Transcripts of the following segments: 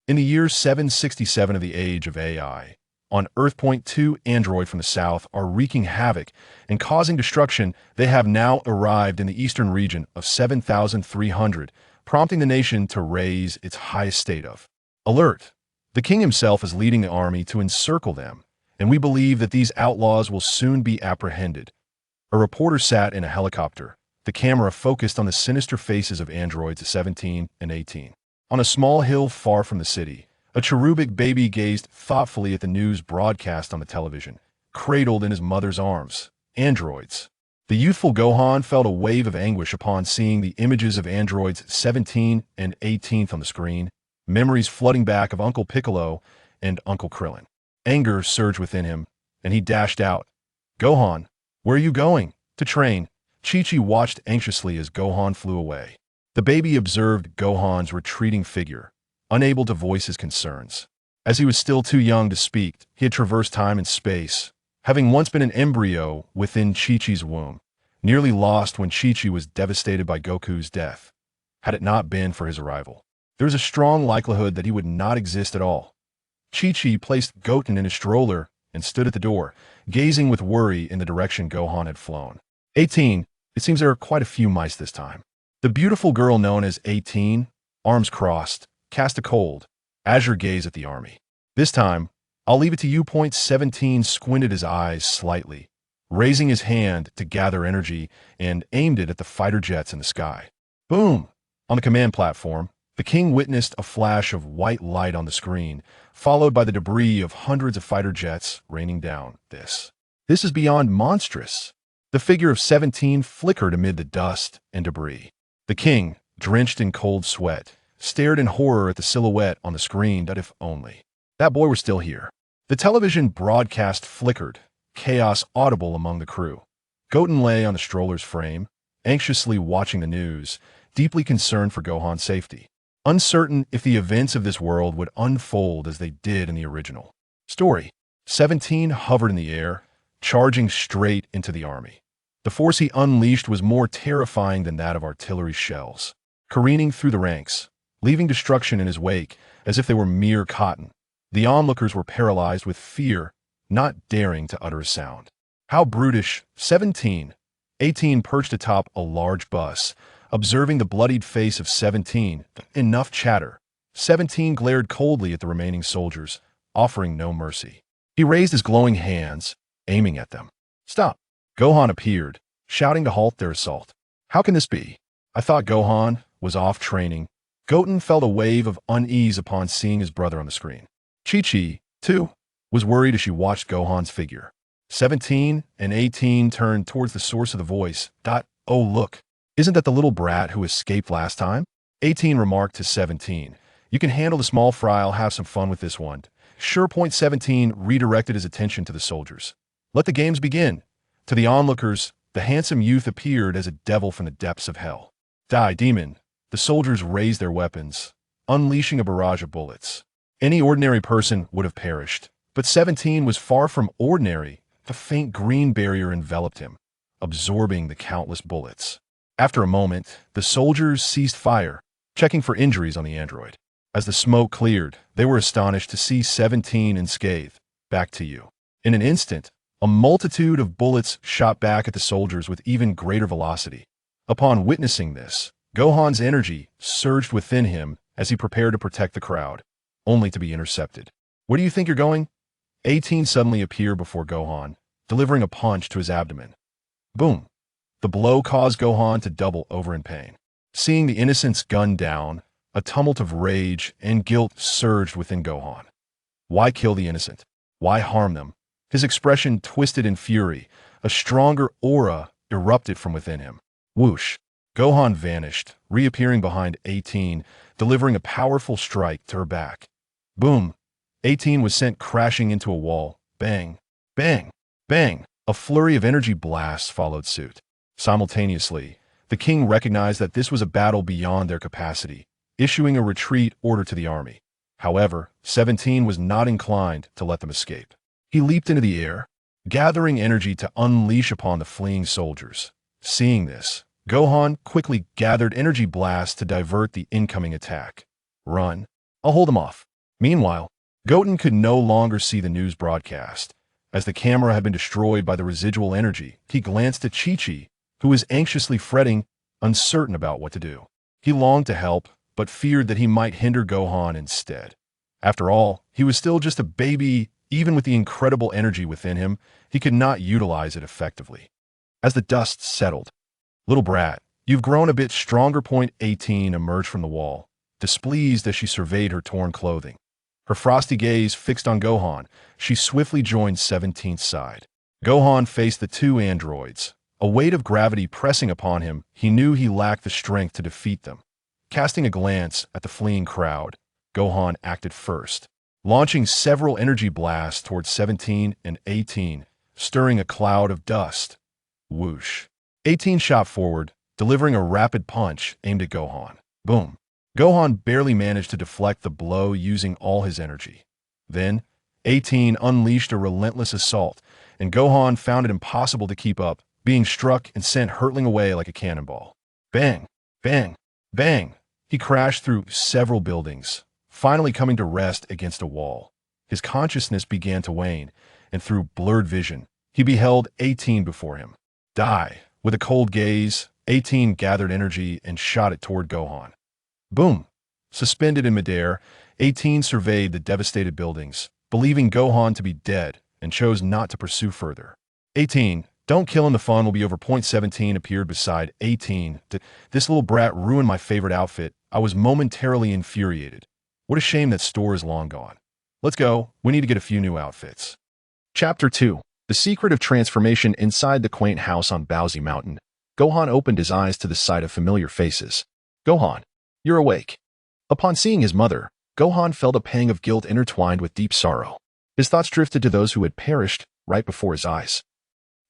In the year 767 of the age of AI, on Earthpoint, two android from the south are wreaking havoc and causing destruction. They have now arrived in the eastern region of 7,300, prompting the nation to raise its highest state of alert. The king himself is leading the army to encircle them, and we believe that these outlaws will soon be apprehended. A reporter sat in a helicopter, the camera focused on the sinister faces of androids 17 and 18. On a small hill far from the city, a cherubic baby gazed thoughtfully at the news broadcast on the television, cradled in his mother's arms. Androids. The youthful Gohan felt a wave of anguish upon seeing the images of androids 17 and 18 on the screen, memories flooding back of Uncle Piccolo and Uncle Krillin. Anger surged within him, and he dashed out. "Gohan, where are you going?" "To train." Chi-Chi watched anxiously as Gohan flew away. The baby observed Gohan's retreating figure, unable to voice his concerns. As he was still too young to speak, he had traversed time and space, having once been an embryo within Chi-Chi's womb, nearly lost when Chi-Chi was devastated by Goku's death. Had it not been for his arrival, there is a strong likelihood that he would not exist at all. Chi-Chi placed Goten in his stroller and stood at the door, gazing with worry in the direction Gohan had flown. 18. It seems there are quite a few mice this time. The beautiful girl known as 18, arms crossed, cast a cold, azure gaze at the army. "This time, I'll leave it to you." 17 squinted his eyes slightly, raising his hand to gather energy and aimed it at the fighter jets in the sky. Boom! On the command platform, the king witnessed a flash of white light on the screen, followed by the debris of hundreds of fighter jets raining down. This is beyond monstrous. The figure of 17 flickered amid the dust and debris. The king, drenched in cold sweat, stared in horror at the silhouette on the screen. That if only that boy were still here. The television broadcast flickered, chaos audible among the crew. Goten lay on the stroller's frame, anxiously watching the news, deeply concerned for Gohan's safety, uncertain if the events of this world would unfold as they did in the original story. 17 hovered in the air, charging straight into the army. The force he unleashed was more terrifying than that of artillery shells, careening through the ranks, leaving destruction in his wake as if they were mere cotton. The onlookers were paralyzed with fear, not daring to utter a sound. How brutish! 17. 18 perched atop a large bus, observing the bloodied face of 17. Enough chatter. 17 glared coldly at the remaining soldiers, offering no mercy. He raised his glowing hands, aiming at them. "Stop!" Gohan appeared, shouting to halt their assault. "How can this be? I thought Gohan was off training." Goten felt a wave of unease upon seeing his brother on the screen. Chi-Chi, too, was worried as she watched Gohan's figure. 17 and 18 turned towards the source of the voice. "Oh, look. Isn't that the little brat who escaped last time?" 18 remarked to 17. "You can handle the small fry. I'll have some fun with this one." Sure. 17 redirected his attention to the soldiers. "Let the games begin." To the onlookers, the handsome youth appeared as a devil from the depths of hell. "Die, demon!" The soldiers raised their weapons, unleashing a barrage of bullets. Any ordinary person would have perished, but 17 was far from ordinary. A faint green barrier enveloped him, absorbing the countless bullets. After a moment, the soldiers ceased fire, checking for injuries on the android. As the smoke cleared, they were astonished to see 17 unscathed. "Back to you." In an instant, a multitude of bullets shot back at the soldiers with even greater velocity. Upon witnessing this, Gohan's energy surged within him as he prepared to protect the crowd, only to be intercepted. "Where do you think you're going?" 18 suddenly appeared before Gohan, delivering a punch to his abdomen. Boom! The blow caused Gohan to double over in pain. Seeing the innocents gunned down, a tumult of rage and guilt surged within Gohan. Why kill the innocent? Why harm them? His expression twisted in fury. A stronger aura erupted from within him. Whoosh! Gohan vanished, reappearing behind 18, delivering a powerful strike to her back. Boom! 18 was sent crashing into a wall. Bang! Bang! Bang! A flurry of energy blasts followed suit. Simultaneously, the king recognized that this was a battle beyond their capacity, issuing a retreat order to the army. However, 17 was not inclined to let them escape. He leaped into the air, gathering energy to unleash upon the fleeing soldiers. Seeing this, Gohan quickly gathered energy blasts to divert the incoming attack. "Run. I'll hold them off." Meanwhile, Goten could no longer see the news broadcast. As the camera had been destroyed by the residual energy, he glanced at Chi-Chi, who was anxiously fretting, uncertain about what to do. He longed to help, but feared that he might hinder Gohan instead. After all, he was still just a baby. Even with the incredible energy within him, he could not utilize it effectively. As the dust settled, "Little brat, you've grown a bit stronger." Point 18 emerged from the wall, displeased as she surveyed her torn clothing. Her frosty gaze fixed on Gohan, she swiftly joined 17's side. Gohan faced the two androids. A weight of gravity pressing upon him, he knew he lacked the strength to defeat them. Casting a glance at the fleeing crowd, Gohan acted first, launching several energy blasts towards 17 and 18, stirring a cloud of dust. Whoosh. 18 shot forward, delivering a rapid punch aimed at Gohan. Boom. Gohan barely managed to deflect the blow using all his energy. Then, 18 unleashed a relentless assault, and Gohan found it impossible to keep up, being struck and sent hurtling away like a cannonball. Bang! Bang! Bang! He crashed through several buildings, finally coming to rest against a wall. His consciousness began to wane, and through blurred vision, he beheld 18 before him. Die! With a cold gaze, 18 gathered energy and shot it toward Gohan. Boom! Suspended in midair, 18 surveyed the devastated buildings, believing Gohan to be dead, and chose not to pursue further. 18, don't kill him, the fun will be over. Point 17 appeared beside 18. This little brat ruined my favorite outfit. I was momentarily infuriated. What a shame that store is long gone. Let's go, we need to get a few new outfits. Chapter 2. The Secret of Transformation. Inside the quaint house on Bowsy Mountain, Gohan opened his eyes to the sight of familiar faces. Gohan, you're awake. Upon seeing his mother, Gohan felt a pang of guilt intertwined with deep sorrow. His thoughts drifted to those who had perished right before his eyes.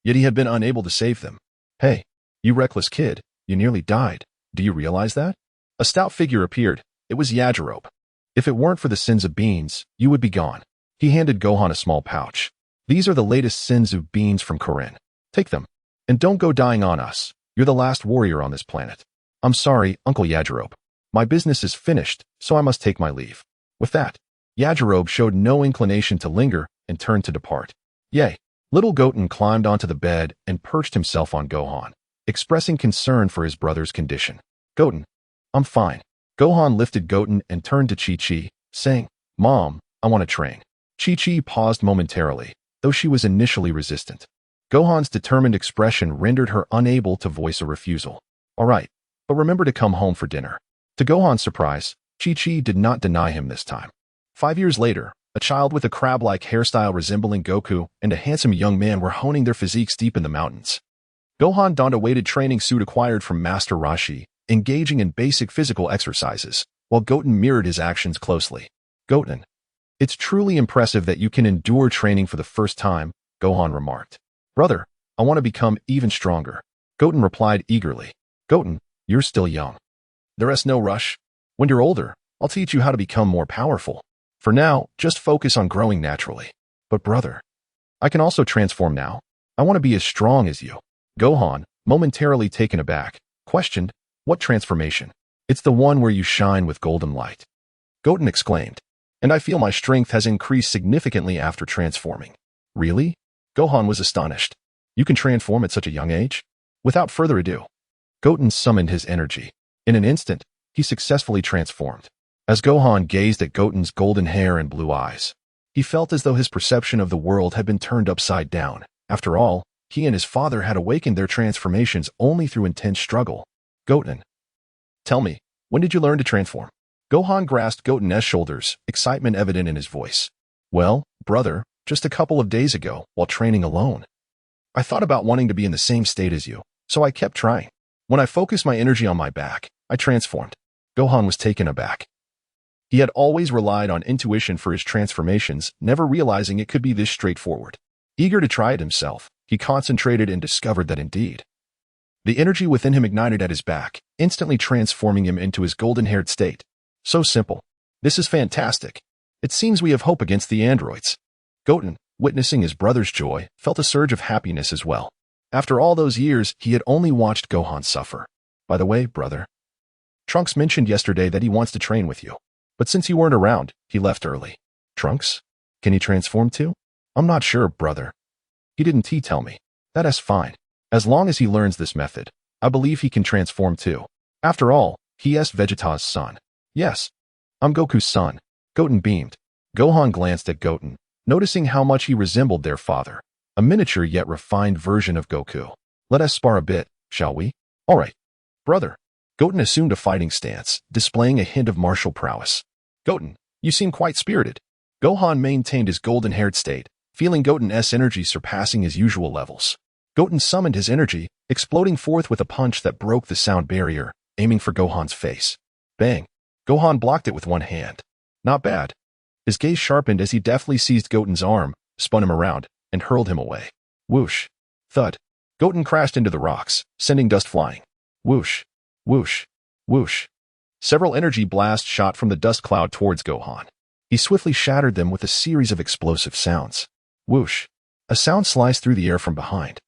Yet he had been unable to save them. Hey, you reckless kid, you nearly died. Do you realize that? A stout figure appeared. It was Yajirobe. If it weren't for the sins of beans, you would be gone. He handed Gohan a small pouch. These are the latest sins of beans from Korin. Take them. And don't go dying on us. You're the last warrior on this planet. I'm sorry, Uncle Yajirobe. My business is finished, so I must take my leave. With that, Yajirobe showed no inclination to linger and turned to depart. Yay! Little Goten climbed onto the bed and perched himself on Gohan, expressing concern for his brother's condition. Goten, I'm fine. Gohan lifted Goten and turned to Chi-Chi, saying, Mom, I want to train. Chi-Chi paused momentarily, though she was initially resistant. Gohan's determined expression rendered her unable to voice a refusal. All right, but remember to come home for dinner. To Gohan's surprise, Chi-Chi did not deny him this time. 5 years later, a child with a crab-like hairstyle resembling Goku and a handsome young man were honing their physiques deep in the mountains. Gohan donned a weighted training suit acquired from Master Rashi, engaging in basic physical exercises, while Goten mirrored his actions closely. Goten, it's truly impressive that you can endure training for the first time, Gohan remarked. Brother, I want to become even stronger. Goten replied eagerly. Goten, you're still young. There's no rush. When you're older, I'll teach you how to become more powerful. For now, just focus on growing naturally. But brother, I can also transform now. I want to be as strong as you. Gohan, momentarily taken aback, questioned, what transformation? It's the one where you shine with golden light. Goten exclaimed, and I feel my strength has increased significantly after transforming. Really? Gohan was astonished. You can transform at such a young age? Without further ado, Goten summoned his energy. In an instant, he successfully transformed. As Gohan gazed at Goten's golden hair and blue eyes, he felt as though his perception of the world had been turned upside down. After all, he and his father had awakened their transformations only through intense struggle. Goten, tell me, when did you learn to transform? Gohan grasped Goten's shoulders, excitement evident in his voice. Well, brother, just a couple of days ago, while training alone. I thought about wanting to be in the same state as you, so I kept trying. When I focused my energy on my back, I transformed. Gohan was taken aback. He had always relied on intuition for his transformations, never realizing it could be this straightforward. Eager to try it himself, he concentrated and discovered that indeed. The energy within him ignited at his back, instantly transforming him into his golden-haired state. So simple. This is fantastic. It seems we have hope against the androids. Goten, witnessing his brother's joy, felt a surge of happiness as well. After all those years, he had only watched Gohan suffer. By the way, brother, Trunks mentioned yesterday that he wants to train with you. But since you weren't around, he left early. Trunks? Can he transform too? I'm not sure, brother. He didn't tell me. That's fine. As long as he learns this method, I believe he can transform too. After all, he is Vegeta's son. Yes, I'm Goku's son. Goten beamed. Gohan glanced at Goten, noticing how much he resembled their father, a miniature yet refined version of Goku. Let us spar a bit, shall we? All right, brother. Goten assumed a fighting stance, displaying a hint of martial prowess. Goten, you seem quite spirited. Gohan maintained his golden-haired state, feeling Goten's energy surpassing his usual levels. Goten summoned his energy, exploding forth with a punch that broke the sound barrier, aiming for Gohan's face. Bang! Gohan blocked it with one hand. Not bad. His gaze sharpened as he deftly seized Goten's arm, spun him around, and hurled him away. Whoosh! Thud! Goten crashed into the rocks, sending dust flying. Whoosh! Whoosh! Whoosh! Several energy blasts shot from the dust cloud towards Gohan. He swiftly shattered them with a series of explosive sounds. Whoosh! A sound sliced through the air from behind.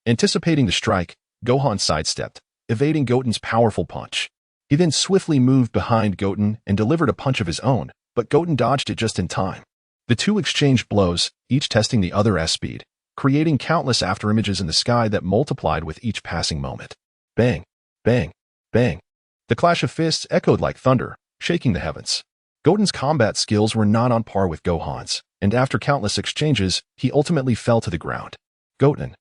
Anticipating the strike, Gohan sidestepped, evading Goten's powerful punch. He then swiftly moved behind Goten and delivered a punch of his own, but Goten dodged it just in time. The two exchanged blows, each testing the other's speed, creating countless afterimages in the sky that multiplied with each passing moment. Bang! Bang! Bang! The clash of fists echoed like thunder, shaking the heavens. Goten's combat skills were not on par with Gohan's, and after countless exchanges, he ultimately fell to the ground. Goten,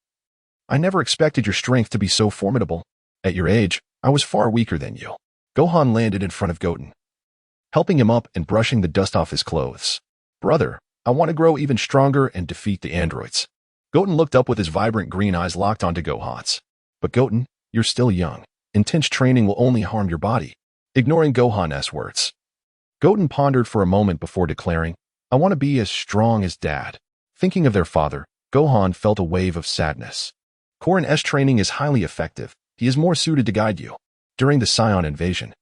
I never expected your strength to be so formidable. At your age, I was far weaker than you. Gohan landed in front of Goten, helping him up and brushing the dust off his clothes. Brother, I want to grow even stronger and defeat the androids. Goten looked up with his vibrant green eyes locked onto Gohan's. But Goten, you're still young. Intense training will only harm your body. Ignoring Gohan's words, Goten pondered for a moment before declaring, I want to be as strong as Dad. Thinking of their father, Gohan felt a wave of sadness. Korin's training is highly effective. He is more suited to guide you. During the Saiyan invasion,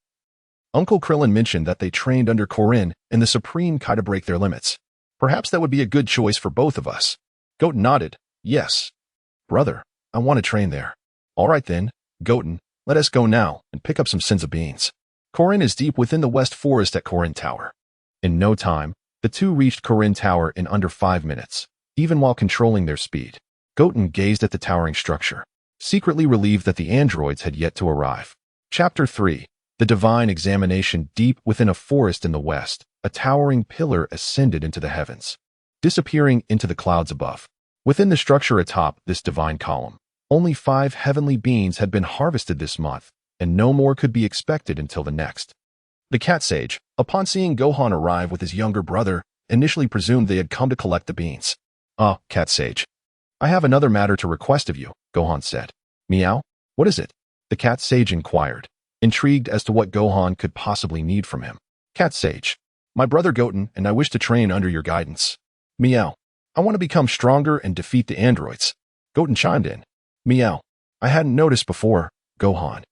Uncle Krillin mentioned that they trained under Korin and the Supreme Kai to break their limits. Perhaps that would be a good choice for both of us. Goten nodded. Yes. Brother, I want to train there. All right then, Goten, let us go now and pick up some senzu beans. Korin is deep within the West Forest at Korin Tower. In no time, the two reached Korin Tower in under 5 minutes, even while controlling their speed. Goten gazed at the towering structure, secretly relieved that the androids had yet to arrive. Chapter 3. The Divine Examination. Deep within a forest in the west, a towering pillar ascended into the heavens, disappearing into the clouds above. Within the structure atop this divine column, only 5 heavenly beings had been harvested this month, and no more could be expected until the next. The cat sage, upon seeing Gohan arrive with his younger brother, initially presumed they had come to collect the beans. Ah, cat sage. I have another matter to request of you, Gohan said. Meow? What is it? The cat sage inquired, intrigued as to what Gohan could possibly need from him. Cat sage. My brother Goten and I wish to train under your guidance. Meow. I want to become stronger and defeat the androids. Goten chimed in. Meow. I hadn't noticed before, Gohan.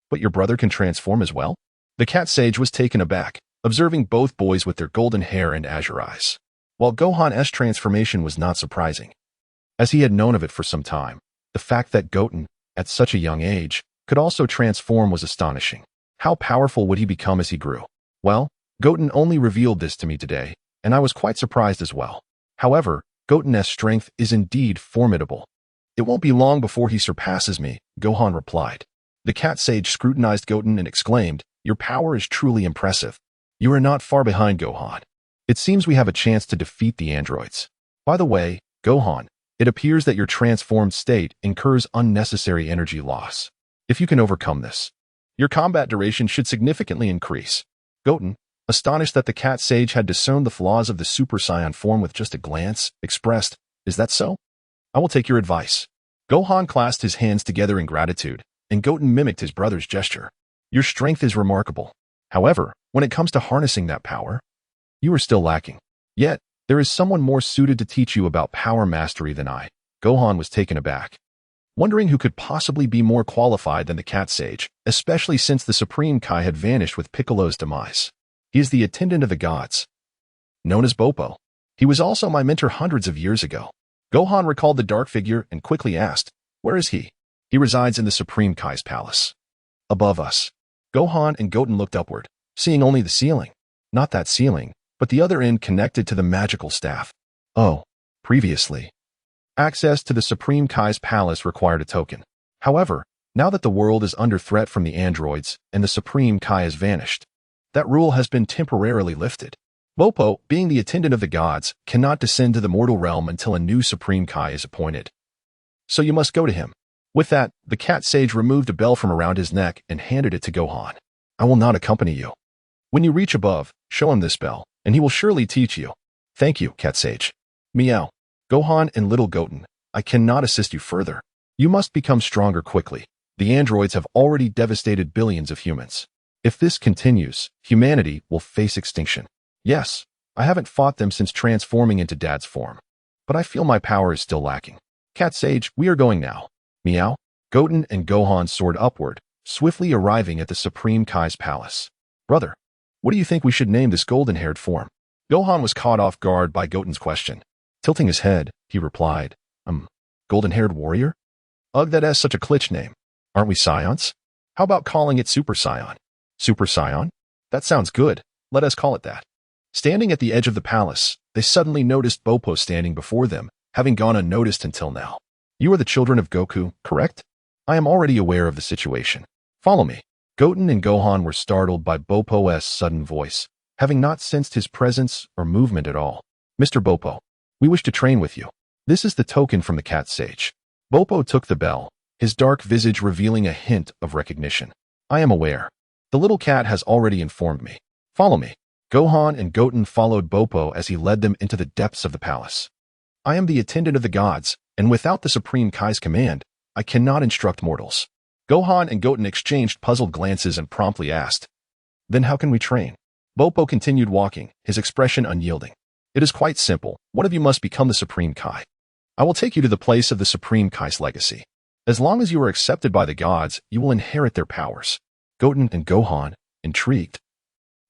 But your brother can transform as well? The cat sage was taken aback, observing both boys with their golden hair and azure eyes. While Gohan's transformation was not surprising, as he had known of it for some time, the fact that Goten, at such a young age, could also transform was astonishing. How powerful would he become as he grew? Well, Goten only revealed this to me today, and I was quite surprised as well. However, Goten's strength is indeed formidable. It won't be long before he surpasses me, Gohan replied. The cat sage scrutinized Goten and exclaimed, Your power is truly impressive. You are not far behind, Gohan. It seems we have a chance to defeat the androids. By the way, Gohan, it appears that your transformed state incurs unnecessary energy loss. If you can overcome this, your combat duration should significantly increase. Goten, astonished that the cat sage had discerned the flaws of the Super Saiyan form with just a glance, expressed, Is that so? I will take your advice. Gohan clasped his hands together in gratitude, and Goten mimicked his brother's gesture. Your strength is remarkable. However, when it comes to harnessing that power, you are still lacking. Yet, there is someone more suited to teach you about power mastery than I. Gohan was taken aback, wondering who could possibly be more qualified than the cat sage, especially since the Supreme Kai had vanished with Piccolo's demise. He is the attendant of the gods, known as Popo. He was also my mentor hundreds of years ago. Gohan recalled the dark figure and quickly asked, Where is he? He resides in the Supreme Kai's palace. Above us. Gohan and Goten looked upward, seeing only the ceiling. Not that ceiling, but the other end connected to the magical staff. Oh, previously. Access to the Supreme Kai's palace required a token. However, now that the world is under threat from the androids and the Supreme Kai has vanished, that rule has been temporarily lifted. Popo, being the attendant of the gods, cannot descend to the mortal realm until a new Supreme Kai is appointed. So you must go to him. With that, the cat sage removed a bell from around his neck and handed it to Gohan. I will not accompany you. When you reach above, show him this bell, and he will surely teach you. Thank you, cat sage. Meow. Gohan and little Goten, I cannot assist you further. You must become stronger quickly. The androids have already devastated billions of humans. If this continues, humanity will face extinction. Yes, I haven't fought them since transforming into Dad's form, but I feel my power is still lacking. Cat Sage, we are going now. Meow. Goten and Gohan soared upward, swiftly arriving at the Supreme Kai's palace. Brother, what do you think we should name this golden-haired form? Gohan was caught off guard by Goten's question. Tilting his head, he replied, golden-haired warrior? Ugh, that's such a glitch name. Aren't we Saiyans? How about calling it Super Saiyan? Super Saiyan? That sounds good. Let us call it that. Standing at the edge of the palace, they suddenly noticed Popo standing before them, having gone unnoticed until now. You are the children of Goku, correct? I am already aware of the situation. Follow me. Goten and Gohan were startled by Popo's sudden voice, having not sensed his presence or movement at all. Mr. Popo, we wish to train with you. This is the token from the cat sage. Popo took the bell, his dark visage revealing a hint of recognition. I am aware. The little cat has already informed me. Follow me. Gohan and Goten followed Popo as he led them into the depths of the palace. I am the attendant of the gods, and without the Supreme Kai's command, I cannot instruct mortals. Gohan and Goten exchanged puzzled glances and promptly asked, Then how can we train? Popo continued walking, his expression unyielding. It is quite simple. One of you must become the Supreme Kai. I will take you to the place of the Supreme Kai's legacy. As long as you are accepted by the gods, you will inherit their powers. Goten and Gohan, intrigued,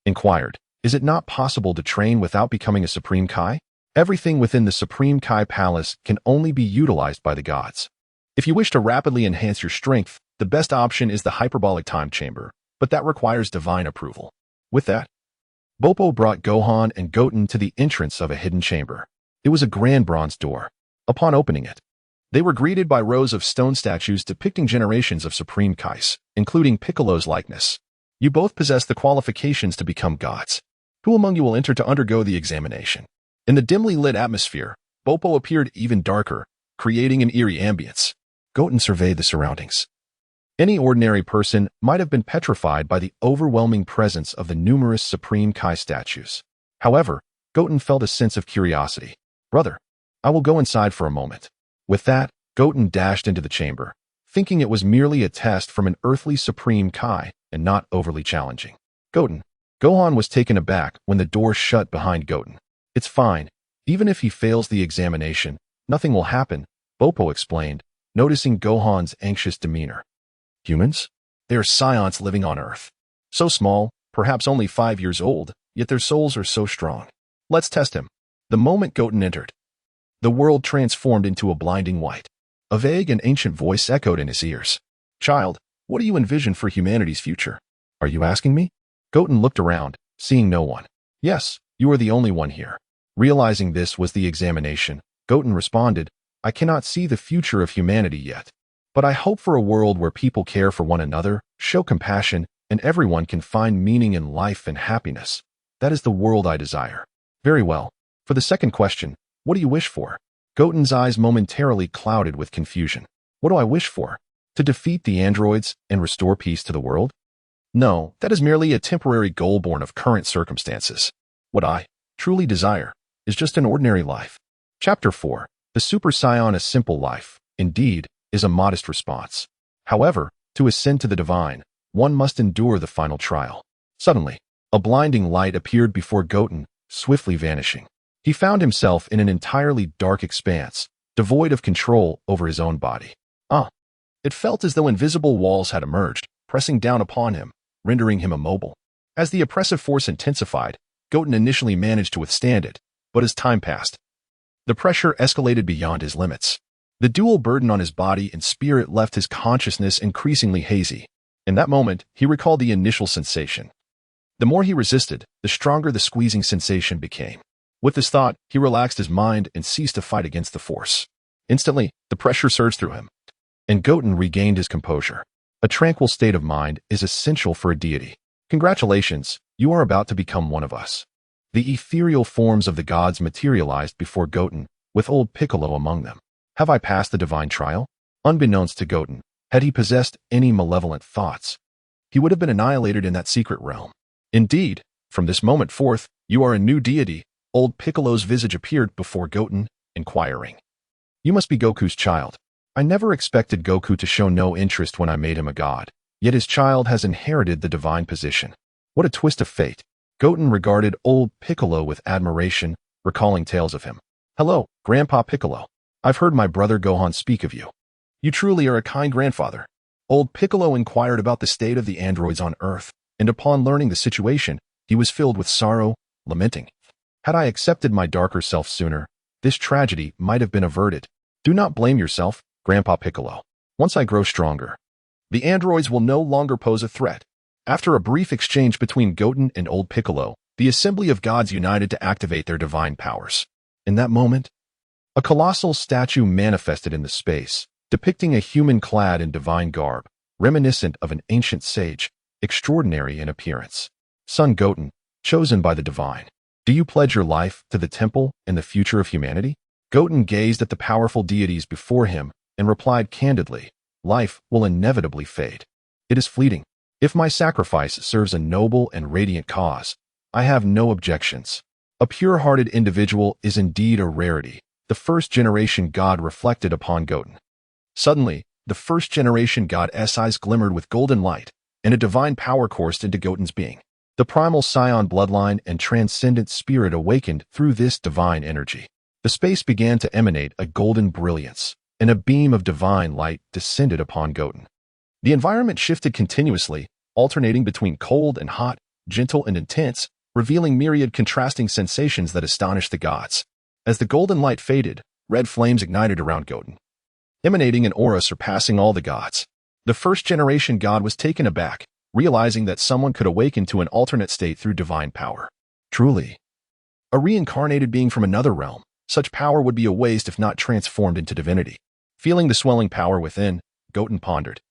inquired, Is it not possible to train without becoming a Supreme Kai? Everything within the Supreme Kai Palace can only be utilized by the gods. If you wish to rapidly enhance your strength, the best option is the hyperbolic time chamber, but that requires divine approval. With that, Popo brought Gohan and Goten to the entrance of a hidden chamber. It was a grand bronze door. Upon opening it, they were greeted by rows of stone statues depicting generations of Supreme Kais, including Piccolo's likeness. You both possess the qualifications to become gods. Who among you will enter to undergo the examination? In the dimly lit atmosphere, Popo appeared even darker, creating an eerie ambience. Goten surveyed the surroundings. Any ordinary person might have been petrified by the overwhelming presence of the numerous Supreme Kai statues. However, Goten felt a sense of curiosity. Brother, I will go inside for a moment. With that, Goten dashed into the chamber, thinking it was merely a test from an earthly Supreme Kai and not overly challenging. Gohan was taken aback when the door shut behind Goten. It's fine. Even if he fails the examination, nothing will happen, Popo explained, noticing Gohan's anxious demeanor. Humans? They are Saiyans living on Earth. So small, perhaps only 5 years old, yet their souls are so strong. Let's test him. The moment Goten entered, the world transformed into a blinding white. A vague and ancient voice echoed in his ears. Child, what do you envision for humanity's future? Are you asking me? Goten looked around, seeing no one. Yes, you are the only one here. Realizing this was the examination, Goten responded, I cannot see the future of humanity yet, but I hope for a world where people care for one another, show compassion, and everyone can find meaning in life and happiness. That is the world I desire. Very well. For the second question, what do you wish for? Goten's eyes momentarily clouded with confusion. What do I wish for? To defeat the androids and restore peace to the world? No, that is merely a temporary goal born of current circumstances. What I truly desire is just an ordinary life. Chapter 4. The Super Saiyan A Simple Life, indeed, is a modest response. However, to ascend to the divine, one must endure the final trial. Suddenly, a blinding light appeared before Goten, swiftly vanishing. He found himself in an entirely dark expanse, devoid of control over his own body. It felt as though invisible walls had emerged, pressing down upon him, rendering him immobile. As the oppressive force intensified, Goten initially managed to withstand it, but as time passed, the pressure escalated beyond his limits. The dual burden on his body and spirit left his consciousness increasingly hazy. In that moment, he recalled the initial sensation. The more he resisted, the stronger the squeezing sensation became. With this thought, he relaxed his mind and ceased to fight against the force. Instantly, the pressure surged through him, and Goten regained his composure. A tranquil state of mind is essential for a deity. Congratulations, you are about to become one of us. The ethereal forms of the gods materialized before Goten, with old Piccolo among them. Have I passed the divine trial? Unbeknownst to Goten, had he possessed any malevolent thoughts, he would have been annihilated in that secret realm. Indeed, from this moment forth, you are a new deity. Old Piccolo's visage appeared before Goten, inquiring. You must be Goku's child. I never expected Goku to show no interest when I made him a god, yet his child has inherited the divine position. What a twist of fate. Goten regarded old Piccolo with admiration, recalling tales of him. Hello, Grandpa Piccolo. I've heard my brother Gohan speak of you. You truly are a kind grandfather. Old Piccolo inquired about the state of the androids on Earth, and upon learning the situation, he was filled with sorrow, lamenting. Had I accepted my darker self sooner, this tragedy might have been averted. Do not blame yourself, Grandpa Piccolo. Once I grow stronger, the androids will no longer pose a threat. After a brief exchange between Goten and old Piccolo, the assembly of gods united to activate their divine powers. In that moment, a colossal statue manifested in the space, depicting a human clad in divine garb, reminiscent of an ancient sage, extraordinary in appearance. Son Goten, chosen by the divine, do you pledge your life to the temple and the future of humanity? Goten gazed at the powerful deities before him and replied candidly, life will inevitably fade. It is fleeting. If my sacrifice serves a noble and radiant cause, I have no objections. A pure-hearted individual is indeed a rarity. The first-generation god reflected upon Goten. Suddenly, the first-generation god's eyes glimmered with golden light, and a divine power coursed into Goten's being. The primal Saiyan bloodline and transcendent spirit awakened through this divine energy. The space began to emanate a golden brilliance, and a beam of divine light descended upon Goten. The environment shifted continuously, alternating between cold and hot, gentle and intense, revealing myriad contrasting sensations that astonished the gods. As the golden light faded, red flames ignited around Goten, emanating an aura surpassing all the gods. The first-generation god was taken aback, realizing that someone could awaken to an alternate state through divine power. Truly, a reincarnated being from another realm, such power would be a waste if not transformed into divinity. Feeling the swelling power within, Goten pondered.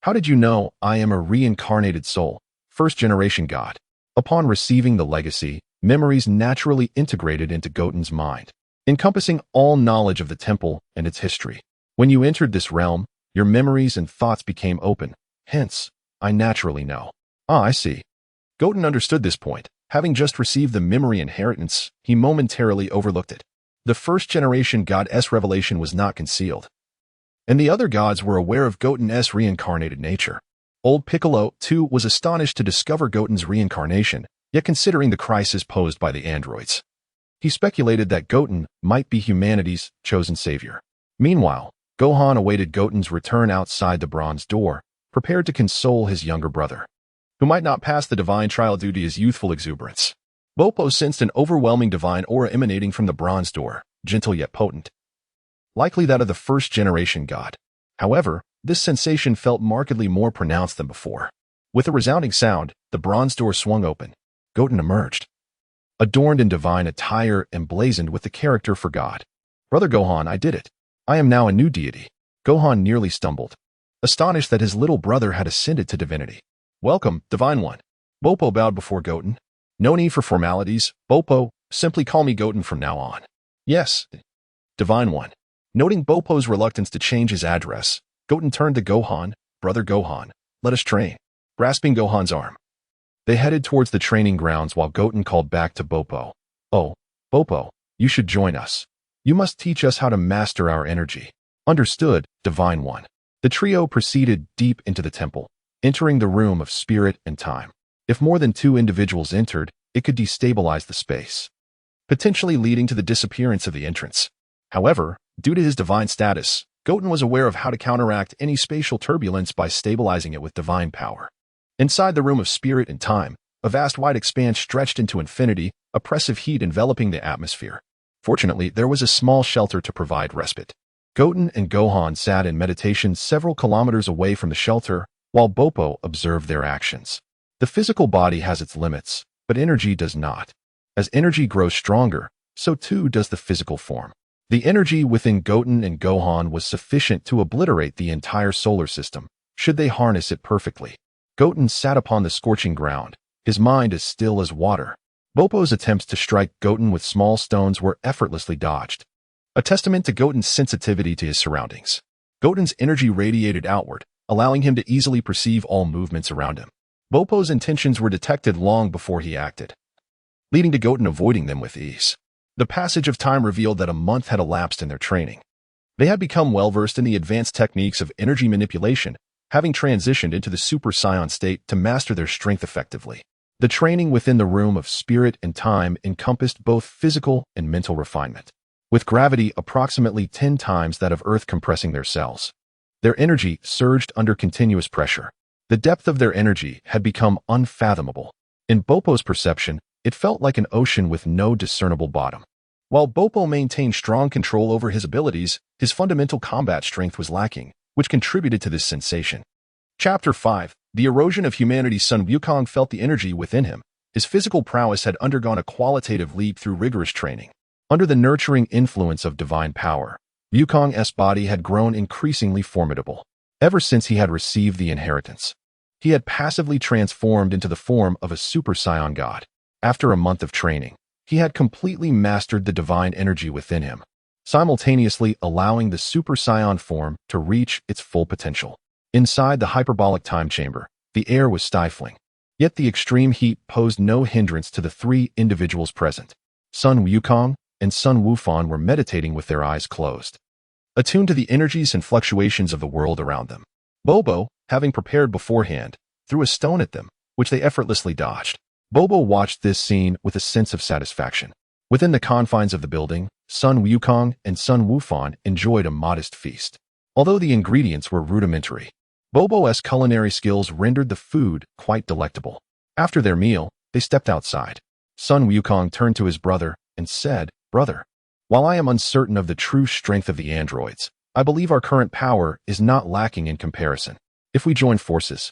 How did you know I am a reincarnated soul, first-generation god? Upon receiving the legacy, memories naturally integrated into Goten's mind, encompassing all knowledge of the temple and its history. When you entered this realm, your memories and thoughts became open. Hence, I naturally know. Ah, I see. Goten understood this point. Having just received the memory inheritance, he momentarily overlooked it. The first-generation god's revelation was not concealed, and the other gods were aware of Goten's reincarnated nature. Old Piccolo, too, was astonished to discover Goten's reincarnation, yet considering the crisis posed by the androids, he speculated that Goten might be humanity's chosen savior. Meanwhile, Gohan awaited Goten's return outside the bronze door, prepared to console his younger brother, who might not pass the divine trial due to his youthful exuberance. Popo sensed an overwhelming divine aura emanating from the bronze door, gentle yet potent, likely that of the first-generation god. However, this sensation felt markedly more pronounced than before. With a resounding sound, the bronze door swung open. Goten emerged, adorned in divine attire emblazoned with the character for God. Brother Gohan, I did it. I am now a new deity. Gohan nearly stumbled, astonished that his little brother had ascended to divinity. Welcome, Divine One. Popo bowed before Goten. No need for formalities, Popo. Simply call me Goten from now on. Yes, Divine One. Noting Popo's reluctance to change his address, Goten turned to Gohan. Brother Gohan, let us train. Grasping Gohan's arm, they headed towards the training grounds while Goten called back to Popo. Oh, Popo, you should join us. You must teach us how to master our energy. Understood, Divine One. The trio proceeded deep into the temple, entering the room of spirit and time. If more than two individuals entered, it could destabilize the space, potentially leading to the disappearance of the entrance. However, due to his divine status, Goten was aware of how to counteract any spatial turbulence by stabilizing it with divine power. Inside the room of spirit and time, a vast wide expanse stretched into infinity, oppressive heat enveloping the atmosphere. Fortunately, there was a small shelter to provide respite. Goten and Gohan sat in meditation several kilometers away from the shelter, while Popo observed their actions. The physical body has its limits, but energy does not. As energy grows stronger, so too does the physical form. The energy within Goten and Gohan was sufficient to obliterate the entire solar system, should they harness it perfectly. Goten sat upon the scorching ground, his mind as still as water. Popo's attempts to strike Goten with small stones were effortlessly dodged, a testament to Goten's sensitivity to his surroundings. Goten's energy radiated outward, allowing him to easily perceive all movements around him. Popo's intentions were detected long before he acted, leading to Goten avoiding them with ease. The passage of time revealed that a month had elapsed in their training. They had become well-versed in the advanced techniques of energy manipulation, having transitioned into the Super Saiyan state to master their strength effectively. The training within the room of spirit and time encompassed both physical and mental refinement, with gravity approximately 10 times that of Earth compressing their cells. Their energy surged under continuous pressure. The depth of their energy had become unfathomable. In Popo's perception, it felt like an ocean with no discernible bottom. While Popo maintained strong control over his abilities, his fundamental combat strength was lacking, which contributed to this sensation. Chapter 5. The erosion of humanity's son. Wukong felt the energy within him. His physical prowess had undergone a qualitative leap through rigorous training. Under the nurturing influence of divine power, Wukong's body had grown increasingly formidable. Ever since he had received the inheritance, he had passively transformed into the form of a Super Saiyan God. After a month of training, he had completely mastered the divine energy within him, simultaneously allowing the Super Saiyan form to reach its full potential. Inside the hyperbolic time chamber, the air was stifling, yet the extreme heat posed no hindrance to the three individuals present. Son Wukong and Son Wufan were meditating with their eyes closed, attuned to the energies and fluctuations of the world around them. Popo, having prepared beforehand, threw a stone at them, which they effortlessly dodged. Popo watched this scene with a sense of satisfaction. Within the confines of the building, Son Wukong and Son Wufan enjoyed a modest feast. Although the ingredients were rudimentary, Popo's culinary skills rendered the food quite delectable. After their meal, they stepped outside. Son Wukong turned to his brother and said, "Brother, while I am uncertain of the true strength of the androids, I believe our current power is not lacking in comparison. If we join forces,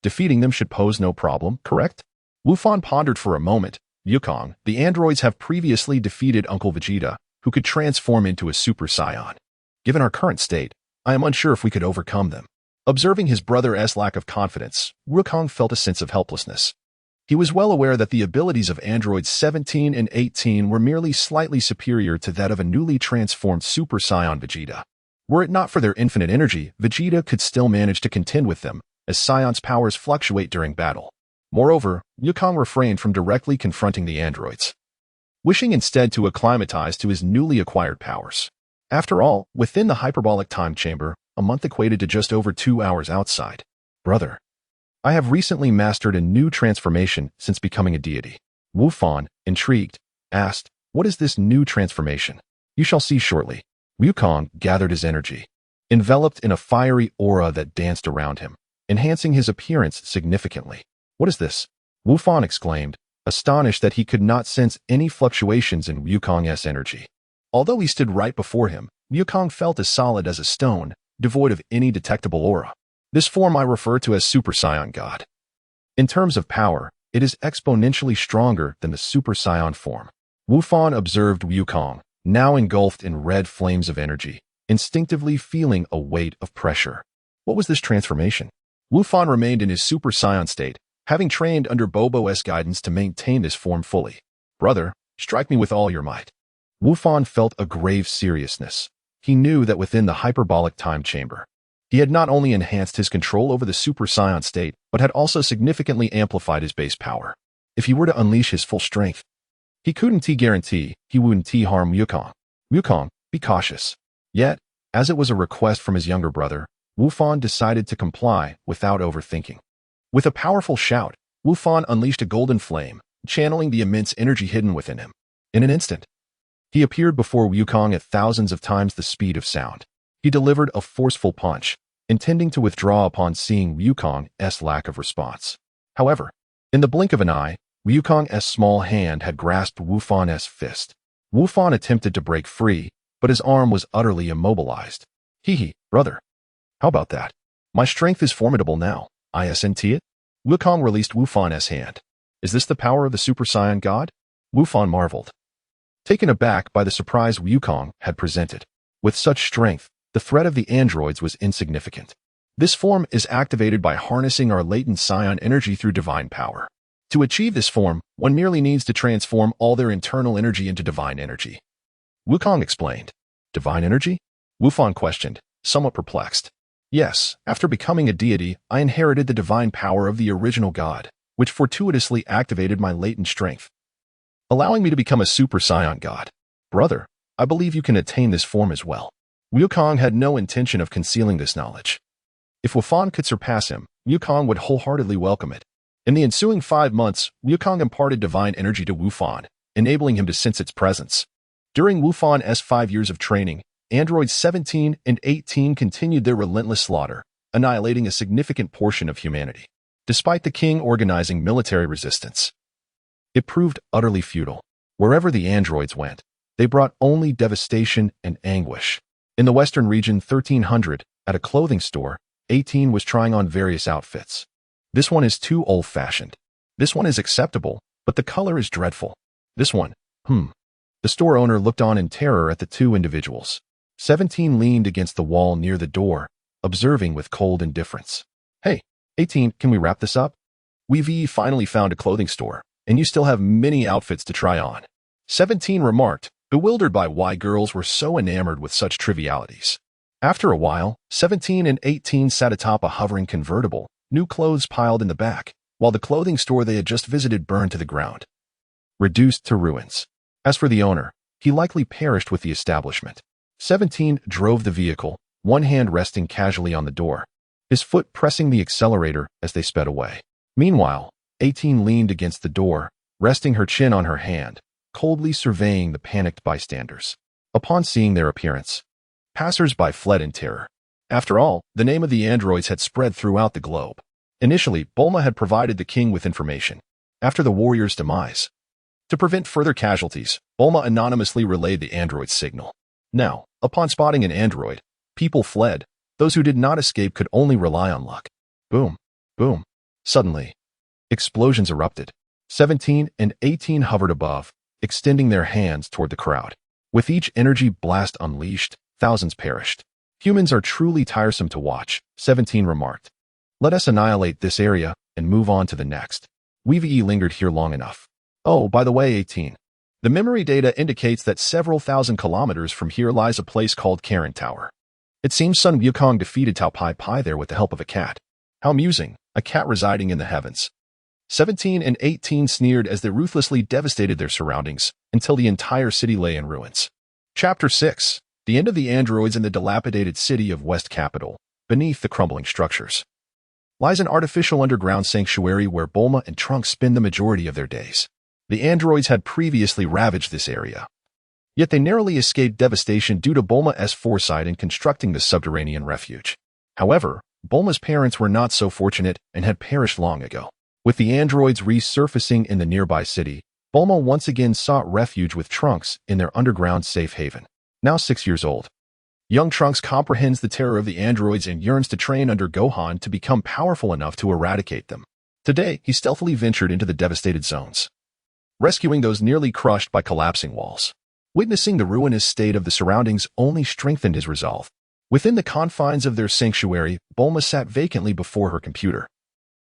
defeating them should pose no problem, correct?" Wufan pondered for a moment. "Wukong, the androids have previously defeated Uncle Vegeta, who could transform into a Super Saiyan. Given our current state, I am unsure if we could overcome them." Observing his brother's lack of confidence, Wukong felt a sense of helplessness. He was well aware that the abilities of androids 17 and 18 were merely slightly superior to that of a newly transformed Super Saiyan Vegeta. Were it not for their infinite energy, Vegeta could still manage to contend with them, as Saiyans' powers fluctuate during battle. Moreover, Wukong refrained from directly confronting the androids, wishing instead to acclimatize to his newly acquired powers. After all, within the hyperbolic time chamber, a month equated to just over 2 hours outside. "Brother, I have recently mastered a new transformation since becoming a deity." Wufan, intrigued, asked, "What is this new transformation?" "You shall see shortly." Wukong gathered his energy, enveloped in a fiery aura that danced around him, enhancing his appearance significantly. "What is this?" Wufan exclaimed, astonished that he could not sense any fluctuations in Wukong's energy. Although he stood right before him, Wukong felt as solid as a stone, devoid of any detectable aura. "This form I refer to as Super Saiyan God. In terms of power, it is exponentially stronger than the Super Saiyan form." Wufan observed Wukong, now engulfed in red flames of energy, instinctively feeling a weight of pressure. What was this transformation? Wufan remained in his Super Saiyan state, having trained under Popo's guidance to maintain this form fully. "Brother, strike me with all your might." Wufan felt a grave seriousness. He knew that within the hyperbolic time chamber, he had not only enhanced his control over the Super Saiyan state, but had also significantly amplified his base power. If he were to unleash his full strength, he couldn't guarantee he wouldn't harm Wukong. "Wukong, be cautious." Yet, as it was a request from his younger brother, Wufan decided to comply without overthinking. With a powerful shout, Wufan unleashed a golden flame, channeling the immense energy hidden within him. In an instant, he appeared before Wukong at thousands of times the speed of sound. He delivered a forceful punch, intending to withdraw upon seeing Wukong's lack of response. However, in the blink of an eye, Wukong's small hand had grasped Wufan's fist. Wufan attempted to break free, but his arm was utterly immobilized. "Brother. How about that? My strength is formidable now. Isn't it?" Wukong released Wufan's hand. Is this the power of the Super Saiyan God? Wufan marveled, taken aback by the surprise Wukong had presented. With such strength, the threat of the androids was insignificant. This form is activated by harnessing our latent Saiyan energy through divine power. To achieve this form, one merely needs to transform all their internal energy into divine energy. Wukong explained. Divine energy? Wufan questioned, somewhat perplexed. Yes, after becoming a deity, I inherited the divine power of the original God, which fortuitously activated my latent strength, allowing me to become a Super Saiyan God. Brother, I believe you can attain this form as well. Wukong had no intention of concealing this knowledge. If Wufan could surpass him, Wukong would wholeheartedly welcome it. In the ensuing 5 months, Wukong imparted divine energy to Wufan, enabling him to sense its presence. During Wufan's 5 years of training, androids 17 and 18 continued their relentless slaughter, annihilating a significant portion of humanity. Despite the king organizing military resistance, it proved utterly futile. Wherever the androids went, they brought only devastation and anguish. In the western region 1300, at a clothing store, 18 was trying on various outfits. This one is too old-fashioned. This one is acceptable, but the color is dreadful. This one, The store owner looked on in terror at the two individuals. 17 leaned against the wall near the door, observing with cold indifference. Hey, 18, can we wrap this up? We've finally found a clothing store, and you still have many outfits to try on. 17 remarked, bewildered by why girls were so enamored with such trivialities. After a while, 17 and 18 sat atop a hovering convertible, new clothes piled in the back, while the clothing store they had just visited burned to the ground, reduced to ruins. As for the owner, he likely perished with the establishment. 17 drove the vehicle, one hand resting casually on the door, his foot pressing the accelerator as they sped away. Meanwhile, 18 leaned against the door, resting her chin on her hand, coldly surveying the panicked bystanders. Upon seeing their appearance, passers-by fled in terror. After all, the name of the androids had spread throughout the globe. Initially, Bulma had provided the king with information. After the warrior's demise, to prevent further casualties, Bulma anonymously relayed the android's signal. Now, upon spotting an android, people fled. Those who did not escape could only rely on luck. Boom, boom. Suddenly, explosions erupted. 17 and 18 hovered above, extending their hands toward the crowd. With each energy blast unleashed, thousands perished. Humans are truly tiresome to watch, 17 remarked. Let us annihilate this area and move on to the next. We've lingered here long enough. Oh, by the way, 18. The memory data indicates that several thousand kilometers from here lies a place called Karen Tower. It seems Sun Wukong defeated Tao Pai Pai there with the help of a cat. How amusing, a cat residing in the heavens. 17 and 18 sneered as they ruthlessly devastated their surroundings until the entire city lay in ruins. Chapter 6. The end of the androids in the dilapidated city of West Capital. Beneath the crumbling structures lies an artificial underground sanctuary where Bulma and Trunks spend the majority of their days. The androids had previously ravaged this area, yet they narrowly escaped devastation due to Bulma's foresight in constructing the subterranean refuge. However, Bulma's parents were not so fortunate and had perished long ago. With the androids resurfacing in the nearby city, Bulma once again sought refuge with Trunks in their underground safe haven. Now 6 years old, young Trunks comprehends the terror of the androids and yearns to train under Gohan to become powerful enough to eradicate them. Today, he stealthily ventured into the devastated zones, rescuing those nearly crushed by collapsing walls. Witnessing the ruinous state of the surroundings only strengthened his resolve. Within the confines of their sanctuary, Bulma sat vacantly before her computer,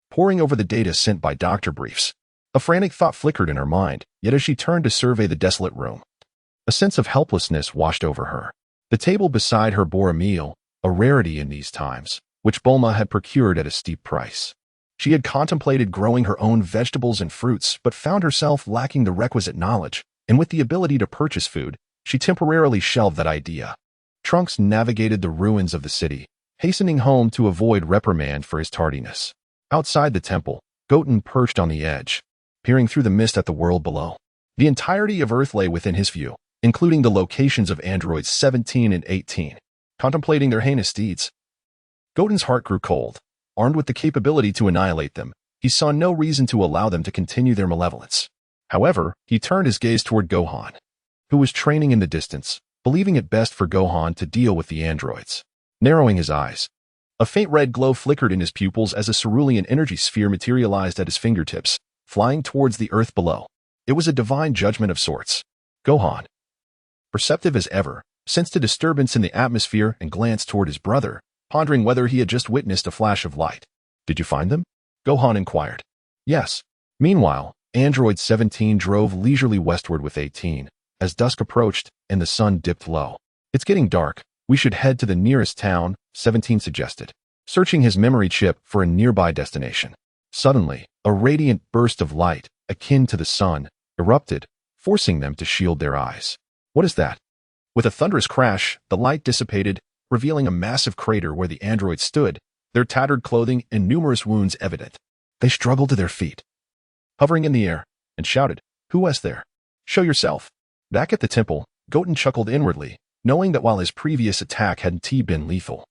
poring over the data sent by doctor briefs. A frantic thought flickered in her mind, yet as she turned to survey the desolate room, a sense of helplessness washed over her. The table beside her bore a meal, a rarity in these times, which Bulma had procured at a steep price. She had contemplated growing her own vegetables and fruits, but found herself lacking the requisite knowledge, and with the ability to purchase food, she temporarily shelved that idea. Trunks navigated the ruins of the city, hastening home to avoid reprimand for his tardiness. Outside the temple, Goten perched on the edge, peering through the mist at the world below. The entirety of Earth lay within his view, including the locations of androids 17 and 18. Contemplating their heinous deeds, Goten's heart grew cold. Armed with the capability to annihilate them, he saw no reason to allow them to continue their malevolence. However, he turned his gaze toward Gohan, who was training in the distance, believing it best for Gohan to deal with the androids. Narrowing his eyes, A faint red glow flickered in his pupils as a cerulean energy sphere materialized at his fingertips, flying towards the earth below. It was a divine judgment of sorts. Gohan, perceptive as ever, sensed a disturbance in the atmosphere and glanced toward his brother, pondering whether he had just witnessed a flash of light. Did you find them? Gohan inquired. Yes. Meanwhile, Android 17 drove leisurely westward with 18, as dusk approached and the sun dipped low. It's getting dark. We should head to the nearest town, 17 suggested, searching his memory chip for a nearby destination. Suddenly, a radiant burst of light, akin to the sun, erupted, forcing them to shield their eyes. What is that? With a thunderous crash, the light dissipated, revealing a massive crater where the androids stood, their tattered clothing and numerous wounds evident. They struggled to their feet, hovering in the air, and shouted, "Who was there? Show yourself." Back at the temple, Goten chuckled inwardly, knowing that while his previous attack hadn't been lethal,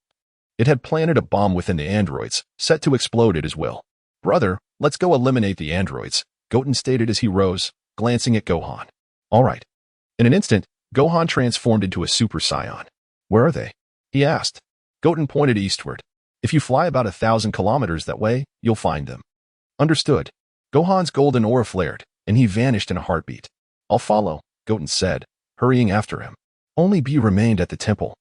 it had planted a bomb within the androids, set to explode at his will. "Brother, let's go eliminate the androids," Goten stated as he rose, glancing at Gohan. All right. In an instant, Gohan transformed into a Super Saiyan. Where are they? He asked. Goten pointed eastward. If you fly about 1,000 kilometers that way, you'll find them. Understood. Gohan's golden aura flared, and he vanished in a heartbeat. I'll follow, Goten said, hurrying after him. Only B remained at the temple,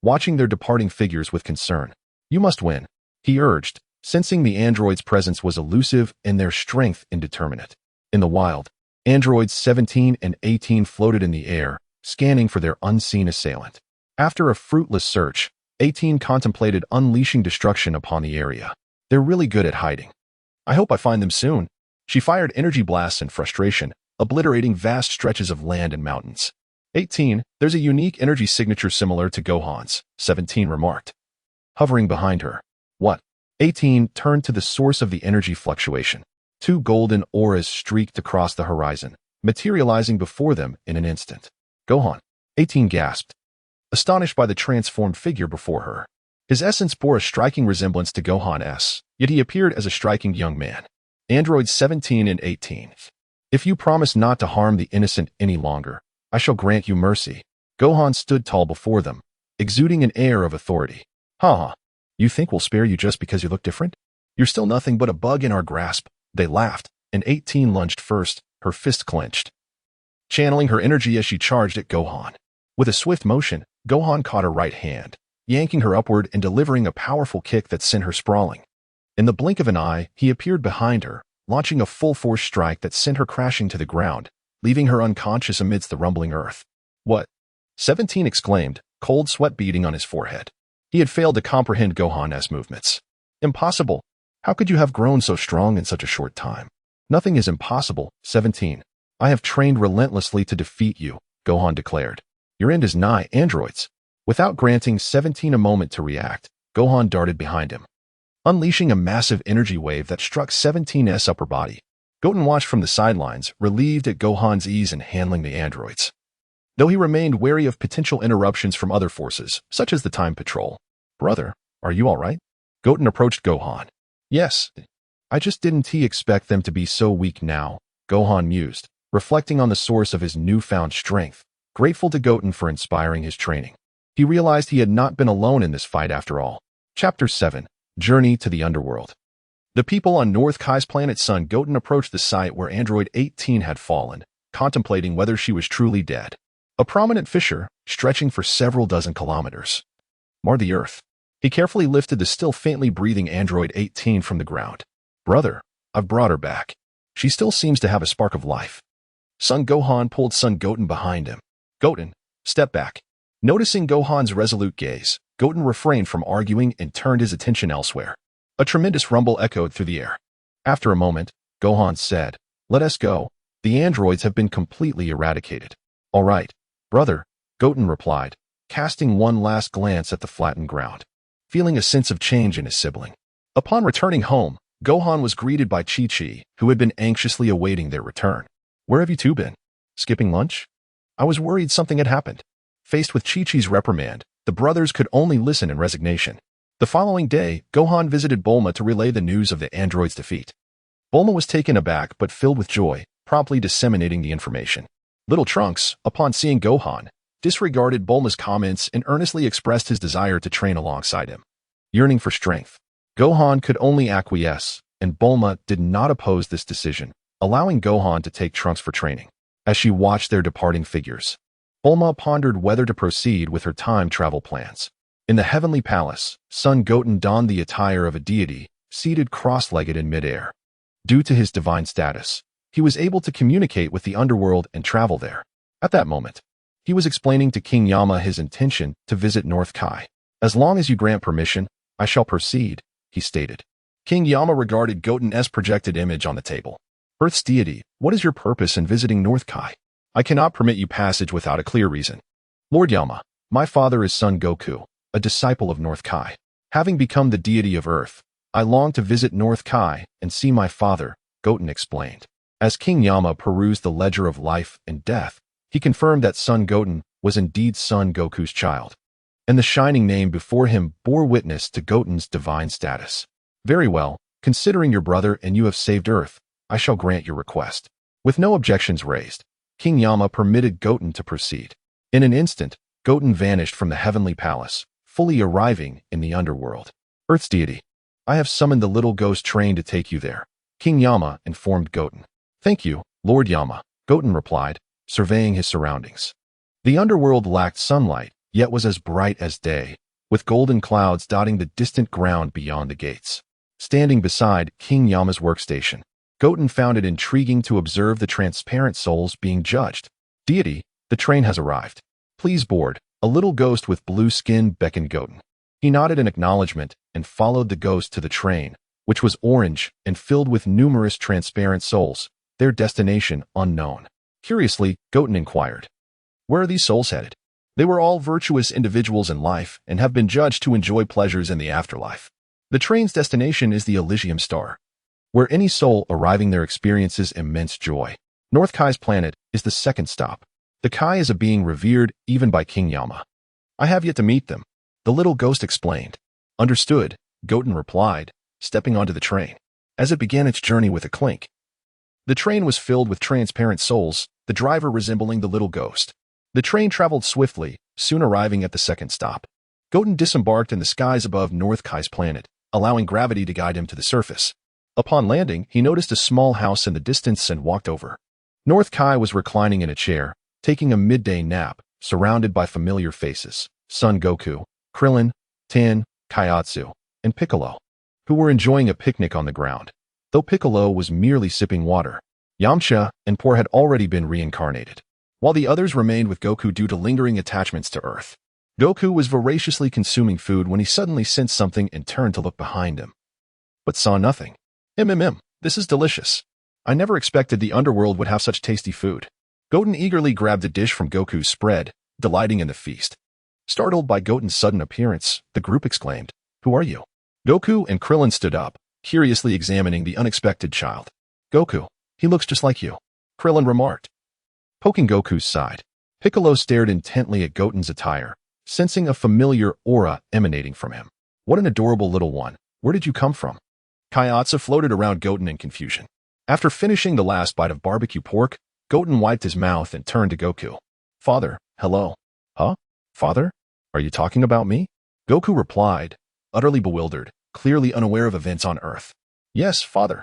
watching their departing figures with concern. You must win, he urged, sensing the androids' presence was elusive and their strength indeterminate. In the wild, androids 17 and 18 floated in the air, scanning for their unseen assailant. After a fruitless search, 18 contemplated unleashing destruction upon the area. They're really good at hiding. I hope I find them soon. She fired energy blasts in frustration, obliterating vast stretches of land and mountains. 18, there's a unique energy signature similar to Gohan's, 17 remarked, hovering behind her. What? 18 turned to the source of the energy fluctuation. Two golden auras streaked across the horizon, materializing before them in an instant. Gohan, 18 gasped, astonished by the transformed figure before her. His essence bore a striking resemblance to Gohan's, yet he appeared as a striking young man. Androids 17 and 18. If you promise not to harm the innocent any longer, I shall grant you mercy. Gohan stood tall before them, exuding an air of authority. Ha! You think we'll spare you just because you look different? You're still nothing but a bug in our grasp. They laughed, and 18 lunged first, her fist clenched, channeling her energy as she charged at Gohan. With a swift motion, Gohan caught her right hand, yanking her upward and delivering a powerful kick that sent her sprawling. In the blink of an eye, he appeared behind her, launching a full-force strike that sent her crashing to the ground, leaving her unconscious amidst the rumbling earth. What? 17 exclaimed, cold sweat beading on his forehead. He had failed to comprehend Gohan's movements. Impossible. How could you have grown so strong in such a short time? Nothing is impossible, 17. I have trained relentlessly to defeat you, Gohan declared. Your end is nigh, androids. Without granting 17 a moment to react, Gohan darted behind him, unleashing a massive energy wave that struck 17's upper body. Goten watched from the sidelines, relieved at Gohan's ease in handling the androids, though he remained wary of potential interruptions from other forces, such as the Time Patrol. Brother, are you all right? Goten approached Gohan. Yes. I just didn't expect them to be so weak now, Gohan mused, reflecting on the source of his newfound strength, grateful to Goten for inspiring his training. He realized he had not been alone in this fight after all. Chapter 7. Journey to the Underworld. The people on North Kai's planet Sun. Goten approached the site where Android 18 had fallen, contemplating whether she was truly dead. A prominent fissure, stretching for several dozen kilometers, marred the earth. He carefully lifted the still faintly breathing Android 18 from the ground. Brother, I've brought her back. She still seems to have a spark of life. Son Gohan pulled son Goten behind him. Goten, step back. Noticing Gohan's resolute gaze, Goten refrained from arguing and turned his attention elsewhere. A tremendous rumble echoed through the air. After a moment, Gohan said, Let us go. The androids have been completely eradicated. All right, brother, Goten replied, casting one last glance at the flattened ground, feeling a sense of change in his sibling. Upon returning home, Gohan was greeted by Chi-Chi, who had been anxiously awaiting their return. Where have you two been? Skipping lunch? I was worried something had happened. Faced with Chi-Chi's reprimand, the brothers could only listen in resignation. The following day, Gohan visited Bulma to relay the news of the androids' defeat. Bulma was taken aback but filled with joy, promptly disseminating the information. Little Trunks, upon seeing Gohan, disregarded Bulma's comments and earnestly expressed his desire to train alongside him. yearning for strength. Gohan could only acquiesce, and Bulma did not oppose this decision, allowing Gohan to take Trunks for training. As she watched their departing figures, Bulma pondered whether to proceed with her time travel plans. In the Heavenly Palace, Son Goten donned the attire of a deity, seated cross-legged in midair. Due to his divine status, he was able to communicate with the underworld and travel there. At that moment, he was explaining to King Yama his intention to visit North Kai. As long as you grant permission, I shall proceed, he stated. King Yama regarded Goten's projected image on the table. Earth's deity, what is your purpose in visiting North Kai? I cannot permit you passage without a clear reason. Lord Yama, my father is Son Goku, a disciple of North Kai. Having become the deity of Earth, I long to visit North Kai and see my father, Goten explained. As King Yama perused the ledger of life and death, he confirmed that Son Goten was indeed Son Goku's child, and the shining name before him bore witness to Goten's divine status. Very well, considering your brother and you have saved Earth, I shall grant your request. With no objections raised, King Yama permitted Goten to proceed. In an instant, Goten vanished from the Heavenly Palace, fully arriving in the underworld. Earth's deity, I have summoned the little ghost train to take you there, King Yama informed Goten. Thank you, Lord Yama, Goten replied, surveying his surroundings. The underworld lacked sunlight, yet was as bright as day, with golden clouds dotting the distant ground beyond the gates. Standing beside King Yama's workstation, Goten found it intriguing to observe the transparent souls being judged. Deity, the train has arrived. Please board, a little ghost with blue skin beckoned Goten. He nodded in acknowledgement and followed the ghost to the train, which was orange and filled with numerous transparent souls, their destination unknown. Curiously, Goten inquired, where are these souls headed? They were all virtuous individuals in life and have been judged to enjoy pleasures in the afterlife. The train's destination is the Elysium Star, where any soul arriving there experiences immense joy. North Kai's planet is the second stop. The Kai is a being revered even by King Yama. I have yet to meet them, the little ghost explained. Understood, Goten replied, stepping onto the train. As it began its journey with a clink, the train was filled with transparent souls, the driver resembling the little ghost. The train traveled swiftly, soon arriving at the second stop. Goten disembarked in the skies above North Kai's planet, allowing gravity to guide him to the surface. Upon landing, he noticed a small house in the distance and walked over. North Kai was reclining in a chair, taking a midday nap, surrounded by familiar faces, Son Goku, Krillin, Tan, Kaiatsu, and Piccolo, who were enjoying a picnic on the ground. Though Piccolo was merely sipping water, Yamcha and Por had already been reincarnated, while the others remained with Goku due to lingering attachments to Earth. Goku was voraciously consuming food when he suddenly sensed something and turned to look behind him, but saw nothing. This is delicious. I never expected the underworld would have such tasty food. Goten eagerly grabbed a dish from Goku's spread, delighting in the feast. Startled by Goten's sudden appearance, the group exclaimed, "Who are you?" Goku and Krillin stood up, curiously examining the unexpected child. "Goku, he looks just like you," Krillin remarked, poking Goku's side. Piccolo stared intently at Goten's attire, sensing a familiar aura emanating from him. "What an adorable little one. Where did you come from?" Kaiatsu floated around Goten in confusion. After finishing the last bite of barbecue pork, Goten wiped his mouth and turned to Goku. "Father, hello." "Huh? Father? Are you talking about me?" Goku replied, utterly bewildered, clearly unaware of events on Earth. "Yes, Father.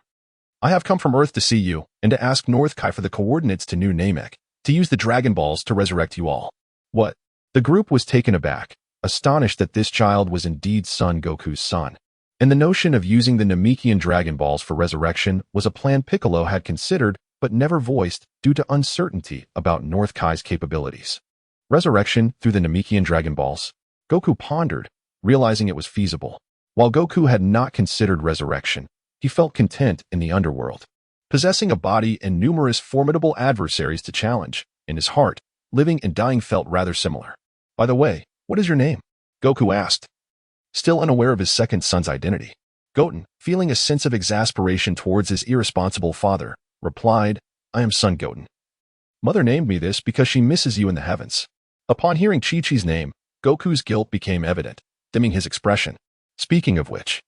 I have come from Earth to see you and to ask North Kai for the coordinates to New Namek, to use the Dragon Balls to resurrect you all." "What?" The group was taken aback, astonished that this child was indeed Son Goku's son. And the notion of using the Namekian Dragon Balls for resurrection was a plan Piccolo had considered but never voiced due to uncertainty about North Kai's capabilities. Resurrection through the Namekian Dragon Balls? Goku pondered, realizing it was feasible. While Goku had not considered resurrection, he felt content in the underworld, possessing a body and numerous formidable adversaries to challenge. In his heart, living and dying felt rather similar. "By the way, what is your name?" Goku asked, still unaware of his second son's identity. Goten, feeling a sense of exasperation towards his irresponsible father, replied, "I am Son Goten. Mother named me this because she misses you in the heavens." Upon hearing Chi-Chi's name, Goku's guilt became evident, dimming his expression. "Speaking of which,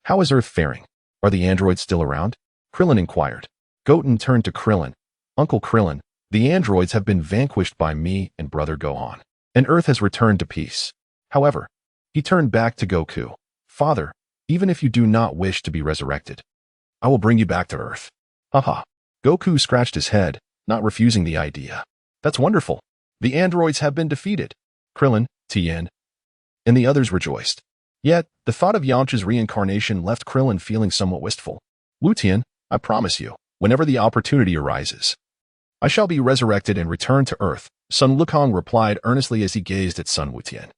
how is Earth faring? Are the androids still around?" Krillin inquired. Goten turned to Krillin. "Uncle Krillin, the androids have been vanquished by me and brother Gohan, and Earth has returned to peace. However," he turned back to Goku, Father, even if you do not wish to be resurrected, I will bring you back to Earth. Haha. Goku scratched his head, not refusing the idea. That's wonderful. The androids have been defeated. Krillin, Tien, and the others rejoiced. Yet, the thought of Yamcha's reincarnation left Krillin feeling somewhat wistful. Wuten, I promise you, whenever the opportunity arises, I shall be resurrected and return to Earth, Sun Wukong replied earnestly as he gazed at Sun Wutien.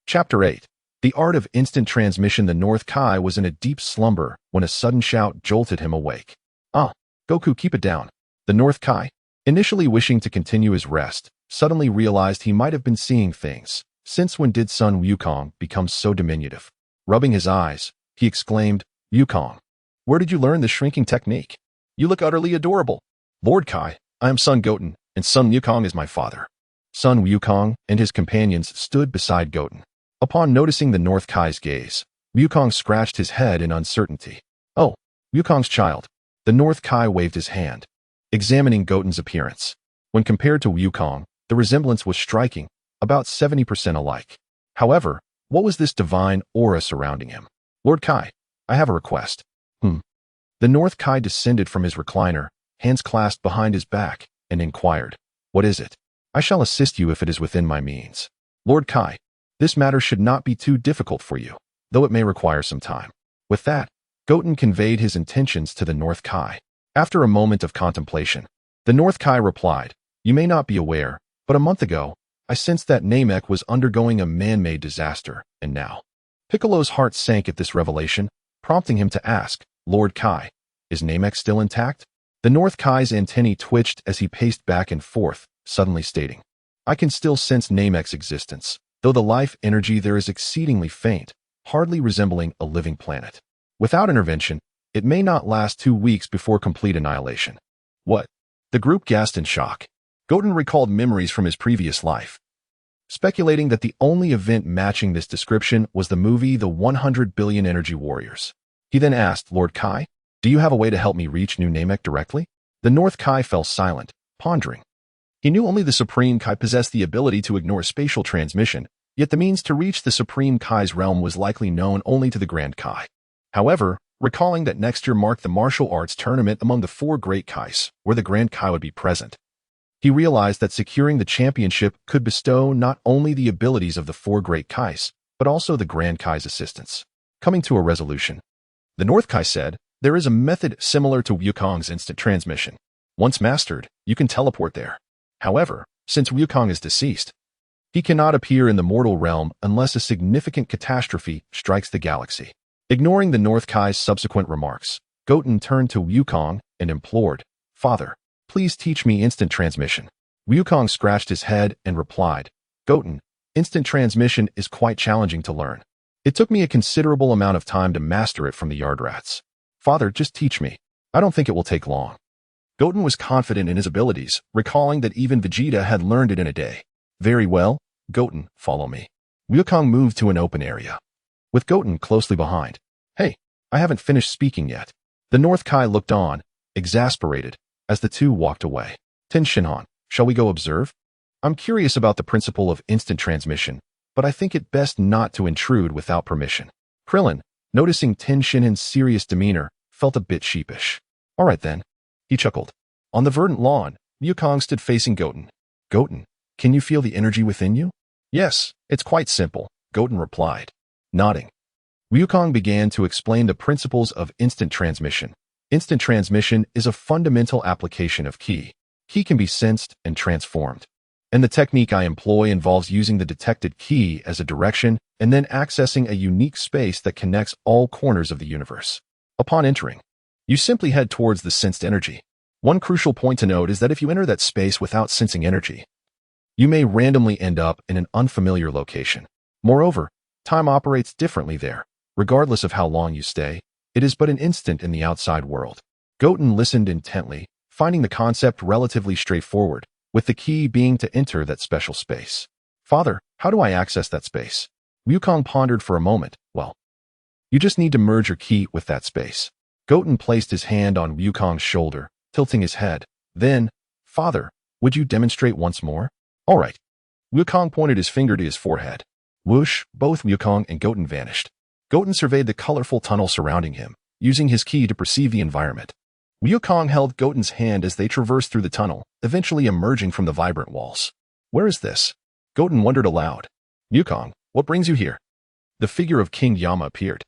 Chapter 8. The art of instant transmission. The North Kai was in a deep slumber when a sudden shout jolted him awake. Ah, Goku, keep it down. The North Kai, initially wishing to continue his rest, suddenly realized he might have been seeing things. Since when did Sun Wukong become so diminutive? Rubbing his eyes, he exclaimed, Wukong, where did you learn this shrinking technique? You look utterly adorable. Lord Kai, I am Sun Goten, and Sun Wukong is my father. Sun Wukong and his companions stood beside Goten. Upon noticing the North Kai's gaze, Wukong scratched his head in uncertainty. Oh, Wukong's child. The North Kai waved his hand, examining Goten's appearance. When compared to Wukong, the resemblance was striking, about 70% alike. However, what was this divine aura surrounding him? Lord Kai, I have a request. The North Kai descended from his recliner, hands clasped behind his back, and inquired, What is it? I shall assist you if it is within my means. Lord Kai, this matter should not be too difficult for you, though it may require some time. With that, Goten conveyed his intentions to the North Kai. After a moment of contemplation, the North Kai replied, You may not be aware, but a month ago, I sensed that Namek was undergoing a man-made disaster, and now. Piccolo's heart sank at this revelation, prompting him to ask, Lord Kai, is Namek still intact? The North Kai's antennae twitched as he paced back and forth, suddenly stating, I can still sense Namek's existence, though the life energy there is exceedingly faint, hardly resembling a living planet. Without intervention, it may not last 2 weeks before complete annihilation. What? The group gasped in shock. Goten recalled memories from his previous life, speculating that the only event matching this description was the movie The 100 Billion Energy Warriors. He then asked, Lord Kai, do you have a way to help me reach New Namek directly? The North Kai fell silent, pondering. He knew only the Supreme Kai possessed the ability to ignore spatial transmission, yet the means to reach the Supreme Kai's realm was likely known only to the Grand Kai. However, recalling that next year marked the martial arts tournament among the 4 great Kais, where the Grand Kai would be present, he realized that securing the championship could bestow not only the abilities of the 4 great Kais, but also the Grand Kai's assistance. Coming to a resolution, the North Kai said, there is a method similar to Wukong's instant transmission. Once mastered, you can teleport there. However, since Wukong is deceased, he cannot appear in the mortal realm unless a significant catastrophe strikes the galaxy. Ignoring the North Kai's subsequent remarks, Goten turned to Wukong and implored, Father, please teach me instant transmission. Wukong scratched his head and replied, Goten, instant transmission is quite challenging to learn. It took me a considerable amount of time to master it from the yard rats. Father, just teach me. I don't think it will take long. Goten was confident in his abilities, recalling that even Vegeta had learned it in a day. Very well, Goten, follow me. Wukong moved to an open area, with Goten closely behind. Hey, I haven't finished speaking yet. The North Kai looked on, exasperated, as the two walked away. Ten Shinhan, shall we go observe? I'm curious about the principle of instant transmission, but I think it best not to intrude without permission. Krillin, noticing Ten Shinhan's serious demeanor, felt a bit sheepish. All right then. He chuckled. On the verdant lawn, Wukong stood facing Goten. Goten, can you feel the energy within you? Yes, it's quite simple, Goten replied, nodding. Wukong began to explain the principles of instant transmission. Instant transmission is a fundamental application of ki. Ki can be sensed and transformed. And the technique I employ involves using the detected ki as a direction and then accessing a unique space that connects all corners of the universe. Upon entering, you simply head towards the sensed energy. One crucial point to note is that if you enter that space without sensing energy, you may randomly end up in an unfamiliar location. Moreover, time operates differently there. Regardless of how long you stay, it is but an instant in the outside world. Goten listened intently, finding the concept relatively straightforward, with the key being to enter that special space. Father, how do I access that space? Wukong pondered for a moment. Well, you just need to merge your ki with that space. Goten placed his hand on Wukong's shoulder, tilting his head. Then, Father, would you demonstrate once more? All right. Wukong pointed his finger to his forehead. Whoosh, both Wukong and Goten vanished. Goten surveyed the colorful tunnel surrounding him, using his ki to perceive the environment. Wukong held Goten's hand as they traversed through the tunnel, eventually emerging from the vibrant walls. Where is this? Goten wondered aloud. Wukong, what brings you here? The figure of King Yama appeared.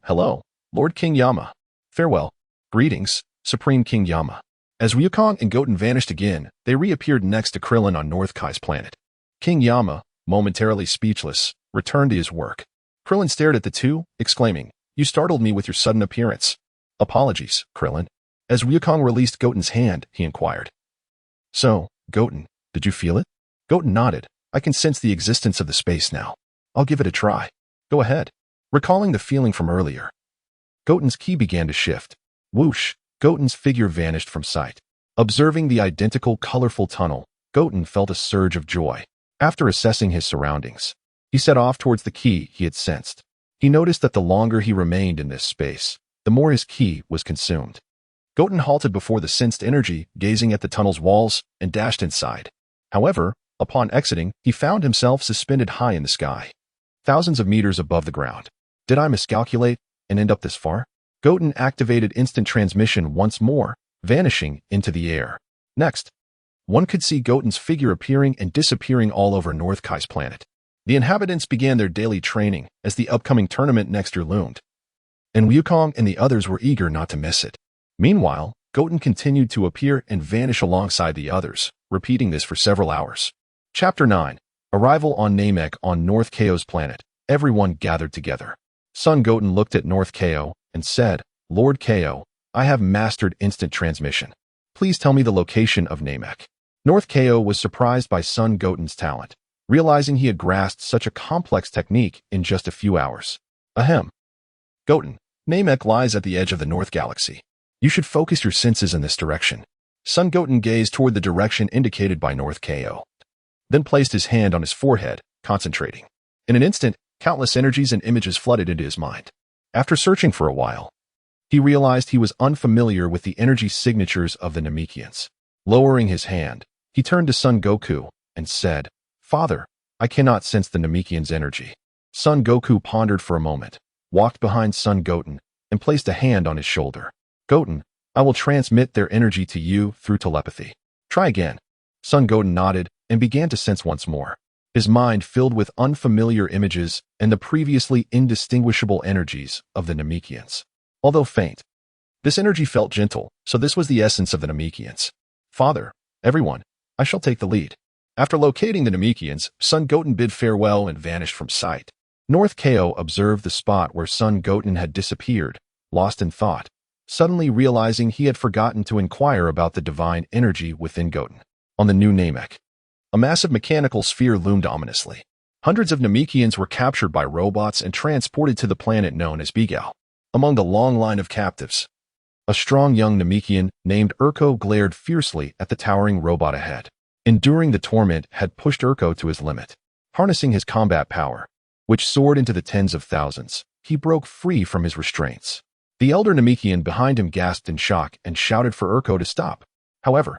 Hello, Lord King Yama. Farewell. Greetings, Supreme King Yama. As Wukong and Goten vanished again, they reappeared next to Krillin on North Kai's planet. King Yama, momentarily speechless, returned to his work. Krillin stared at the two, exclaiming, You startled me with your sudden appearance. Apologies, Krillin. As Wukong released Goten's hand, he inquired. So, Goten, did you feel it? Goten nodded. I can sense the existence of the space now. I'll give it a try. Go ahead. Recalling the feeling from earlier. Goten's ki began to shift. Whoosh, Goten's figure vanished from sight. Observing the identical colorful tunnel, Goten felt a surge of joy. After assessing his surroundings, he set off towards the ki he had sensed. He noticed that the longer he remained in this space, the more his ki was consumed. Goten halted before the sensed energy, gazing at the tunnel's walls, and dashed inside. However, upon exiting, he found himself suspended high in the sky, thousands of meters above the ground. Did I miscalculate and end up this far? Goten activated instant transmission once more, vanishing into the air. Next, one could see Goten's figure appearing and disappearing all over North Kai's planet. The inhabitants began their daily training as the upcoming tournament next year loomed, and Wukong and the others were eager not to miss it. Meanwhile, Goten continued to appear and vanish alongside the others, repeating this for several hours. Chapter 9. Arrival on Namek on North Kaio's planet. Everyone gathered together. Son Goten looked at North Kaio and said, Lord Kaio, I have mastered instant transmission. Please tell me the location of Namek. North Kaio was surprised by Son Goten's talent, realizing he had grasped such a complex technique in just a few hours. Ahem. Goten, Namek lies at the edge of the North Galaxy. You should focus your senses in this direction. Son Goten gazed toward the direction indicated by North Kaio, then placed his hand on his forehead, concentrating. In an instant, countless energies and images flooded into his mind. After searching for a while, he realized he was unfamiliar with the energy signatures of the Namekians. Lowering his hand, he turned to Son Goku and said, Father, I cannot sense the Namekians' energy. Son Goku pondered for a moment, walked behind Son Goten, and placed a hand on his shoulder. Goten, I will transmit their energy to you through telepathy. Try again. Son Goten nodded and began to sense once more. His mind filled with unfamiliar images and the previously indistinguishable energies of the Namekians. Although faint, this energy felt gentle, so this was the essence of the Namekians. Father, everyone, I shall take the lead. After locating the Namekians, Son Goten bid farewell and vanished from sight. North Kaio observed the spot where Son Goten had disappeared, lost in thought, suddenly realizing he had forgotten to inquire about the divine energy within Goten. On the new Namek, a massive mechanical sphere loomed ominously. Hundreds of Namekians were captured by robots and transported to the planet known as Bigao. Among the long line of captives, a strong young Namekian named Urko glared fiercely at the towering robot ahead. Enduring the torment had pushed Urko to his limit. Harnessing his combat power, which soared into the tens of thousands, he broke free from his restraints. The elder Namekian behind him gasped in shock and shouted for Urko to stop. However,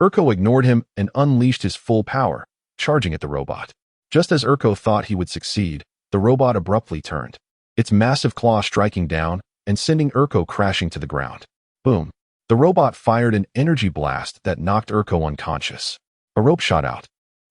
Urko ignored him and unleashed his full power, charging at the robot. Just as Urko thought he would succeed, the robot abruptly turned, its massive claw striking down and sending Urko crashing to the ground. Boom! The robot fired an energy blast that knocked Urko unconscious. A rope shot out,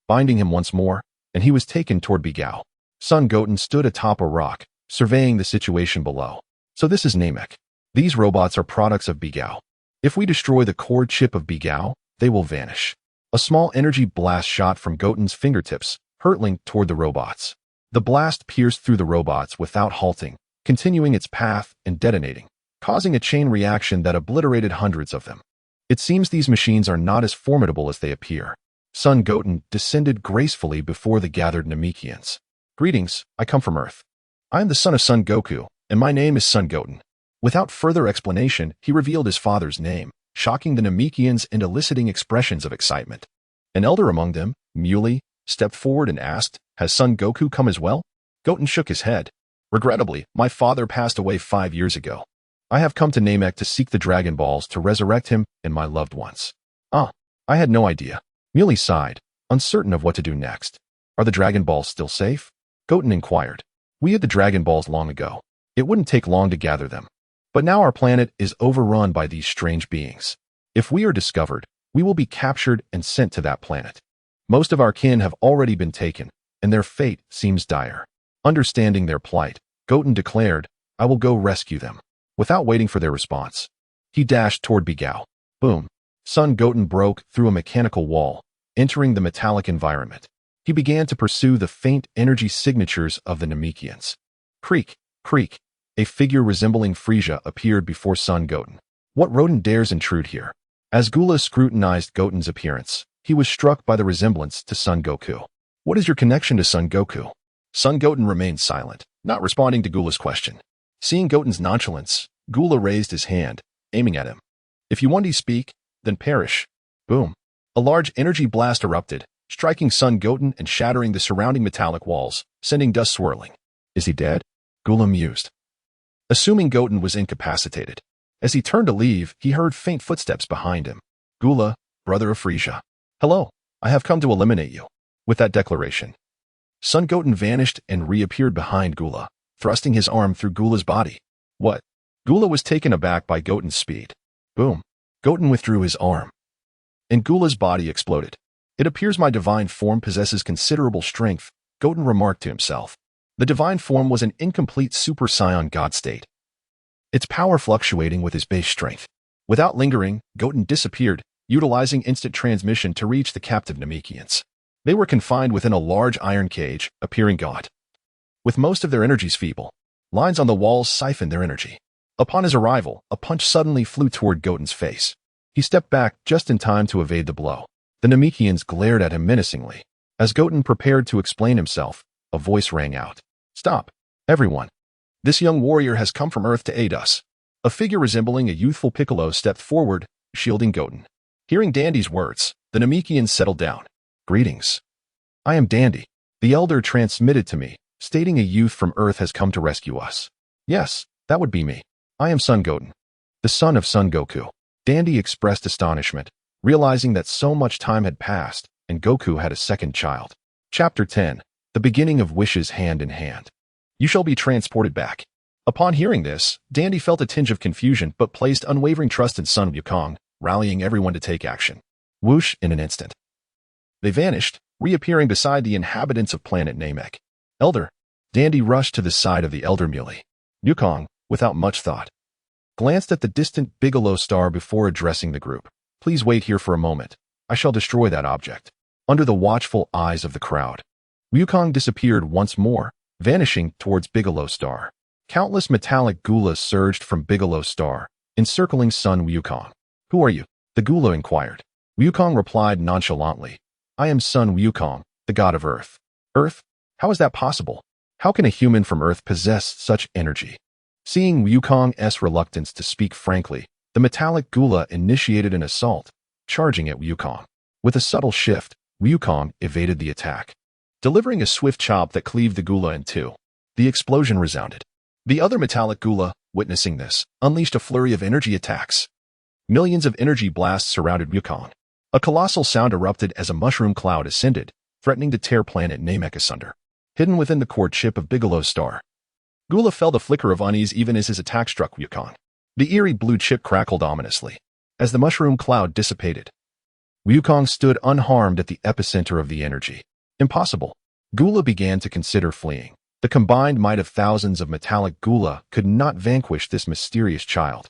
binding him once more, and he was taken toward Bigao. Son Goten stood atop a rock, surveying the situation below. So this is Namek. These robots are products of Bigao. If we destroy the core chip of Bigao, they will vanish. A small energy blast shot from Goten's fingertips, hurtling toward the robots. The blast pierced through the robots without halting, continuing its path and detonating, causing a chain reaction that obliterated hundreds of them. It seems these machines are not as formidable as they appear. Son Goten descended gracefully before the gathered Namekians. Greetings, I come from Earth. I am the son of Son Goku, and my name is Son Goten. Without further explanation, he revealed his father's name, shocking the Namekians and eliciting expressions of excitement. An elder among them, Muley, stepped forward and asked, Has Son Goku come as well? Goten shook his head. Regrettably, my father passed away 5 years ago. I have come to Namek to seek the Dragon Balls to resurrect him and my loved ones. Ah, I had no idea. Muley sighed, uncertain of what to do next. Are the Dragon Balls still safe? Goten inquired. We had the Dragon Balls long ago. It wouldn't take long to gather them. But now our planet is overrun by these strange beings. If we are discovered, we will be captured and sent to that planet. Most of our kin have already been taken, and their fate seems dire. Understanding their plight, Goten declared, "I will go rescue them." Without waiting for their response, he dashed toward Bigao. Boom. Son Goten broke through a mechanical wall, entering the metallic environment. He began to pursue the faint energy signatures of the Namekians. Creak, creak. A figure resembling Frisia appeared before Son Goten. What rodent dares intrude here? As Gula scrutinized Goten's appearance, he was struck by the resemblance to Son Goku. What is your connection to Son Goku? Son Goten remained silent, not responding to Gula's question. Seeing Goten's nonchalance, Gula raised his hand, aiming at him. If you want to speak, then perish. Boom. A large energy blast erupted, striking Son Goten and shattering the surrounding metallic walls, sending dust swirling. Is he dead? Gula mused. Assuming Goten was incapacitated. As he turned to leave, he heard faint footsteps behind him. Gula, brother of Frisia. Hello, I have come to eliminate you. With that declaration, Son Goten vanished and reappeared behind Gula, thrusting his arm through Gula's body. What? Gula was taken aback by Goten's speed. Boom. Goten withdrew his arm, and Gula's body exploded. It appears my divine form possesses considerable strength, Goten remarked to himself. The divine form was an incomplete Super Saiyan God state, its power fluctuating with his base strength. Without lingering, Goten disappeared, utilizing instant transmission to reach the captive Namekians. They were confined within a large iron cage, appearing gaunt. With most of their energies feeble, lines on the walls siphoned their energy. Upon his arrival, a punch suddenly flew toward Goten's face. He stepped back just in time to evade the blow. The Namekians glared at him menacingly. As Goten prepared to explain himself, a voice rang out. Stop, everyone. This young warrior has come from Earth to aid us. A figure resembling a youthful Piccolo stepped forward, shielding Goten. Hearing Dandy's words, the Namekians settled down. Greetings. I am Dandy. The elder transmitted to me, stating a youth from Earth has come to rescue us. Yes, that would be me. I am Son Goten, the son of Son Goku. Dandy expressed astonishment, realizing that so much time had passed, and Goku had a second child. Chapter 10. The beginning of wishes hand in hand. You shall be transported back. Upon hearing this, Dandy felt a tinge of confusion but placed unwavering trust in Son Wukong, rallying everyone to take action. Whoosh in an instant. They vanished, reappearing beside the inhabitants of planet Namek. Elder. Dandy rushed to the side of the elder muley. Wukong, without much thought, glanced at the distant Bigelow star before addressing the group. Please wait here for a moment. I shall destroy that object. Under the watchful eyes of the crowd, Wukong disappeared once more, vanishing towards Bigelow star. Countless metallic gulas surged from Bigelow star, encircling Son Wukong. Who are you? The gula inquired. Wukong replied nonchalantly. I am Son Wukong, the god of Earth. Earth? How is that possible? How can a human from Earth possess such energy? Seeing Wukong's reluctance to speak frankly, the metallic gula initiated an assault, charging at Wukong. With a subtle shift, Wukong evaded the attack, delivering a swift chop that cleaved the gula in two. The explosion resounded. The other metallic gula, witnessing this, unleashed a flurry of energy attacks. Millions of energy blasts surrounded Wukong. A colossal sound erupted as a mushroom cloud ascended, threatening to tear planet Namek asunder. Hidden within the core chip of Bigelow's star, Gula felt a flicker of unease even as his attack struck Wukong. The eerie blue chip crackled ominously. As the mushroom cloud dissipated, Wukong stood unharmed at the epicenter of the energy. Impossible. Gula began to consider fleeing. The combined might of thousands of metallic gula could not vanquish this mysterious child,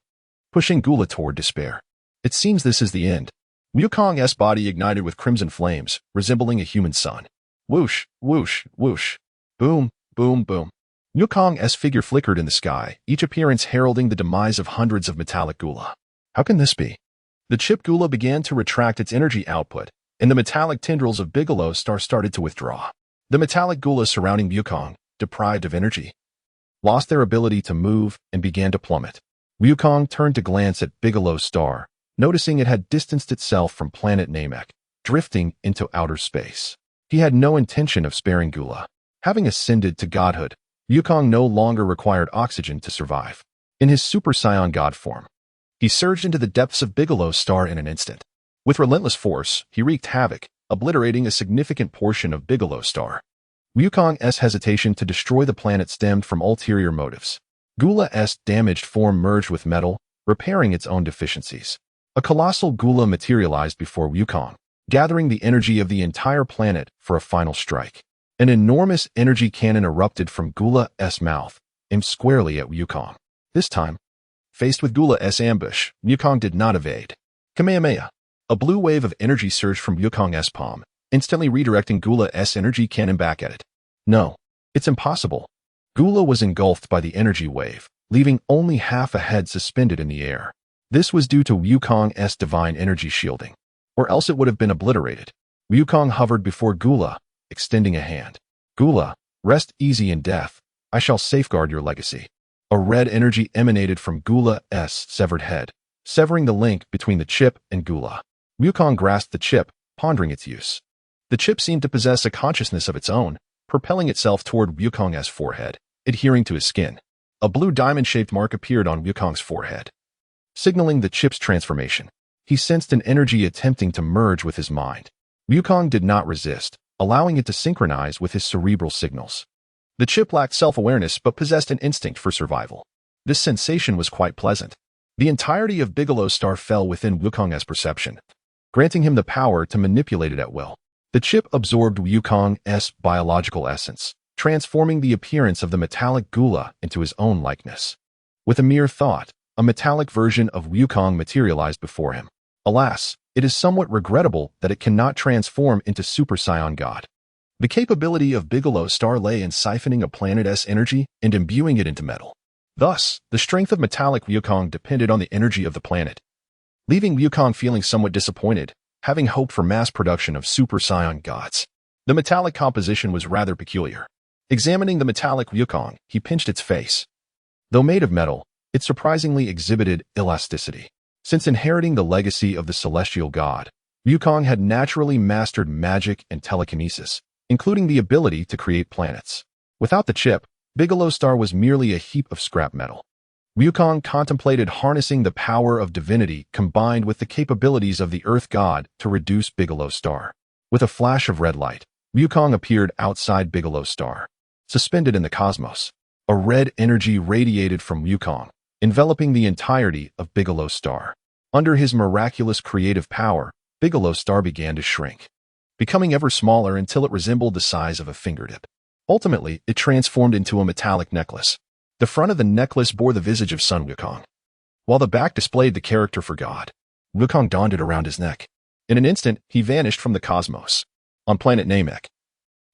pushing Gula toward despair. It seems this is the end. Wukong's body ignited with crimson flames, resembling a human sun. Whoosh, whoosh, whoosh. Boom, boom, boom. Wukong's figure flickered in the sky, each appearance heralding the demise of hundreds of metallic gula. How can this be? The chip gula began to retract its energy output, and the metallic tendrils of Bigelow's star started to withdraw. The metallic gula surrounding Wukong, deprived of energy, lost their ability to move and began to plummet. Wukong turned to glance at Bigelow's star, noticing it had distanced itself from planet Namek, drifting into outer space. He had no intention of sparing Gula. Having ascended to godhood, Wukong no longer required oxygen to survive. In his Super Saiyan God form, he surged into the depths of Bigelow's star in an instant. With relentless force, he wreaked havoc, obliterating a significant portion of Bigelow's star. Wukong's hesitation to destroy the planet stemmed from ulterior motives. Gula's damaged form merged with metal, repairing its own deficiencies. A colossal Gula materialized before Wukong, gathering the energy of the entire planet for a final strike. An enormous energy cannon erupted from Gula's mouth, aimed squarely at Wukong. This time, faced with Gula's ambush, Wukong did not evade. Kamehameha. A blue wave of energy surged from Wukong's palm, instantly redirecting Gula's energy cannon back at it. No, it's impossible. Gula was engulfed by the energy wave, leaving only half a head suspended in the air. This was due to Wukong's divine energy shielding, or else it would have been obliterated. Wukong hovered before Gula, extending a hand. Gula, rest easy in death. I shall safeguard your legacy. A red energy emanated from Gula's severed head, severing the link between the chip and Gula. Wukong grasped the chip, pondering its use. The chip seemed to possess a consciousness of its own, propelling itself toward Wukong's forehead, adhering to his skin. A blue diamond-shaped mark appeared on Wukong's forehead, signaling the chip's transformation. He sensed an energy attempting to merge with his mind. Wukong did not resist, allowing it to synchronize with his cerebral signals. The chip lacked self-awareness but possessed an instinct for survival. This sensation was quite pleasant. The entirety of Piccolo's star fell within Wukong's perception, granting him the power to manipulate it at will. The chip absorbed Wukong's biological essence, transforming the appearance of the metallic Gula into his own likeness. With a mere thought, a metallic version of Wukong materialized before him. Alas, it is somewhat regrettable that it cannot transform into Super Saiyan God. The capability of Piccolo's star lay in siphoning a planet's energy and imbuing it into metal. Thus, the strength of metallic Wukong depended on the energy of the planet, leaving Wukong feeling somewhat disappointed, having hoped for mass production of Super Saiyan Gods. The metallic composition was rather peculiar. Examining the metallic Wukong, he pinched its face. Though made of metal, it surprisingly exhibited elasticity. Since inheriting the legacy of the celestial god, Wukong had naturally mastered magic and telekinesis, including the ability to create planets. Without the chip, Piccolo's star was merely a heap of scrap metal. Wukong contemplated harnessing the power of divinity combined with the capabilities of the Earth God to reduce Piccolo's star. With a flash of red light, Wukong appeared outside Piccolo's star, suspended in the cosmos. A red energy radiated from Wukong, enveloping the entirety of Piccolo's star. Under his miraculous creative power, Piccolo's star began to shrink, becoming ever smaller until it resembled the size of a fingertip. Ultimately, it transformed into a metallic necklace. The front of the necklace bore the visage of Sun Wukong, while the back displayed the character for God. Wukong donned it around his neck. In an instant, he vanished from the cosmos. On planet Namek,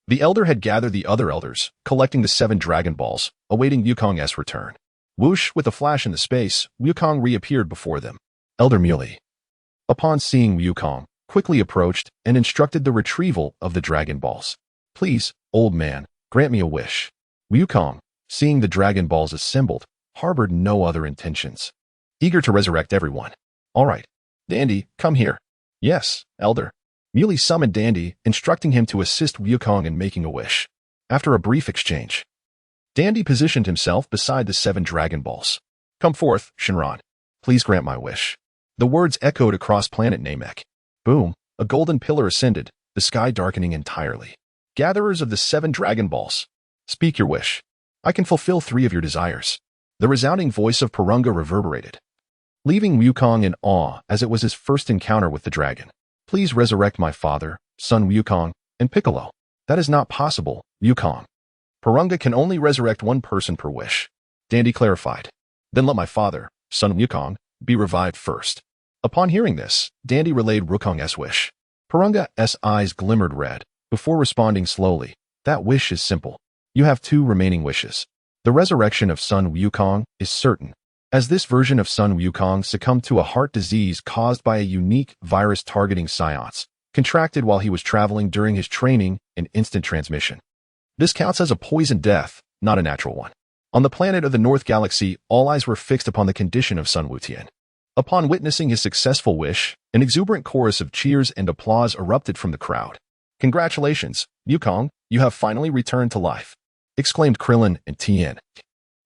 the Elder had gathered the other Elders, collecting the 7 Dragon Balls, awaiting Wukong's return. Whoosh, with a flash in the space, Wukong reappeared before them. Elder Muley, upon seeing Wukong, quickly approached and instructed the retrieval of the Dragon Balls. Please, old man, grant me a wish. Wukong, seeing the Dragon Balls assembled, harbored no other intentions. Eager to resurrect everyone. All right. Dandy, come here. Yes, Elder. Muley summoned Dandy, instructing him to assist Wukong in making a wish. After a brief exchange, Dandy positioned himself beside the 7 Dragon Balls. Come forth, Shenron. Please grant my wish. The words echoed across planet Namek. Boom, a golden pillar ascended, the sky darkening entirely. Gatherers of the 7 Dragon Balls, speak your wish. I can fulfill 3 of your desires. The resounding voice of Porunga reverberated, leaving Wukong in awe as it was his first encounter with the dragon. Please resurrect my father, son Wukong, and Piccolo. That is not possible, Wukong. Porunga can only resurrect 1 person per wish. Dandy clarified. Then let my father, son Wukong, be revived first. Upon hearing this, Dandy relayed Wukong's wish. Porunga's eyes glimmered red, before responding slowly. That wish is simple. You have 2 remaining wishes. The resurrection of son Wukong is certain, as this version of son Wukong succumbed to a heart disease caused by a unique virus targeting psions, contracted while he was traveling during his training in instant transmission. This counts as a poison death, not a natural one. On the planet of the North Galaxy, all eyes were fixed upon the condition of Sun Wutian. Upon witnessing his successful wish, an exuberant chorus of cheers and applause erupted from the crowd. Congratulations, Wukong, you have finally returned to life, exclaimed Krillin and Tien,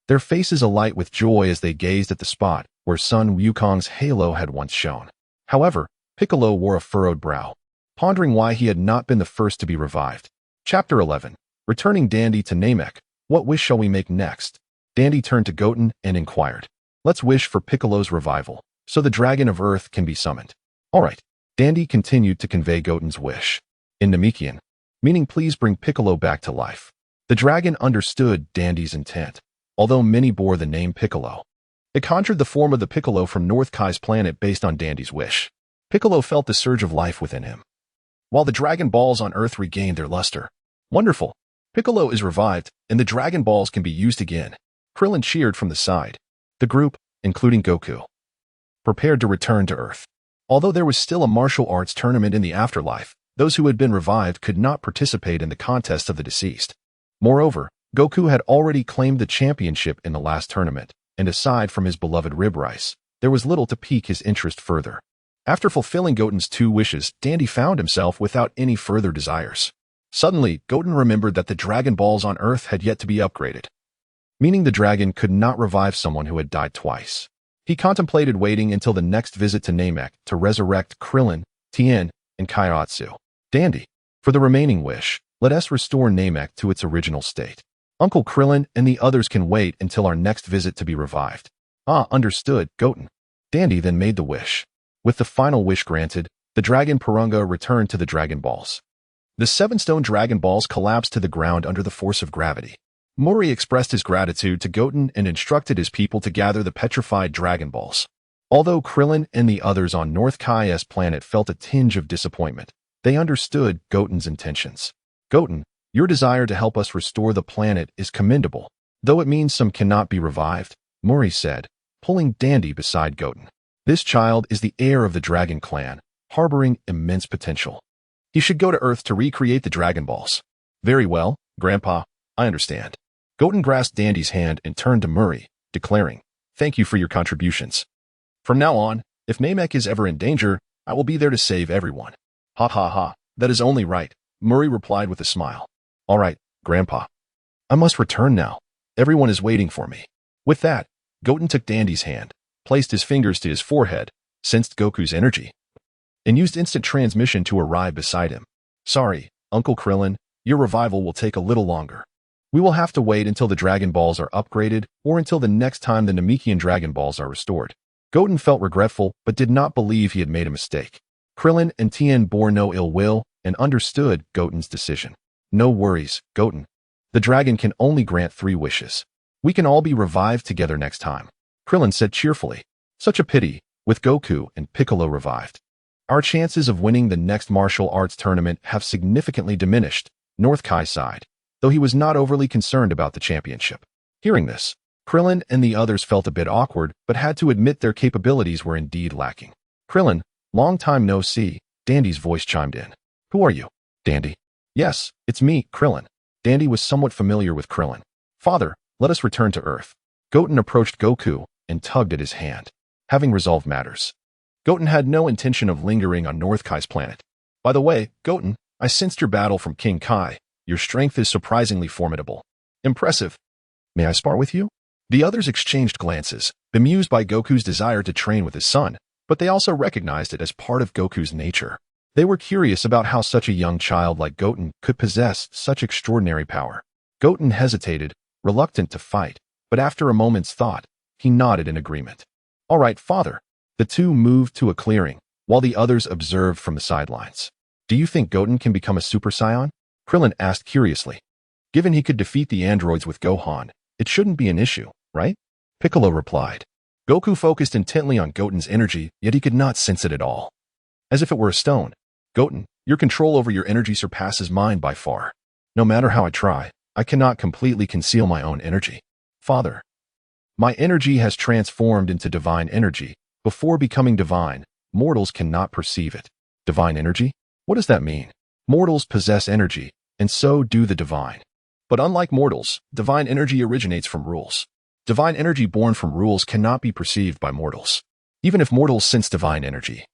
their faces alight with joy as they gazed at the spot where Sun Wukong's halo had once shone. However, Piccolo wore a furrowed brow, pondering why he had not been the first to be revived. Chapter 11. Returning Dandy to Namek. What wish shall we make next? Dandy turned to Goten and inquired, "Let's wish for Piccolo's revival, so the Dragon of Earth can be summoned." "All right." Dandy continued to convey Goten's wish, in Namekian, meaning please bring Piccolo back to life. The dragon understood Dandy's intent, although many bore the name Piccolo. It conjured the form of the Piccolo from North Kai's planet based on Dandy's wish. Piccolo felt the surge of life within him, while the Dragon Balls on Earth regained their luster. "Wonderful! Piccolo is revived, and the Dragon Balls can be used again." Krillin cheered from the side. The group, including Goku, prepared to return to Earth. Although there was still a martial arts tournament in the afterlife, those who had been revived could not participate in the contest of the deceased. Moreover, Goku had already claimed the championship in the last tournament, and aside from his beloved rib rice, there was little to pique his interest further. After fulfilling Goten's 2 wishes, Dandy found himself without any further desires. Suddenly, Goten remembered that the Dragon Balls on Earth had yet to be upgraded, meaning the dragon could not revive someone who had died twice. He contemplated waiting until the next visit to Namek to resurrect Krillin, Tien, and Kaiotsu. "Dandy, for the remaining wish, let us restore Namek to its original state. Uncle Krillin and the others can wait until our next visit to be revived." "Ah, understood, Goten." Dandy then made the wish. With the final wish granted, the Dragon Purunga returned to the Dragon Balls. The 7 stone Dragon Balls collapsed to the ground under the force of gravity. Mori expressed his gratitude to Goten and instructed his people to gather the petrified Dragon Balls. Although Krillin and the others on North Kai's planet felt a tinge of disappointment, they understood Goten's intentions. "Goten, your desire to help us restore the planet is commendable, though it means some cannot be revived," Mori said, pulling Dandy beside Goten. "This child is the heir of the Dragon Clan, harboring immense potential. He should go to Earth to recreate the Dragon Balls." "Very well, Grandpa, I understand." Goten grasped Dandy's hand and turned to Murray, declaring, "Thank you for your contributions. From now on, if Namek is ever in danger, I will be there to save everyone." "Ha ha ha, that is only right," Murray replied with a smile. "All right, Grandpa. I must return now. Everyone is waiting for me." With that, Goten took Dandy's hand, placed his fingers to his forehead, sensed Goku's energy, and used instant transmission to arrive beside him. "Sorry, Uncle Krillin, your revival will take a little longer. We will have to wait until the Dragon Balls are upgraded or until the next time the Namekian Dragon Balls are restored." Goten felt regretful but did not believe he had made a mistake. Krillin and Tien bore no ill will and understood Goten's decision. "No worries, Goten. The dragon can only grant 3 wishes. We can all be revived together next time," Krillin said cheerfully. "Such a pity, with Goku and Piccolo revived. Our chances of winning the next martial arts tournament have significantly diminished," North Kai sighed, though he was not overly concerned about the championship. Hearing this, Krillin and the others felt a bit awkward but had to admit their capabilities were indeed lacking. "Krillin, long time no see," Dandy's voice chimed in. "Who are you, Dandy?" "Yes, it's me, Krillin." Dandy was somewhat familiar with Krillin. "Father, let us return to Earth." Goten approached Goku and tugged at his hand. Having resolved matters, Goten had no intention of lingering on North Kai's planet. "By the way, Goten, I sensed your battle from King Kai. Your strength is surprisingly formidable." "Impressive. May I spar with you?" The others exchanged glances, bemused by Goku's desire to train with his son, but they also recognized it as part of Goku's nature. They were curious about how such a young child like Goten could possess such extraordinary power. Goten hesitated, reluctant to fight, but after a moment's thought, he nodded in agreement. "All right, father." The two moved to a clearing, while the others observed from the sidelines. "Do you think Goten can become a Super Saiyan?" Krillin asked curiously. "Given he could defeat the androids with Gohan, it shouldn't be an issue, right?" Piccolo replied. Goku focused intently on Goten's energy, yet he could not sense it at all. As if it were a stone. "Goten, your control over your energy surpasses mine by far. No matter how I try, I cannot completely conceal my own energy." "Father, my energy has transformed into divine energy. Before becoming divine, mortals cannot perceive it." "Divine energy? What does that mean?" "Mortals possess energy, and so do the divine. But unlike mortals, divine energy originates from rules. Divine energy born from rules cannot be perceived by mortals. Even if mortals sense divine energy,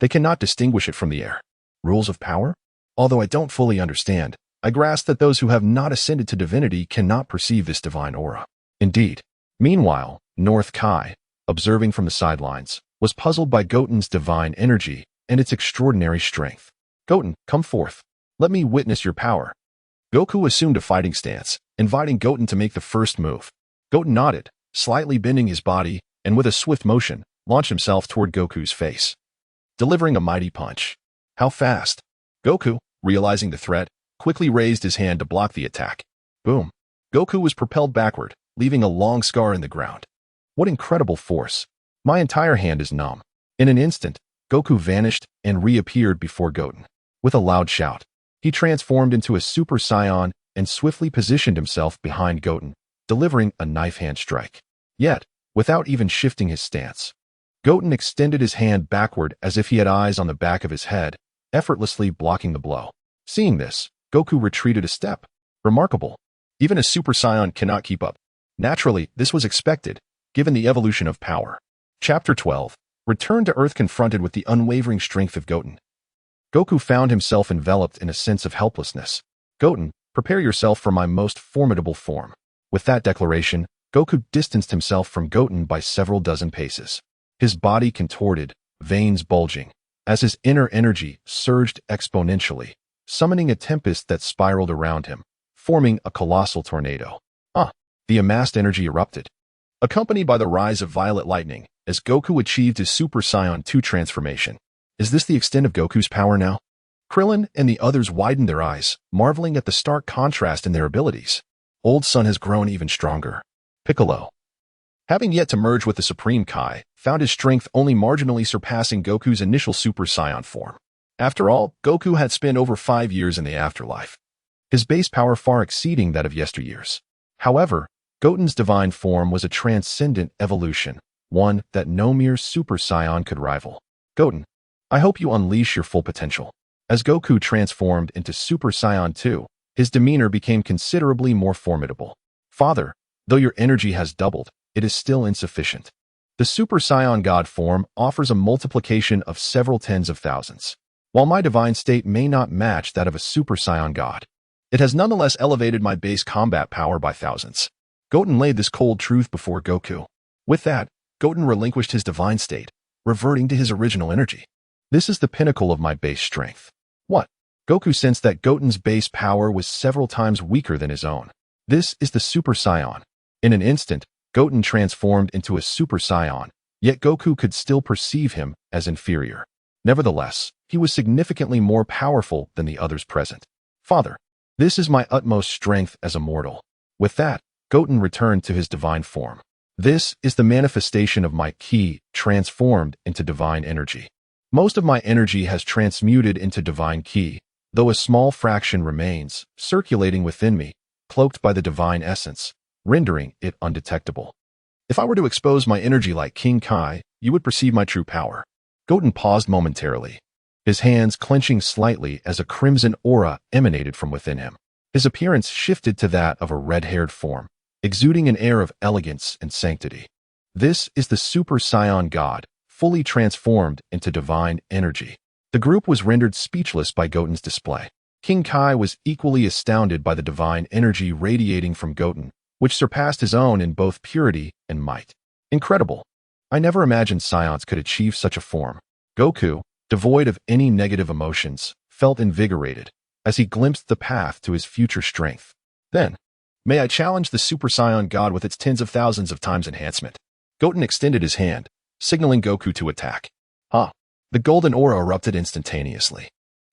they cannot distinguish it from the air." "Rules of power? Although I don't fully understand, I grasp that those who have not ascended to divinity cannot perceive this divine aura." "Indeed." Meanwhile, North Kai, observing from the sidelines, was puzzled by Goten's divine energy and its extraordinary strength. "Goten, come forth. Let me witness your power." Goku assumed a fighting stance, inviting Goten to make the first move. Goten nodded, slightly bending his body, and with a swift motion, launched himself toward Goku's face, delivering a mighty punch. How fast? Goku, realizing the threat, quickly raised his hand to block the attack. Boom. Goku was propelled backward, leaving a long scar in the ground. What incredible force. My entire hand is numb. In an instant, Goku vanished and reappeared before Goten. With a loud shout, he transformed into a Super Saiyan and swiftly positioned himself behind Goten, delivering a knife hand strike. Yet, without even shifting his stance, Goten extended his hand backward as if he had eyes on the back of his head, effortlessly blocking the blow. Seeing this, Goku retreated a step. Remarkable. Even a Super Saiyan cannot keep up. Naturally, this was expected, given the evolution of power. Chapter 12. Return to Earth confronted with the unwavering strength of Goten. Goku found himself enveloped in a sense of helplessness. Goten, prepare yourself for my most formidable form. With that declaration, Goku distanced himself from Goten by several dozen paces. His body contorted, veins bulging, as his inner energy surged exponentially, summoning a tempest that spiraled around him, forming a colossal tornado. The amassed energy erupted, accompanied by the rise of violet lightning, as Goku achieved his Super Saiyan 2 transformation. Is this the extent of Goku's power now? Krillin and the others widened their eyes, marveling at the stark contrast in their abilities. Old Son has grown even stronger. Piccolo, having yet to merge with the Supreme Kai, found his strength only marginally surpassing Goku's initial Super Saiyan form. After all, Goku had spent over 5 years in the afterlife, his base power far exceeding that of yesteryears. However, Goten's divine form was a transcendent evolution, one that no mere Super Saiyan could rival. Goten, I hope you unleash your full potential. As Goku transformed into Super Saiyan 2, his demeanor became considerably more formidable. Father, though your energy has doubled, it is still insufficient. The Super Saiyan God form offers a multiplication of several tens of thousands. While my divine state may not match that of a Super Saiyan God, it has nonetheless elevated my base combat power by thousands. Goten laid this cold truth before Goku. With that, Goten relinquished his divine state, reverting to his original energy. This is the pinnacle of my base strength. What? Goku sensed that Goten's base power was several times weaker than his own. This is the Super Saiyan. In an instant, Goten transformed into a Super Saiyan, yet Goku could still perceive him as inferior. Nevertheless, he was significantly more powerful than the others present. Father, this is my utmost strength as a mortal. With that, Goten returned to his divine form. This is the manifestation of my ki, transformed into divine energy. Most of my energy has transmuted into divine ki, though a small fraction remains, circulating within me, cloaked by the divine essence, rendering it undetectable. If I were to expose my energy like King Kai, you would perceive my true power. Goten paused momentarily, his hands clenching slightly as a crimson aura emanated from within him. His appearance shifted to that of a red-haired form, exuding an air of elegance and sanctity. This is the Super Saiyan God, fully transformed into divine energy. The group was rendered speechless by Goten's display. King Kai was equally astounded by the divine energy radiating from Goten, which surpassed his own in both purity and might. Incredible. I never imagined Saiyans could achieve such a form. Goku, devoid of any negative emotions, felt invigorated as he glimpsed the path to his future strength. Then, may I challenge the Super Saiyan God with its tens of thousands of times enhancement? Goten extended his hand, signaling Goku to attack. The golden aura erupted instantaneously.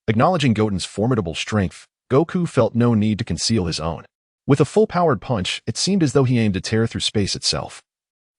Acknowledging Goten's formidable strength, Goku felt no need to conceal his own. With a full-powered punch, it seemed as though he aimed to tear through space itself,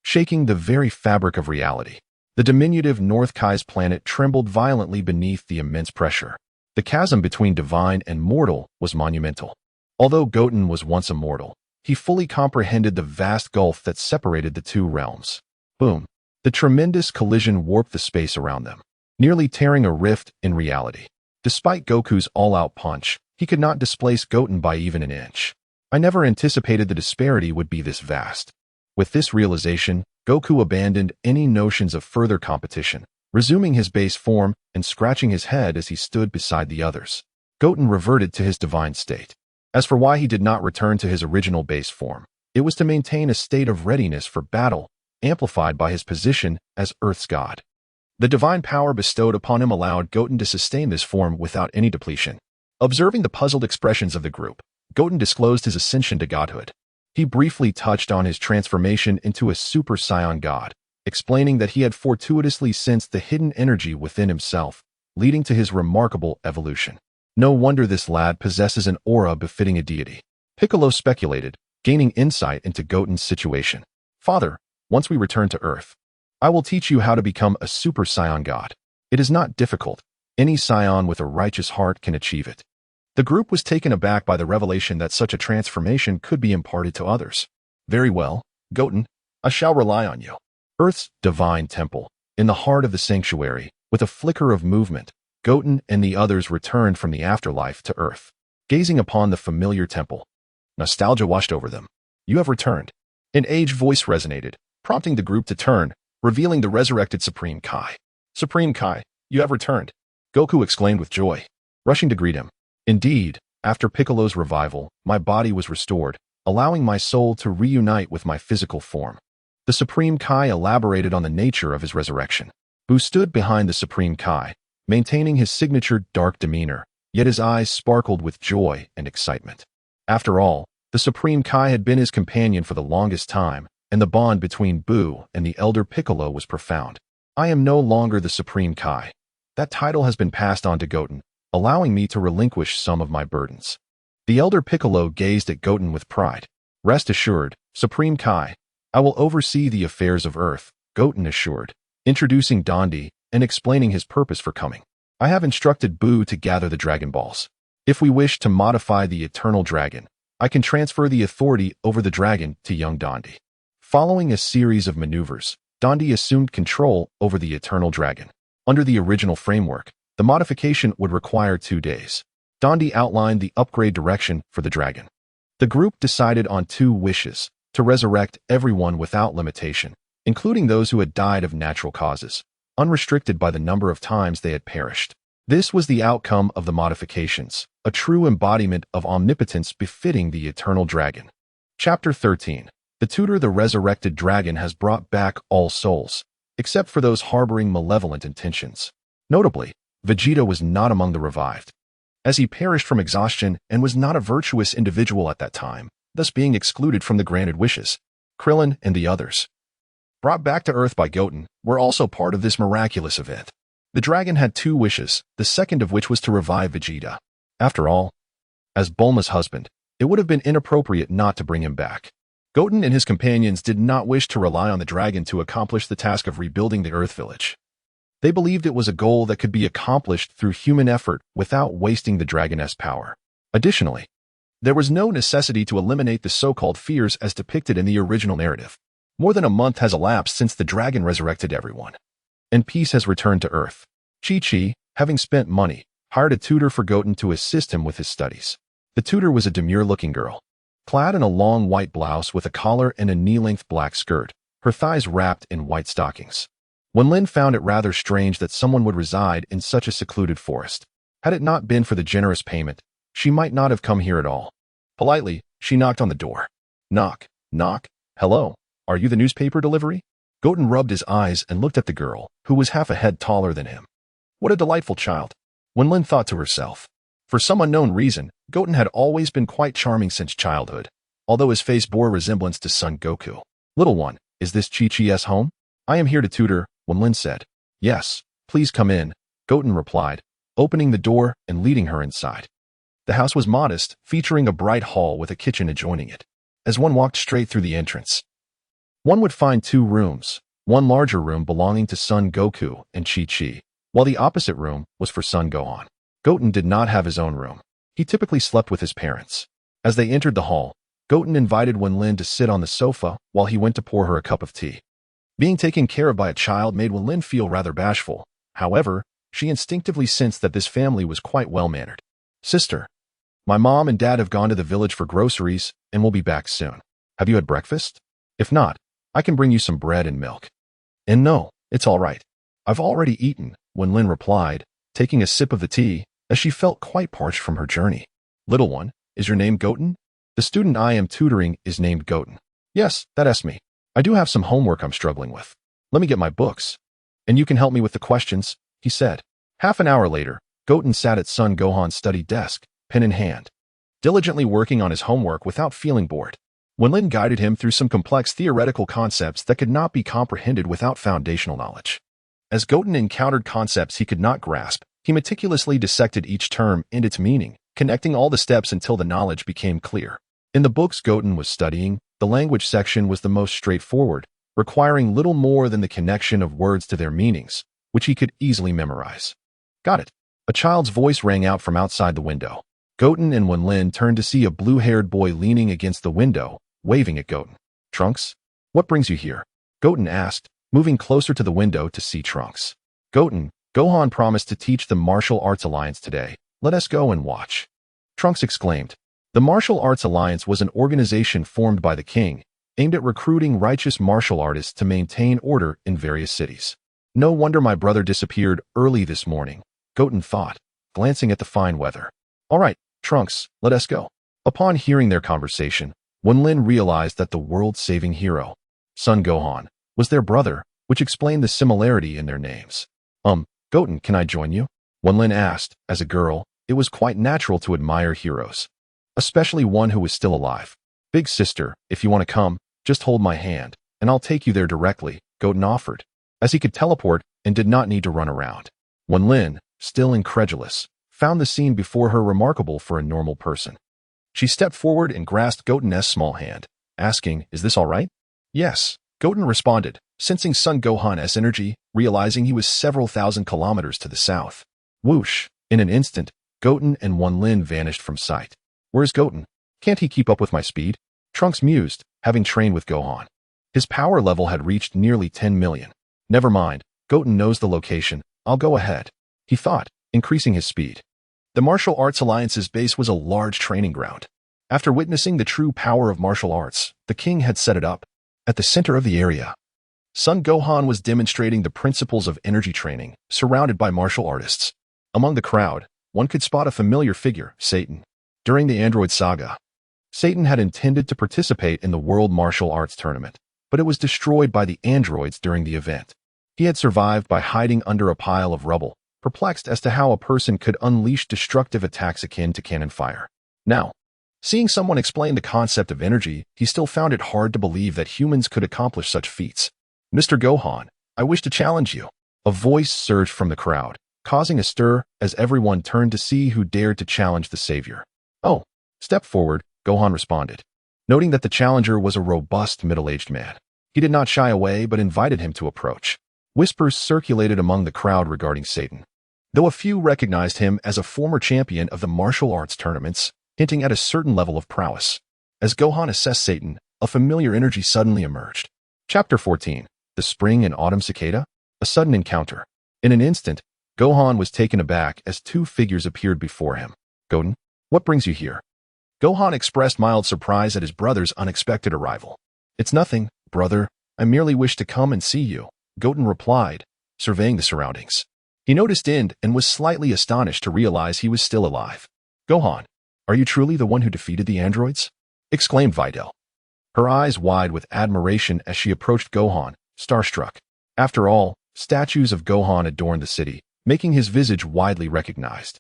shaking the very fabric of reality. The diminutive North Kai's planet trembled violently beneath the immense pressure. The chasm between divine and mortal was monumental. Although Goten was once a mortal, he fully comprehended the vast gulf that separated the two realms. Boom. The tremendous collision warped the space around them, nearly tearing a rift in reality. Despite Goku's all-out punch, he could not displace Goten by even an inch. I never anticipated the disparity would be this vast. With this realization, Goku abandoned any notions of further competition, resuming his base form and scratching his head as he stood beside the others. Goten reverted to his divine state. As for why he did not return to his original base form, it was to maintain a state of readiness for battle, amplified by his position as Earth's god. The divine power bestowed upon him allowed Goten to sustain this form without any depletion. Observing the puzzled expressions of the group, Goten disclosed his ascension to godhood. He briefly touched on his transformation into a Super Saiyan God, explaining that he had fortuitously sensed the hidden energy within himself, leading to his remarkable evolution. No wonder this lad possesses an aura befitting a deity. Piccolo speculated, gaining insight into Goten's situation. Father, once we return to Earth, I will teach you how to become a Super Saiyan God. It is not difficult. Any Saiyan with a righteous heart can achieve it. The group was taken aback by the revelation that such a transformation could be imparted to others. Very well, Goten, I shall rely on you. Earth's divine temple, in the heart of the sanctuary, with a flicker of movement, Goten and the others returned from the afterlife to Earth. Gazing upon the familiar temple, nostalgia washed over them. You have returned. An aged voice resonated, prompting the group to turn, revealing the resurrected Supreme Kai. Supreme Kai, you have returned, Goku exclaimed with joy, rushing to greet him. Indeed, after Piccolo's revival, my body was restored, allowing my soul to reunite with my physical form. The Supreme Kai elaborated on the nature of his resurrection. Buu stood behind the Supreme Kai, maintaining his signature dark demeanor, yet his eyes sparkled with joy and excitement. After all, the Supreme Kai had been his companion for the longest time, and the bond between Buu and the elder Piccolo was profound. I am no longer the Supreme Kai. That title has been passed on to Goten, allowing me to relinquish some of my burdens. The elder Piccolo gazed at Goten with pride. Rest assured, Supreme Kai, I will oversee the affairs of Earth, Goten assured, introducing Dondi and explaining his purpose for coming. I have instructed Buu to gather the Dragon Balls. If we wish to modify the Eternal Dragon, I can transfer the authority over the dragon to young Dondi. Following a series of maneuvers, Dondi assumed control over the Eternal Dragon. Under the original framework, the modification would require 2 days. Dondi outlined the upgrade direction for the dragon. The group decided on 2 wishes: to resurrect everyone without limitation, including those who had died of natural causes, unrestricted by the number of times they had perished. This was the outcome of the modifications, a true embodiment of omnipotence befitting the Eternal Dragon. Chapter 13. The tutor, the resurrected dragon, has brought back all souls, except for those harboring malevolent intentions. Notably, Vegeta was not among the revived, as he perished from exhaustion and was not a virtuous individual at that time, thus being excluded from the granted wishes. Krillin and the others, brought back to Earth by Goten, were also part of this miraculous event. The dragon had 2 wishes, the second of which was to revive Vegeta. After all, as Bulma's husband, it would have been inappropriate not to bring him back. Goten and his companions did not wish to rely on the dragon to accomplish the task of rebuilding the Earth village. They believed it was a goal that could be accomplished through human effort without wasting the dragoness power. Additionally, there was no necessity to eliminate the so-called fears as depicted in the original narrative. More than a month has elapsed since the dragon resurrected everyone, and peace has returned to Earth. Chi-Chi, having spent money, hired a tutor for Goten to assist him with his studies. The tutor was a demure-looking girl, clad in a long white blouse with a collar and a knee-length black skirt, her thighs wrapped in white stockings. Wenlin found it rather strange that someone would reside in such a secluded forest. Had it not been for the generous payment, she might not have come here at all. Politely, she knocked on the door. Knock, knock, hello, are you the newspaper delivery? Goten rubbed his eyes and looked at the girl, who was half a head taller than him. What a delightful child, Wenlin thought to herself. For some unknown reason, Goten had always been quite charming since childhood, although his face bore resemblance to Son Goku. Little one, is this Chi-Chi's home? I am here to tutor, Wenlin said. Yes, please come in, Goten replied, opening the door and leading her inside. The house was modest, featuring a bright hall with a kitchen adjoining it. As one walked straight through the entrance, one would find 2 rooms, one larger room belonging to Son Goku and Chi-Chi, while the opposite room was for Son Gohan. Goten did not have his own room. He typically slept with his parents. As they entered the hall, Goten invited Wenlin to sit on the sofa while he went to pour her a cup of tea. Being taken care of by a child made Wenlin feel rather bashful. However, she instinctively sensed that this family was quite well-mannered. Sister, my mom and dad have gone to the village for groceries and will be back soon. Have you had breakfast? If not, I can bring you some bread and milk. And no, it's all right. I've already eaten, Wenlin replied, taking a sip of the tea, as she felt quite parched from her journey. Little one, is your name Goten? The student I am tutoring is named Goten. Yes, that's me. I do have some homework I'm struggling with. Let me get my books. And you can help me with the questions, he said. Half an hour later, Goten sat at Son Gohan's study desk, pen in hand, diligently working on his homework without feeling bored. Wuten guided him through some complex theoretical concepts that could not be comprehended without foundational knowledge. As Goten encountered concepts he could not grasp, he meticulously dissected each term and its meaning, connecting all the steps until the knowledge became clear. In the books Goten was studying, the language section was the most straightforward, requiring little more than the connection of words to their meanings, which he could easily memorize. Got it. A child's voice rang out from outside the window. Goten and Wuten turned to see a blue-haired boy leaning against the window, waving at Goten. Trunks? What brings you here? Goten asked, moving closer to the window to see Trunks. Goten, Gohan promised to teach the Martial Arts Alliance today. Let us go and watch. Trunks exclaimed. The Martial Arts Alliance was an organization formed by the king, aimed at recruiting righteous martial artists to maintain order in various cities. No wonder my brother disappeared early this morning, Goten thought, glancing at the fine weather. All right, Trunks, let us go. Upon hearing their conversation, Wuten realized that the world-saving hero, Son Gohan, was their brother, which explained the similarity in their names. Goten, can I join you? Wuten asked. As a girl, it was quite natural to admire heroes, especially one who was still alive. Big sister, if you want to come, just hold my hand, and I'll take you there directly, Goten offered, as he could teleport and did not need to run around. Wuten, still incredulous, found the scene before her remarkable for a normal person. She stepped forward and grasped Goten's small hand, asking, "Is this all right?" "Yes," Goten responded, sensing Son Gohan's energy, realizing he was several thousand kilometers to the south. Whoosh! In an instant, Goten and Wuten vanished from sight. Where's Goten? Can't he keep up with my speed? Trunks mused, having trained with Gohan. His power level had reached nearly 10 million. Never mind, Goten knows the location. I'll go ahead, he thought, increasing his speed. The Martial Arts Alliance's base was a large training ground. After witnessing the true power of martial arts, the king had set it up. At the center of the area, Son Gohan was demonstrating the principles of energy training, surrounded by martial artists. Among the crowd, one could spot a familiar figure, Satan. During the Android saga, Satan had intended to participate in the World Martial Arts Tournament, but it was destroyed by the androids during the event. He had survived by hiding under a pile of rubble, perplexed as to how a person could unleash destructive attacks akin to cannon fire. Now, seeing someone explain the concept of energy, he still found it hard to believe that humans could accomplish such feats. Mr. Gohan, I wish to challenge you. A voice surged from the crowd, causing a stir as everyone turned to see who dared to challenge the savior. Oh, step forward, Gohan responded, noting that the challenger was a robust middle-aged man. He did not shy away but invited him to approach. Whispers circulated among the crowd regarding Satan, though a few recognized him as a former champion of the martial arts tournaments, hinting at a certain level of prowess. As Gohan assessed Satan, a familiar energy suddenly emerged. Chapter 14. The Spring and Autumn Cicada? A sudden encounter. In an instant, Gohan was taken aback as two figures appeared before him. Goten, what brings you here? Gohan expressed mild surprise at his brother's unexpected arrival. It's nothing, brother. I merely wish to come and see you, Goten replied, surveying the surroundings. He noticed End and was slightly astonished to realize he was still alive. Gohan, are you truly the one who defeated the androids? Exclaimed Videl, her eyes wide with admiration as she approached Gohan, starstruck. After all, statues of Gohan adorned the city, making his visage widely recognized.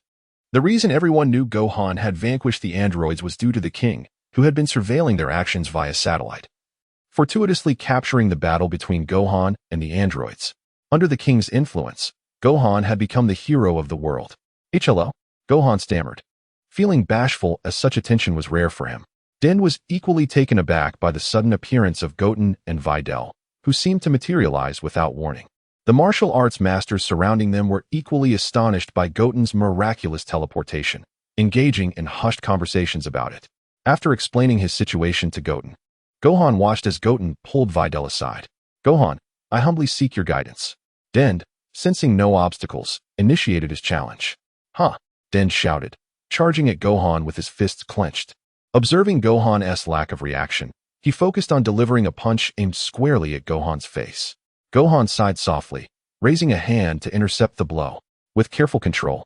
The reason everyone knew Gohan had vanquished the androids was due to the king, who had been surveilling their actions via satellite, fortuitously capturing the battle between Gohan and the androids. Under the king's influence, Gohan had become the hero of the world. HLO? Gohan stammered, feeling bashful as such attention was rare for him. Den was equally taken aback by the sudden appearance of Goten and Videl, who seemed to materialize without warning. The martial arts masters surrounding them were equally astonished by Goten's miraculous teleportation, engaging in hushed conversations about it. After explaining his situation to Goten, Gohan watched as Goten pulled Videl aside. Gohan, I humbly seek your guidance. Den, sensing no obstacles, initiated his challenge. Huh, Den shouted, charging at Gohan with his fists clenched. Observing Gohan's lack of reaction, he focused on delivering a punch aimed squarely at Gohan's face. Gohan sighed softly, raising a hand to intercept the blow. With careful control,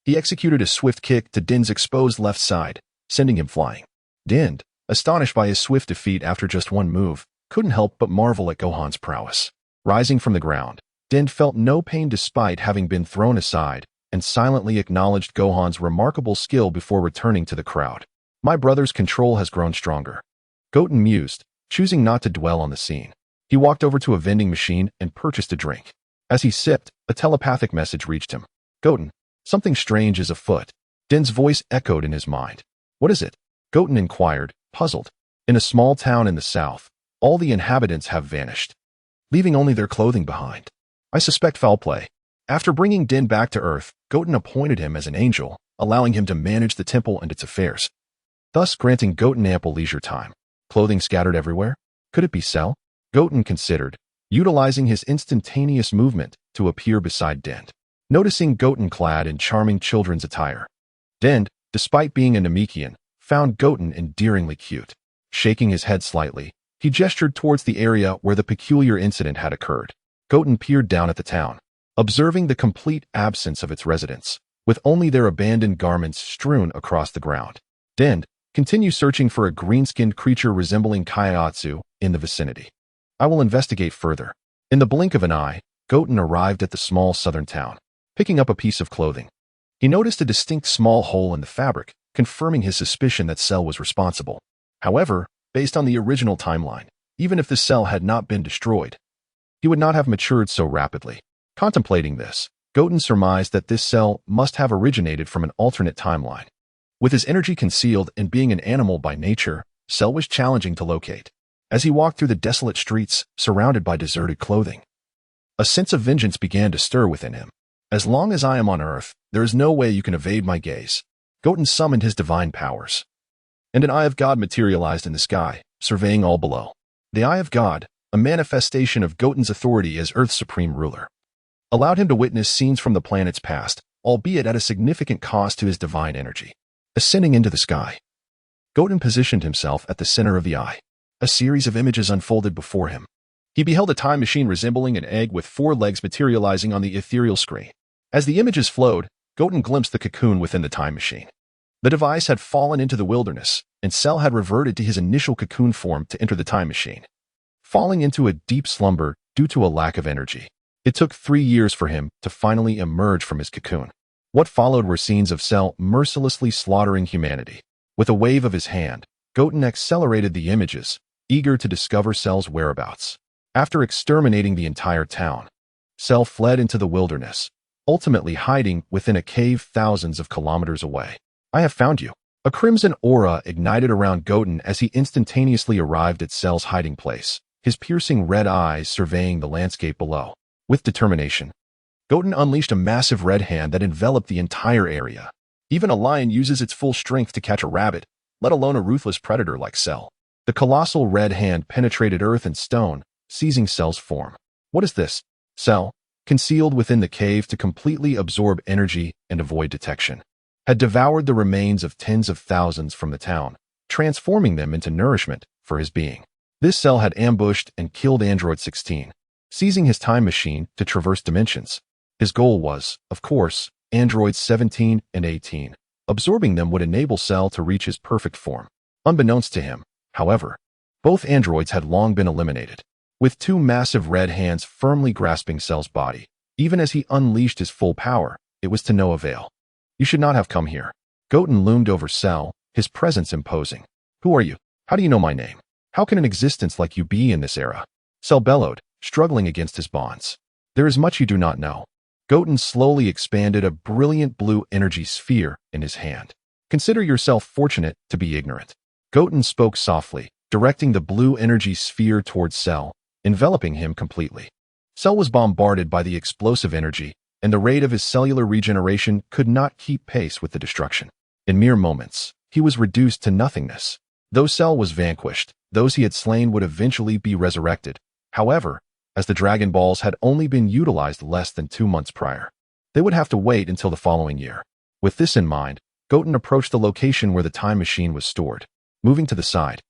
he executed a swift kick to Den's exposed left side, sending him flying. Den, astonished by his swift defeat after just one move, couldn't help but marvel at Gohan's prowess. Rising from the ground, Den felt no pain despite having been thrown aside, and silently acknowledged Gohan's remarkable skill before returning to the crowd. My brother's control has grown stronger. Goten mused, choosing not to dwell on the scene. He walked over to a vending machine and purchased a drink. As he sipped, a telepathic message reached him. Goten, something strange is afoot. Din's voice echoed in his mind. What is it? Goten inquired, puzzled. In a small town in the south, all the inhabitants have vanished, leaving only their clothing behind. I suspect foul play. After bringing Din back to Earth, Goten appointed him as an angel, allowing him to manage the temple and its affairs, thus granting Goten ample leisure time. Clothing scattered everywhere? Could it be Cell? Goten considered, utilizing his instantaneous movement to appear beside Din. Noticing Goten clad in charming children's attire, Din, despite being a Namekian, found Goten endearingly cute. Shaking his head slightly, he gestured towards the area where the peculiar incident had occurred. Goten peered down at the town, observing the complete absence of its residents, with only their abandoned garments strewn across the ground. Din, continue searching for a green-skinned creature resembling Kaiatsu in the vicinity. I will investigate further. In the blink of an eye, Goten arrived at the small southern town, picking up a piece of clothing. He noticed a distinct small hole in the fabric, confirming his suspicion that Cell was responsible. However, based on the original timeline, even if the cell had not been destroyed, he would not have matured so rapidly. Contemplating this, Goten surmised that this cell must have originated from an alternate timeline. With his energy concealed and being an animal by nature, Cell was challenging to locate. As he walked through the desolate streets, surrounded by deserted clothing, a sense of vengeance began to stir within him. As long as I am on Earth, there is no way you can evade my gaze. Goten summoned his divine powers, and an Eye of God materialized in the sky, surveying all below. The Eye of God, a manifestation of Goten's authority as Earth's supreme ruler, allowed him to witness scenes from the planet's past, albeit at a significant cost to his divine energy. Ascending into the sky, Goten positioned himself at the center of the eye. A series of images unfolded before him. He beheld a time machine resembling an egg with 4 legs materializing on the ethereal screen. As the images flowed, Goten glimpsed the cocoon within the time machine. The device had fallen into the wilderness, and Cell had reverted to his initial cocoon form to enter the time machine, falling into a deep slumber due to a lack of energy. It took 3 years for him to finally emerge from his cocoon. What followed were scenes of Cell mercilessly slaughtering humanity. With a wave of his hand, Goten accelerated the images, eager to discover Cell's whereabouts. After exterminating the entire town, Cell fled into the wilderness, ultimately hiding within a cave thousands of kilometers away. I have found you. A crimson aura ignited around Goten as he instantaneously arrived at Cell's hiding place, his piercing red eyes surveying the landscape below. With determination, Goten unleashed a massive red hand that enveloped the entire area. Even a lion uses its full strength to catch a rabbit, let alone a ruthless predator like Cell. The colossal red hand penetrated earth and stone, seizing Cell's form. What is this? Cell, concealed within the cave to completely absorb energy and avoid detection, had devoured the remains of tens of thousands from the town, transforming them into nourishment for his being. This Cell had ambushed and killed Android 16, seizing his time machine to traverse dimensions. His goal was, of course, Androids 17 and 18. Absorbing them would enable Cell to reach his perfect form. Unbeknownst to him, however, both androids had long been eliminated. With 2 massive red hands firmly grasping Cell's body, even as he unleashed his full power, it was to no avail. You should not have come here. Goten loomed over Cell, his presence imposing. Who are you? How do you know my name? How can an existence like you be in this era? Cell bellowed, struggling against his bonds. There is much you do not know. Goten slowly expanded a brilliant blue energy sphere in his hand. Consider yourself fortunate to be ignorant. Goten spoke softly, directing the blue energy sphere towards Cell, enveloping him completely. Cell was bombarded by the explosive energy, and the rate of his cellular regeneration could not keep pace with the destruction. In mere moments, he was reduced to nothingness. Though Cell was vanquished, those he had slain would eventually be resurrected. However, as the Dragon Balls had only been utilized less than 2 months prior, they would have to wait until the following year. With this in mind, Goten approached the location where the time machine was stored. Moving to the side,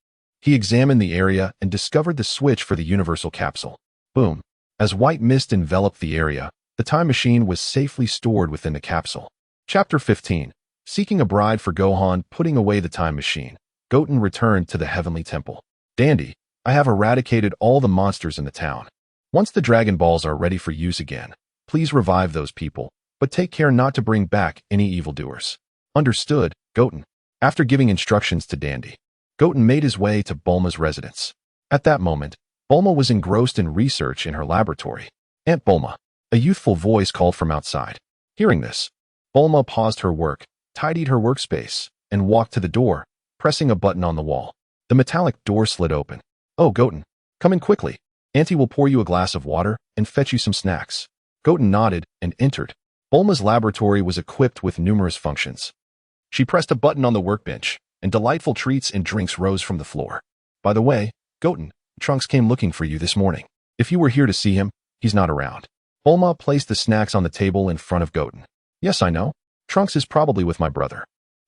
he examined the area and discovered the switch for the universal capsule. Boom! As white mist enveloped the area, the time machine was safely stored within the capsule. Chapter 15. Seeking a bride for Gohan, putting away the time machine, Goten returned to the Heavenly Temple. Dandy, I have eradicated all the monsters in the town. Once the Dragon Balls are ready for use again, please revive those people, but take care not to bring back any evildoers. Understood, Goten. After giving instructions to Dandy, Goten made his way to Bulma's residence. At that moment, Bulma was engrossed in research in her laboratory. Aunt Bulma, a youthful voice called from outside. Hearing this, Bulma paused her work, tidied her workspace, and walked to the door, pressing a button on the wall. The metallic door slid open. "Oh, Goten, come in quickly. Auntie will pour you a glass of water and fetch you some snacks." Goten nodded and entered. Bulma's laboratory was equipped with numerous functions. She pressed a button on the workbench, and delightful treats and drinks rose from the floor. "By the way, Goten, Trunks came looking for you this morning. If you were here to see him, he's not around." Bulma placed the snacks on the table in front of Goten. "Yes, I know. Trunks is probably with my brother.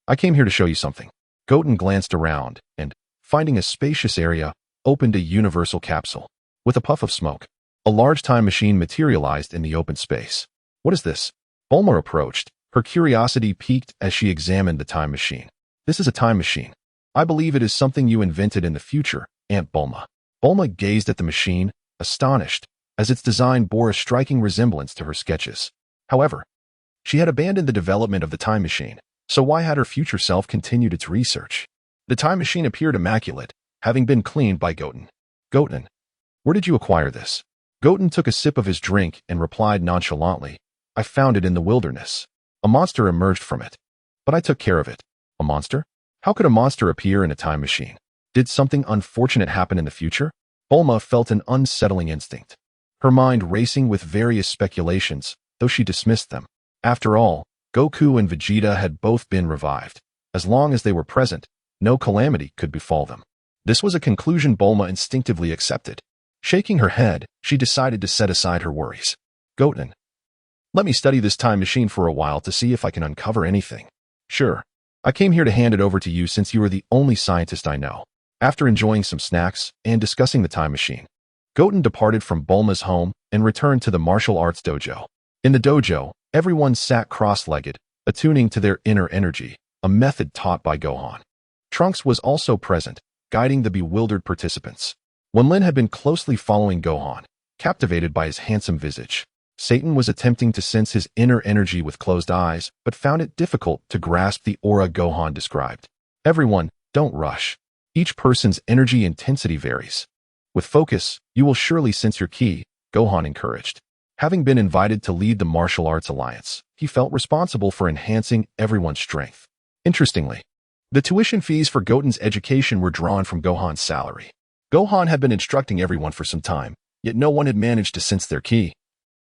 I came here to show you something." Goten glanced around and, finding a spacious area, opened a universal capsule. With a puff of smoke, a large time machine materialized in the open space. "What is this?" Bulma approached, her curiosity piqued as she examined the time machine. "This is a time machine. I believe it is something you invented in the future, Aunt Bulma." Bulma gazed at the machine, astonished, as its design bore a striking resemblance to her sketches. However, she had abandoned the development of the time machine, so why had her future self continued its research? The time machine appeared immaculate, having been cleaned by Goten. "Goten, where did you acquire this?" Goten took a sip of his drink and replied nonchalantly, "I found it in the wilderness. A monster emerged from it, but I took care of it." "A monster? How could a monster appear in a time machine? Did something unfortunate happen in the future?" Bulma felt an unsettling instinct, her mind racing with various speculations, though she dismissed them. After all, Goku and Vegeta had both been revived. As long as they were present, no calamity could befall them. This was a conclusion Bulma instinctively accepted. Shaking her head, she decided to set aside her worries. "Goten, let me study this time machine for a while to see if I can uncover anything." "Sure. I came here to hand it over to you since you are the only scientist I know." After enjoying some snacks and discussing the time machine, Goten departed from Bulma's home and returned to the martial arts dojo. In the dojo, everyone sat cross-legged, attuning to their inner energy, a method taught by Gohan. Trunks was also present, guiding the bewildered participants. Wen had been closely following Gohan, captivated by his handsome visage. Satan was attempting to sense his inner energy with closed eyes, but found it difficult to grasp the aura Gohan described. "Everyone, don't rush. Each person's energy intensity varies. With focus, you will surely sense your ki," Gohan encouraged. Having been invited to lead the Martial Arts Alliance, he felt responsible for enhancing everyone's strength. Interestingly, the tuition fees for Goten's education were drawn from Gohan's salary. Gohan had been instructing everyone for some time, yet no one had managed to sense their ki.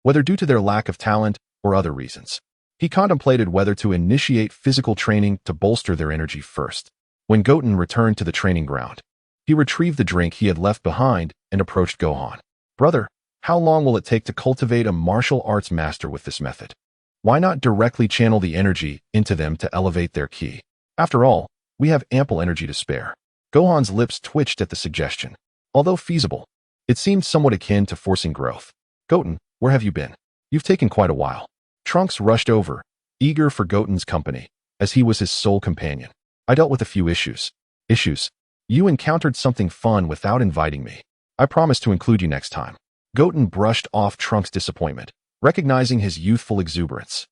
Whether due to their lack of talent or other reasons, he contemplated whether to initiate physical training to bolster their energy first. When Goten returned to the training ground, he retrieved the drink he had left behind and approached Gohan. "Brother, how long will it take to cultivate a martial arts master with this method? Why not directly channel the energy into them to elevate their ki? After all, we have ample energy to spare." Gohan's lips twitched at the suggestion. Although feasible, it seemed somewhat akin to forcing growth. "Goten, where have you been? You've taken quite a while." Trunks rushed over, eager for Goten's company, as he was his sole companion. "I dealt with a few issues." "Issues? You encountered something fun without inviting me. I promise to include you next time." Goten brushed off Trunks' disappointment, recognizing his youthful exuberance.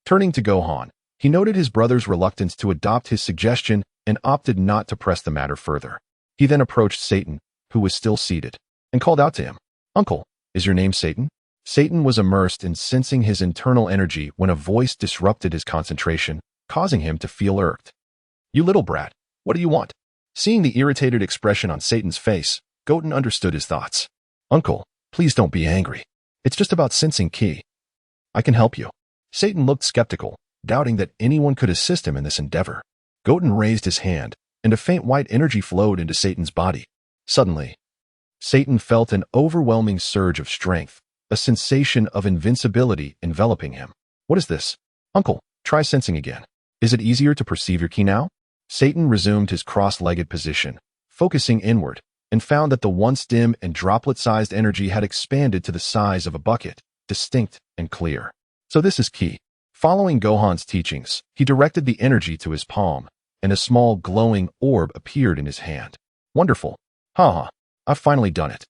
Turning to Gohan, he noted his brother's reluctance to adopt his suggestion and opted not to press the matter further. He then approached Satan, who was still seated, and called out to him, "Uncle, is your name Satan?" Satan was immersed in sensing his internal energy when a voice disrupted his concentration, causing him to feel irked. "You little brat, what do you want?" Seeing the irritated expression on Satan's face, Goten understood his thoughts. "Uncle, please don't be angry. It's just about sensing ki. I can help you." Satan looked skeptical, doubting that anyone could assist him in this endeavor. Goten raised his hand, and a faint white energy flowed into Satan's body. Suddenly, Satan felt an overwhelming surge of strength, a sensation of invincibility enveloping him. "What is this?" "Uncle, try sensing again. Is it easier to perceive your ki now?" Satan resumed his cross-legged position, focusing inward, and found that the once dim and droplet-sized energy had expanded to the size of a bucket, distinct and clear. "So this is ki." Following Gohan's teachings, he directed the energy to his palm, and a small glowing orb appeared in his hand. "Wonderful. Haha, I've finally done it."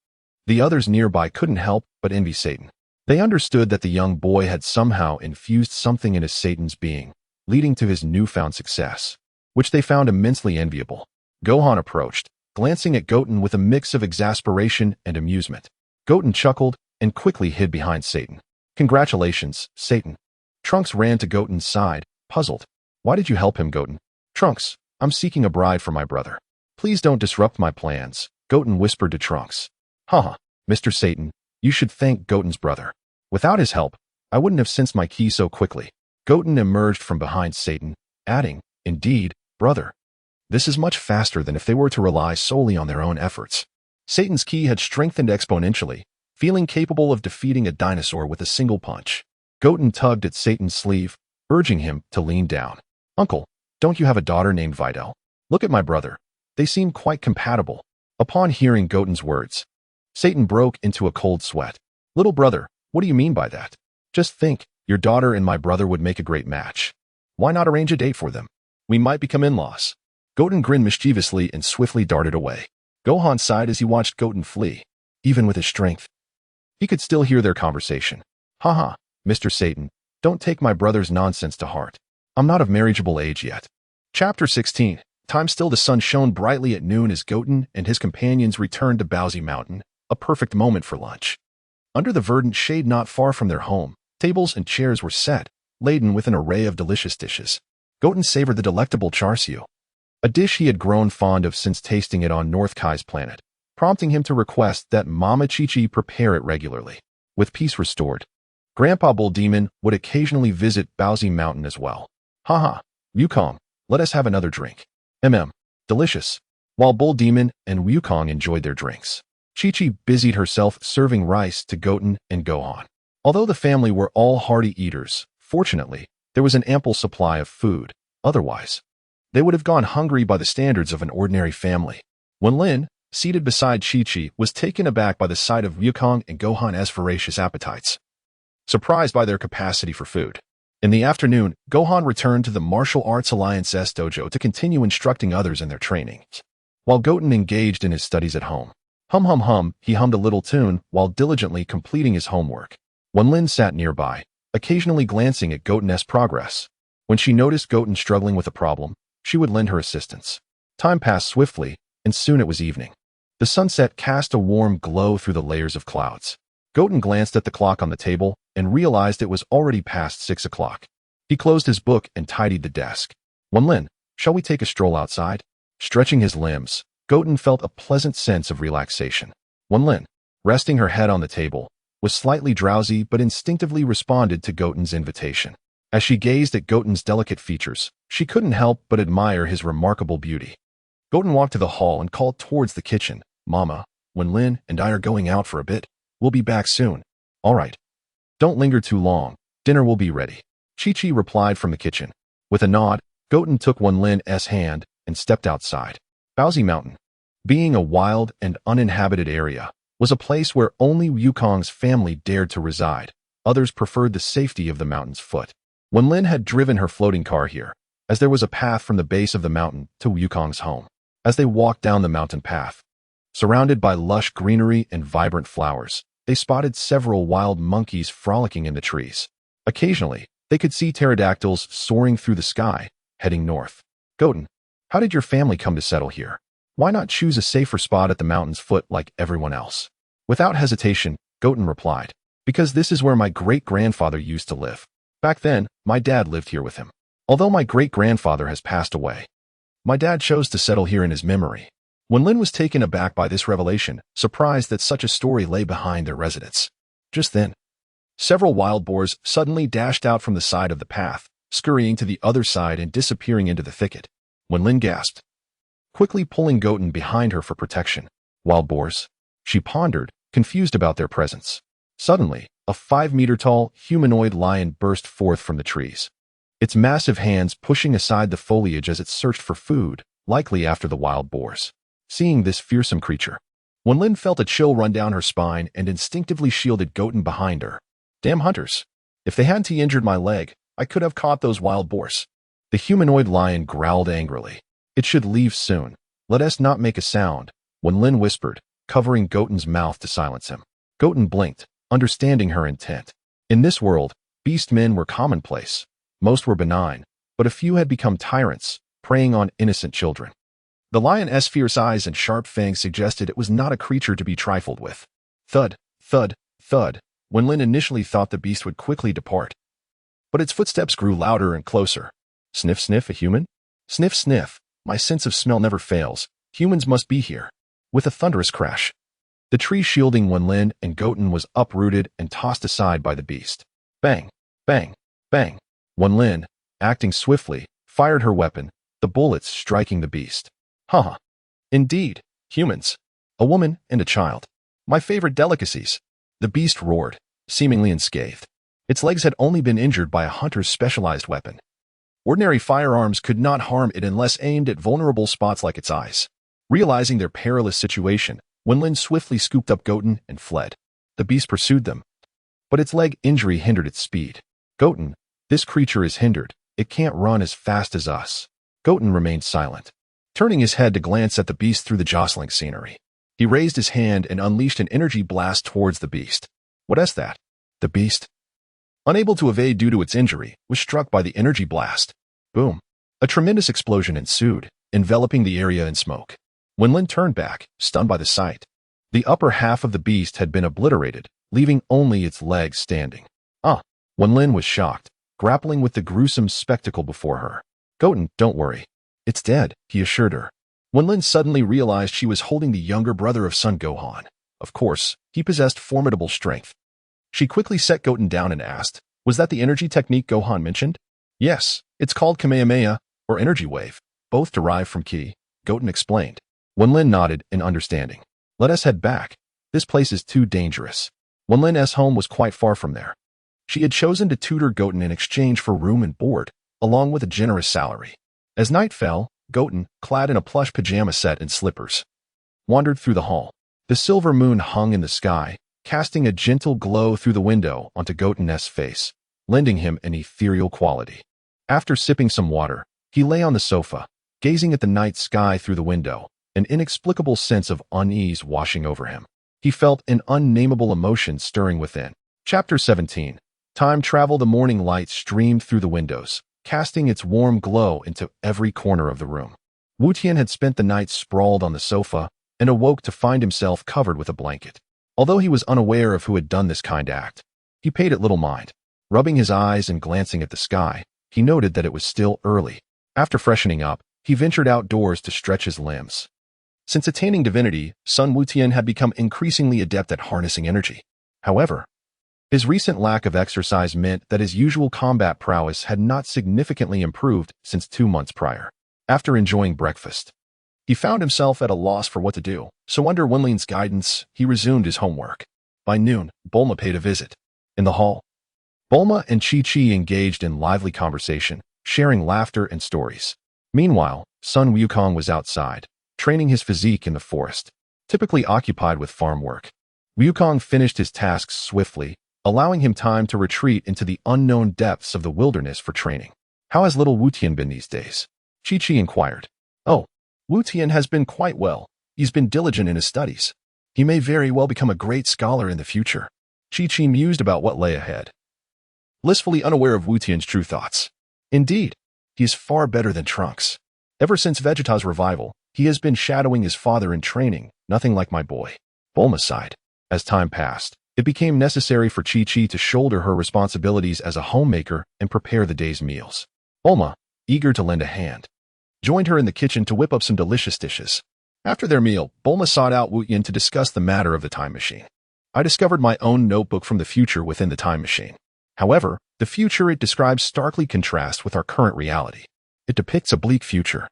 The others nearby couldn't help but envy Satan. They understood that the young boy had somehow infused something into Satan's being, leading to his newfound success, which they found immensely enviable. Gohan approached, glancing at Goten with a mix of exasperation and amusement. Goten chuckled and quickly hid behind Satan. Congratulations, Satan. Trunks ran to Goten's side, puzzled. Why did you help him, Goten? Trunks, I'm seeking a bride for my brother. Please don't disrupt my plans, Goten whispered to Trunks. Haha, Mr. Satan, you should thank Goten's brother. Without his help, I wouldn't have sensed my ki so quickly. Goten emerged from behind Satan, adding, Indeed, brother. This is much faster than if they were to rely solely on their own efforts. Satan's ki had strengthened exponentially, feeling capable of defeating a dinosaur with a single punch. Goten tugged at Satan's sleeve, urging him to lean down. Uncle, don't you have a daughter named Videl? Look at my brother. They seem quite compatible. Upon hearing Goten's words, Satan broke into a cold sweat. Little brother, what do you mean by that? Just think, your daughter and my brother would make a great match. Why not arrange a date for them? We might become in-laws. Goten grinned mischievously and swiftly darted away. Gohan sighed as he watched Goten flee. Even with his strength, he could still hear their conversation. Haha, Mr. Satan, don't take my brother's nonsense to heart. I'm not of marriageable age yet. Chapter 16. Time still, the sun shone brightly at noon as Goten and his companions returned to Bowsy Mountain, a perfect moment for lunch. Under the verdant shade not far from their home, tables and chairs were set, laden with an array of delicious dishes. Goten savored the delectable char siu, a dish he had grown fond of since tasting it on North Kai's planet, prompting him to request that Mama Chi-Chi prepare it regularly. With peace restored, Grandpa Bull Demon would occasionally visit Bowsy Mountain as well. Haha, Wukong, let us have another drink. Delicious. While Bull Demon and Wukong enjoyed their drinks, Chi-Chi busied herself serving rice to Goten and Gohan. Although the family were all hearty eaters, fortunately, there was an ample supply of food. Otherwise, they would have gone hungry by the standards of an ordinary family. When Lin, seated beside Chi-Chi, was taken aback by the sight of Wukong and Gohan's voracious appetites, surprised by their capacity for food. In the afternoon, Gohan returned to the Martial Arts Alliance's dojo to continue instructing others in their training, while Goten engaged in his studies at home. He hummed a little tune while diligently completing his homework. When Lin sat nearby, occasionally glancing at Goten's progress, when she noticed Goten struggling with a problem, she would lend her assistance. Time passed swiftly, and soon it was evening. The sunset cast a warm glow through the layers of clouds. Goten glanced at the clock on the table and realized it was already past 6 o'clock. He closed his book and tidied the desk. Lin, shall we take a stroll outside? Stretching his limbs, Goten felt a pleasant sense of relaxation. Lin, resting her head on the table, was slightly drowsy but instinctively responded to Goten's invitation. As she gazed at Goten's delicate features, she couldn't help but admire his remarkable beauty. Goten walked to the hall and called towards the kitchen. Mama, when Lin and I are going out for a bit, we'll be back soon. All right. Don't linger too long. Dinner will be ready. Chi-Chi replied from the kitchen. With a nod, Goten took Lin's hand and stepped outside. Bowsy Mountain, being a wild and uninhabited area, was a place where only Wukong's family dared to reside. Others preferred the safety of the mountain's foot. When Lin had driven her floating car here, as there was a path from the base of the mountain to Wukong's home. As they walked down the mountain path, surrounded by lush greenery and vibrant flowers, they spotted several wild monkeys frolicking in the trees. Occasionally, they could see pterodactyls soaring through the sky, heading north. Goten, how did your family come to settle here? Why not choose a safer spot at the mountain's foot like everyone else? Without hesitation, Goten replied, because this is where my great-grandfather used to live. Back then, my dad lived here with him. Although my great-grandfather has passed away, my dad chose to settle here in his memory. When Lin was taken aback by this revelation, surprised that such a story lay behind their residence. Just then, several wild boars suddenly dashed out from the side of the path, scurrying to the other side and disappearing into the thicket. When Lin gasped, quickly pulling Goten behind her for protection. Wild boars? She pondered, confused about their presence. Suddenly, a 5-meter-tall humanoid lion burst forth from the trees, its massive hands pushing aside the foliage as it searched for food, likely after the wild boars. Seeing this fearsome creature, when Lin felt a chill run down her spine and instinctively shielded Goten behind her. Damn hunters. If they hadn't injured my leg, I could have caught those wild boars. The humanoid lion growled angrily. It should leave soon. Let us not make a sound, when Lin whispered, covering Goten's mouth to silence him. Goten blinked, understanding her intent. In this world, beast men were commonplace. Most were benign, but a few had become tyrants, preying on innocent children. The lion's fierce eyes and sharp fangs suggested it was not a creature to be trifled with. Thud, thud, thud. Wenlin initially thought the beast would quickly depart, but its footsteps grew louder and closer. Sniff, sniff, a human? Sniff, sniff. My sense of smell never fails. Humans must be here. With a thunderous crash, the tree shielding Wenlin and Goten was uprooted and tossed aside by the beast. Bang, bang, bang. Wenlin, acting swiftly, fired her weapon, the bullets striking the beast. Haha. Indeed, humans. A woman and a child. My favorite delicacies. The beast roared, seemingly unscathed. Its legs had only been injured by a hunter's specialized weapon. Ordinary firearms could not harm it unless aimed at vulnerable spots like its eyes. Realizing their perilous situation, Wenlin swiftly scooped up Goten and fled. The beast pursued them, but its leg injury hindered its speed. Goten, this creature is hindered. It can't run as fast as us. Goten remained silent, turning his head to glance at the beast through the jostling scenery. He raised his hand and unleashed an energy blast towards the beast. What is that? The beast, unable to evade due to its injury, was struck by the energy blast. Boom. A tremendous explosion ensued, enveloping the area in smoke. Wenlin turned back, stunned by the sight. The upper half of the beast had been obliterated, leaving only its legs standing. Wenlin was shocked, grappling with the gruesome spectacle before her. Goten, don't worry. It's dead, he assured her. Wenlin suddenly realized she was holding the younger brother of Son Gohan. Of course, he possessed formidable strength. She quickly set Goten down and asked, was that the energy technique Gohan mentioned? Yes, it's called Kamehameha, or energy wave, both derived from ki, Goten explained. Wenlin nodded in understanding. Let us head back. This place is too dangerous. Wenlin's home was quite far from there. She had chosen to tutor Goten in exchange for room and board, along with a generous salary. As night fell, Goten, clad in a plush pajama set and slippers, wandered through the hall. The silver moon hung in the sky, casting a gentle glow through the window onto Goten's face, lending him an ethereal quality. After sipping some water, he lay on the sofa, gazing at the night sky through the window, an inexplicable sense of unease washing over him. He felt an unnameable emotion stirring within. Chapter 17. Time travel. The morning light streamed through the windows, casting its warm glow into every corner of the room. Wuten had spent the night sprawled on the sofa and awoke to find himself covered with a blanket. Although he was unaware of who had done this kind act, he paid it little mind. Rubbing his eyes and glancing at the sky, he noted that it was still early. After freshening up, he ventured outdoors to stretch his limbs. Since attaining divinity, Sun Wuten had become increasingly adept at harnessing energy. However, his recent lack of exercise meant that his usual combat prowess had not significantly improved since 2 months prior. After enjoying breakfast, he found himself at a loss for what to do, so under Wenlin's guidance, he resumed his homework. By noon, Bulma paid a visit. In the hall, Bulma and Chi-Chi engaged in lively conversation, sharing laughter and stories. Meanwhile, Sun Wukong was outside, training his physique in the forest, typically occupied with farm work. Wukong finished his tasks swiftly, allowing him time to retreat into the unknown depths of the wilderness for training. How has little Wuten been these days? Chi-Chi inquired. Oh, Wuten has been quite well. He's been diligent in his studies. He may very well become a great scholar in the future. Chi-Chi mused about what lay ahead, blissfully unaware of Wuten's true thoughts. Indeed, he is far better than Trunks. Ever since Vegeta's revival, he has been shadowing his father in training, nothing like my boy. Bulma sighed. As time passed, it became necessary for Chi-Chi to shoulder her responsibilities as a homemaker and prepare the day's meals. Bulma, eager to lend a hand, joined her in the kitchen to whip up some delicious dishes. After their meal, Bulma sought out Wuten to discuss the matter of the time machine. I discovered my own notebook from the future within the time machine. However, the future it describes starkly contrasts with our current reality. It depicts a bleak future,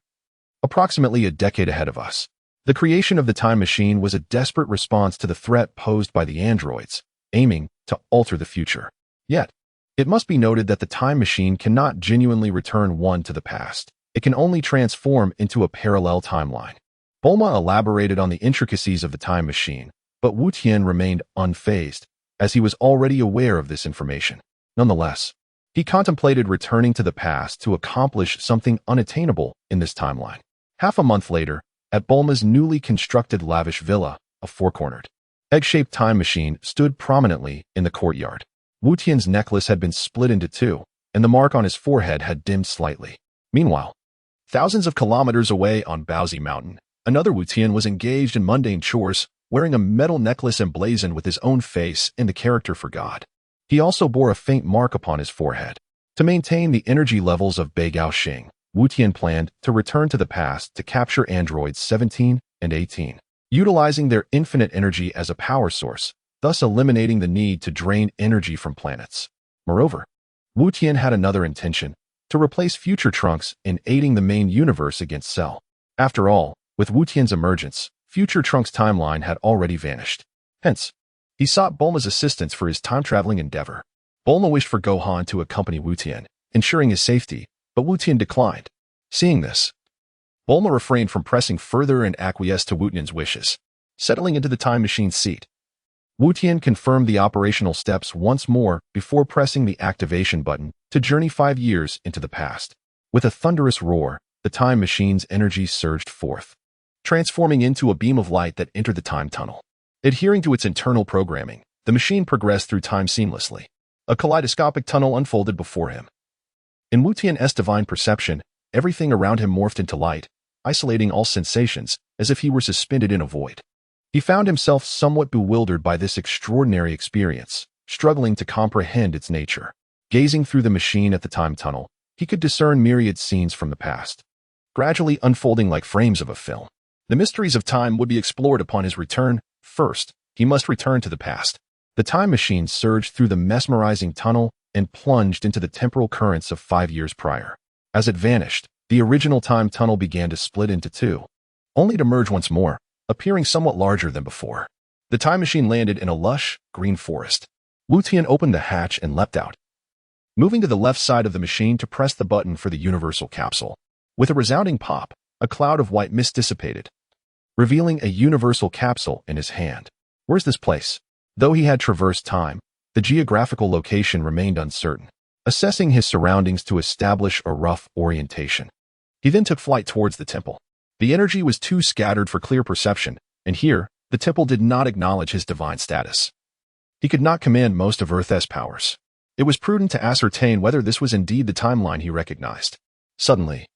approximately a decade ahead of us. The creation of the time machine was a desperate response to the threat posed by the androids, aiming to alter the future. Yet, it must be noted that the time machine cannot genuinely return one to the past. It can only transform into a parallel timeline. Bulma elaborated on the intricacies of the time machine, but Wuten remained unfazed, as he was already aware of this information. Nonetheless, he contemplated returning to the past to accomplish something unattainable in this timeline. Half a month later, at Bulma's newly constructed lavish villa, a four-cornered, egg-shaped time machine stood prominently in the courtyard. Wuten's necklace had been split into two, and the mark on his forehead had dimmed slightly. Meanwhile, Thousands of kilometers away on Baozi Mountain, another Wutian was engaged in mundane chores, wearing a metal necklace emblazoned with his own face and the character for God. He also bore a faint mark upon his forehead. To maintain the energy levels of Beigao Xing, Wutian planned to return to the past to capture androids 17 and 18, utilizing their infinite energy as a power source, thus eliminating the need to drain energy from planets. Moreover, Wutian had another intention, to replace future Trunks in aiding the main universe against Cell. After all, with Wutian's emergence, future Trunks' timeline had already vanished. Hence, he sought Bulma's assistance for his time-traveling endeavor. Bulma wished for Gohan to accompany Wutian, ensuring his safety, but Wutian declined. Seeing this, Bulma refrained from pressing further and acquiesced to Wutian's wishes. Settling into the time machine's seat, Wutian confirmed the operational steps once more before pressing the activation button to journey 5 years into the past. With a thunderous roar, the time machine's energy surged forth, transforming into a beam of light that entered the time tunnel. Adhering to its internal programming, the machine progressed through time seamlessly. A kaleidoscopic tunnel unfolded before him. In Wutian's divine perception, everything around him morphed into light, isolating all sensations, as if he were suspended in a void. He found himself somewhat bewildered by this extraordinary experience, struggling to comprehend its nature. Gazing through the machine at the time tunnel, he could discern myriad scenes from the past, gradually unfolding like frames of a film. The mysteries of time would be explored upon his return. First, he must return to the past. The time machine surged through the mesmerizing tunnel and plunged into the temporal currents of 5 years prior. As it vanished, the original time tunnel began to split into two, only to merge once more, appearing somewhat larger than before. The time machine landed in a lush, green forest. Wutian opened the hatch and leapt out, moving to the left side of the machine to press the button for the universal capsule. With a resounding pop, a cloud of white mist dissipated, revealing a universal capsule in his hand. Where's this place? Though he had traversed time, the geographical location remained uncertain, assessing his surroundings to establish a rough orientation. He then took flight towards the temple. The energy was too scattered for clear perception, and here, the temple did not acknowledge his divine status. He could not command most of Earth's powers. It was prudent to ascertain whether this was indeed the timeline he recognized. Suddenly,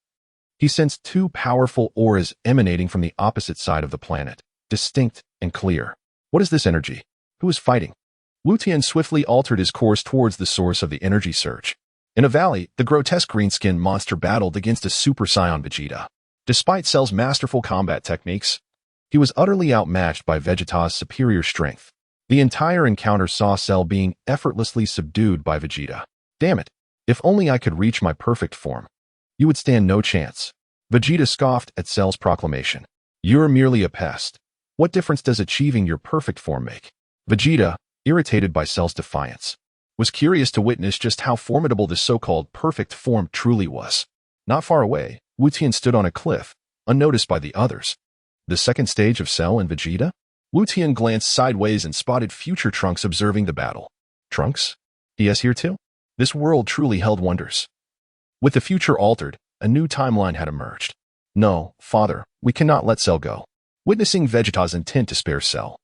he sensed two powerful auras emanating from the opposite side of the planet, distinct and clear. What is this energy? Who is fighting? Wutian swiftly altered his course towards the source of the energy surge. In a valley, the grotesque green-skinned monster battled against a Super Saiyan Vegeta. Despite Cell's masterful combat techniques, he was utterly outmatched by Vegeta's superior strength. The entire encounter saw Cell being effortlessly subdued by Vegeta. Damn it, if only I could reach my perfect form. You would stand no chance. Vegeta scoffed at Cell's proclamation. You're merely a pest. What difference does achieving your perfect form make? Vegeta, irritated by Cell's defiance, was curious to witness just how formidable this so-called perfect form truly was. Not far away, Wutian stood on a cliff, unnoticed by the others. The second stage of Cell and Vegeta? Wutian glanced sideways and spotted future Trunks observing the battle. Trunks? He is here too? This world truly held wonders. With the future altered, a new timeline had emerged. No, father, we cannot let Cell go. Witnessing Vegeta's intent to spare Cell,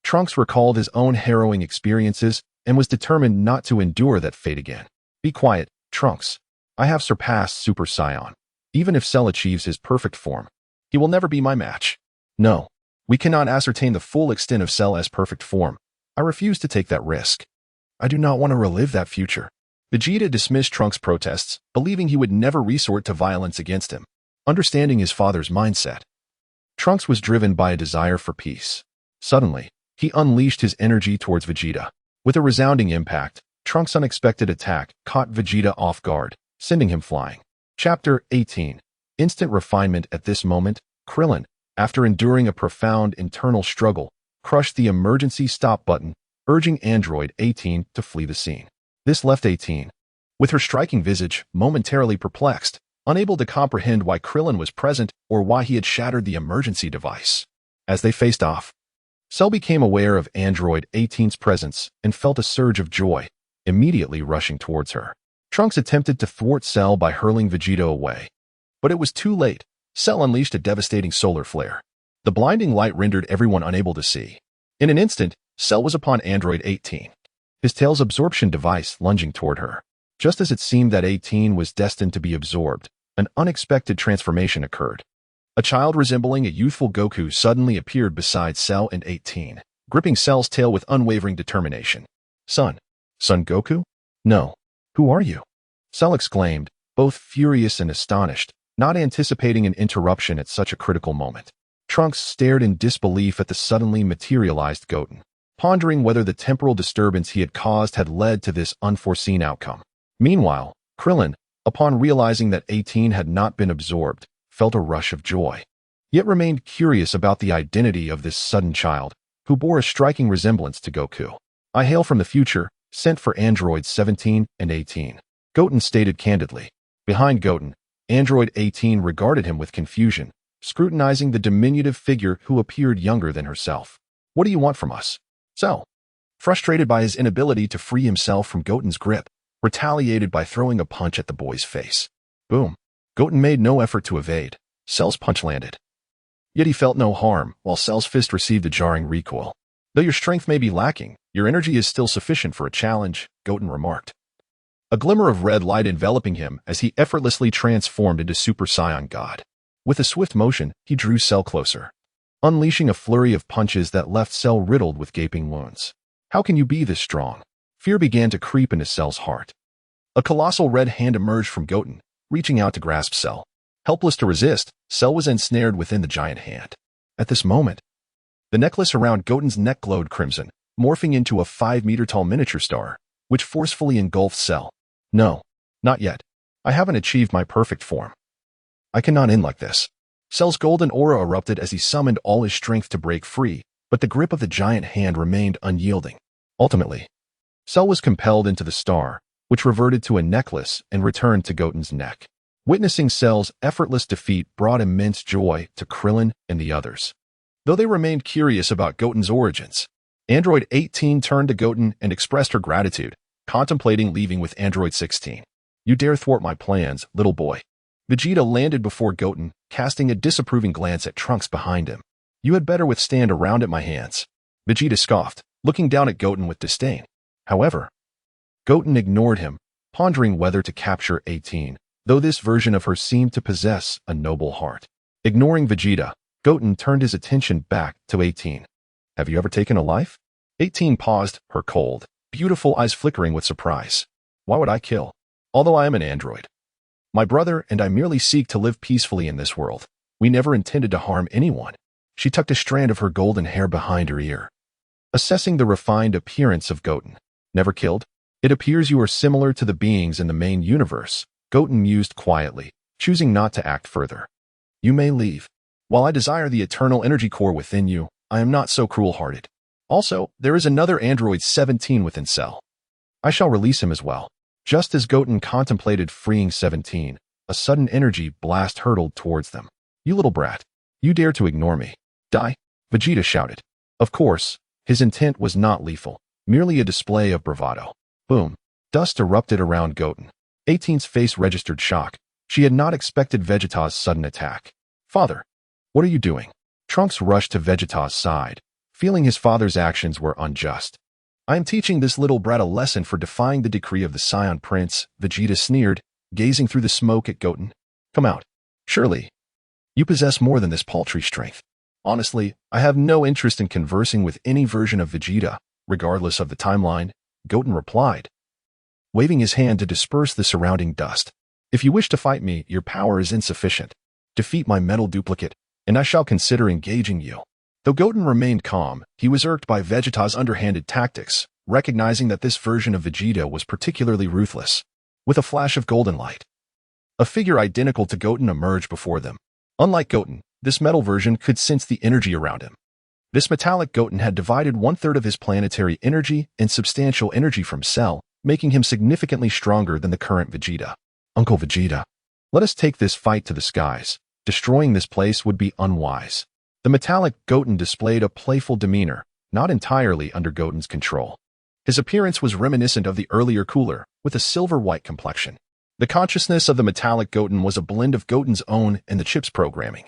Trunks recalled his own harrowing experiences and was determined not to endure that fate again. Be quiet, Trunks. I have surpassed Super Saiyan. Even if Cell achieves his perfect form, he will never be my match. No, we cannot ascertain the full extent of Cell's perfect form. I refuse to take that risk. I do not want to relive that future. Vegeta dismissed Trunks' protests, believing he would never resort to violence against him. Understanding his father's mindset, Trunks was driven by a desire for peace. Suddenly, he unleashed his energy towards Vegeta. With a resounding impact, Trunks' unexpected attack caught Vegeta off guard, sending him flying. Chapter 18. Instant refinement. At this moment, Krillin, after enduring a profound internal struggle, crushed the emergency stop button, urging Android 18 to flee the scene. This left 18, with her striking visage, momentarily perplexed, unable to comprehend why Krillin was present or why he had shattered the emergency device. As they faced off, Cell became aware of Android 18's presence and felt a surge of joy, immediately rushing towards her. Trunks attempted to thwart Cell by hurling Vegeta away. But it was too late. Cell unleashed a devastating solar flare. The blinding light rendered everyone unable to see. In an instant, Cell was upon Android 18, his tail's absorption device lunging toward her. Just as it seemed that 18 was destined to be absorbed, An unexpected transformation occurred. A child resembling a youthful Goku suddenly appeared beside Cell and 18, gripping Cell's tail with unwavering determination. Son. Son Goku? No. Who are you? Cell exclaimed, both furious and astonished, not anticipating an interruption at such a critical moment. Trunks stared in disbelief at the suddenly materialized Goten, pondering whether the temporal disturbance he had caused had led to this unforeseen outcome. Meanwhile, Krillin, upon realizing that 18 had not been absorbed, felt a rush of joy, yet remained curious about the identity of this sudden child, who bore a striking resemblance to Goku. I hail from the future, sent for androids 17 and 18. Goten stated candidly. Behind Goten, android 18 regarded him with confusion, scrutinizing the diminutive figure who appeared younger than herself. What do you want from us? Cell, frustrated by his inability to free himself from Goten's grip, retaliated by throwing a punch at the boy's face. Boom. Goten made no effort to evade. Cell's punch landed. Yet he felt no harm, while Cell's fist received a jarring recoil. Though your strength may be lacking, your energy is still sufficient for a challenge, Goten remarked. A glimmer of red light enveloping him as he effortlessly transformed into Super Saiyan God. With a swift motion, he drew Cell closer, unleashing a flurry of punches that left Cell riddled with gaping wounds. How can you be this strong? Fear began to creep into Cell's heart. A colossal red hand emerged from Goten, reaching out to grasp Cell. Helpless to resist, Cell was ensnared within the giant hand. At this moment, the necklace around Goten's neck glowed crimson, morphing into a 5-meter-tall miniature star, which forcefully engulfed Cell. No, not yet. I haven't achieved my perfect form. I cannot end like this. Cell's golden aura erupted as he summoned all his strength to break free, but the grip of the giant hand remained unyielding. Ultimately, Cell was compelled into the star, which reverted to a necklace and returned to Goten's neck. Witnessing Cell's effortless defeat brought immense joy to Krillin and the others. Though they remained curious about Goten's origins, Android 18 turned to Goten and expressed her gratitude, contemplating leaving with Android 16. You dare thwart my plans, little boy. Vegeta landed before Goten, casting a disapproving glance at Trunks behind him. You had better withstand a round at my hands. Vegeta scoffed, looking down at Goten with disdain. However, Goten ignored him, pondering whether to capture 18, though this version of her seemed to possess a noble heart. Ignoring Vegeta, Goten turned his attention back to 18. Have you ever taken a life? 18 paused, her cold, beautiful eyes flickering with surprise. Why would I kill? Although I am an android. My brother and I merely seek to live peacefully in this world. We never intended to harm anyone. She tucked a strand of her golden hair behind her ear. Assessing the refined appearance of Goten. Never killed? It appears you are similar to the beings in the main universe, Goten mused quietly, choosing not to act further. You may leave. While I desire the eternal energy core within you, I am not so cruel-hearted. Also, there is another android 17 within Cell. I shall release him as well. Just as Goten contemplated freeing 17, a sudden energy blast hurtled towards them. You little brat. You dare to ignore me. Die! Vegeta shouted. Of course, his intent was not lethal, merely a display of bravado. Boom. Dust erupted around Goten. 18's face registered shock. She had not expected Vegeta's sudden attack. Father, what are you doing? Trunks rushed to Vegeta's side, feeling his father's actions were unjust. I am teaching this little brat a lesson for defying the decree of the Saiyan Prince, Vegeta sneered, gazing through the smoke at Goten. Come out. Surely, you possess more than this paltry strength. Honestly, I have no interest in conversing with any version of Vegeta, regardless of the timeline, Goten replied, waving his hand to disperse the surrounding dust. If you wish to fight me, your power is insufficient. Defeat my metal duplicate, and I shall consider engaging you. Though Goten remained calm, he was irked by Vegeta's underhanded tactics, recognizing that this version of Vegeta was particularly ruthless. With a flash of golden light, a figure identical to Goten emerged before them. Unlike Goten, this metal version could sense the energy around him. This metallic Goten had divided 1/3 of his planetary energy and substantial energy from Cell, making him significantly stronger than the current Vegeta. Uncle Vegeta, let us take this fight to the skies. Destroying this place would be unwise. The metallic Goten displayed a playful demeanor, not entirely under Goten's control. His appearance was reminiscent of the earlier Cooler, with a silver-white complexion. The consciousness of the metallic Goten was a blend of Goten's own and the chip's programming,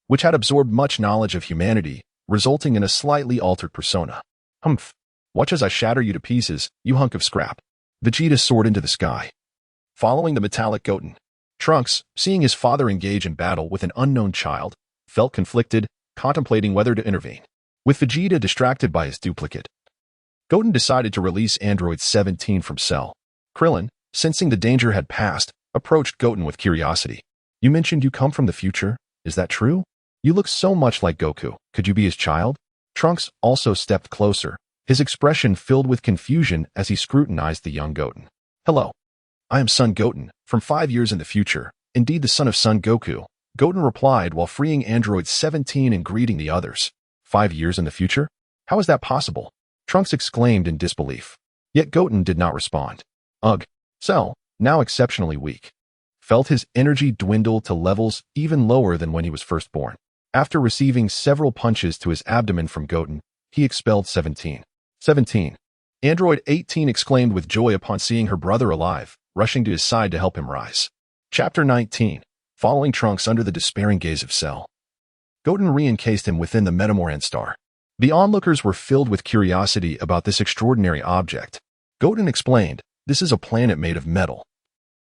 which had absorbed much knowledge of humanity, resulting in a slightly altered persona. Humph! Watch as I shatter you to pieces, you hunk of scrap. Vegeta soared into the sky. Following the metallic Goten, Trunks, seeing his father engage in battle with an unknown child, felt conflicted, contemplating whether to intervene. With Vegeta distracted by his duplicate, Goten decided to release Android 17 from Cell. Krillin, sensing the danger had passed, approached Goten with curiosity. You mentioned you come from the future. Is that true? You look so much like Goku. Could you be his child? Trunks also stepped closer, his expression filled with confusion as he scrutinized the young Goten. Hello. I am Son Goten, from 5 years in the future, indeed the son of Son Goku, Goten replied while freeing Android 17 and greeting the others. 5 years in the future? How is that possible? Trunks exclaimed in disbelief. Yet Goten did not respond. Ugh. Cell, now exceptionally weak, felt his energy dwindle to levels even lower than when he was first born. After receiving several punches to his abdomen from Goten, he expelled 17. 17. Android 18 exclaimed with joy upon seeing her brother alive, rushing to his side to help him rise. Chapter 19. Following Trunks under the despairing gaze of Cell, Goten re-encased him within the Metamoran star. The onlookers were filled with curiosity about this extraordinary object. Goten explained, this is a planet made of metal,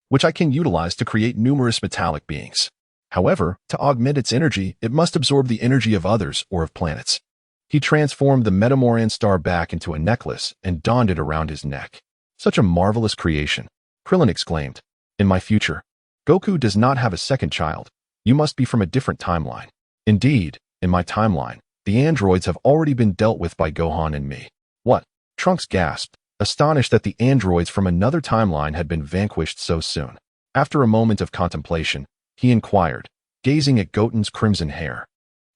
which I can utilize to create numerous metallic beings. However, to augment its energy, it must absorb the energy of others or of planets. He transformed the Metamoran star back into a necklace and donned it around his neck. Such a marvelous creation. Krillin exclaimed, in my future, Goku does not have a second child. You must be from a different timeline. Indeed, in my timeline, the androids have already been dealt with by Gohan and me. What? Trunks gasped, astonished that the androids from another timeline had been vanquished so soon. After a moment of contemplation, he inquired, gazing at Goten's crimson hair.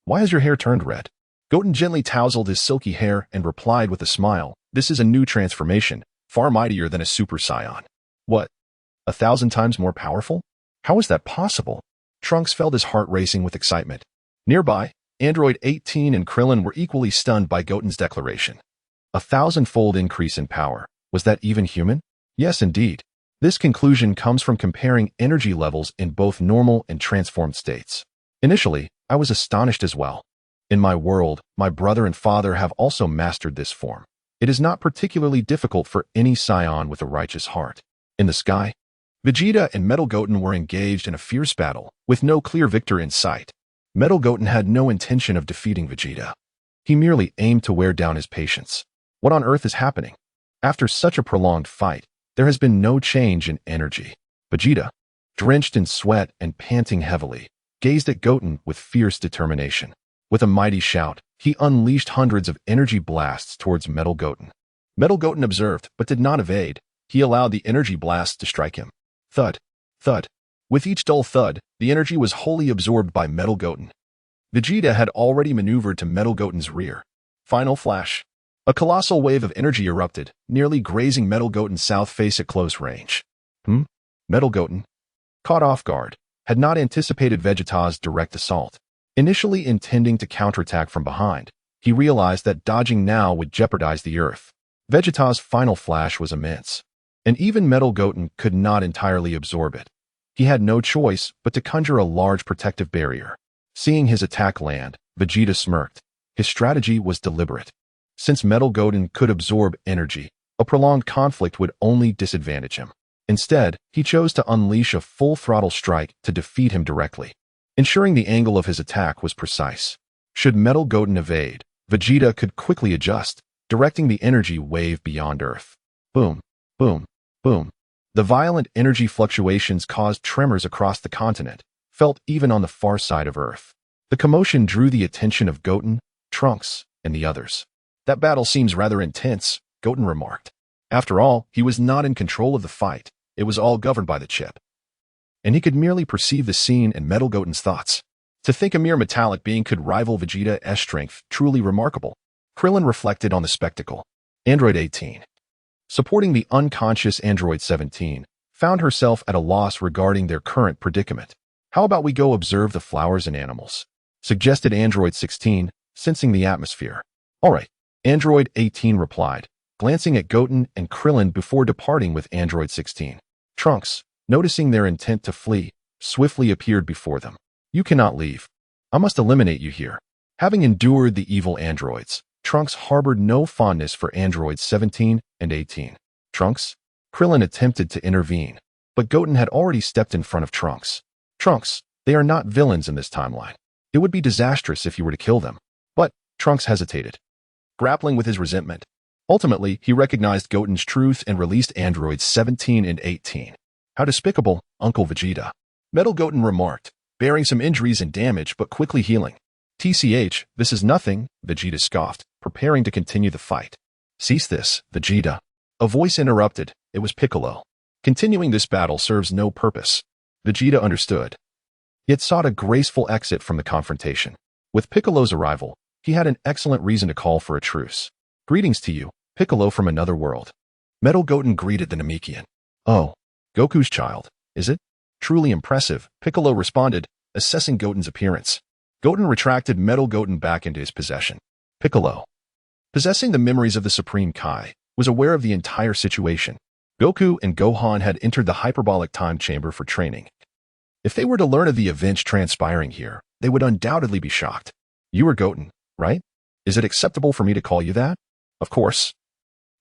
Why has your hair turned red? Goten gently tousled his silky hair and replied with a smile, this is a new transformation, far mightier than a Super Saiyan. What? 1,000 times more powerful? How is that possible? Trunks felt his heart racing with excitement. Nearby, Android 18 and Krillin were equally stunned by Goten's declaration. 1,000-fold increase in power. Was that even human? Yes, indeed. This conclusion comes from comparing energy levels in both normal and transformed states. Initially, I was astonished as well. In my world, my brother and father have also mastered this form. It is not particularly difficult for any Saiyan with a righteous heart. In the sky, Vegeta and Metal Goten were engaged in a fierce battle, with no clear victor in sight. Metal Goten had no intention of defeating Vegeta. He merely aimed to wear down his patience. What on earth is happening? After such a prolonged fight, there has been no change in energy. Vegeta, drenched in sweat and panting heavily, gazed at Goten with fierce determination. With a mighty shout, he unleashed hundreds of energy blasts towards Metal Goten. Metal Goten observed, but did not evade. He allowed the energy blasts to strike him. Thud, thud. With each dull thud, the energy was wholly absorbed by Metal Goten. Vegeta had already maneuvered to Metal Goten's rear. Final flash. A colossal wave of energy erupted, nearly grazing Metal Goten's south face at close range. Metal Goten, caught off guard, had not anticipated Vegeta's direct assault. Initially intending to counterattack from behind, he realized that dodging now would jeopardize the Earth. Vegeta's final flash was immense, and even Metal Goten could not entirely absorb it. He had no choice but to conjure a large protective barrier. Seeing his attack land, Vegeta smirked. His strategy was deliberate. Since Metal Goten could absorb energy, a prolonged conflict would only disadvantage him. Instead, he chose to unleash a full-throttle strike to defeat him directly, ensuring the angle of his attack was precise. Should Metal Goten evade, Vegeta could quickly adjust, directing the energy wave beyond Earth. Boom, boom, boom. The violent energy fluctuations caused tremors across the continent, felt even on the far side of Earth. The commotion drew the attention of Goten, Trunks, and the others. That battle seems rather intense, Goten remarked. After all, he was not in control of the fight. It was all governed by the chip, and he could merely perceive the scene and Metal Goten's thoughts. To think a mere metallic being could rival Vegeta's strength, truly remarkable. Krillin reflected on the spectacle. Android 18, supporting the unconscious Android 17, found herself at a loss regarding their current predicament. How about we go observe the flowers and animals? Suggested Android 16, sensing the atmosphere. All right, Android 18 replied, glancing at Goten and Krillin before departing with Android 16. Trunks, noticing their intent to flee, swiftly appeared before them. You cannot leave. I must eliminate you here. Having endured the evil androids, Trunks harbored no fondness for Androids 17 and 18. Trunks? Krillin attempted to intervene. But Goten had already stepped in front of Trunks. Trunks, they are not villains in this timeline. It would be disastrous if you were to kill them. But Trunks hesitated, grappling with his resentment. Ultimately, he recognized Goten's truth and released androids 17 and 18. How despicable, Uncle Vegeta. Metal Goten remarked, bearing some injuries and damage but quickly healing. TCH, this is nothing, Vegeta scoffed, preparing to continue the fight. Cease this, Vegeta. A voice interrupted. It was Piccolo. Continuing this battle serves no purpose. Vegeta understood. He had sought a graceful exit from the confrontation. With Piccolo's arrival, he had an excellent reason to call for a truce. Greetings to you, Piccolo from another world. Metal Goten greeted the Namekian. Oh, Goku's child, is it? Truly impressive, Piccolo responded, assessing Goten's appearance. Goten retracted Metal Goten back into his possession. Piccolo, possessing the memories of the Supreme Kai, was aware of the entire situation. Goku and Gohan had entered the hyperbolic time chamber for training. If they were to learn of the events transpiring here, they would undoubtedly be shocked. You are Goten, right? Is it acceptable for me to call you that? Of course.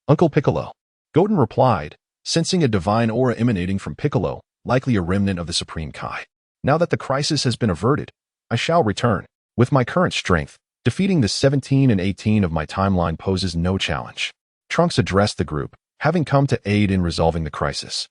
Uncle Piccolo. Goten replied, sensing a divine aura emanating from Piccolo, likely a remnant of the Supreme Kai. Now that the crisis has been averted, I shall return. With my current strength, defeating the 17 and 18 of my timeline poses no challenge. Trunks addressed the group, having come to aid in resolving the crisis.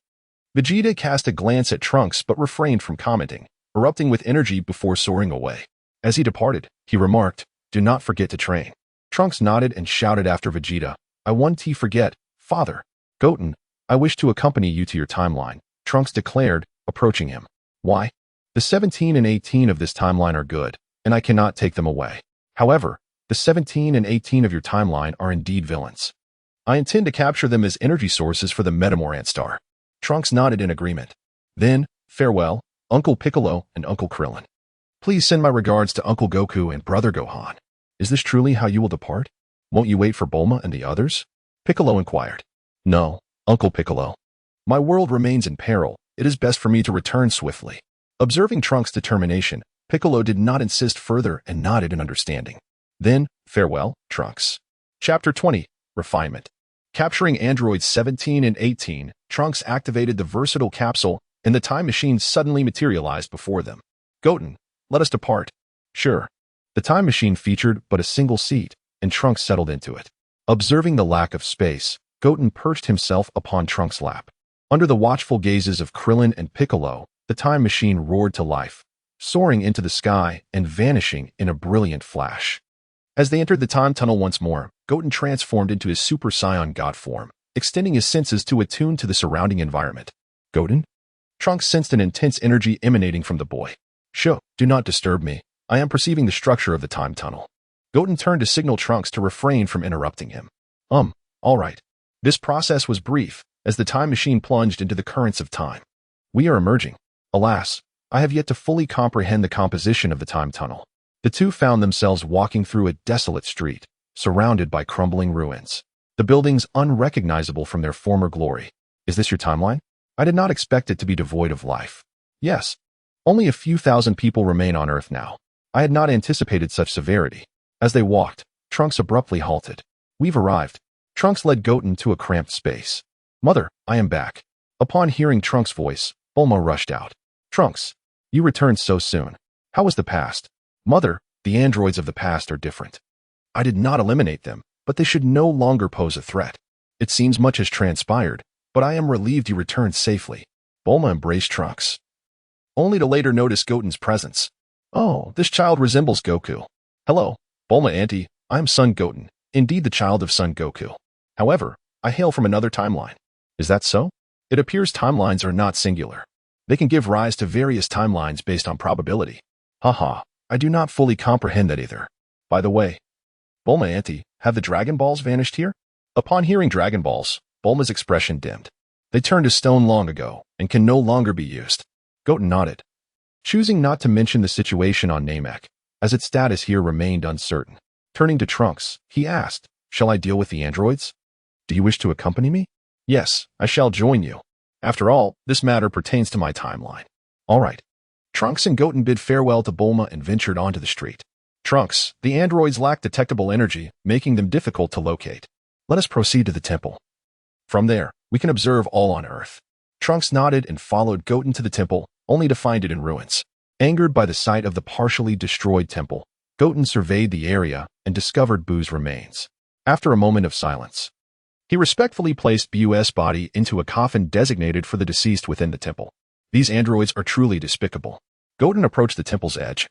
Vegeta cast a glance at Trunks but refrained from commenting, erupting with energy before soaring away. As he departed, he remarked, do not forget to train. Trunks nodded and shouted after Vegeta, I won't forget, father. Goten, I wish to accompany you to your timeline, Trunks declared, approaching him. Why? The 17 and 18 of this timeline are good, and I cannot take them away. However, the 17 and 18 of your timeline are indeed villains. I intend to capture them as energy sources for the Metamorant Star. Trunks nodded in agreement. Then, farewell, Uncle Piccolo and Uncle Krillin. Please send my regards to Uncle Goku and Brother Gohan. Is this truly how you will depart? Won't you wait for Bulma and the others? Piccolo inquired. No, Uncle Piccolo. My world remains in peril. It is best for me to return swiftly. Observing Trunks' determination, Piccolo did not insist further and nodded in understanding. Then, farewell, Trunks. Chapter 20, Refinement. Capturing androids 17 and 18, Trunks activated the versatile capsule and the time machine suddenly materialized before them. Goten, let us depart. Sure. The time machine featured but a single seat, and Trunks settled into it. Observing the lack of space, Goten perched himself upon Trunks' lap. Under the watchful gazes of Krillin and Piccolo, the time machine roared to life, soaring into the sky and vanishing in a brilliant flash. As they entered the time tunnel once more, Goten transformed into his Super Saiyan God form, extending his senses to attune to the surrounding environment. Goten? Trunks sensed an intense energy emanating from the boy. Sho, do not disturb me. I am perceiving the structure of the time tunnel. Goten turned to signal Trunks to refrain from interrupting him. All right. This process was brief, as the time machine plunged into the currents of time. We are emerging. Alas, I have yet to fully comprehend the composition of the time tunnel. The two found themselves walking through a desolate street, surrounded by crumbling ruins. The buildings unrecognizable from their former glory. Is this your timeline? I did not expect it to be devoid of life. Yes. Only a few thousand people remain on Earth now. I had not anticipated such severity. As they walked, Trunks abruptly halted. We've arrived. Trunks led Goten to a cramped space. Mother, I am back. Upon hearing Trunks' voice, Bulma rushed out. Trunks, you returned so soon. How was the past? Mother, the androids of the past are different. I did not eliminate them, but they should no longer pose a threat. It seems much has transpired, but I am relieved you returned safely. Bulma embraced Trunks, only to later notice Goten's presence. Oh, this child resembles Goku. Hello, Bulma auntie, I am Son Goten, indeed the child of Son Goku. However, I hail from another timeline. Is that so? It appears timelines are not singular. They can give rise to various timelines based on probability. Haha, I do not fully comprehend that either. By the way, Bulma auntie, have the Dragon Balls vanished here? Upon hearing Dragon Balls, Bulma's expression dimmed. They turned to stone long ago and can no longer be used. Goten nodded, choosing not to mention the situation on Namek, as its status here remained uncertain. Turning to Trunks, he asked, shall I deal with the androids? Do you wish to accompany me? Yes, I shall join you. After all, this matter pertains to my timeline. All right. Trunks and Goten bid farewell to Bulma and ventured onto the street. Trunks, the androids lack detectable energy, making them difficult to locate. Let us proceed to the temple. From there, we can observe all on Earth. Trunks nodded and followed Goten to the temple, only to find it in ruins. Angered by the sight of the partially destroyed temple, Goten surveyed the area and discovered Buu's remains. After a moment of silence, he respectfully placed Buu's body into a coffin designated for the deceased within the temple. These androids are truly despicable. Goten approached the temple's edge,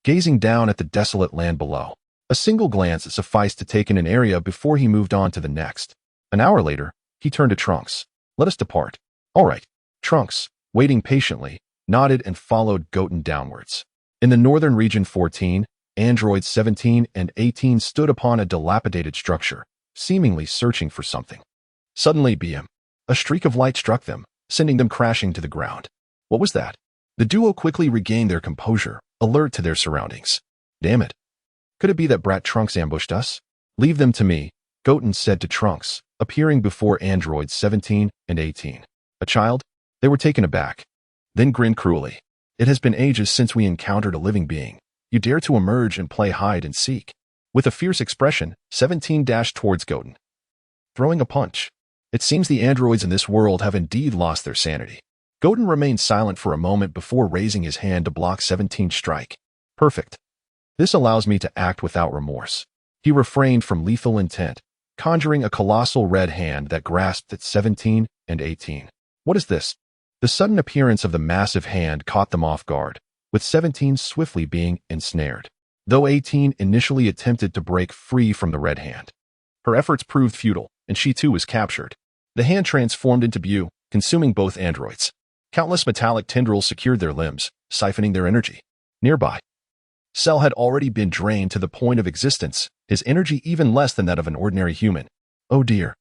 gazing down at the desolate land below. A single glance sufficed to take in an area before he moved on to the next. An hour later, he turned to Trunks. "Let us depart." "All right." Trunks, waiting patiently, nodded and followed Goten downwards. In the northern region 14, androids 17 and 18 stood upon a dilapidated structure, seemingly searching for something. Suddenly, a streak of light struck them, sending them crashing to the ground. What was that? The duo quickly regained their composure, alert to their surroundings. "Damn it. Could it be that brat Trunks ambushed us?" "Leave them to me," Goten said to Trunks, appearing before androids 17 and 18. "A child?" They were taken aback, then grinned cruelly. "It has been ages since we encountered a living being. You dare to emerge and play hide and seek." With a fierce expression, 17 dashed towards Goten, throwing a punch. It seems the androids in this world have indeed lost their sanity. Goten remained silent for a moment before raising his hand to block 17's strike. "Perfect. This allows me to act without remorse." He refrained from lethal intent, conjuring a colossal red hand that grasped at 17 and 18. "What is this?" The sudden appearance of the massive hand caught them off guard, with 17 swiftly being ensnared, though 18 initially attempted to break free from the red hand. Her efforts proved futile, and she too was captured. The hand transformed into Buu, consuming both androids. Countless metallic tendrils secured their limbs, siphoning their energy. Nearby, Cell had already been drained to the point of existence, his energy even less than that of an ordinary human. Oh dear.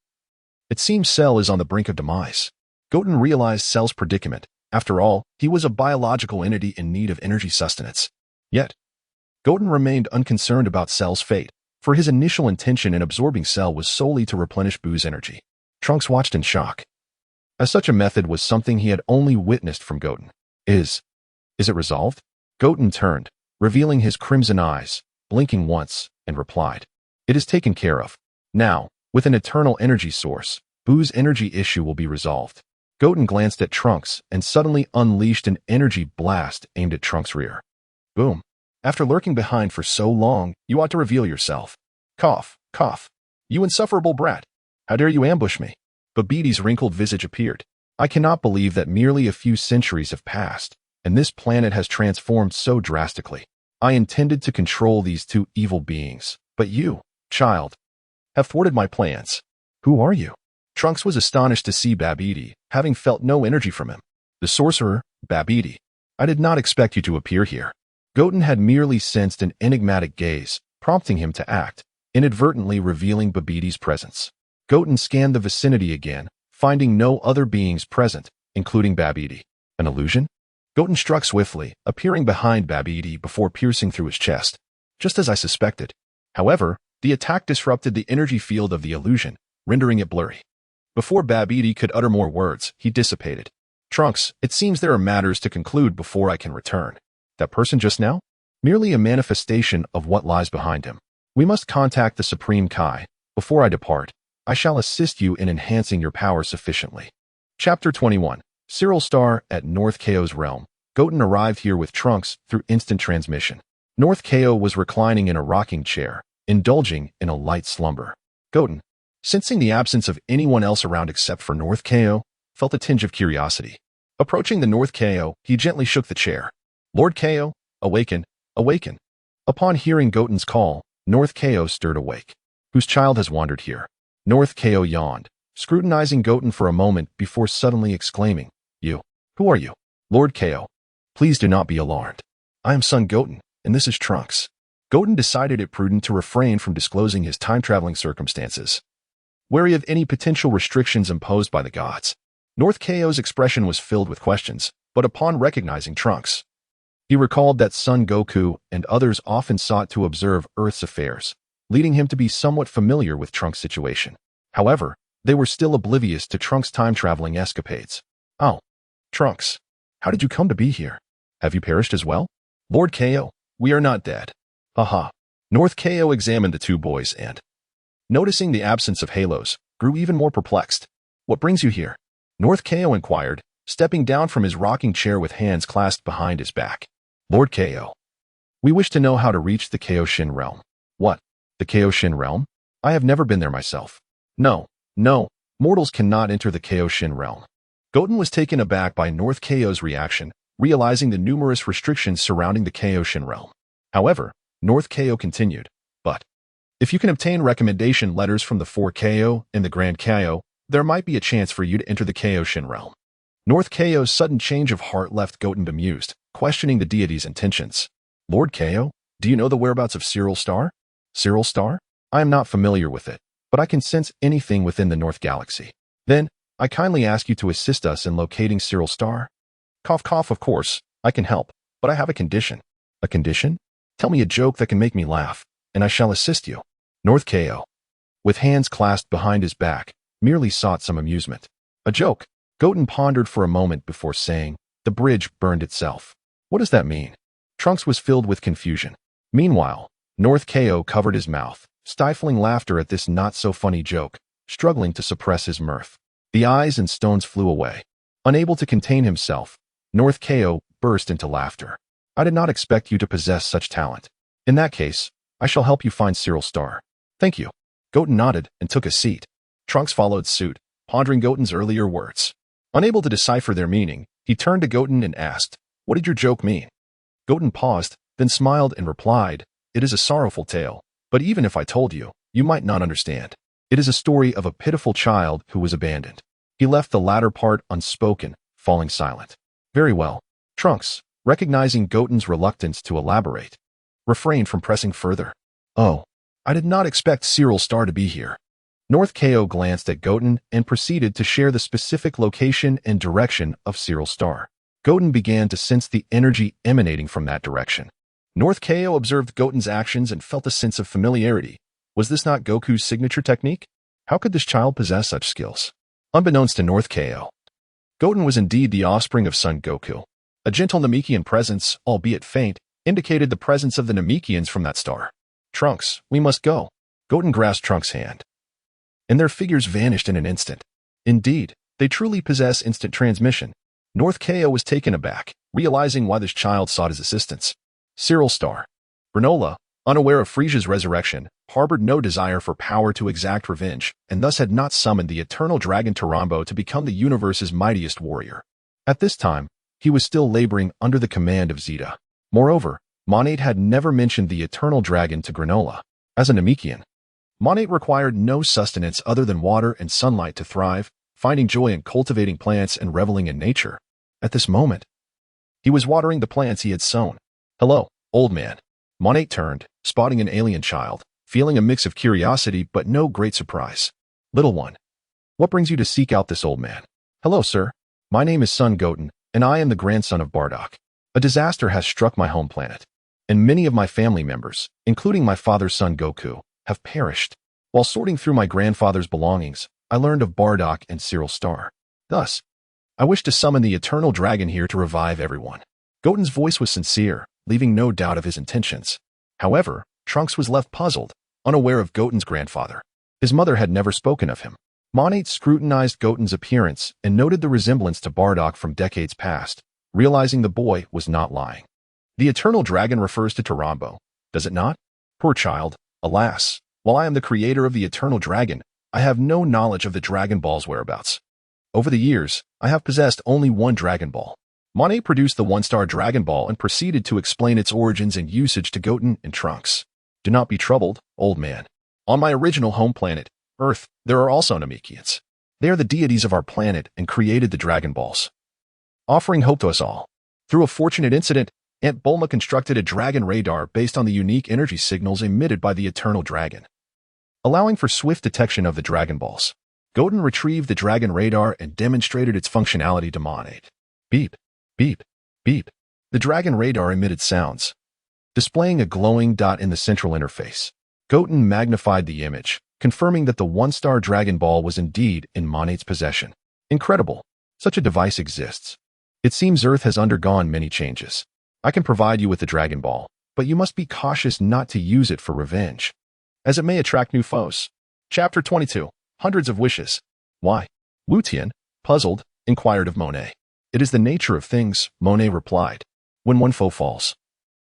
It seems Cell is on the brink of demise. Goten realized Cell's predicament. After all, he was a biological entity in need of energy sustenance. Yet, Goten remained unconcerned about Cell's fate, for his initial intention in absorbing Cell was solely to replenish Buu's energy. Trunks watched in shock, as such a method was something he had only witnessed from Goten. Is it resolved? Goten turned, revealing his crimson eyes, blinking once, and replied, "It is taken care of. Now, with an eternal energy source, Buu's energy issue will be resolved." Goten glanced at Trunks and suddenly unleashed an energy blast aimed at Trunks' rear. Boom. "After lurking behind for so long, you ought to reveal yourself." Cough, cough. "You insufferable brat. How dare you ambush me?" Babiti's wrinkled visage appeared. "I cannot believe that merely a few centuries have passed, and this planet has transformed so drastically. I intended to control these two evil beings, but you, child, have thwarted my plans. Who are you?" Trunks was astonished to see Babiti, having felt no energy from him. "The sorcerer, Babiti. I did not expect you to appear here." Goten had merely sensed an enigmatic gaze, prompting him to act, inadvertently revealing Babiti's presence. Goten scanned the vicinity again, finding no other beings present, including Babiti. An illusion? Goten struck swiftly, appearing behind Babiti before piercing through his chest. Just as I suspected. However, the attack disrupted the energy field of the illusion, rendering it blurry. Before Babiti could utter more words, he dissipated. "Trunks, it seems there are matters to conclude before I can return. That person just now? Merely a manifestation of what lies behind him. We must contact the Supreme Kai. Before I depart, I shall assist you in enhancing your power sufficiently." Chapter 21. Cyril Star at North Ko's realm. Goten arrived here with Trunks through instant transmission. North Ko was reclining in a rocking chair, indulging in a light slumber. Goten, sensing the absence of anyone else around except for North Ko, felt a tinge of curiosity. Approaching the North Ko, he gently shook the chair. "Lord Ko, awaken, awaken." Upon hearing Goten's call, North Ko stirred awake. "Whose child has wandered here?" North Ko yawned, scrutinizing Goten for a moment before suddenly exclaiming, "You, who are you?" "Lord Ko, please do not be alarmed. I am son Goten, and this is Trunks." Goten decided it prudent to refrain from disclosing his time-traveling circumstances, wary of any potential restrictions imposed by the gods. North Ko's expression was filled with questions, but upon recognizing Trunks, he recalled that son Goku and others often sought to observe Earth's affairs, leading him to be somewhat familiar with Trunks' situation. However, they were still oblivious to Trunks' time-traveling escapades. "Oh, Trunks, how did you come to be here? Have you perished as well?" "Lord Ko, we are not dead." "Haha." North Ko examined the two boys and, noticing the absence of halos, grew even more perplexed. "What brings you here?" North Ko inquired, stepping down from his rocking chair with hands clasped behind his back. Lord Ko. We wish to know how to reach the Kaioshin realm. What? The Kaioshin realm? I have never been there myself. No, mortals cannot enter the Kaioshin realm. Goten was taken aback by North Ko's reaction, realizing the numerous restrictions surrounding the Kaioshin realm. However, North Ko continued, but if you can obtain recommendation letters from the 4 Ko and the Grand Ko, there might be a chance for you to enter the Kaioshin realm. North Ko's sudden change of heart left Goten bemused, questioning the deity's intentions. Lord Ko, do you know the whereabouts of Cyril Star? Cyril Star? I am not familiar with it, but I can sense anything within the North Galaxy. Then, I kindly ask you to assist us in locating Cyril Star. Cough cough, of course, I can help, but I have a condition. A condition? Tell me a joke that can make me laugh, and I shall assist you. North Ko, with hands clasped behind his back, merely sought some amusement. A joke? Goten pondered for a moment before saying, the bridge burned itself. What does that mean? Trunks was filled with confusion. Meanwhile, North Ko covered his mouth, stifling laughter at this not-so-funny joke, struggling to suppress his mirth. The eyes and stones flew away. Unable to contain himself, North Ko burst into laughter. I did not expect you to possess such talent. In that case, I shall help you find Cyril Star. Thank you. Goten nodded and took a seat. Trunks followed suit, pondering Goten's earlier words. Unable to decipher their meaning, he turned to Goten and asked, what did your joke mean? Goten paused, then smiled and replied, it is a sorrowful tale, but even if I told you, you might not understand. It is a story of a pitiful child who was abandoned. He left the latter part unspoken, falling silent. Very well. Trunks, recognizing Goten's reluctance to elaborate, refrained from pressing further. Oh, I did not expect Cyril Star to be here. North Ko glanced at Goten and proceeded to share the specific location and direction of Cyril Star. Goten began to sense the energy emanating from that direction. North Ko observed Goten's actions and felt a sense of familiarity. Was this not Goku's signature technique? How could this child possess such skills? Unbeknownst to North Ko, Goten was indeed the offspring of Son Goku. A gentle Namekian presence, albeit faint, indicated the presence of the Namekians from that star. Trunks, we must go. Goten grasped Trunks' hand, and their figures vanished in an instant. Indeed, they truly possess instant transmission. North Ko was taken aback, realizing why this child sought his assistance. Cyril Star. Granola, unaware of Frisia's resurrection, harbored no desire for power to exact revenge, and thus had not summoned the eternal dragon Tarambo to become the universe's mightiest warrior. At this time, he was still laboring under the command of Zeta. Moreover, Monate had never mentioned the eternal dragon to Granola. As a Namekian, Monate required no sustenance other than water and sunlight to thrive, finding joy in cultivating plants and reveling in nature. At this moment, he was watering the plants he had sown. Hello, old man. Monate turned, spotting an alien child, feeling a mix of curiosity but no great surprise. Little one, what brings you to seek out this old man? Hello, sir. My name is Son Goten, and I am the grandson of Bardock. A disaster has struck my home planet, and many of my family members, including my father's son Goku, have perished. While sorting through my grandfather's belongings, I learned of Bardock and Cyril Star. Thus, I wish to summon the eternal dragon here to revive everyone. Goten's voice was sincere, leaving no doubt of his intentions. However, Trunks was left puzzled, unaware of Goten's grandfather. His mother had never spoken of him. Monate scrutinized Goten's appearance and noted the resemblance to Bardock from decades past, realizing the boy was not lying. The eternal dragon refers to Tarambo, does it not? Poor child, alas, while I am the creator of the eternal dragon, I have no knowledge of the Dragon Ball's whereabouts. Over the years, I have possessed only one Dragon Ball. Monate produced the one-star Dragon Ball and proceeded to explain its origins and usage to Goten and Trunks. Do not be troubled, old man. On my original home planet, Earth, there are also Namekians. They are the deities of our planet and created the Dragon Balls, offering hope to us all. Through a fortunate incident, Aunt Bulma constructed a dragon radar based on the unique energy signals emitted by the eternal dragon, allowing for swift detection of the Dragon Balls. Goten retrieved the dragon radar and demonstrated its functionality to Monate. Beep, beep, beep. The dragon radar emitted sounds, displaying a glowing dot in the central interface. Goten magnified the image, confirming that the one-star Dragon Ball was indeed in Monate's possession. Incredible. Such a device exists. It seems Earth has undergone many changes. I can provide you with the Dragon Ball, but you must be cautious not to use it for revenge, as it may attract new foes. Chapter 22. Hundreds of Wishes. Why? Wuten, puzzled, inquired of Monet. It is the nature of things, Monet replied. When one foe falls,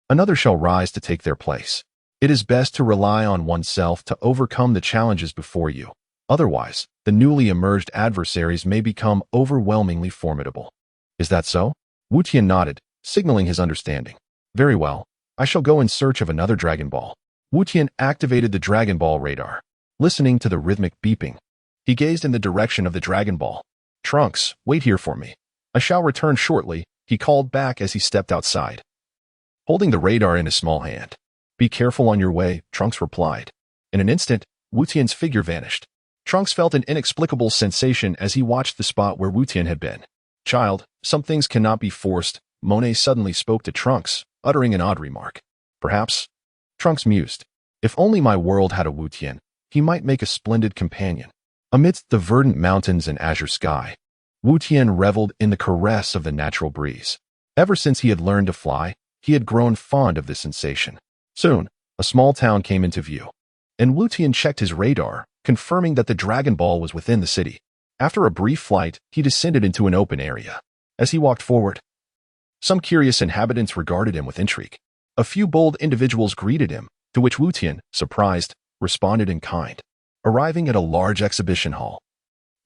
another shall rise to take their place. It is best to rely on oneself to overcome the challenges before you. Otherwise, the newly emerged adversaries may become overwhelmingly formidable. Is that so? Wuten nodded, signaling his understanding. Very well. I shall go in search of another Dragon Ball. Wuten activated the Dragon Ball radar. Listening to the rhythmic beeping, he gazed in the direction of the Dragon Ball. Trunks, wait here for me. I shall return shortly, he called back as he stepped outside, holding the radar in his small hand. Be careful on your way, Trunks replied. In an instant, Wuten's figure vanished. Trunks felt an inexplicable sensation as he watched the spot where Wuten had been. Child, some things cannot be forced, Monet suddenly spoke to Trunks, uttering an odd remark. Perhaps? Trunks mused. If only my world had a Wuten, he might make a splendid companion. Amidst the verdant mountains and azure sky, Wuten reveled in the caress of the natural breeze. Ever since he had learned to fly, he had grown fond of this sensation. Soon, a small town came into view, and Wuten checked his radar, confirming that the Dragon Ball was within the city. After a brief flight, he descended into an open area. As he walked forward, some curious inhabitants regarded him with intrigue. A few bold individuals greeted him, to which Wuten, surprised, responded in kind. Arriving at a large exhibition hall,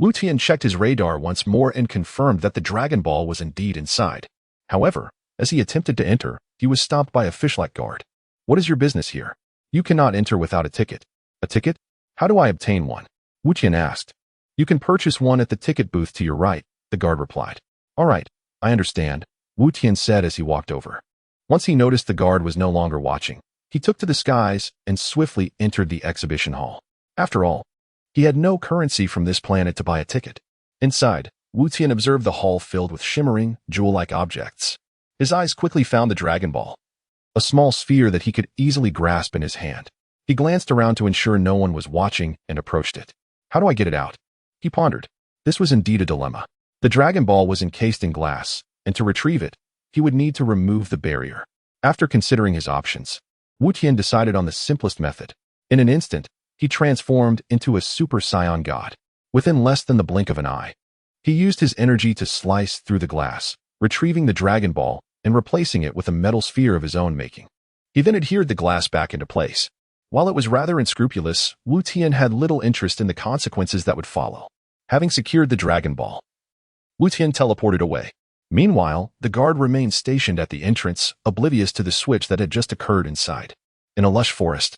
Wuten checked his radar once more and confirmed that the Dragon Ball was indeed inside. However, as he attempted to enter, he was stopped by a fish-like guard. What is your business here? You cannot enter without a ticket. A ticket? How do I obtain one? Wuten asked. You can purchase one at the ticket booth to your right, the guard replied. All right, I understand, Wuten said as he walked over. Once he noticed the guard was no longer watching, he took to the skies and swiftly entered the exhibition hall. After all, he had no currency from this planet to buy a ticket. Inside, Wuten observed the hall filled with shimmering, jewel-like objects. His eyes quickly found the Dragon Ball, a small sphere that he could easily grasp in his hand. He glanced around to ensure no one was watching and approached it. How do I get it out? He pondered. This was indeed a dilemma. The Dragon Ball was encased in glass, and to retrieve it, he would need to remove the barrier. After considering his options, Wuten decided on the simplest method. In an instant, he transformed into a Super Saiyan God. Within less than the blink of an eye, he used his energy to slice through the glass, retrieving the Dragon Ball and replacing it with a metal sphere of his own making. He then adhered the glass back into place. While it was rather unscrupulous, Wuten had little interest in the consequences that would follow. Having secured the Dragon Ball, Wuten teleported away. Meanwhile, the guard remained stationed at the entrance, oblivious to the switch that had just occurred inside. In a lush forest,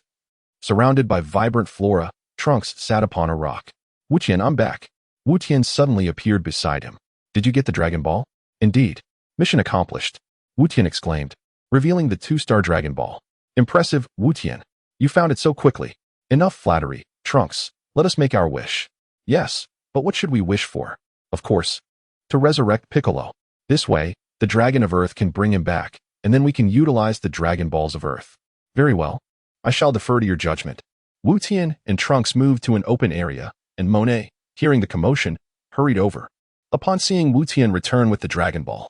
surrounded by vibrant flora, Trunks sat upon a rock. Wuten, I'm back. Wuten suddenly appeared beside him. Did you get the Dragon Ball? Indeed. Mission accomplished, Wuten exclaimed, revealing the 2-star Dragon Ball. Impressive, Wuten. You found it so quickly. Enough flattery, Trunks. Let us make our wish. Yes, but what should we wish for? Of course, to resurrect Piccolo. This way, the Dragon of Earth can bring him back, and then we can utilize the Dragon Balls of Earth. Very well. I shall defer to your judgment. Wuten and Trunks moved to an open area, and Monet, hearing the commotion, hurried over. Upon seeing Wuten return with the Dragon Ball,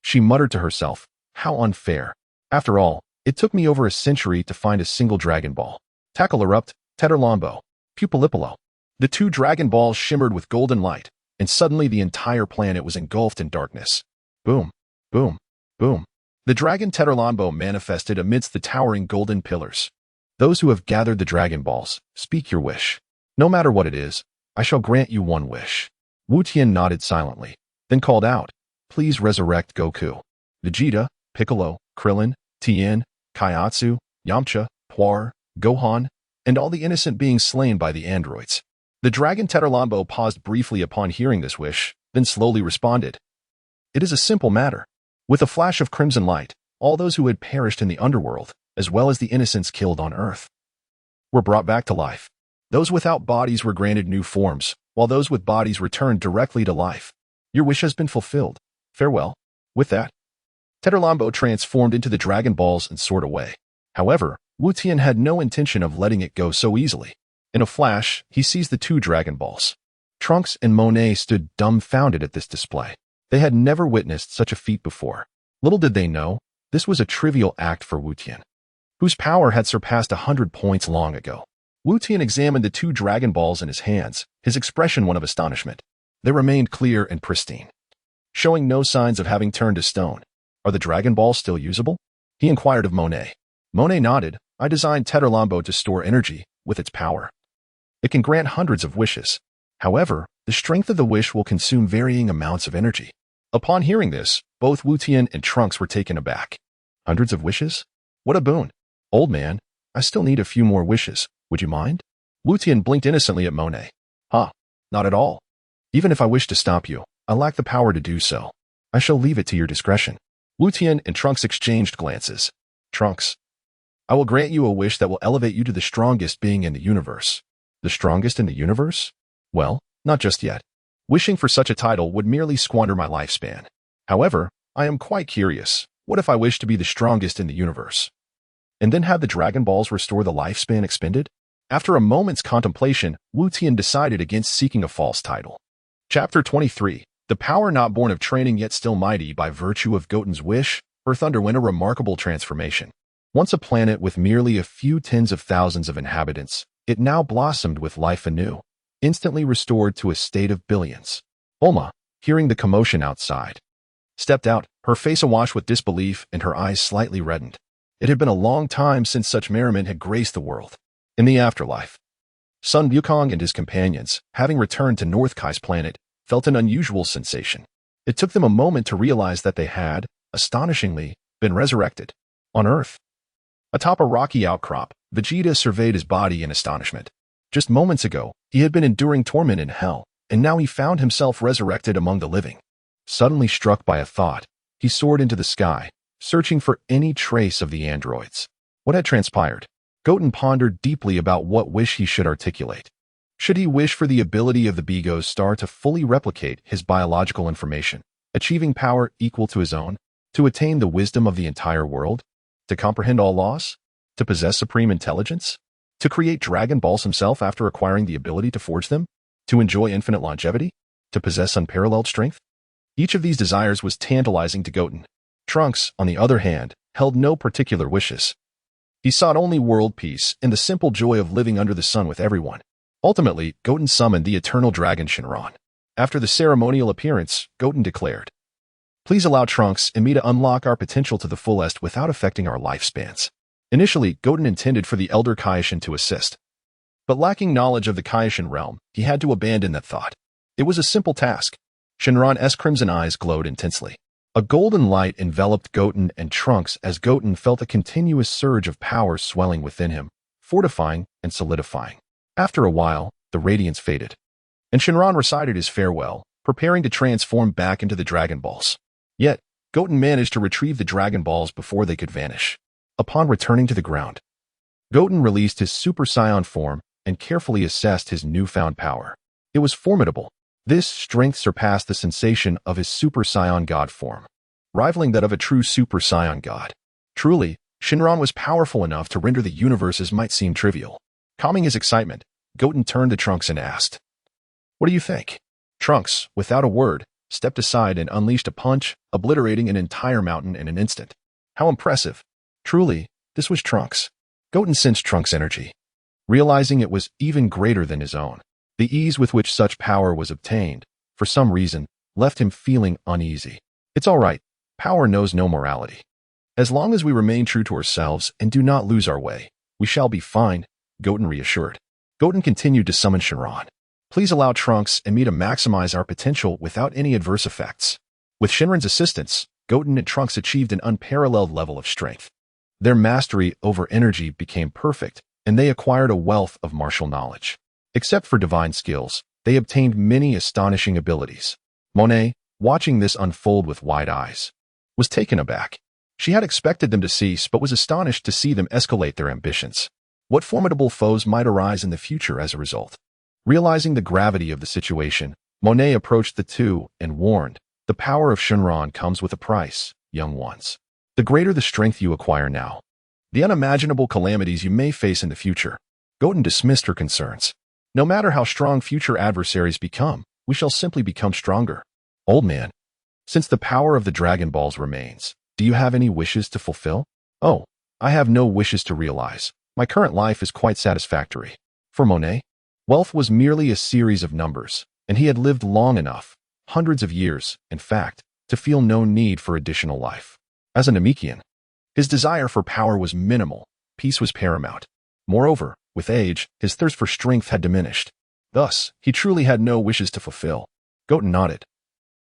she muttered to herself, how unfair. After all, it took me over a century to find a single Dragon Ball. Tackle erupt, Teterlambo, Pupilipolo. The 2 Dragon Balls shimmered with golden light, and suddenly the entire planet was engulfed in darkness. Boom, boom, boom. The Dragon Teterlambo manifested amidst the towering golden pillars. Those who have gathered the Dragon Balls, speak your wish. No matter what it is, I shall grant you one wish. Wuten nodded silently, then called out, please resurrect Goku, Vegeta, Piccolo, Krillin, Tien, Kaiatsu, Yamcha, Puar, Gohan, and all the innocent beings slain by the androids. The Dragon Teterlambo paused briefly upon hearing this wish, then slowly responded. It is a simple matter. With a flash of crimson light, all those who had perished in the underworld, as well as the innocents killed on Earth, were brought back to life. Those without bodies were granted new forms, while those with bodies returned directly to life. Your wish has been fulfilled. Farewell. With that, Teterlambo transformed into the Dragon Balls and soared away. However, Wuten had no intention of letting it go so easily. In a flash, he seized the 2 Dragon Balls. Trunks and Monet stood dumbfounded at this display. They had never witnessed such a feat before. Little did they know, this was a trivial act for Wuten, whose power had surpassed 100 points long ago. Wuten examined the 2 Dragon Balls in his hands, his expression one of astonishment. They remained clear and pristine. showing no signs of having turned to stone. Are the Dragon Balls still usable? He inquired of Monet. Monet nodded. I designed Tetherlambo to store energy with its power. It can grant hundreds of wishes. However, the strength of the wish will consume varying amounts of energy. Upon hearing this, both Wuten and Trunks were taken aback. Hundreds of wishes? What a boon. Old man, I still need a few more wishes. Would you mind? Wuten blinked innocently at Monet. Not at all. Even if I wish to stop you, I lack the power to do so. I shall leave it to your discretion. Wuten and Trunks exchanged glances. Trunks, I will grant you a wish that will elevate you to the strongest being in the universe. The strongest in the universe? Well, not just yet. Wishing for such a title would merely squander my lifespan. However, I am quite curious. What if I wish to be the strongest in the universe? And then have the Dragon Balls restore the lifespan expended? After a moment's contemplation, Wuten decided against seeking a false title. Chapter 23. The power not born of training yet still mighty by virtue of Goten's wish, Earth underwent a remarkable transformation. Once a planet with merely a few tens of thousands of inhabitants, it now blossomed with life anew, instantly restored to a state of billions. Bulma, hearing the commotion outside, stepped out, her face awash with disbelief and her eyes slightly reddened. It had been a long time since such merriment had graced the world. In the afterlife, Sun Wukong and his companions, having returned to North Kai's planet, felt an unusual sensation. It took them a moment to realize that they had, astonishingly, been resurrected. On Earth, atop a rocky outcrop, Vegeta surveyed his body in astonishment. Just moments ago, he had been enduring torment in hell, and now he found himself resurrected among the living. Suddenly struck by a thought, he soared into the sky, searching for any trace of the androids. What had transpired? Goten pondered deeply about what wish he should articulate. Should he wish for the ability of the Beagos star to fully replicate his biological information, achieving power equal to his own, to attain the wisdom of the entire world, to comprehend all laws, to possess supreme intelligence, to create Dragon Balls himself after acquiring the ability to forge them, to enjoy infinite longevity, to possess unparalleled strength? Each of these desires was tantalizing to Goten. Trunks, on the other hand, held no particular wishes. He sought only world peace and the simple joy of living under the sun with everyone. Ultimately, Goten summoned the eternal dragon Shenron. After the ceremonial appearance, Goten declared, Please allow Trunks and me to unlock our potential to the fullest without affecting our lifespans. Initially, Goten intended for the Elder Kaioshin to assist. But lacking knowledge of the Kaioshin realm, he had to abandon that thought. It was a simple task. Shenron's crimson eyes glowed intensely. A golden light enveloped Goten and Trunks as Goten felt a continuous surge of power swelling within him, fortifying and solidifying. After a while, the radiance faded, and Shenron recited his farewell, preparing to transform back into the Dragon Balls. Yet, Goten managed to retrieve the Dragon Balls before they could vanish. Upon returning to the ground, Goten released his Super Saiyan form and carefully assessed his newfound power. It was formidable. This strength surpassed the sensation of his Super Saiyan God form, rivaling that of a true Super Saiyan God. Truly, Shenron was powerful enough to render the universes might seem trivial. Calming his excitement, Goten turned to Trunks and asked, What do you think? Trunks, without a word, stepped aside and unleashed a punch, obliterating an entire mountain in an instant. How impressive. Truly, this was Trunks. Goten sensed Trunks' energy, realizing it was even greater than his own. The ease with which such power was obtained, for some reason, left him feeling uneasy. It's all right. Power knows no morality. As long as we remain true to ourselves and do not lose our way, we shall be fine, Goten reassured. Goten continued to summon Shenron. Please allow Trunks and me to maximize our potential without any adverse effects. With Shenron's assistance, Goten and Trunks achieved an unparalleled level of strength. Their mastery over energy became perfect, and they acquired a wealth of martial knowledge. Except for divine skills, they obtained many astonishing abilities. Monet, watching this unfold with wide eyes, was taken aback. She had expected them to cease but was astonished to see them escalate their ambitions. What formidable foes might arise in the future as a result? Realizing the gravity of the situation, Monet approached the two and warned, The power of Shenron comes with a price, young ones. The greater the strength you acquire now, the unimaginable calamities you may face in the future. Goten dismissed her concerns. No matter how strong future adversaries become, we shall simply become stronger. Old man, since the power of the Dragon Balls remains, do you have any wishes to fulfill? Oh, I have no wishes to realize. My current life is quite satisfactory. For Monet, wealth was merely a series of numbers, and he had lived long enough, hundreds of years, in fact, to feel no need for additional life. As a Namekian, his desire for power was minimal, peace was paramount. Moreover, with age, his thirst for strength had diminished. Thus, he truly had no wishes to fulfill. Goten nodded,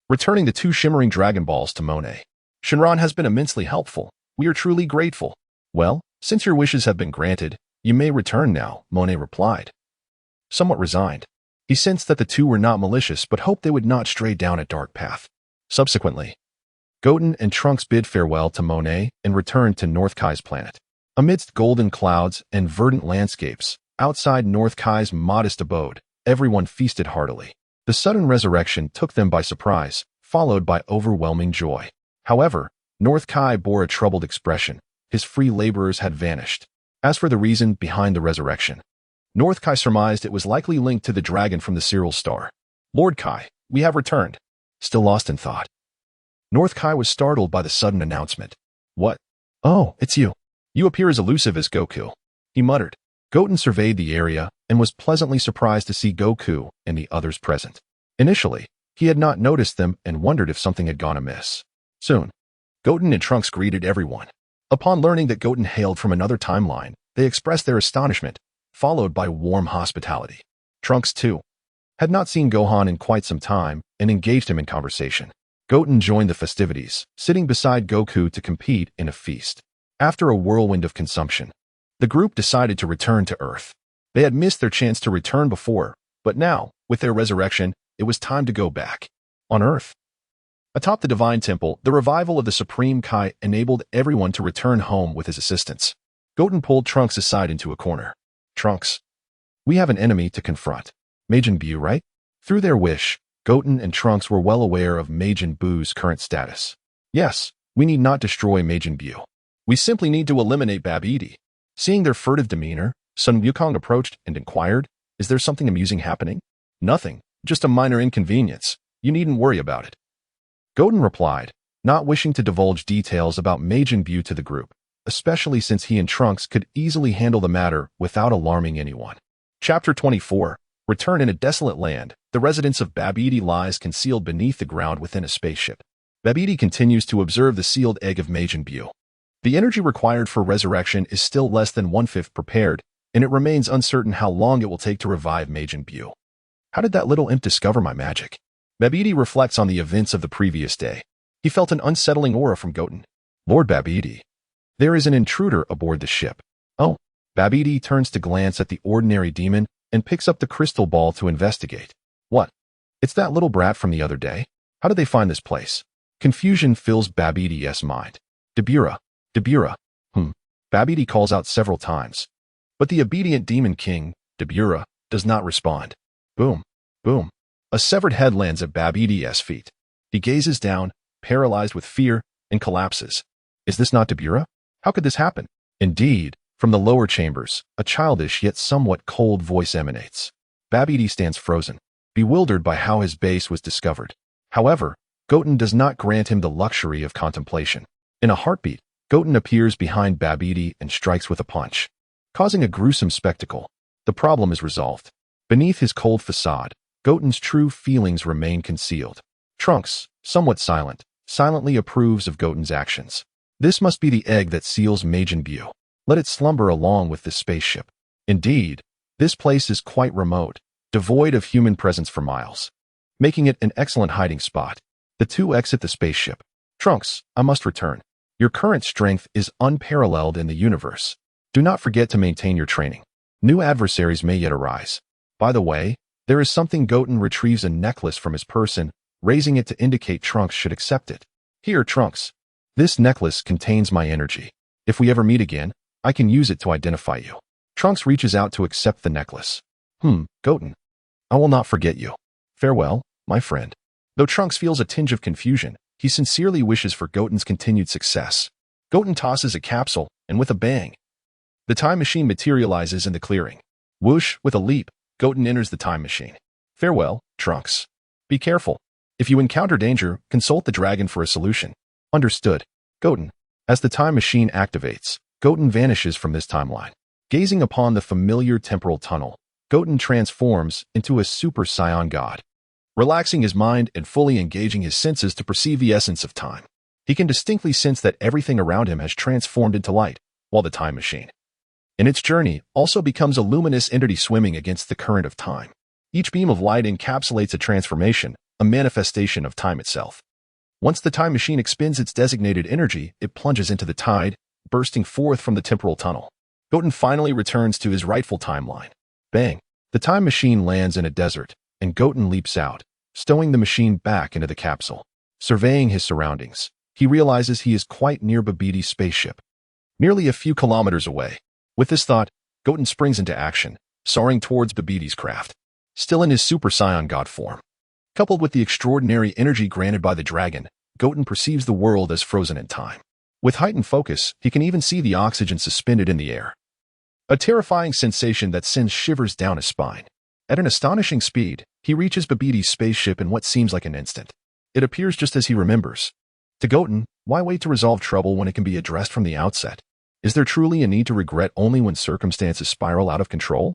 returning the 2 shimmering Dragon Balls to Monet. Shinran has been immensely helpful. We are truly grateful. Well, since your wishes have been granted, you may return now, Monet replied. Somewhat resigned, he sensed that the 2 were not malicious but hoped they would not stray down a dark path. Subsequently, Goten and Trunks bid farewell to Monet and returned to North Kai's planet. Amidst golden clouds and verdant landscapes, outside North Kai's modest abode, everyone feasted heartily. The sudden resurrection took them by surprise, followed by overwhelming joy. However, North Kai bore a troubled expression. His free laborers had vanished. As for the reason behind the resurrection, North Kai surmised it was likely linked to the dragon from the Cyril star. Lord Kai, we have returned. Still lost in thought, North Kai was startled by the sudden announcement. What? Oh, it's you. You appear as elusive as Goku, he muttered. Goten surveyed the area and was pleasantly surprised to see Goku and the others present. Initially, he had not noticed them and wondered if something had gone amiss. Soon, Goten and Trunks greeted everyone. Upon learning that Goten hailed from another timeline, they expressed their astonishment, followed by warm hospitality. Trunks, too, had not seen Gohan in quite some time and engaged him in conversation. Goten joined the festivities, sitting beside Goku to compete in a feast. After a whirlwind of consumption, the group decided to return to Earth. They had missed their chance to return before, but now, with their resurrection, it was time to go back. On Earth, atop the Divine Temple, the revival of the Supreme Kai enabled everyone to return home with his assistance. Goten pulled Trunks aside into a corner. Trunks, we have an enemy to confront. Majin Buu, right? Through their wish, Goten and Trunks were well aware of Majin Buu's current status. Yes, we need not destroy Majin Buu. We simply need to eliminate Babidi. Seeing their furtive demeanor, Sun Wukong approached and inquired, is there something amusing happening? Nothing, just a minor inconvenience. You needn't worry about it. Goten replied, not wishing to divulge details about Majin Buu to the group, especially since he and Trunks could easily handle the matter without alarming anyone. Chapter 24. Return in a desolate land. The residence of Babidi lies concealed beneath the ground within a spaceship. Babidi continues to observe the sealed egg of Majin Buu. The energy required for resurrection is still less than 1/5 prepared, and it remains uncertain how long it will take to revive Majin Buu. How did that little imp discover my magic? Babidi reflects on the events of the previous day. He felt an unsettling aura from Goten. Lord Babidi, there is an intruder aboard the ship. Oh, Babidi turns to glance at the ordinary demon and picks up the crystal ball to investigate. What? It's that little brat from the other day? How did they find this place? Confusion fills Babidi's mind. Dabura. Babidi calls out several times. But the obedient demon king, Dabura, does not respond. Boom. Boom. A severed head lands at Babidi's feet. He gazes down, paralyzed with fear, and collapses. Is this not Dabura? How could this happen? Indeed, from the lower chambers, a childish yet somewhat cold voice emanates. Babidi stands frozen, bewildered by how his base was discovered. However, Goten does not grant him the luxury of contemplation. In a heartbeat, Goten appears behind Babidi and strikes with a punch, causing a gruesome spectacle. The problem is resolved. Beneath his cold facade, Goten's true feelings remain concealed. Trunks, somewhat silent, silently approves of Goten's actions. This must be the egg that seals Majin Buu. Let it slumber along with this spaceship. Indeed, this place is quite remote, devoid of human presence for miles, making it an excellent hiding spot. The two exit the spaceship. Trunks, I must return. Your current strength is unparalleled in the universe. Do not forget to maintain your training. New adversaries may yet arise. By the way, there is something. Goten retrieves a necklace from his person, raising it to indicate Trunks should accept it. Here, Trunks. This necklace contains my energy. If we ever meet again, I can use it to identify you. Trunks reaches out to accept the necklace. Goten. I will not forget you. Farewell, my friend. Though Trunks feels a tinge of confusion, he sincerely wishes for Goten's continued success. Goten tosses a capsule, and with a bang, the time machine materializes in the clearing. Whoosh, with a leap, Goten enters the time machine. Farewell, Trunks. Be careful. If you encounter danger, consult the dragon for a solution. Understood. Goten. As the time machine activates, Goten vanishes from this timeline. Gazing upon the familiar temporal tunnel, Goten transforms into a Super Saiyan God. relaxing his mind and fully engaging his senses to perceive the essence of time. He can distinctly sense that everything around him has transformed into light, while the time machine, in its journey, also becomes a luminous entity swimming against the current of time. Each beam of light encapsulates a transformation, a manifestation of time itself. Once the time machine expends its designated energy, it plunges into the tide, bursting forth from the temporal tunnel. Goten finally returns to his rightful timeline. Bang! The time machine lands in a desert, and Goten leaps out, stowing the machine back into the capsule. Surveying his surroundings, he realizes he is quite near Babbidi's spaceship, nearly a few kilometers away. With this thought, Goten springs into action, soaring towards Babbidi's craft. Still in his Super Saiyan God form. Coupled with the extraordinary energy granted by the dragon, Goten perceives the world as frozen in time. With heightened focus, he can even see the oxygen suspended in the air. A terrifying sensation that sends shivers down his spine. At an astonishing speed, he reaches Babbidi's spaceship in what seems like an instant. It appears just as he remembers. To Goten, why wait to resolve trouble when it can be addressed from the outset? Is there truly a need to regret only when circumstances spiral out of control?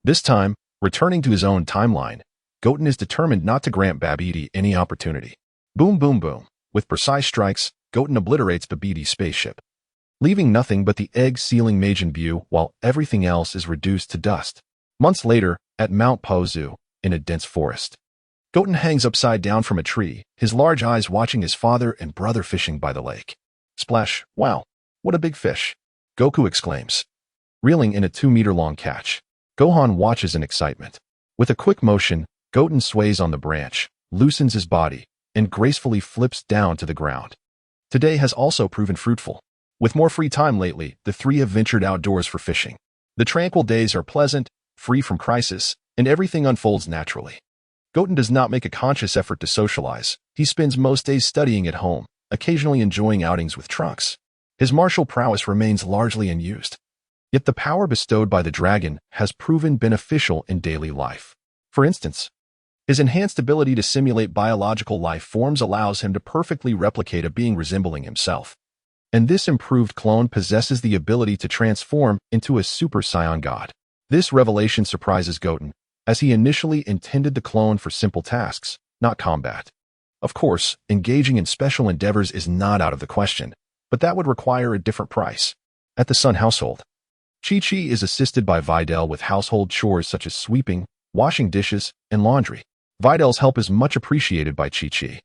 This time, returning to his own timeline, Goten is determined not to grant Babbidi any opportunity. Boom, boom, boom. With precise strikes, Goten obliterates Babbidi's spaceship, leaving nothing but the egg-sealing mage in view while everything else is reduced to dust. Months later, at Mount Pozu, in a dense forest, Goten hangs upside down from a tree, his large eyes watching his father and brother fishing by the lake. Splash! Wow! What a big fish! Goku exclaims, reeling in a 2-meter-long catch. Gohan watches in excitement. With a quick motion, Goten sways on the branch, loosens his body, and gracefully flips down to the ground. Today has also proven fruitful. With more free time lately, the three have ventured outdoors for fishing. The tranquil days are pleasant, free from crisis, and everything unfolds naturally. Goten does not make a conscious effort to socialize. He spends most days studying at home, occasionally enjoying outings with Trunks. His martial prowess remains largely unused. Yet the power bestowed by the dragon has proven beneficial in daily life. For instance, his enhanced ability to simulate biological life forms allows him to perfectly replicate a being resembling himself. And this improved clone possesses the ability to transform into a Super Saiyan God. This revelation surprises Goten, as he initially intended the clone for simple tasks, not combat. Of course, engaging in special endeavors is not out of the question, but that would require a different price. At the Sun household, Chi-Chi is assisted by Videl with household chores such as sweeping, washing dishes, and laundry. Videl's help is much appreciated by Chi-Chi,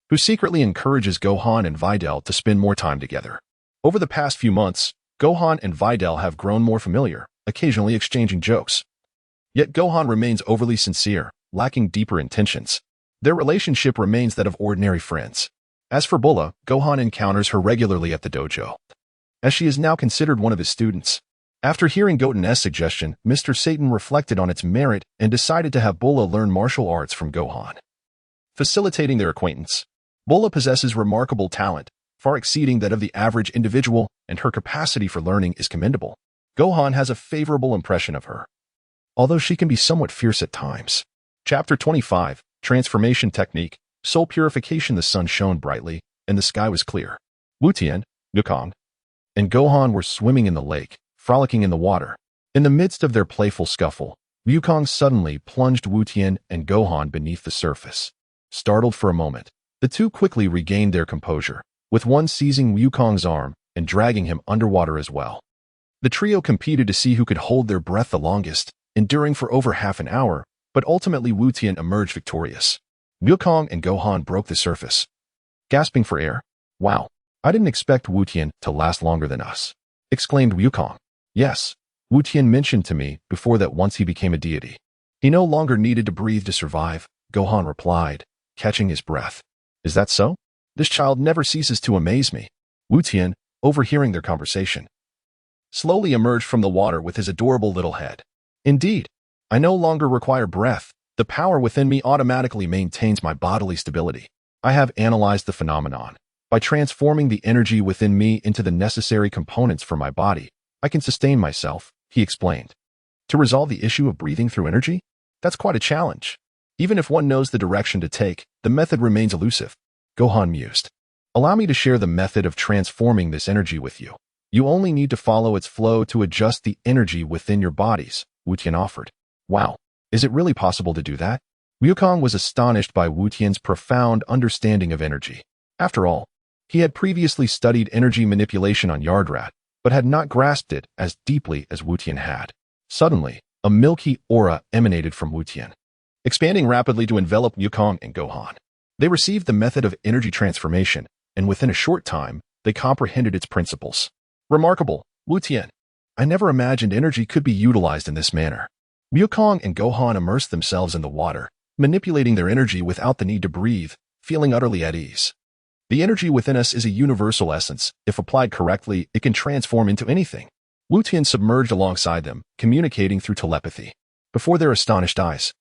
who secretly encourages Gohan and Videl to spend more time together. Over the past few months, Gohan and Videl have grown more familiar, occasionally exchanging jokes. Yet Gohan remains overly sincere, lacking deeper intentions. Their relationship remains that of ordinary friends. As for Bulla, Gohan encounters her regularly at the dojo, as she is now considered one of his students. After hearing Goten's suggestion, Mr. Satan reflected on its merit and decided to have Bulla learn martial arts from Gohan, facilitating their acquaintance. Bulla possesses remarkable talent, far exceeding that of the average individual, and her capacity for learning is commendable. Gohan has a favorable impression of her, although she can be somewhat fierce at times. Chapter 25, Transformation Technique. Soul Purification. The sun shone brightly, and the sky was clear. Wuten, Goku, and Gohan were swimming in the lake, frolicking in the water. In the midst of their playful scuffle, Wukong suddenly plunged Wuten and Gohan beneath the surface. Startled for a moment, the two quickly regained their composure, with one seizing Wukong's arm and dragging him underwater as well. The trio competed to see who could hold their breath the longest, enduring for over half an hour, but ultimately Wuten emerged victorious. Wukong and Gohan broke the surface, gasping for air. Wow, I didn't expect Wuten to last longer than us, exclaimed Wukong. Yes, Wuten mentioned to me before that once he became a deity, he no longer needed to breathe to survive, Gohan replied, catching his breath. Is that so? This child never ceases to amaze me. Wuten, overhearing their conversation, slowly emerged from the water with his adorable little head. Indeed, I no longer require breath. The power within me automatically maintains my bodily stability. I have analyzed the phenomenon. By transforming the energy within me into the necessary components for my body, I can sustain myself, he explained. To resolve the issue of breathing through energy? That's quite a challenge. Even if one knows the direction to take, the method remains elusive. Gohan mused. Allow me to share the method of transforming this energy with you. You only need to follow its flow to adjust the energy within your bodies, Wuten offered. Wow. Is it really possible to do that? Wukong was astonished by Wu Tian's profound understanding of energy. After all, he had previously studied energy manipulation on Yardrat, but had not grasped it as deeply as Wu Tian had. Suddenly, a milky aura emanated from Wu Tian, expanding rapidly to envelop Wukong and Gohan. They received the method of energy transformation, and within a short time, they comprehended its principles. Remarkable, Wu Tian. I never imagined energy could be utilized in this manner. Wukong and Gohan immersed themselves in the water, manipulating their energy without the need to breathe, feeling utterly at ease. The energy within us is a universal essence. If applied correctly, it can transform into anything. Wu Tian submerged alongside them, communicating through telepathy. Before their astonished eyes,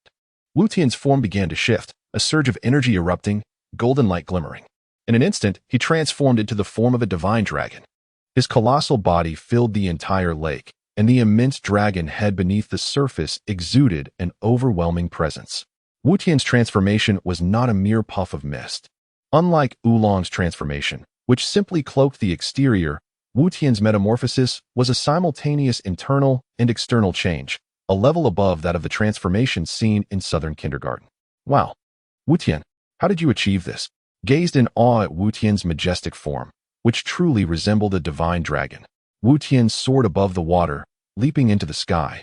Wu Tian's form began to shift, a surge of energy erupting, golden light glimmering. In an instant, he transformed into the form of a divine dragon. His colossal body filled the entire lake, and the immense dragon head beneath the surface exuded an overwhelming presence. Wu Tian's transformation was not a mere puff of mist. Unlike Oolong's transformation, which simply cloaked the exterior, Wu Tian's metamorphosis was a simultaneous internal and external change, a level above that of the transformation seen in Southern Kindergarten. Wow! Wu Tian, how did you achieve this? Gazed in awe at Wu Tian's majestic form, which truly resembled a divine dragon. Wu Tian soared above the water, leaping into the sky,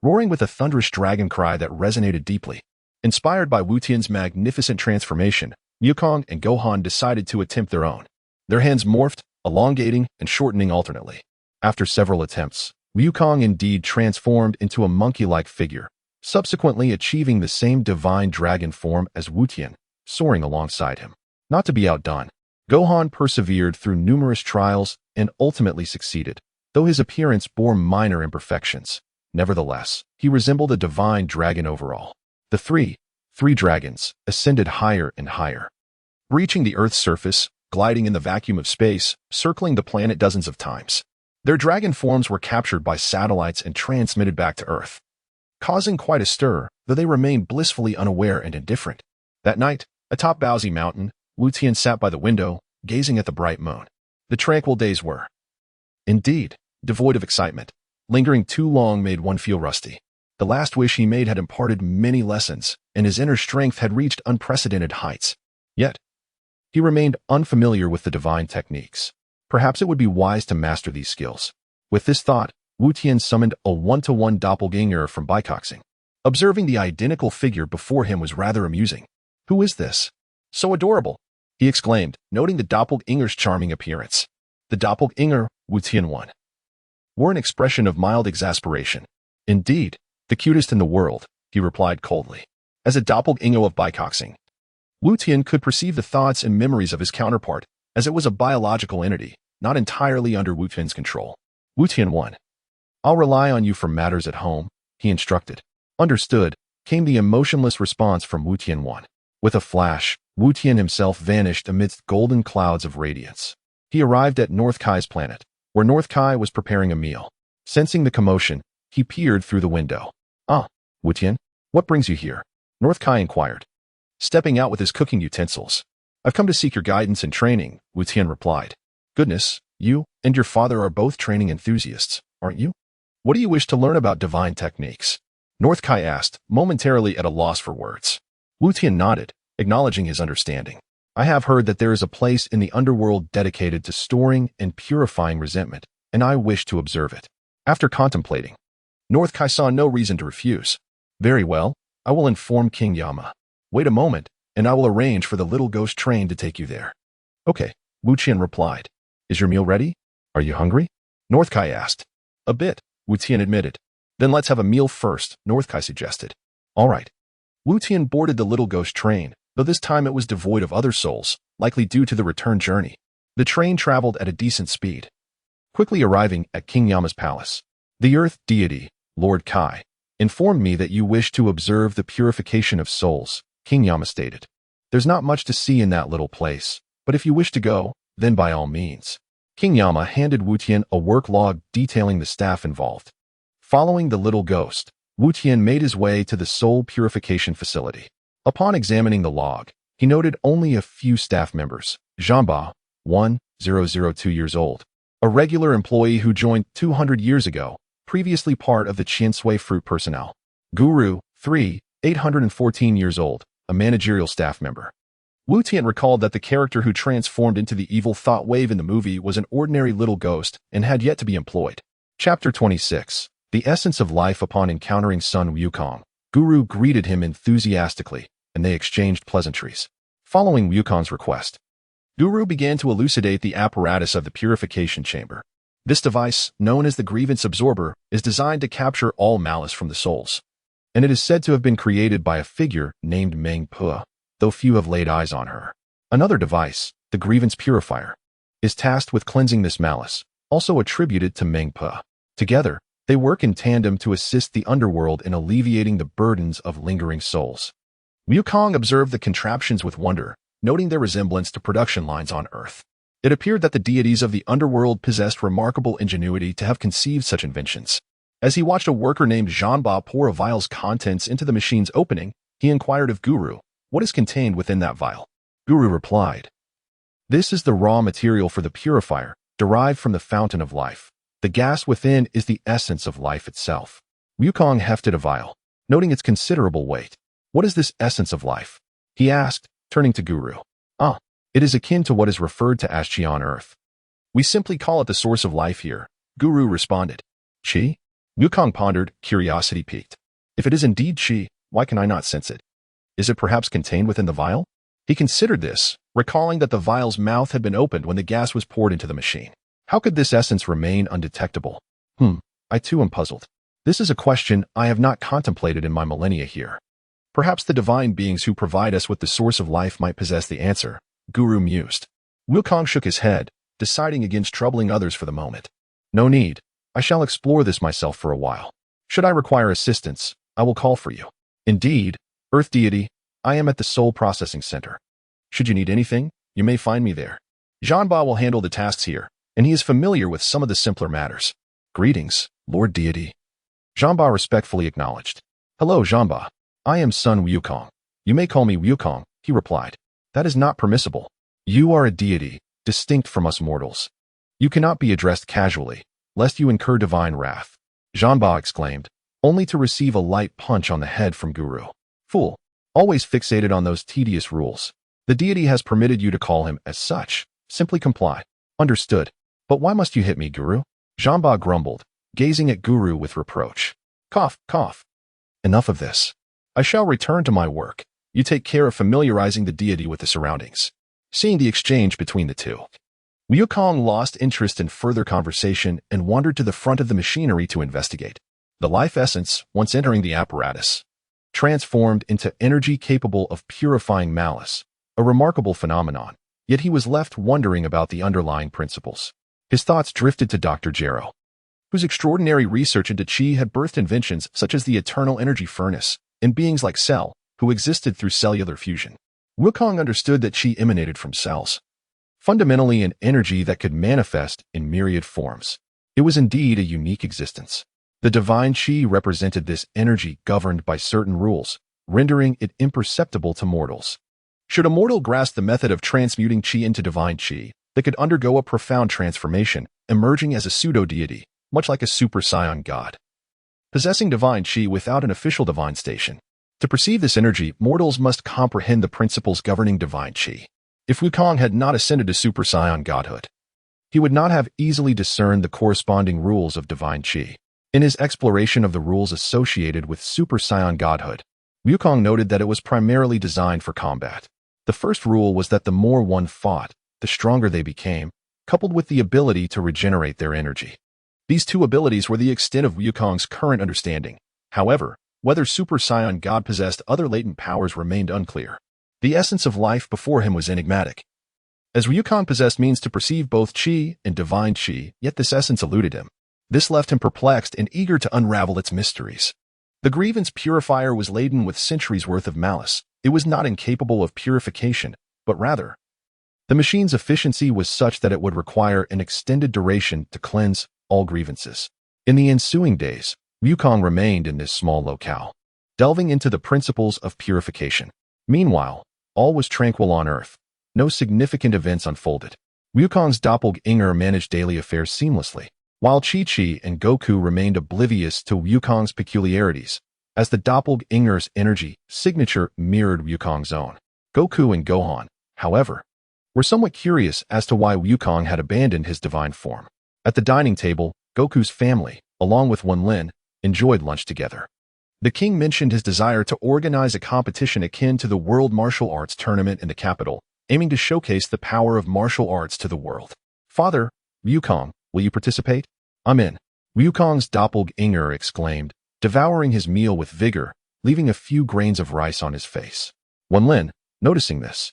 roaring with a thunderous dragon cry that resonated deeply. Inspired by Wu Tian's magnificent transformation, Wukong and Gohan decided to attempt their own. Their hands morphed, elongating and shortening alternately. After several attempts, Wukong indeed transformed into a monkey-like figure, subsequently achieving the same divine dragon form as Wu Tian, soaring alongside him. Not to be outdone, Gohan persevered through numerous trials and ultimately succeeded, though his appearance bore minor imperfections. Nevertheless, he resembled a divine dragon overall. The three dragons ascended higher and higher, reaching the Earth's surface, gliding in the vacuum of space, circling the planet dozens of times. Their dragon forms were captured by satellites and transmitted back to Earth, causing quite a stir, though they remained blissfully unaware and indifferent. That night, atop Baozi Mountain, Wu Tian sat by the window, gazing at the bright moon. The tranquil days were, indeed, devoid of excitement. Lingering too long made one feel rusty. The last wish he made had imparted many lessons, and his inner strength had reached unprecedented heights. Yet, he remained unfamiliar with the divine techniques. Perhaps it would be wise to master these skills. With this thought, Wu Tian summoned a one-to-one doppelganger from Baicoxing. Observing the identical figure before him was rather amusing. Who is this? So adorable, he exclaimed, noting the doppelganger's charming appearance. The doppelganger, Wu Tian wore an expression of mild exasperation. Indeed, the cutest in the world, he replied coldly. As a doppelganger of Baicoxing, Wu Tian could perceive the thoughts and memories of his counterpart, as it was a biological entity, not entirely under Wu Tian's control. Wu Tian I'll rely on you for matters at home, he instructed. Understood, came the emotionless response from Wu Tian. With a flash, Wu Tian himself vanished amidst golden clouds of radiance. He arrived at North Kai's planet, where North Kai was preparing a meal. Sensing the commotion, he peered through the window. Ah, Wu Tian, what brings you here? North Kai inquired, stepping out with his cooking utensils. I've come to seek your guidance and training, Wu Tian replied. Goodness, you and your father are both training enthusiasts, aren't you? What do you wish to learn about divine techniques? North Kai asked, momentarily at a loss for words. Wu Tian nodded, acknowledging his understanding. I have heard that there is a place in the underworld dedicated to storing and purifying resentment, and I wish to observe it. After contemplating, North Kai saw no reason to refuse. Very well, I will inform King Yama. Wait a moment, and I will arrange for the little ghost train to take you there. Okay, Wu Tian replied. Is your meal ready? Are you hungry? North Kai asked. A bit, Wu Tian admitted. Then let's have a meal first, North Kai suggested. All right. Wu Tian boarded the little ghost train, though this time it was devoid of other souls, likely due to the return journey. The train traveled at a decent speed, quickly arriving at King Yama's palace. The earth deity, Lord Kai, informed me that you wish to observe the purification of souls, King Yama stated. There's not much to see in that little place, but if you wish to go, then by all means. King Yama handed Wu Tian a work log detailing the staff involved. Following the little ghost, Wu Tian made his way to the soul purification facility. Upon examining the log, he noted only a few staff members. Zhamba, 1002 years old, a regular employee who joined 200 years ago, previously part of the Qiansui fruit personnel. Guru, 3, 814 years old, a managerial staff member. Wuten recalled that the character who transformed into the evil thought wave in the movie was an ordinary little ghost and had yet to be employed. Chapter 26. The Essence of Life. Upon encountering Sun Wukong, Guru greeted him enthusiastically, and they exchanged pleasantries. Following Wukong's request, Guru began to elucidate the apparatus of the purification chamber. This device, known as the grievance absorber, is designed to capture all malice from the souls, and it is said to have been created by a figure named Meng Pua, though few have laid eyes on her. Another device, the grievance purifier, is tasked with cleansing this malice, also attributed to Meng Pua. Together, they work in tandem to assist the underworld in alleviating the burdens of lingering souls. Wukong observed the contraptions with wonder, noting their resemblance to production lines on Earth. It appeared that the deities of the underworld possessed remarkable ingenuity to have conceived such inventions. As he watched a worker named Zhanba pour a vial's contents into the machine's opening, he inquired of Guru, "What is contained within that vial?" Guru replied, "This is the raw material for the purifier, derived from the fountain of life. The gas within is the essence of life itself." Wukong hefted a vial, noting its considerable weight. "What is this essence of life?" he asked, turning to Guru. It is akin to what is referred to as Qi on Earth. We simply call it the source of life here," Guru responded. "Qi?" Wukong pondered, curiosity piqued. "If it is indeed Qi, why can I not sense it? Is it perhaps contained within the vial?" He considered this, recalling that the vial's mouth had been opened when the gas was poured into the machine. How could this essence remain undetectable? I too am puzzled. This is a question I have not contemplated in my millennia here. Perhaps the divine beings who provide us with the source of life might possess the answer, Guru mused. Wukong shook his head, deciding against troubling others for the moment. "No need. I shall explore this myself for a while. Should I require assistance, I will call for you. Indeed, Earth deity, I am at the Soul Processing Center. Should you need anything, you may find me there. Zhanba will handle the tasks here, and he is familiar with some of the simpler matters." "Greetings, Lord Deity." Zhanba respectfully acknowledged. "Hello, Zhanba. I am Sun Wukong. You may call me Wukong," he replied. "That is not permissible. You are a deity, distinct from us mortals. You cannot be addressed casually, lest you incur divine wrath," Zhanba exclaimed, only to receive a light punch on the head from Guru. "Fool, always fixated on those tedious rules. The deity has permitted you to call him as such. Simply comply." "Understood. But why must you hit me, Guru?" Zhanba grumbled, gazing at Guru with reproach. Cough, cough. "Enough of this. I shall return to my work. You take care of familiarizing the deity with the surroundings." Seeing the exchange between the two, Wukong lost interest in further conversation and wandered to the front of the machinery to investigate. The life essence, once entering the apparatus, transformed into energy capable of purifying malice, a remarkable phenomenon, yet he was left wondering about the underlying principles. His thoughts drifted to Dr. Jero, whose extraordinary research into Qi had birthed inventions such as the eternal energy furnace, and beings like Cell, who existed through cellular fusion. Wukong understood that Qi emanated from cells, fundamentally an energy that could manifest in myriad forms. It was indeed a unique existence. The divine Qi represented this energy governed by certain rules, rendering it imperceptible to mortals. Should a mortal grasp the method of transmuting Qi into divine Qi, they could undergo a profound transformation, emerging as a pseudo-deity, much like a Super Saiyan God, possessing divine Qi without an official divine station. To perceive this energy, mortals must comprehend the principles governing divine Qi. If Wukong had not ascended to Super Saiyan Godhood, he would not have easily discerned the corresponding rules of divine Qi. In his exploration of the rules associated with Super Saiyan Godhood, Wukong noted that it was primarily designed for combat. The first rule was that the more one fought, the stronger they became, coupled with the ability to regenerate their energy. These two abilities were the extent of Wukong's current understanding. However, whether Super Saiyan God possessed other latent powers remained unclear. The essence of life before him was enigmatic. As Wukong possessed means to perceive both Qi and divine Qi, yet this essence eluded him. This left him perplexed and eager to unravel its mysteries. The grievance purifier was laden with centuries' worth of malice. It was not incapable of purification, but rather, the machine's efficiency was such that it would require an extended duration to cleanse all grievances. In the ensuing days, Wukong remained in this small locale, delving into the principles of purification. Meanwhile, all was tranquil on Earth. No significant events unfolded. Wukong's doppelganger managed daily affairs seamlessly, while Chi-Chi and Goku remained oblivious to Wukong's peculiarities. as the doppelganger's energy signature mirrored Wukong's own. Goku and Gohan, however, were somewhat curious as to why Wukong had abandoned his divine form. At the dining table, Goku's family, along with Wuten, enjoyed lunch together. The king mentioned his desire to organize a competition akin to the World Martial Arts Tournament in the capital, aiming to showcase the power of martial arts to the world. Father, Wukong, will you participate? I'm in. Wukong's doppelganger exclaimed, devouring his meal with vigor, leaving a few grains of rice on his face. Wuten, noticing this,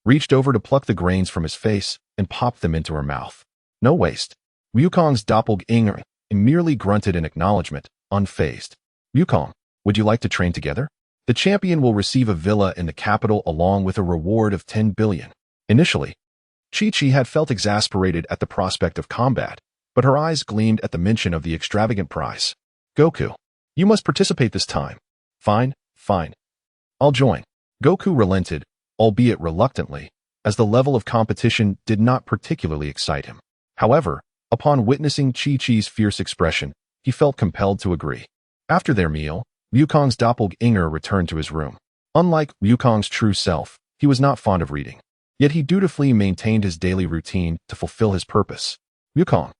reached over to pluck the grains from his face and popped them into her mouth. No waste. Wukong's doppelganger merely grunted in acknowledgement, unfazed. Wukong, would you like to train together? The champion will receive a villa in the capital along with a reward of 10 billion. Initially, Chi-Chi had felt exasperated at the prospect of combat, but her eyes gleamed at the mention of the extravagant prize. Goku, you must participate this time. Fine. I'll join. Goku relented, albeit reluctantly, as the level of competition did not particularly excite him. However, upon witnessing Chi-Chi's fierce expression, he felt compelled to agree. After their meal, Wukong's doppelganger returned to his room. Unlike Wukong's true self, he was not fond of reading. Yet he dutifully maintained his daily routine to fulfill his purpose. Wukong.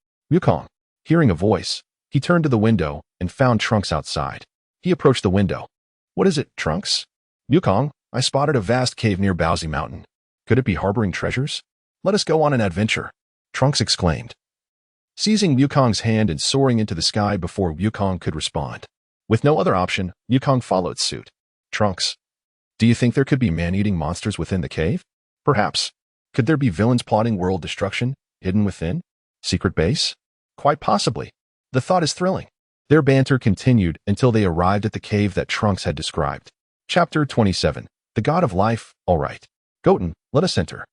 Hearing a voice, he turned to the window and found Trunks outside. He approached the window. What is it, Trunks? Wukong, I spotted a vast cave near Bowsy Mountain. Could it be harboring treasures? Let us go on an adventure, Trunks exclaimed, seizing Wukong's hand and soaring into the sky before Wukong could respond. With no other option, Wukong followed suit. Trunks, do you think there could be man-eating monsters within the cave? Perhaps. Could there be villains plotting world destruction, hidden within? Secret base? Quite possibly. The thought is thrilling. Their banter continued until they arrived at the cave that Trunks had described. Chapter 27. The God of Life, all right. Goten, let us enter.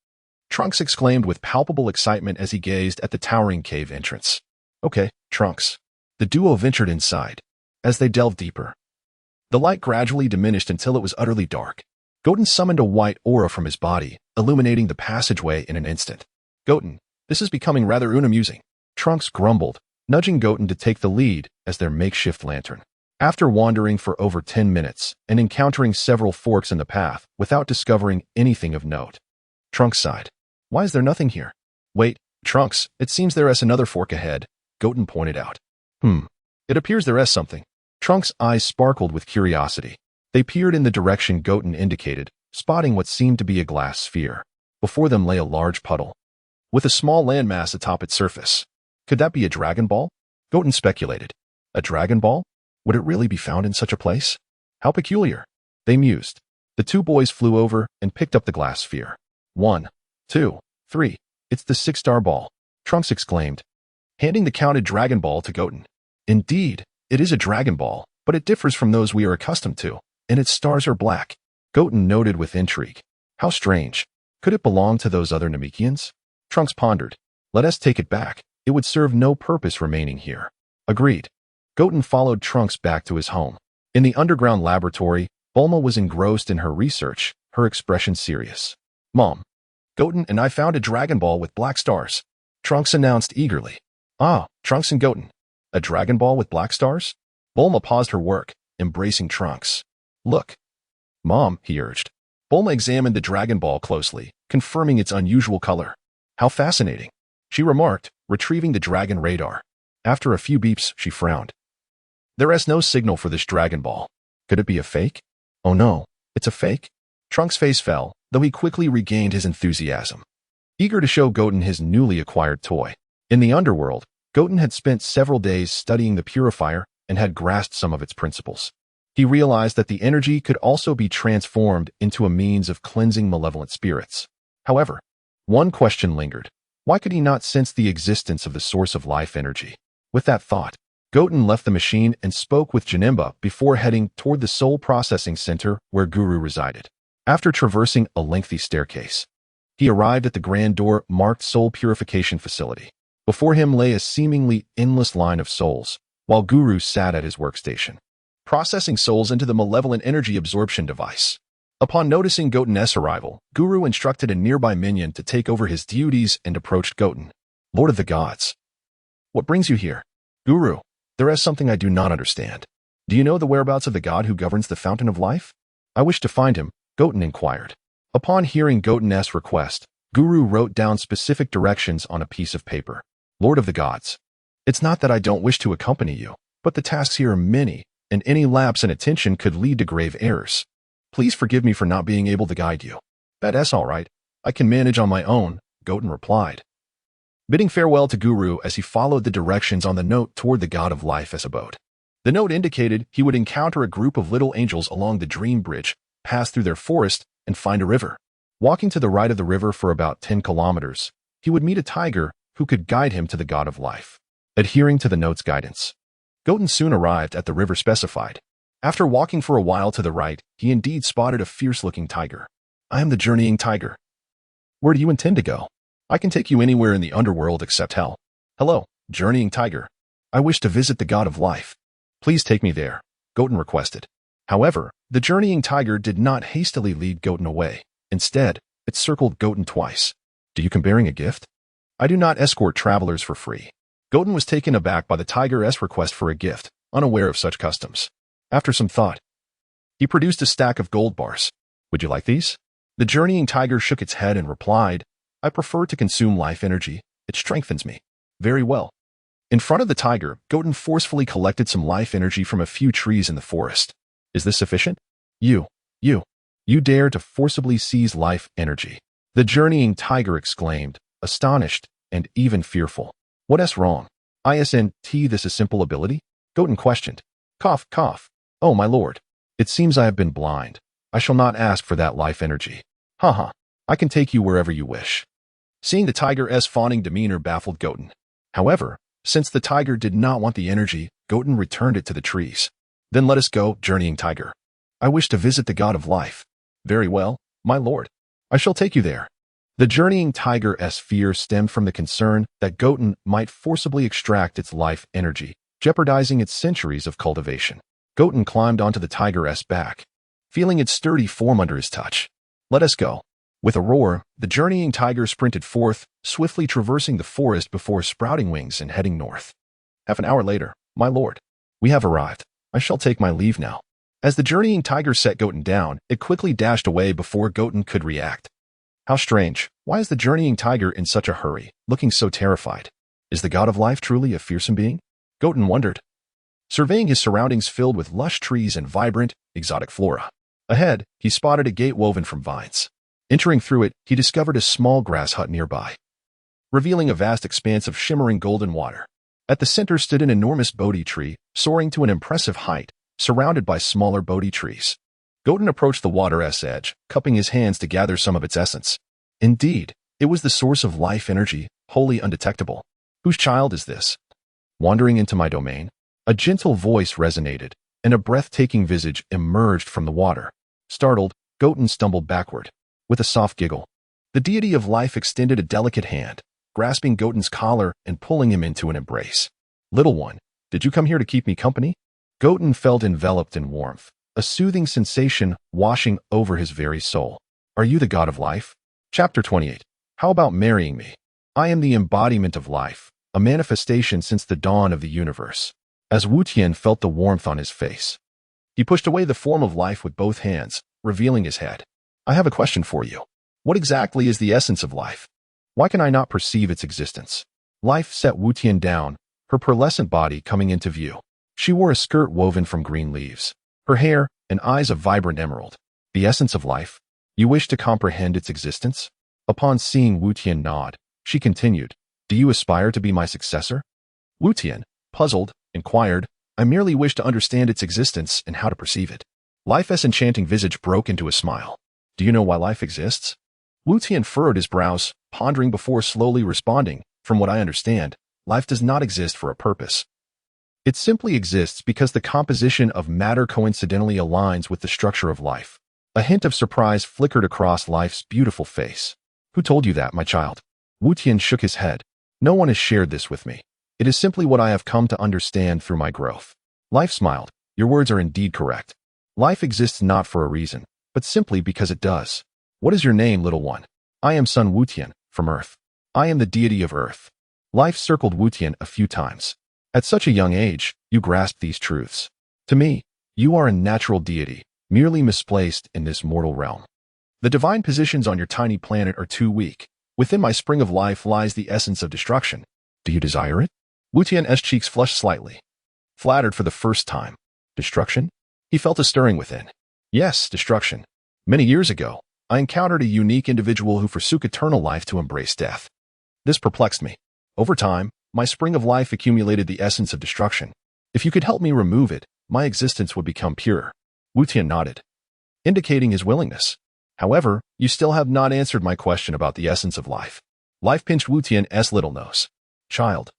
Trunks exclaimed with palpable excitement as he gazed at the towering cave entrance. Okay, Trunks. The duo ventured inside. As they delved deeper, the light gradually diminished until it was utterly dark. Goten summoned a white aura from his body, illuminating the passageway in an instant. Goten, this is becoming rather unamusing. Trunks grumbled, nudging Goten to take the lead as their makeshift lantern. After wandering for over 10 minutes and encountering several forks in the path without discovering anything of note, Trunks sighed. Why is there nothing here? Wait, Trunks, it seems there is another fork ahead, Goten pointed out. It appears there is something. Trunks' eyes sparkled with curiosity. They peered in the direction Goten indicated, spotting what seemed to be a glass sphere. Before them lay a large puddle, with a small landmass atop its surface. Could that be a Dragon Ball? Goten speculated. A Dragon Ball? Would it really be found in such a place? How peculiar. They mused. The two boys flew over and picked up the glass sphere. 1, 2, 3. It's the 6-star ball, Trunks exclaimed, handing the counted Dragon Ball to Goten. Indeed, it is a Dragon Ball, but it differs from those we are accustomed to, and its stars are black. Goten noted with intrigue. How strange. Could it belong to those other Namekians? Trunks pondered. Let us take it back. It would serve no purpose remaining here. Agreed. Goten followed Trunks back to his home. In the underground laboratory, Bulma was engrossed in her research, her expression serious. Mom, Goten and I found a Dragon Ball with black stars, Trunks announced eagerly. Ah, Trunks and Goten. A Dragon Ball with black stars? Bulma paused her work, embracing Trunks. Look. Mom, he urged. Bulma examined the Dragon Ball closely, confirming its unusual color. How fascinating, she remarked, retrieving the Dragon radar. After a few beeps, she frowned. There is no signal for this Dragon Ball. Could it be a fake? Oh no, it's a fake? Trunks' face fell, though he quickly regained his enthusiasm, eager to show Goten his newly acquired toy. In the underworld, Goten had spent several days studying the purifier and had grasped some of its principles. He realized that the energy could also be transformed into a means of cleansing malevolent spirits. However, one question lingered. Why could he not sense the existence of the source of life energy? With that thought, Goten left the machine and spoke with Janemba before heading toward the Soul Processing Center where Guru resided. After traversing a lengthy staircase, he arrived at the grand door marked Soul Purification Facility. Before him lay a seemingly endless line of souls, while Guru sat at his workstation, processing souls into the malevolent energy absorption device. Upon noticing Goten's arrival, Guru instructed a nearby minion to take over his duties and approached Goten. Lord of the Gods. What brings you here? Guru, there is something I do not understand. Do you know the whereabouts of the god who governs the fountain of life? I wish to find him, Goten inquired. Upon hearing Goten's request, Guru wrote down specific directions on a piece of paper. Lord of the gods. It's not that I don't wish to accompany you, but the tasks here are many, and any lapse in attention could lead to grave errors. Please forgive me for not being able to guide you. That's all right. I can manage on my own, Goten replied. Bidding farewell to Guru as he followed the directions on the note toward the god of life as abode. The note indicated he would encounter a group of little angels along the dream bridge, pass through their forest, and find a river. Walking to the right of the river for about 10 kilometers, he would meet a tiger who could guide him to the god of life. Adhering to the note's guidance, Goten soon arrived at the river specified. After walking for a while to the right, he indeed spotted a fierce-looking tiger. I am the journeying tiger. Where do you intend to go? I can take you anywhere in the underworld except hell. Hello, journeying tiger. I wish to visit the god of life. Please take me there, Goten requested. However, the journeying tiger did not hastily lead Goten away. Instead, it circled Goten twice. Do you come bearing a gift? I do not escort travelers for free. Goten was taken aback by the tiger's request for a gift, unaware of such customs. After some thought, he produced a stack of gold bars. Would you like these? The journeying tiger shook its head and replied, I prefer to consume life energy. It strengthens me. Very well. In front of the tiger, Goten forcefully collected some life energy from a few trees in the forest. Is this sufficient? You dare to forcibly seize life energy. The journeying tiger exclaimed, astonished and even fearful. What's wrong? Isn't this a simple ability? Goten questioned. Cough, cough. Oh, my lord. It seems I have been blind. I shall not ask for that life energy. Haha. I can take you wherever you wish. Seeing the tiger's fawning demeanor baffled Goten. However, since the tiger did not want the energy, Goten returned it to the trees. Then let us go, journeying tiger. I wish to visit the god of life. Very well, my lord. I shall take you there. The journeying tiger's fear stemmed from the concern that Goten might forcibly extract its life energy, jeopardizing its centuries of cultivation. Goten climbed onto the tiger's back, feeling its sturdy form under his touch. Let us go. With a roar, the journeying tiger sprinted forth, swiftly traversing the forest before sprouting wings and heading north. Half an hour later, my lord. We have arrived. I shall take my leave now. As the journeying tiger set Goten down, it quickly dashed away before Goten could react. How strange. Why is the journeying tiger in such a hurry, looking so terrified? Is the god of life truly a fearsome being? Goten wondered, surveying his surroundings filled with lush trees and vibrant, exotic flora. Ahead, he spotted a gate woven from vines. Entering through it, he discovered a small grass hut nearby, revealing a vast expanse of shimmering golden water. At the center stood an enormous Bodhi tree, soaring to an impressive height, surrounded by smaller Bodhi trees. Goten approached the water's edge, cupping his hands to gather some of its essence. Indeed, it was the source of life energy, wholly undetectable. Whose child is this? Wandering into my domain? A gentle voice resonated, and a breathtaking visage emerged from the water. Startled, Goten stumbled backward. With a soft giggle, the deity of life extended a delicate hand, grasping Goten's collar and pulling him into an embrace. Little one, did you come here to keep me company? Goten felt enveloped in warmth, a soothing sensation washing over his very soul. Are you the god of life? Chapter 28. How about marrying me? I am the embodiment of life, a manifestation since the dawn of the universe. As Wuten felt the warmth on his face, he pushed away the form of life with both hands, revealing his head. I have a question for you. What exactly is the essence of life? Why can I not perceive its existence? Life set Wuten down, her pearlescent body coming into view. She wore a skirt woven from green leaves, her hair and eyes of vibrant emerald. The essence of life? You wish to comprehend its existence? Upon seeing Wuten nod, she continued, do you aspire to be my successor? Wuten, puzzled, inquired, I merely wish to understand its existence and how to perceive it. Life's enchanting visage broke into a smile. Do you know why life exists? Wuten furrowed his brows, pondering before slowly responding. From what I understand, life does not exist for a purpose. It simply exists because the composition of matter coincidentally aligns with the structure of life. A hint of surprise flickered across life's beautiful face. Who told you that, my child? Wuten shook his head. No one has shared this with me. It is simply what I have come to understand through my growth. Life smiled. Your words are indeed correct. Life exists not for a reason, but simply because it does. What is your name, little one? I am son Wuten, from Earth. I am the deity of Earth. Life circled Wuten a few times. At such a young age, you grasped these truths. To me, you are a natural deity, merely misplaced in this mortal realm. The divine positions on your tiny planet are too weak. Within my spring of life lies the essence of destruction. Do you desire it? Wutian's cheeks flushed slightly. Flattered for the first time. Destruction? He felt a stirring within. Yes, destruction. Many years ago, I encountered a unique individual who forsook eternal life to embrace death. This perplexed me. Over time, my spring of life accumulated the essence of destruction. If you could help me remove it, my existence would become pure. Wutian nodded, indicating his willingness. However, you still have not answered my question about the essence of life. Life pinched Wutian's little nose. Child,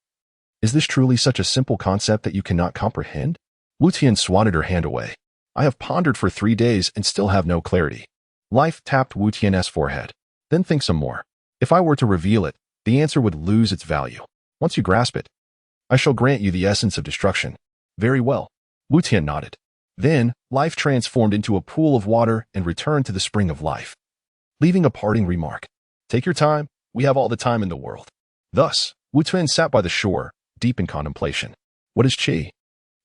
is this truly such a simple concept that you cannot comprehend? Wutian swatted her hand away. I have pondered for 3 days and still have no clarity. Life tapped Wutian's forehead. Then think some more. If I were to reveal it, the answer would lose its value. Once you grasp it, I shall grant you the essence of destruction. Very well. Wutian nodded. Then, life transformed into a pool of water and returned to the spring of life, leaving a parting remark. Take your time, we have all the time in the world. Thus, Wuten sat by the shore, deep in contemplation. What is qi?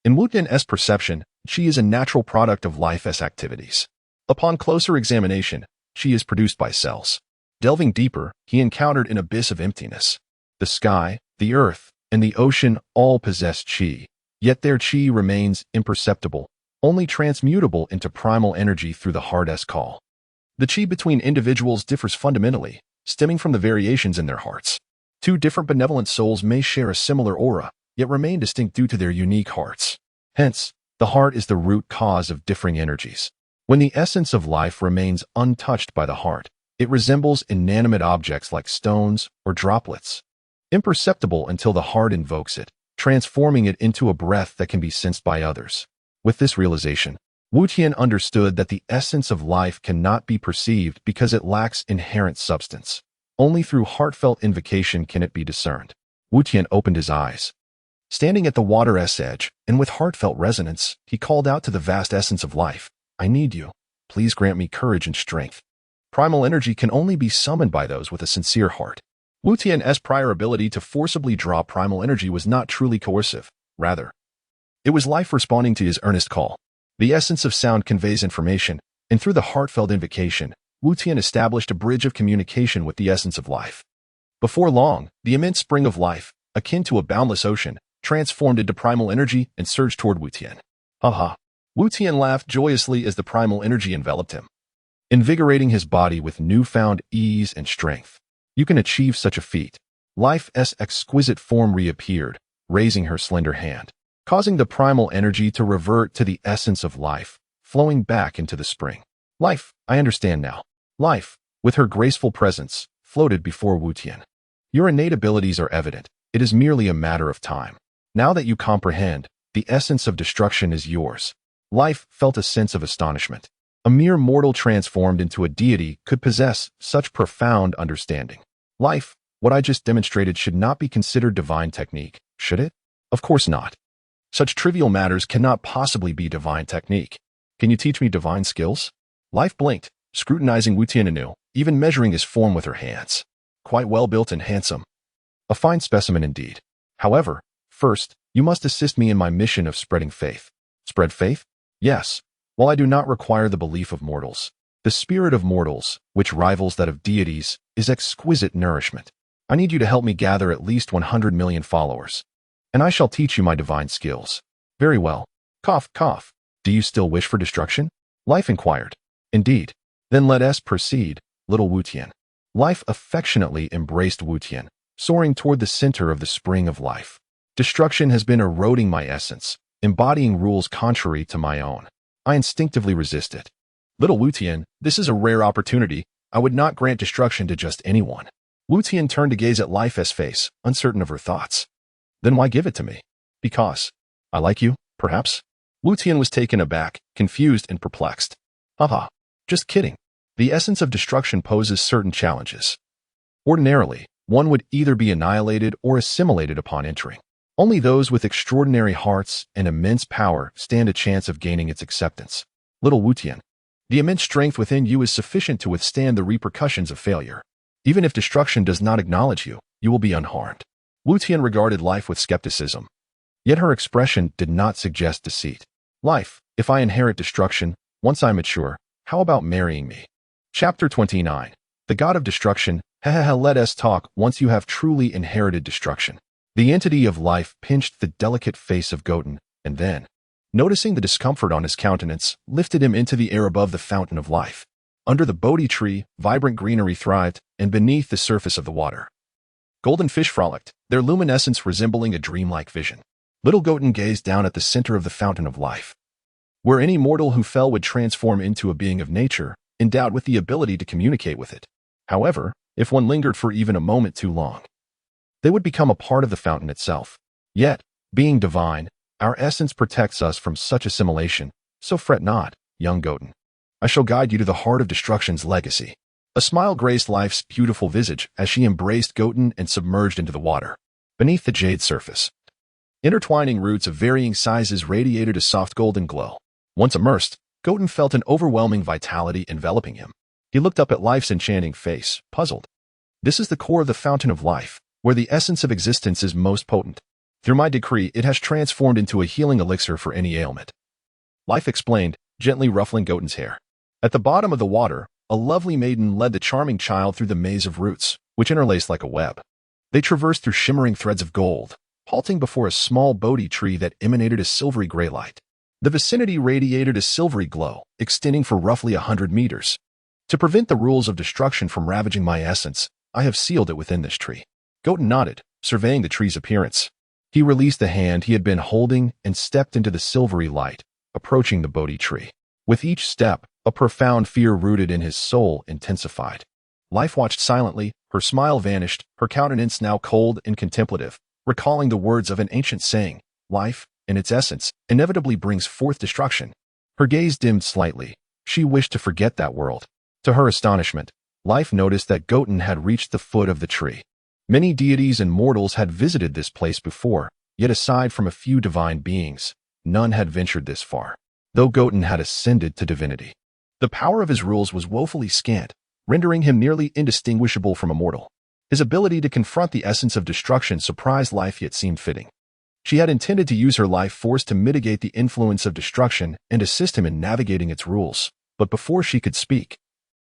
In Wuten's perception, qi is a natural product of life's activities. Upon closer examination, qi is produced by cells. Delving deeper, he encountered an abyss of emptiness. The sky, the earth, and the ocean all possess qi, yet their qi remains imperceptible, only transmutable into primal energy through the heart's call. The qi between individuals differs fundamentally, stemming from the variations in their hearts. Two different benevolent souls may share a similar aura, yet remain distinct due to their unique hearts. Hence, the heart is the root cause of differing energies. When the essence of life remains untouched by the heart, it resembles inanimate objects like stones or droplets, imperceptible until the heart invokes it, transforming it into a breath that can be sensed by others. With this realization, Wutian understood that the essence of life cannot be perceived because it lacks inherent substance. Only through heartfelt invocation can it be discerned. Wutian opened his eyes. Standing at the water's edge, and with heartfelt resonance, he called out to the vast essence of life. I need you. Please grant me courage and strength. Primal energy can only be summoned by those with a sincere heart. Wutian's prior ability to forcibly draw primal energy was not truly coercive. Rather, it was life responding to his earnest call. The essence of sound conveys information, and through the heartfelt invocation, Wutian established a bridge of communication with the essence of life. Before long, the immense spring of life, akin to a boundless ocean, transformed into primal energy and surged toward Wutian. Haha. Wutian laughed joyously as the primal energy enveloped him, invigorating his body with newfound ease and strength. You can achieve such a feat. Life's exquisite form reappeared, raising her slender hand, causing the primal energy to revert to the essence of life, flowing back into the spring. Life, I understand now. Life, with her graceful presence, floated before Wutian. Your innate abilities are evident. It is merely a matter of time. Now that you comprehend, the essence of destruction is yours. Life felt a sense of astonishment. A mere mortal transformed into a deity could possess such profound understanding. Life, what I just demonstrated should not be considered divine technique, should it? Of course not. Such trivial matters cannot possibly be divine technique. Can you teach me divine skills? Life blinked, scrutinizing Wutian anew, even measuring his form with her hands. Quite well built and handsome. A fine specimen indeed. However, first, you must assist me in my mission of spreading faith. Spread faith? Yes. While I do not require the belief of mortals, the spirit of mortals, which rivals that of deities, is exquisite nourishment. I need you to help me gather at least 100 million followers, and I shall teach you my divine skills. Very well. Cough, cough. Do you still wish for destruction? Life inquired. Indeed. Then let us proceed, little Wutian. Life affectionately embraced Wutian, soaring toward the center of the spring of life. Destruction has been eroding my essence, embodying rules contrary to my own. I instinctively resist it. Little Wutian, this is a rare opportunity. I would not grant destruction to just anyone. Wutian turned to gaze at Life's face, uncertain of her thoughts. Then why give it to me? Because I like you, perhaps? Wutian was taken aback, confused and perplexed. Haha, just kidding. The essence of destruction poses certain challenges. Ordinarily, one would either be annihilated or assimilated upon entering. Only those with extraordinary hearts and immense power stand a chance of gaining its acceptance. Little Wutian, the immense strength within you is sufficient to withstand the repercussions of failure. Even if destruction does not acknowledge you, you will be unharmed. Wutian regarded life with skepticism. Yet her expression did not suggest deceit. Life, if I inherit destruction, once I mature, how about marrying me? Chapter 29. The God of Destruction. Let us talk once you have truly inherited destruction. The entity of life pinched the delicate face of Goten, and then, noticing the discomfort on his countenance, lifted him into the air above the fountain of life. Under the Bodhi tree, vibrant greenery thrived, and beneath the surface of the water, golden fish frolicked, their luminescence resembling a dreamlike vision. Little Goten gazed down at the center of the fountain of life, where any mortal who fell would transform into a being of nature, endowed with the ability to communicate with it. However, if one lingered for even a moment too long, they would become a part of the fountain itself. Yet, being divine, our essence protects us from such assimilation, so fret not, young Goten. I shall guide you to the heart of destruction's legacy. A smile graced life's beautiful visage as she embraced Goten and submerged into the water. Beneath the jade surface, intertwining roots of varying sizes radiated a soft golden glow. Once immersed, Goten felt an overwhelming vitality enveloping him. He looked up at life's enchanting face, puzzled. This is the core of the fountain of life, where the essence of existence is most potent. Through my decree, it has transformed into a healing elixir for any ailment. Life explained, gently ruffling Goten's hair. At the bottom of the water, a lovely maiden led the charming child through the maze of roots, which interlaced like a web. They traversed through shimmering threads of gold, halting before a small Bodhi tree that emanated a silvery gray light. The vicinity radiated a silvery glow, extending for roughly 100 meters. To prevent the rules of destruction from ravaging my essence, I have sealed it within this tree. Goten nodded, surveying the tree's appearance. He released the hand he had been holding and stepped into the silvery light, approaching the Bodhi tree. With each step, a profound fear rooted in his soul intensified. Life watched silently, her smile vanished, her countenance now cold and contemplative, recalling the words of an ancient saying, life, in its essence, inevitably brings forth destruction. Her gaze dimmed slightly. She wished to forget that world. To her astonishment, Life noticed that Goten had reached the foot of the tree. Many deities and mortals had visited this place before, yet aside from a few divine beings, none had ventured this far, though Goten had ascended to divinity. The power of his rules was woefully scant, rendering him nearly indistinguishable from a mortal. His ability to confront the essence of destruction surprised Life yet seemed fitting. She had intended to use her life force to mitigate the influence of destruction and assist him in navigating its rules, but before she could speak,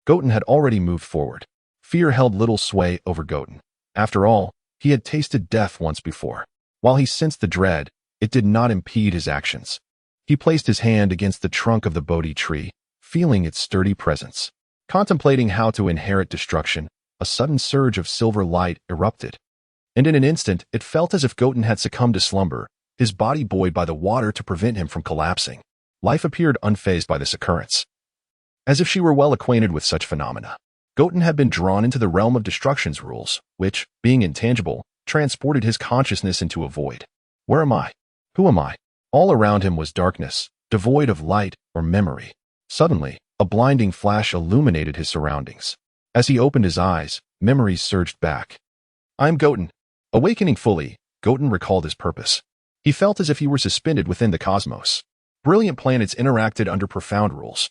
Goten had already moved forward. Fear held little sway over Goten. After all, he had tasted death once before. While he sensed the dread, it did not impede his actions. He placed his hand against the trunk of the Bodhi tree, feeling its sturdy presence. Contemplating how to inherit destruction, a sudden surge of silver light erupted. And in an instant, it felt as if Goten had succumbed to slumber, his body buoyed by the water to prevent him from collapsing. Life appeared unfazed by this occurrence, as if she were well acquainted with such phenomena. Goten had been drawn into the realm of destruction's rules, which, being intangible, transported his consciousness into a void. Where am I? Who am I? All around him was darkness, devoid of light or memory. Suddenly, a blinding flash illuminated his surroundings. As he opened his eyes, memories surged back. I am Goten. Awakening fully, Goten recalled his purpose. He felt as if he were suspended within the cosmos. Brilliant planets interacted under profound rules,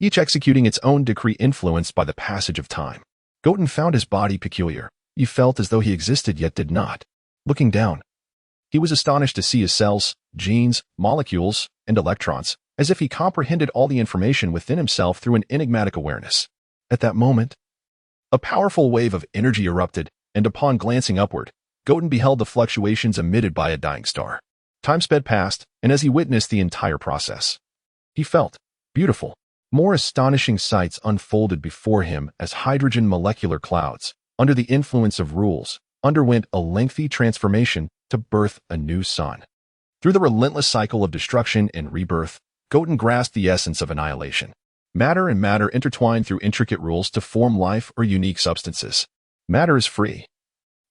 each executing its own decree influenced by the passage of time. Goten found his body peculiar. He felt as though he existed yet did not. Looking down, he was astonished to see his cells, genes, molecules, and electrons, as if he comprehended all the information within himself through an enigmatic awareness. At that moment, a powerful wave of energy erupted, and upon glancing upward, Goten beheld the fluctuations emitted by a dying star. Time sped past, and as he witnessed the entire process, he felt beautiful. More astonishing sights unfolded before him as hydrogen molecular clouds, under the influence of rules, underwent a lengthy transformation to birth a new sun. Through the relentless cycle of destruction and rebirth, Goten grasped the essence of annihilation. Matter and matter intertwined through intricate rules to form life or unique substances. Matter is free.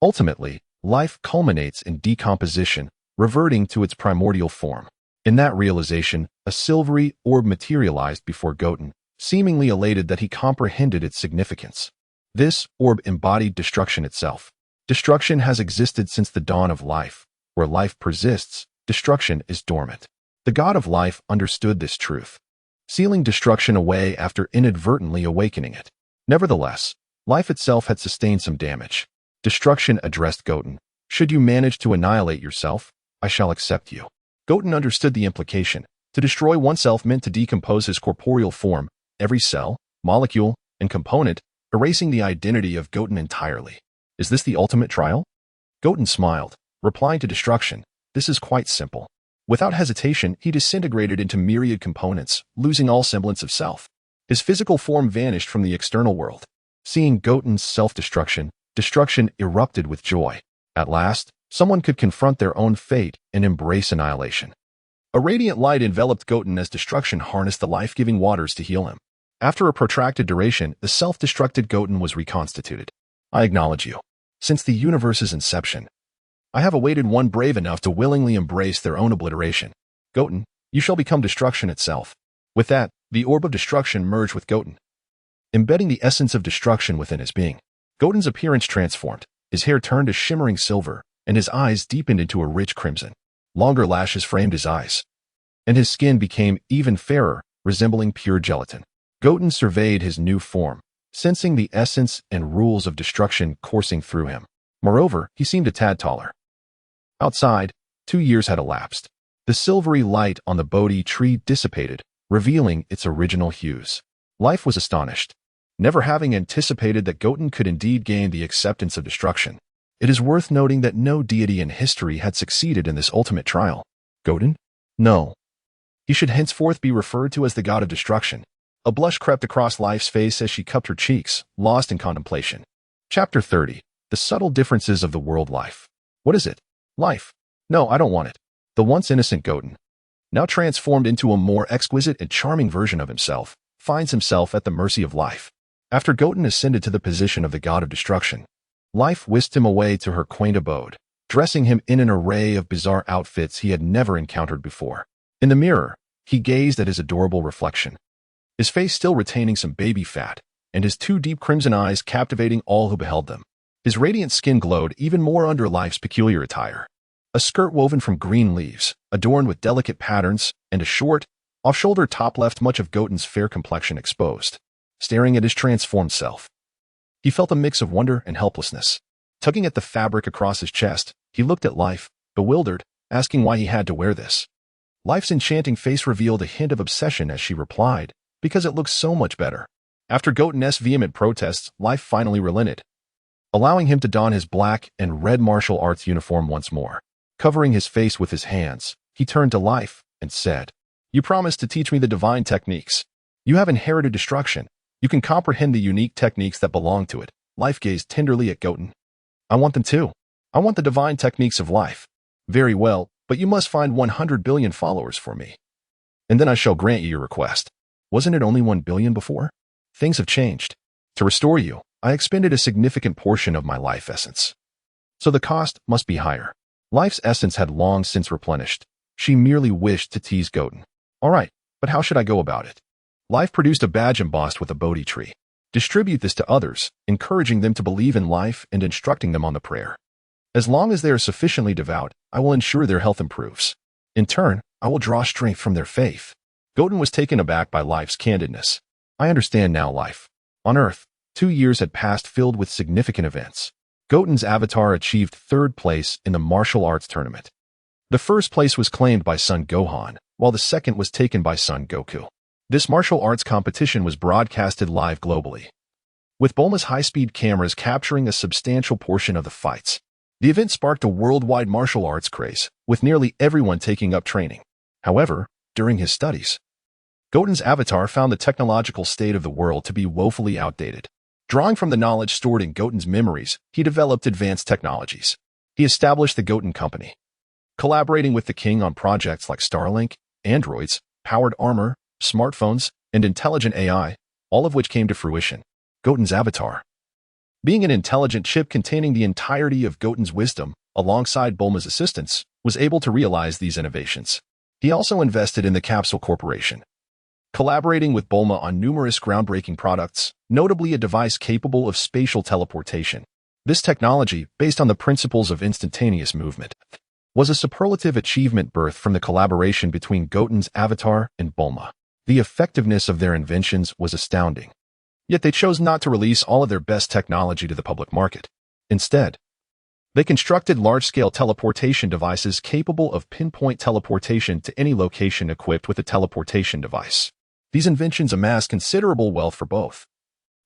Ultimately, life culminates in decomposition, reverting to its primordial form. In that realization, a silvery orb materialized before Goten, seemingly elated that he comprehended its significance. This orb embodied destruction itself. Destruction has existed since the dawn of life. Where life persists, destruction is dormant. The God of life understood this truth, sealing destruction away after inadvertently awakening it. Nevertheless, life itself had sustained some damage. Destruction addressed Goten. Should you manage to annihilate yourself, I shall accept you. Goten understood the implication. To destroy oneself meant to decompose his corporeal form, every cell, molecule, and component, erasing the identity of Goten entirely. Is this the ultimate trial? Goten smiled, replying to destruction. This is quite simple. Without hesitation, he disintegrated into myriad components, losing all semblance of self. His physical form vanished from the external world. Seeing Goten's self-destruction, destruction erupted with joy. At last, someone could confront their own fate and embrace annihilation. A radiant light enveloped Goten as destruction harnessed the life-giving waters to heal him. After a protracted duration, the self-destructed Goten was reconstituted. I acknowledge you. Since the universe's inception, I have awaited one brave enough to willingly embrace their own obliteration. Goten, you shall become destruction itself. With that, the orb of destruction merged with Goten, embedding the essence of destruction within his being. Goten's appearance transformed. His hair turned to shimmering silver, and his eyes deepened into a rich crimson. Longer lashes framed his eyes, and his skin became even fairer, resembling pure gelatin. Goten surveyed his new form, sensing the essence and rules of destruction coursing through him. Moreover, he seemed a tad taller. Outside, 2 years had elapsed. The silvery light on the Bodhi tree dissipated, revealing its original hues. Life was astonished, never having anticipated that Goten could indeed gain the acceptance of destruction. It is worth noting that no deity in history had succeeded in this ultimate trial. Goten? No. He should henceforth be referred to as the god of destruction. A blush crept across Life's face as she cupped her cheeks, lost in contemplation. Chapter 30. The subtle differences of the world life. What is it? Life. No, I don't want it. The once innocent Goten, now transformed into a more exquisite and charming version of himself, finds himself at the mercy of life. After Goten ascended to the position of the god of destruction, Life whisked him away to her quaint abode, dressing him in an array of bizarre outfits he had never encountered before. In the mirror, he gazed at his adorable reflection, his face still retaining some baby fat, and his 2 deep crimson eyes captivating all who beheld them. His radiant skin glowed even more under Life's peculiar attire. A skirt woven from green leaves, adorned with delicate patterns, and a short, off-shoulder top left much of Goten's fair complexion exposed. Staring at his transformed self, he felt a mix of wonder and helplessness. Tugging at the fabric across his chest, he looked at Life, bewildered, asking why he had to wear this. Life's enchanting face revealed a hint of obsession as she replied, because it looks so much better. After Goten's vehement protests, Life finally relented, allowing him to don his black and red martial arts uniform once more. Covering his face with his hands, he turned to Life and said, "You promised to teach me the divine techniques. You have inherited destruction. You can comprehend the unique techniques that belong to it." Life gazed tenderly at Goten. "I want them too. I want the divine techniques of life." "Very well, but you must find 100 billion followers for me, and then I shall grant you your request." "Wasn't it only 1 billion before?" "Things have changed. To restore you, I expended a significant portion of my life essence, so the cost must be higher." Life's essence had long since replenished. She merely wished to tease Goten. "All right, but how should I go about it?" Life produced a badge embossed with a Bodhi tree. "Distribute this to others, encouraging them to believe in life and instructing them on the prayer. As long as they are sufficiently devout, I will ensure their health improves. In turn, I will draw strength from their faith." Goten was taken aback by Life's candidness. "I understand now, Life. On Earth, 2 years had passed filled with significant events. Goten's avatar achieved 3rd place in the martial arts tournament. The 1st place was claimed by son Gohan, while the 2nd was taken by son Goku. This martial arts competition was broadcasted live globally, with Bulma's high-speed cameras capturing a substantial portion of the fights. The event sparked a worldwide martial arts craze, with nearly everyone taking up training. However, during his studies, Goten's avatar found the technological state of the world to be woefully outdated. Drawing from the knowledge stored in Goten's memories, he developed advanced technologies. He established the Goten Company, collaborating with the king on projects like Starlink, androids, powered armor, smartphones, and intelligent AI, all of which came to fruition. Goten's avatar, being an intelligent chip containing the entirety of Goten's wisdom, alongside Bulma's assistance, was able to realize these innovations. He also invested in the Capsule Corporation, collaborating with Bulma on numerous groundbreaking products, notably a device capable of spatial teleportation. This technology, based on the principles of instantaneous movement, was a superlative achievement birthed from the collaboration between Goten's avatar and Bulma. The effectiveness of their inventions was astounding. Yet they chose not to release all of their best technology to the public market. Instead, They constructed large-scale teleportation devices capable of pinpoint teleportation to any location equipped with a teleportation device. These inventions amassed considerable wealth for both,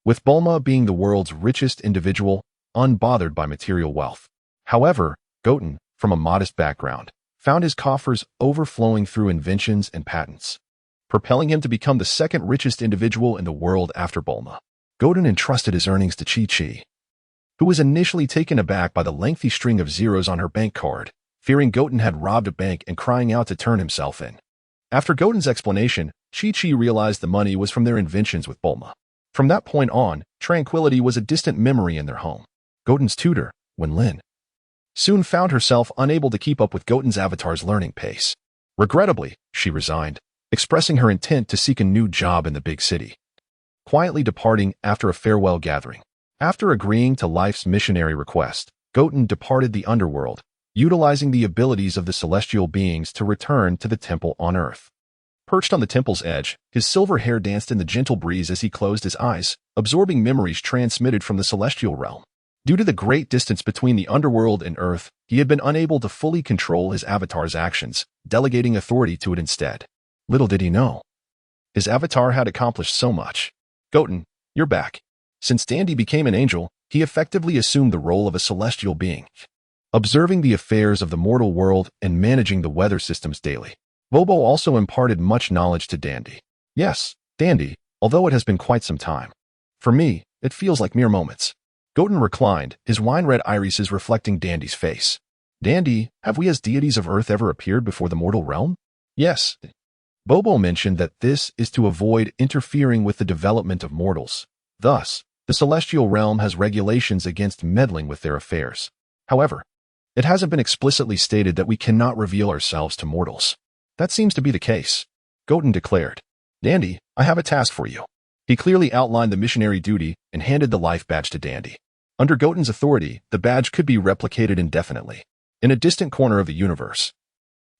with Bulma being the world's richest individual, unbothered by material wealth. However, Goten, from a modest background, found his coffers overflowing through inventions and patents, propelling him to become the second richest individual in the world after Bulma. Goten entrusted his earnings to Chi-Chi, who was initially taken aback by the lengthy string of zeros on her bank card, fearing Goten had robbed a bank and crying out to turn himself in. After Goten's explanation, Chi-Chi realized the money was from their inventions with Bulma. From that point on, tranquility was a distant memory in their home. Goten's tutor, Wen-Lin, soon found herself unable to keep up with Goten's avatar's learning pace. Regrettably, she resigned, expressing her intent to seek a new job in the big city, quietly departing after a farewell gathering. After agreeing to life's missionary request, Goten departed the underworld, utilizing the abilities of the celestial beings to return to the temple on Earth. Perched on the temple's edge, his silver hair danced in the gentle breeze as he closed his eyes, absorbing memories transmitted from the celestial realm. Due to the great distance between the underworld and Earth, he had been unable to fully control his avatar's actions, delegating authority to it instead. Little did he know, his avatar had accomplished so much. Goten, you're back. Since Dandy became an angel, he effectively assumed the role of a celestial being, observing the affairs of the mortal world and managing the weather systems daily. Bobo also imparted much knowledge to Dandy. Yes, Dandy, although it has been quite some time. For me, it feels like mere moments. Goten reclined, his wine-red irises reflecting Dandy's face. Dandy, have we as deities of Earth ever appeared before the mortal realm? Yes. Bobo mentioned that this is to avoid interfering with the development of mortals. Thus, the celestial realm has regulations against meddling with their affairs. However, it hasn't been explicitly stated that we cannot reveal ourselves to mortals. That seems to be the case. Goten declared, Dandy, I have a task for you. He clearly outlined the missionary duty and handed the life badge to Dandy. Under Goten's authority, the badge could be replicated indefinitely. In a distant corner of the universe,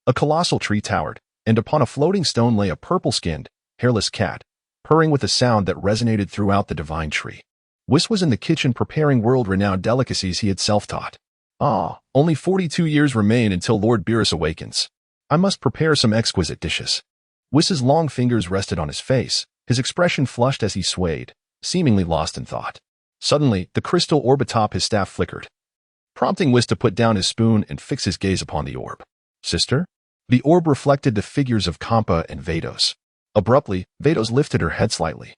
a colossal tree towered, and upon a floating stone lay a purple-skinned, hairless cat, purring with a sound that resonated throughout the divine tree. Whis was in the kitchen preparing world-renowned delicacies he had self-taught. Only 42 years remain until Lord Beerus awakens. I must prepare some exquisite dishes. Whis's long fingers rested on his face, his expression flushed as he swayed, seemingly lost in thought. Suddenly, the crystal orb atop his staff flickered, prompting Whis to put down his spoon and fix his gaze upon the orb. Sister? The orb reflected the figures of Kampa and Vados. Abruptly, Vados lifted her head slightly,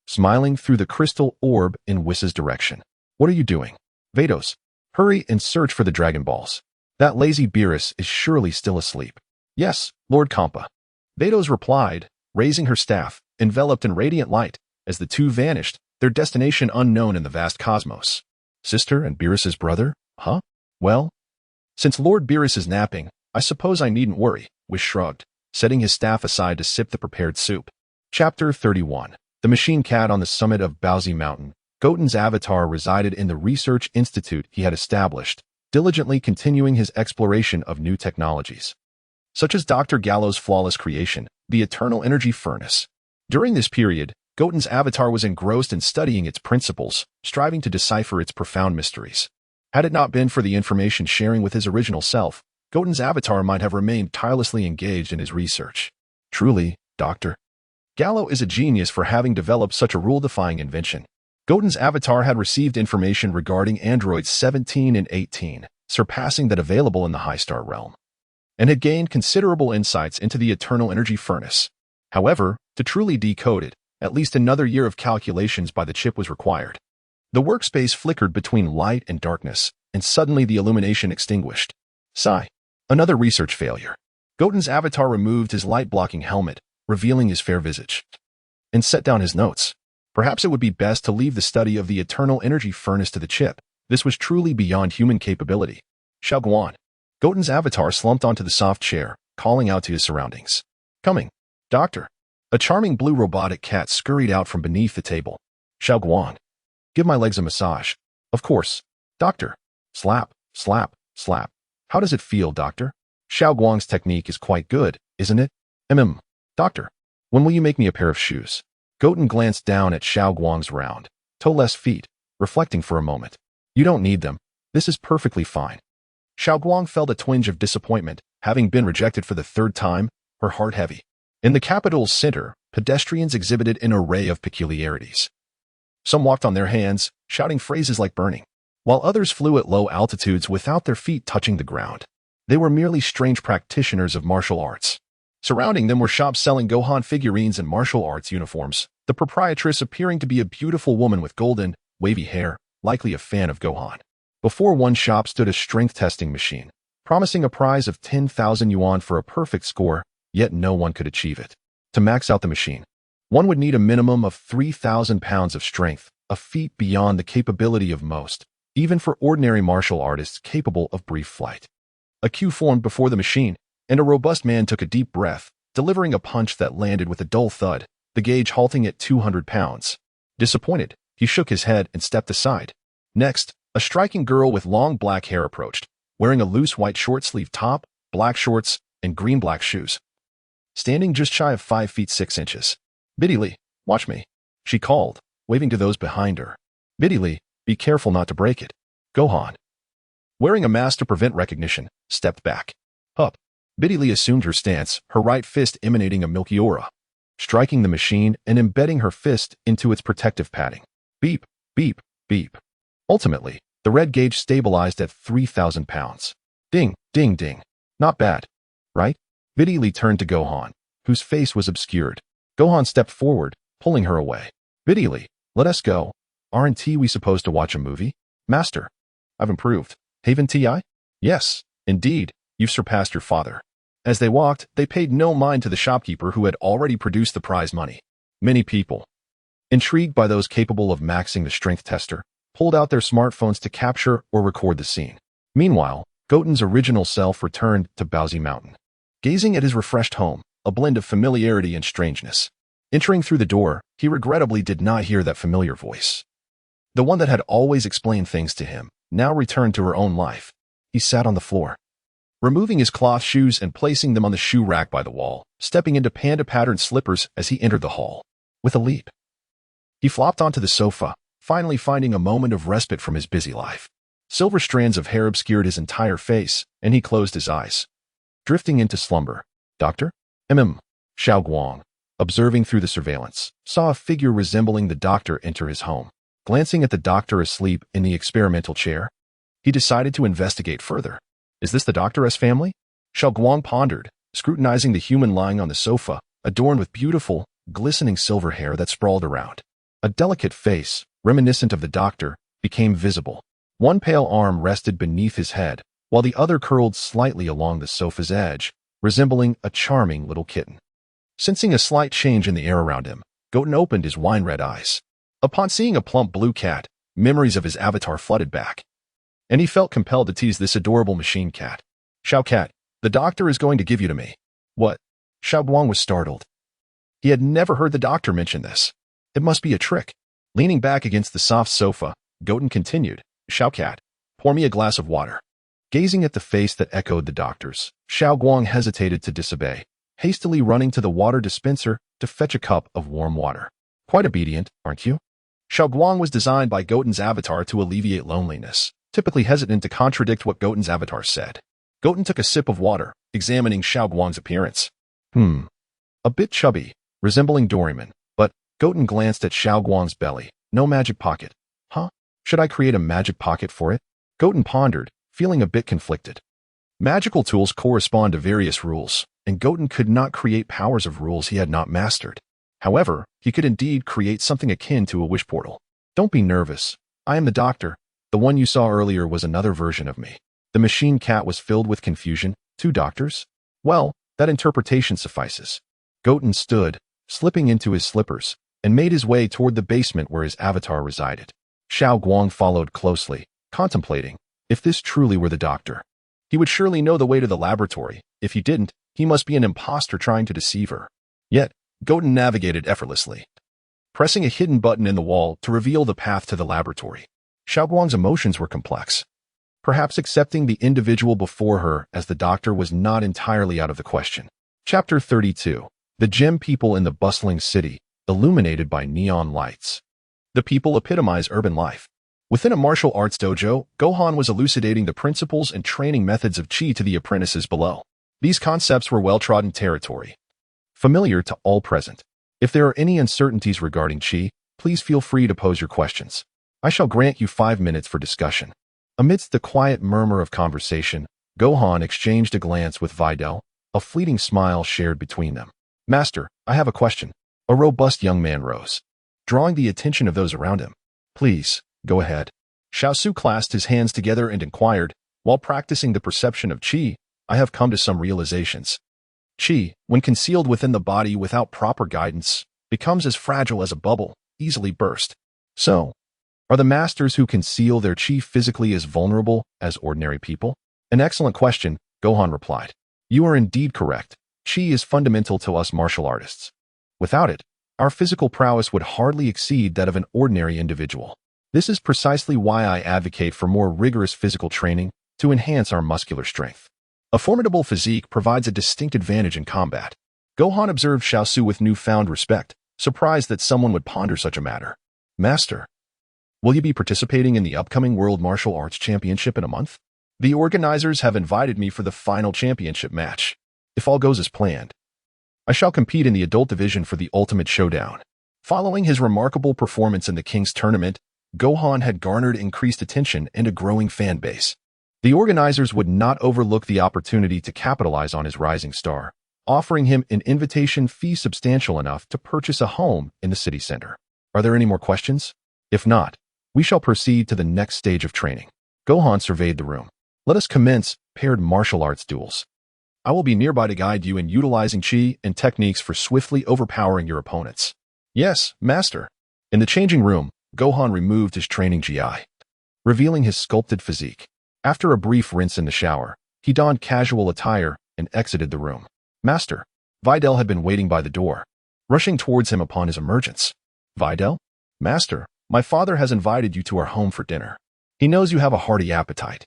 smiling through the crystal orb in Whis's direction. What are you doing? Vados, hurry and search for the Dragon Balls. That lazy Beerus is surely still asleep. Yes, Lord Kampa. Vados replied, raising her staff, enveloped in radiant light, as the two vanished, their destination unknown in the vast cosmos. Sister and Beerus's brother? Huh? Well, since Lord Beerus is napping, I suppose I needn't worry, Whis shrugged, setting his staff aside to sip the prepared soup. Chapter 31. The Machine Cat on the summit of Bowsy Mountain. Goten's avatar resided in the research institute he had established, diligently continuing his exploration of new technologies, such as Dr. Gallo's flawless creation, the Eternal Energy Furnace. During this period, Goten's avatar was engrossed in studying its principles, striving to decipher its profound mysteries. Had it not been for the information sharing with his original self, Goten's avatar might have remained tirelessly engaged in his research. Truly, Dr. Gallo is a genius for having developed such a rule-defying invention. Goten's avatar had received information regarding androids 17 and 18, surpassing that available in the High Star realm, and had gained considerable insights into the Eternal Energy Furnace. However, to truly decode it, at least another year of calculations by the chip was required. The workspace flickered between light and darkness, and suddenly the illumination extinguished. Sigh. Another research failure. Goten's avatar removed his light-blocking helmet, revealing his fair visage, and set down his notes. Perhaps it would be best to leave the study of the Eternal Energy Furnace to the chip. This was truly beyond human capability. Xiaoguan. Goten's avatar slumped onto the soft chair, calling out to his surroundings. Coming. Doctor. A charming blue robotic cat scurried out from beneath the table. Xiaoguan. Give my legs a massage. Of course. Doctor. Slap, slap, slap. How does it feel, Doctor? Xiaoguang's technique is quite good, isn't it? Doctor. When will you make me a pair of shoes? Goten glanced down at Xiaoguang's round, toe-less feet, reflecting for a moment. You don't need them. This is perfectly fine. Xiao Guang felt a twinge of disappointment, having been rejected for the third time, her heart heavy. In the capital's center, pedestrians exhibited an array of peculiarities. Some walked on their hands, shouting phrases like burning, while others flew at low altitudes without their feet touching the ground. They were merely strange practitioners of martial arts. Surrounding them were shops selling Gohan figurines and martial arts uniforms, the proprietress appearing to be a beautiful woman with golden, wavy hair, likely a fan of Gohan. Before one shop stood a strength testing machine, promising a prize of 10,000 yuan for a perfect score, yet no one could achieve it. To max out the machine, one would need a minimum of 3,000 pounds of strength, a feat beyond the capability of most, even for ordinary martial artists capable of brief flight. A queue formed before the machine, and a robust man took a deep breath, delivering a punch that landed with a dull thud, the gauge halting at 200 pounds. Disappointed, he shook his head and stepped aside. Next, a striking girl with long black hair approached, wearing a loose white short-sleeved top, black shorts, and green-black shoes. Standing just shy of 5 feet 6 inches. "Biddy Lee, watch me," she called, waving to those behind her. "Biddy Lee, be careful not to break it." Gohan, wearing a mask to prevent recognition, stepped back. Up. Biddy Lee assumed her stance, her right fist emanating a milky aura, striking the machine and embedding her fist into its protective padding. Beep, beep, beep. Ultimately, the red gauge stabilized at 3,000 pounds. Ding, ding, ding. Not bad, right? Biddy Lee turned to Gohan, whose face was obscured. Gohan stepped forward, pulling her away. "Biddy Lee, let us go. Aren't we supposed to watch a movie?" "Master, I've improved. Haven't I?" "Yes, indeed, you've surpassed your father." As they walked, they paid no mind to the shopkeeper who had already produced the prize money. Many people, intrigued by those capable of maxing the strength tester, pulled out their smartphones to capture or record the scene. Meanwhile, Goten's original self returned to Baozi Mountain. Gazing at his refreshed home, a blend of familiarity and strangeness. Entering through the door, he regrettably did not hear that familiar voice. The one that had always explained things to him, now returned to her own life. He sat on the floor, removing his cloth shoes and placing them on the shoe rack by the wall, stepping into panda-patterned slippers as he entered the hall. With a leap, he flopped onto the sofa, finally finding a moment of respite from his busy life. Silver strands of hair obscured his entire face, and he closed his eyes, drifting into slumber. "Doctor?" Xiao Guang, observing through the surveillance, saw a figure resembling the doctor enter his home. Glancing at the doctor asleep in the experimental chair, he decided to investigate further. "Is this the doctor's family?" Xiao Guang pondered, scrutinizing the human lying on the sofa, adorned with beautiful, glistening silver hair that sprawled around. A delicate face, reminiscent of the doctor, became visible. One pale arm rested beneath his head, while the other curled slightly along the sofa's edge, resembling a charming little kitten. Sensing a slight change in the air around him, Goten opened his wine-red eyes. Upon seeing a plump blue cat, memories of his avatar flooded back, and he felt compelled to tease this adorable machine cat. "Xiao Cat, the doctor is going to give you to me." "What?" Xiao Guang was startled. He had never heard the doctor mention this. It must be a trick. Leaning back against the soft sofa, Goten continued, "Xiao Cat, pour me a glass of water." Gazing at the face that echoed the doctor's, Xiao Guang hesitated to disobey, hastily running to the water dispenser to fetch a cup of warm water. "Quite obedient, aren't you?" Xiao Guang was designed by Goten's avatar to alleviate loneliness, typically hesitant to contradict what Goten's avatar said. Goten took a sip of water, examining Xiao Guang's appearance. A bit chubby, resembling Doraemon, but Goten glanced at Xiao Guang's belly. "No magic pocket." "Huh? Should I create a magic pocket for it?" Goten pondered, feeling a bit conflicted. Magical tools correspond to various rules, and Goten could not create powers of rules he had not mastered. However, he could indeed create something akin to a wish portal. "Don't be nervous. I am the doctor. The one you saw earlier was another version of me." The machine cat was filled with confusion. "Two doctors? Well, that interpretation suffices." Goten stood, slipping into his slippers, and made his way toward the basement where his avatar resided. Xiao Guang followed closely, contemplating. If this truly were the doctor, he would surely know the way to the laboratory. If he didn't, he must be an imposter trying to deceive her. Yet, Goten navigated effortlessly, pressing a hidden button in the wall to reveal the path to the laboratory. Xiao Guang's emotions were complex. Perhaps accepting the individual before her as the doctor was not entirely out of the question. Chapter 32. The gem people in the bustling city, illuminated by neon lights. The people epitomize urban life. Within a martial arts dojo, Gohan was elucidating the principles and training methods of Chi to the apprentices below. These concepts were well-trodden territory, familiar to all present. If there are any uncertainties regarding Chi, please feel free to pose your questions. I shall grant you 5 minutes for discussion. Amidst the quiet murmur of conversation, Gohan exchanged a glance with Videl, a fleeting smile shared between them. Master, I have a question. A robust young man rose, drawing the attention of those around him. Please, go ahead. Xiaosu clasped his hands together and inquired, while practicing the perception of Qi, I have come to some realizations. Qi, when concealed within the body without proper guidance, becomes as fragile as a bubble, easily burst. So, are the masters who conceal their Qi physically as vulnerable as ordinary people? An excellent question, Gohan replied. You are indeed correct. Qi is fundamental to us martial artists. Without it, our physical prowess would hardly exceed that of an ordinary individual. This is precisely why I advocate for more rigorous physical training to enhance our muscular strength. A formidable physique provides a distinct advantage in combat. Gohan observed Xiaosu with newfound respect, surprised that someone would ponder such a matter. Master, will you be participating in the upcoming World Martial Arts Championship in a month? The organizers have invited me for the final championship match. If all goes as planned, I shall compete in the adult division for the ultimate showdown. Following his remarkable performance in the King's Tournament, Gohan had garnered increased attention and a growing fan base. The organizers would not overlook the opportunity to capitalize on his rising star, offering him an invitation fee substantial enough to purchase a home in the city center. Are there any more questions? If not, we shall proceed to the next stage of training. Gohan surveyed the room. Let us commence paired martial arts duels. I will be nearby to guide you in utilizing Qi and techniques for swiftly overpowering your opponents. Yes, Master. In the changing room, Gohan removed his training GI, revealing his sculpted physique. After a brief rinse in the shower, he donned casual attire and exited the room. Master, Videl had been waiting by the door, rushing towards him upon his emergence. Videl? Master, my father has invited you to our home for dinner. He knows you have a hearty appetite,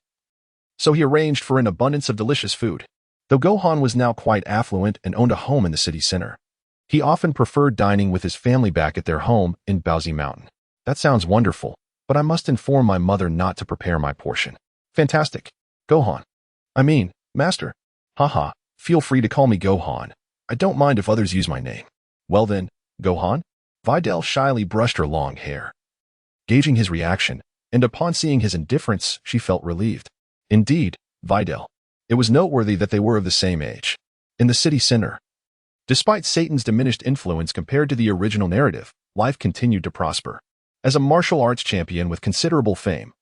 so he arranged for an abundance of delicious food. Though Gohan was now quite affluent and owned a home in the city center, he often preferred dining with his family back at their home in Baozi Mountain. That sounds wonderful, but I must inform my mother not to prepare my portion. Fantastic. Gohan. Master. Haha, feel free to call me Gohan. I don't mind if others use my name. Well then, Gohan? Videl shyly brushed her long hair, gauging his reaction, and upon seeing his indifference, she felt relieved. Indeed, Videl. It was noteworthy that they were of the same age. In the city center, despite Satan's diminished influence compared to the original narrative, life continued to prosper. As a martial arts champion with considerable fame,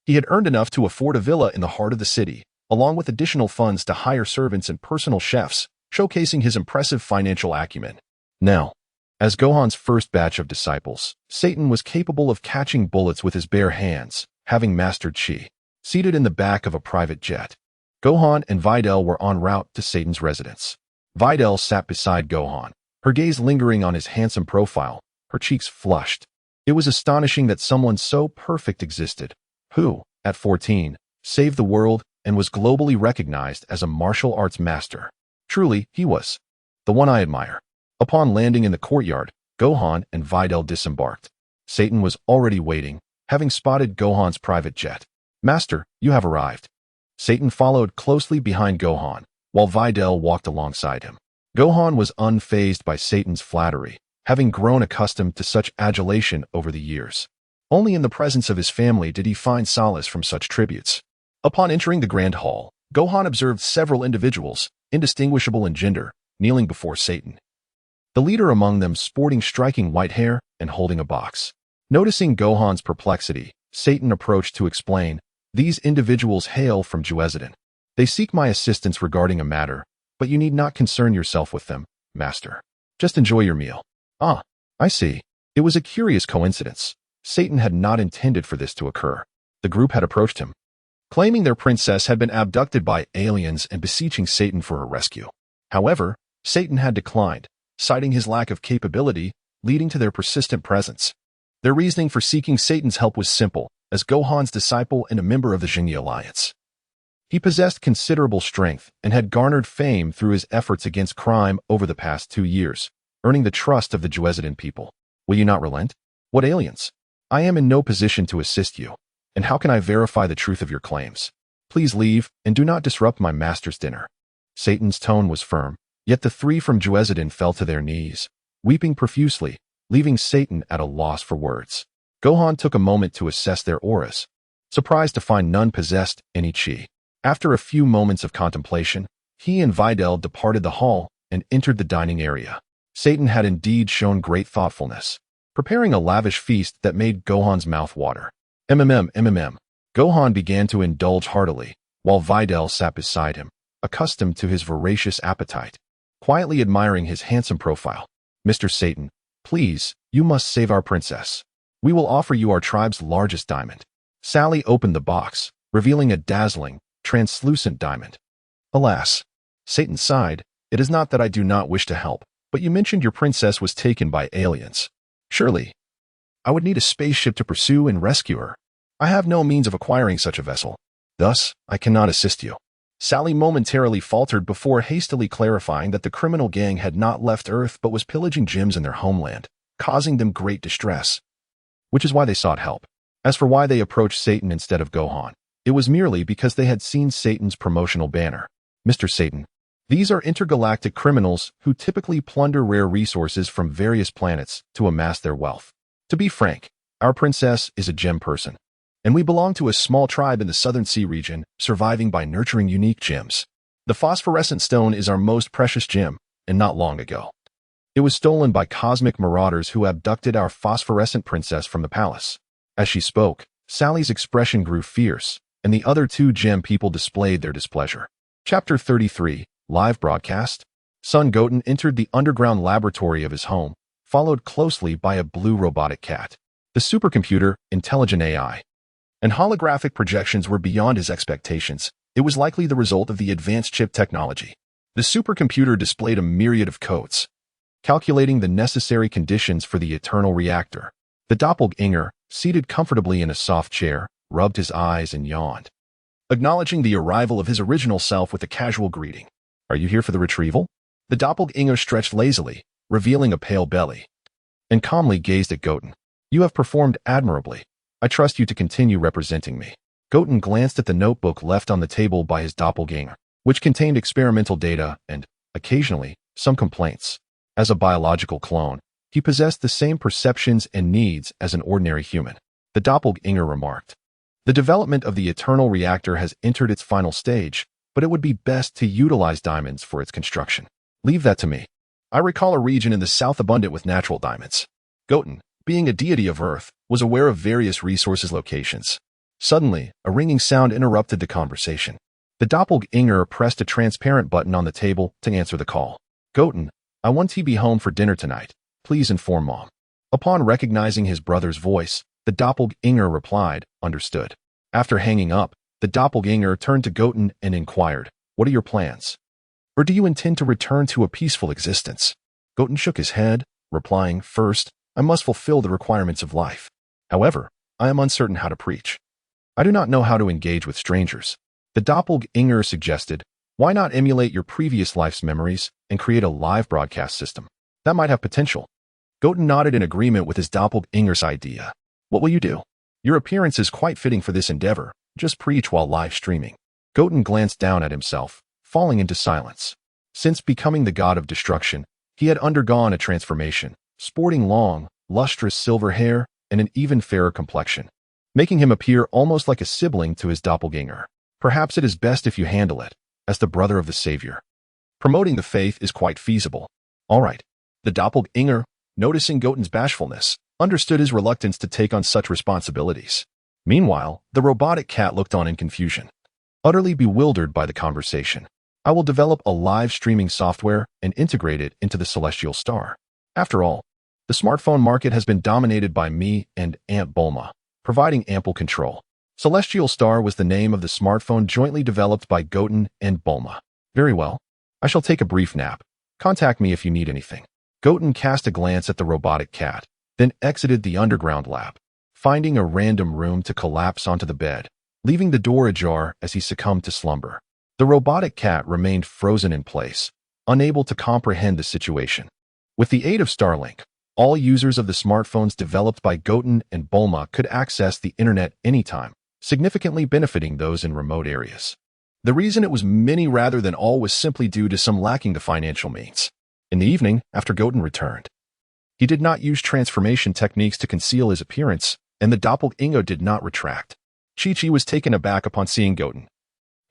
he had earned enough to afford a villa in the heart of the city, along with additional funds to hire servants and personal chefs, showcasing his impressive financial acumen. Now, as Gohan's first batch of disciples, Satan was capable of catching bullets with his bare hands, having mastered Qi. Seated in the back of a private jet, Gohan and Videl were en route to Satan's residence. Videl sat beside Gohan, her gaze lingering on his handsome profile, her cheeks flushed. It was astonishing that someone so perfect existed, who, at 14, saved the world and was globally recognized as a martial arts master. Truly, he was the one I admire. Upon landing in the courtyard, Gohan and Videl disembarked. Satan was already waiting, having spotted Gohan's private jet. Master, you have arrived. Satan followed closely behind Gohan, while Videl walked alongside him. Gohan was unfazed by Satan's flattery, having grown accustomed to such adulation over the years. Only in the presence of his family did he find solace from such tributes. Upon entering the grand hall, Gohan observed several individuals, indistinguishable in gender, kneeling before Satan. The leader among them sporting striking white hair and holding a box. Noticing Gohan's perplexity, Satan approached to explain, "These individuals hail from Juezidin. They seek my assistance regarding a matter, but you need not concern yourself with them, Master. Just enjoy your meal." Ah, I see. It was a curious coincidence. Satan had not intended for this to occur. The group had approached him, claiming their princess had been abducted by aliens and beseeching Satan for her rescue. However, Satan had declined, citing his lack of capability, leading to their persistent presence. Their reasoning for seeking Satan's help was simple. As Gohan's disciple and a member of the Xingyi Alliance, he possessed considerable strength and had garnered fame through his efforts against crime over the past 2 years, earning the trust of the Juezidin people. Will you not relent? What aliens? I am in no position to assist you, and how can I verify the truth of your claims? Please leave, and do not disrupt my master's dinner. Satan's tone was firm, yet the three from Juezidin fell to their knees, weeping profusely, leaving Satan at a loss for words. Gohan took a moment to assess their auras, surprised to find none possessed any chi. After a few moments of contemplation, he and Videl departed the hall and entered the dining area. Satan had indeed shown great thoughtfulness, preparing a lavish feast that made Gohan's mouth water. MMM. Gohan began to indulge heartily, while Videl sat beside him, accustomed to his voracious appetite, quietly admiring his handsome profile. Mr. Satan, please, you must save our princess. We will offer you our tribe's largest diamond. Sally opened the box, revealing a dazzling, translucent diamond. Alas, Satan sighed, it is not that I do not wish to help, but you mentioned your princess was taken by aliens. Surely, I would need a spaceship to pursue and rescue her. I have no means of acquiring such a vessel. Thus, I cannot assist you. Sally momentarily faltered before hastily clarifying that the criminal gang had not left Earth but was pillaging gems in their homeland, causing them great distress, which is why they sought help. As for why they approached Satan instead of Gohan, it was merely because they had seen Satan's promotional banner. Mr. Satan, these are intergalactic criminals who typically plunder rare resources from various planets to amass their wealth. To be frank, our princess is a gem person, and we belong to a small tribe in the Southern Sea region, surviving by nurturing unique gems. The phosphorescent stone is our most precious gem, and not long ago, it was stolen by cosmic marauders who abducted our phosphorescent princess from the palace. As she spoke, Sally's expression grew fierce, and the other two gem people displayed their displeasure. Chapter 33, Live Broadcast. Son Goten entered the underground laboratory of his home, followed closely by a blue robotic cat. The supercomputer, intelligent AI, and holographic projections were beyond his expectations. It was likely the result of the advanced chip technology. The supercomputer displayed a myriad of codes, calculating the necessary conditions for the eternal reactor. The doppelganger, seated comfortably in a soft chair, rubbed his eyes and yawned, acknowledging the arrival of his original self with a casual greeting. Are you here for the retrieval? The doppelganger stretched lazily, revealing a pale belly, and calmly gazed at Goten. You have performed admirably. I trust you to continue representing me. Goten glanced at the notebook left on the table by his doppelganger, which contained experimental data and, occasionally, some complaints. As a biological clone, he possessed the same perceptions and needs as an ordinary human. The doppelganger remarked, the development of the eternal reactor has entered its final stage, but it would be best to utilize diamonds for its construction. Leave that to me. I recall a region in the south abundant with natural diamonds. Goten, being a deity of Earth, was aware of various resources locations. Suddenly, a ringing sound interrupted the conversation. The doppelganger pressed a transparent button on the table to answer the call. Goten, I want to be home for dinner tonight. Please inform Mom. Upon recognizing his brother's voice, the doppelganger replied, understood. After hanging up, the doppelganger turned to Goten and inquired, what are your plans? Or do you intend to return to a peaceful existence? Goten shook his head, replying, first, I must fulfill the requirements of life. However, I am uncertain how to preach. I do not know how to engage with strangers. The doppelganger suggested, why not emulate your previous life's memories and create a live broadcast system? That might have potential. Goten nodded in agreement with his doppelganger's idea. What will you do? Your appearance is quite fitting for this endeavor. Just preach while live streaming. Goten glanced down at himself, falling into silence. Since becoming the god of destruction, he had undergone a transformation, sporting long, lustrous silver hair and an even fairer complexion, making him appear almost like a sibling to his doppelganger. Perhaps it is best if you handle it, as the brother of the Savior. Promoting the faith is quite feasible. All right. The doppelganger, noticing Goten's bashfulness, understood his reluctance to take on such responsibilities. Meanwhile, the robotic cat looked on in confusion, utterly bewildered by the conversation. I will develop a live streaming software and integrate it into the Celestial Star. After all, the smartphone market has been dominated by me and Aunt Bulma, providing ample control. Celestial Star was the name of the smartphone jointly developed by Goten and Bulma. Very well. I shall take a brief nap. Contact me if you need anything. Goten cast a glance at the robotic cat, then exited the underground lab, finding a random room to collapse onto the bed, leaving the door ajar as he succumbed to slumber. The robotic cat remained frozen in place, unable to comprehend the situation. With the aid of Starlink, All users of the smartphones developed by Goten and Bulma could access the internet anytime, significantly benefiting those in remote areas. The reason it was many rather than all was simply due to some lacking the financial means. In the evening, after Goten returned, he did not use transformation techniques to conceal his appearance, and the doppelganger did not retract. Chi-Chi was taken aback upon seeing Goten,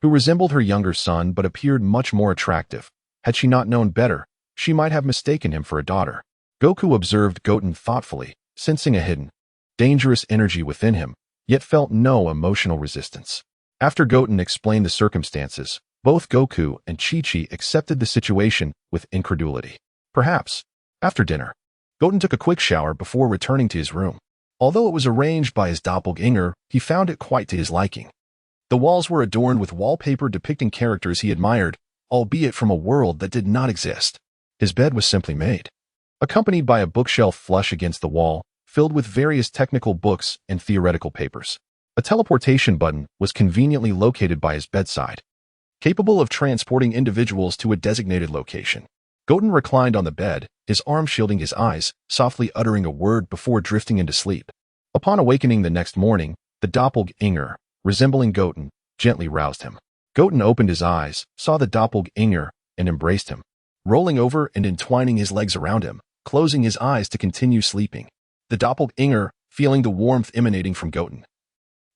who resembled her younger son but appeared much more attractive. Had she not known better, she might have mistaken him for a daughter. Goku observed Goten thoughtfully, sensing a hidden, dangerous energy within him, yet felt no emotional resistance. After Goten explained the circumstances, both Goku and Chi-Chi accepted the situation with incredulity. Perhaps, after dinner, Goten took a quick shower before returning to his room. Although it was arranged by his doppelganger, he found it quite to his liking. The walls were adorned with wallpaper depicting characters he admired, albeit from a world that did not exist. His bed was simply made, accompanied by a bookshelf flush against the wall, filled with various technical books and theoretical papers. A teleportation button was conveniently located by his bedside, capable of transporting individuals to a designated location. Goten reclined on the bed, his arm shielding his eyes, softly uttering a word before drifting into sleep. Upon awakening the next morning, the doppelganger, resembling Goten, gently roused him. Goten opened his eyes, saw the doppelganger, and embraced him, rolling over and entwining his legs around him, closing his eyes to continue sleeping. The doppelganger, feeling the warmth emanating from Goten,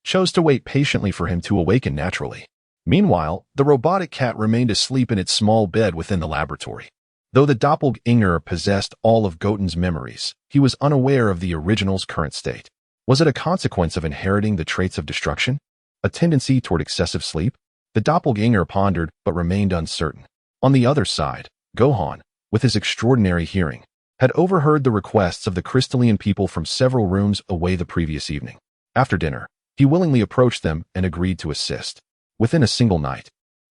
chose to wait patiently for him to awaken naturally. Meanwhile, the robotic cat remained asleep in its small bed within the laboratory. Though the doppelganger possessed all of Goten's memories, he was unaware of the original's current state. Was it a consequence of inheriting the traits of destruction? A tendency toward excessive sleep? The doppelganger pondered but remained uncertain. On the other side, Gohan, with his extraordinary hearing, had overheard the requests of the crystalline people from several rooms away the previous evening. After dinner, he willingly approached them and agreed to assist. Within a single night,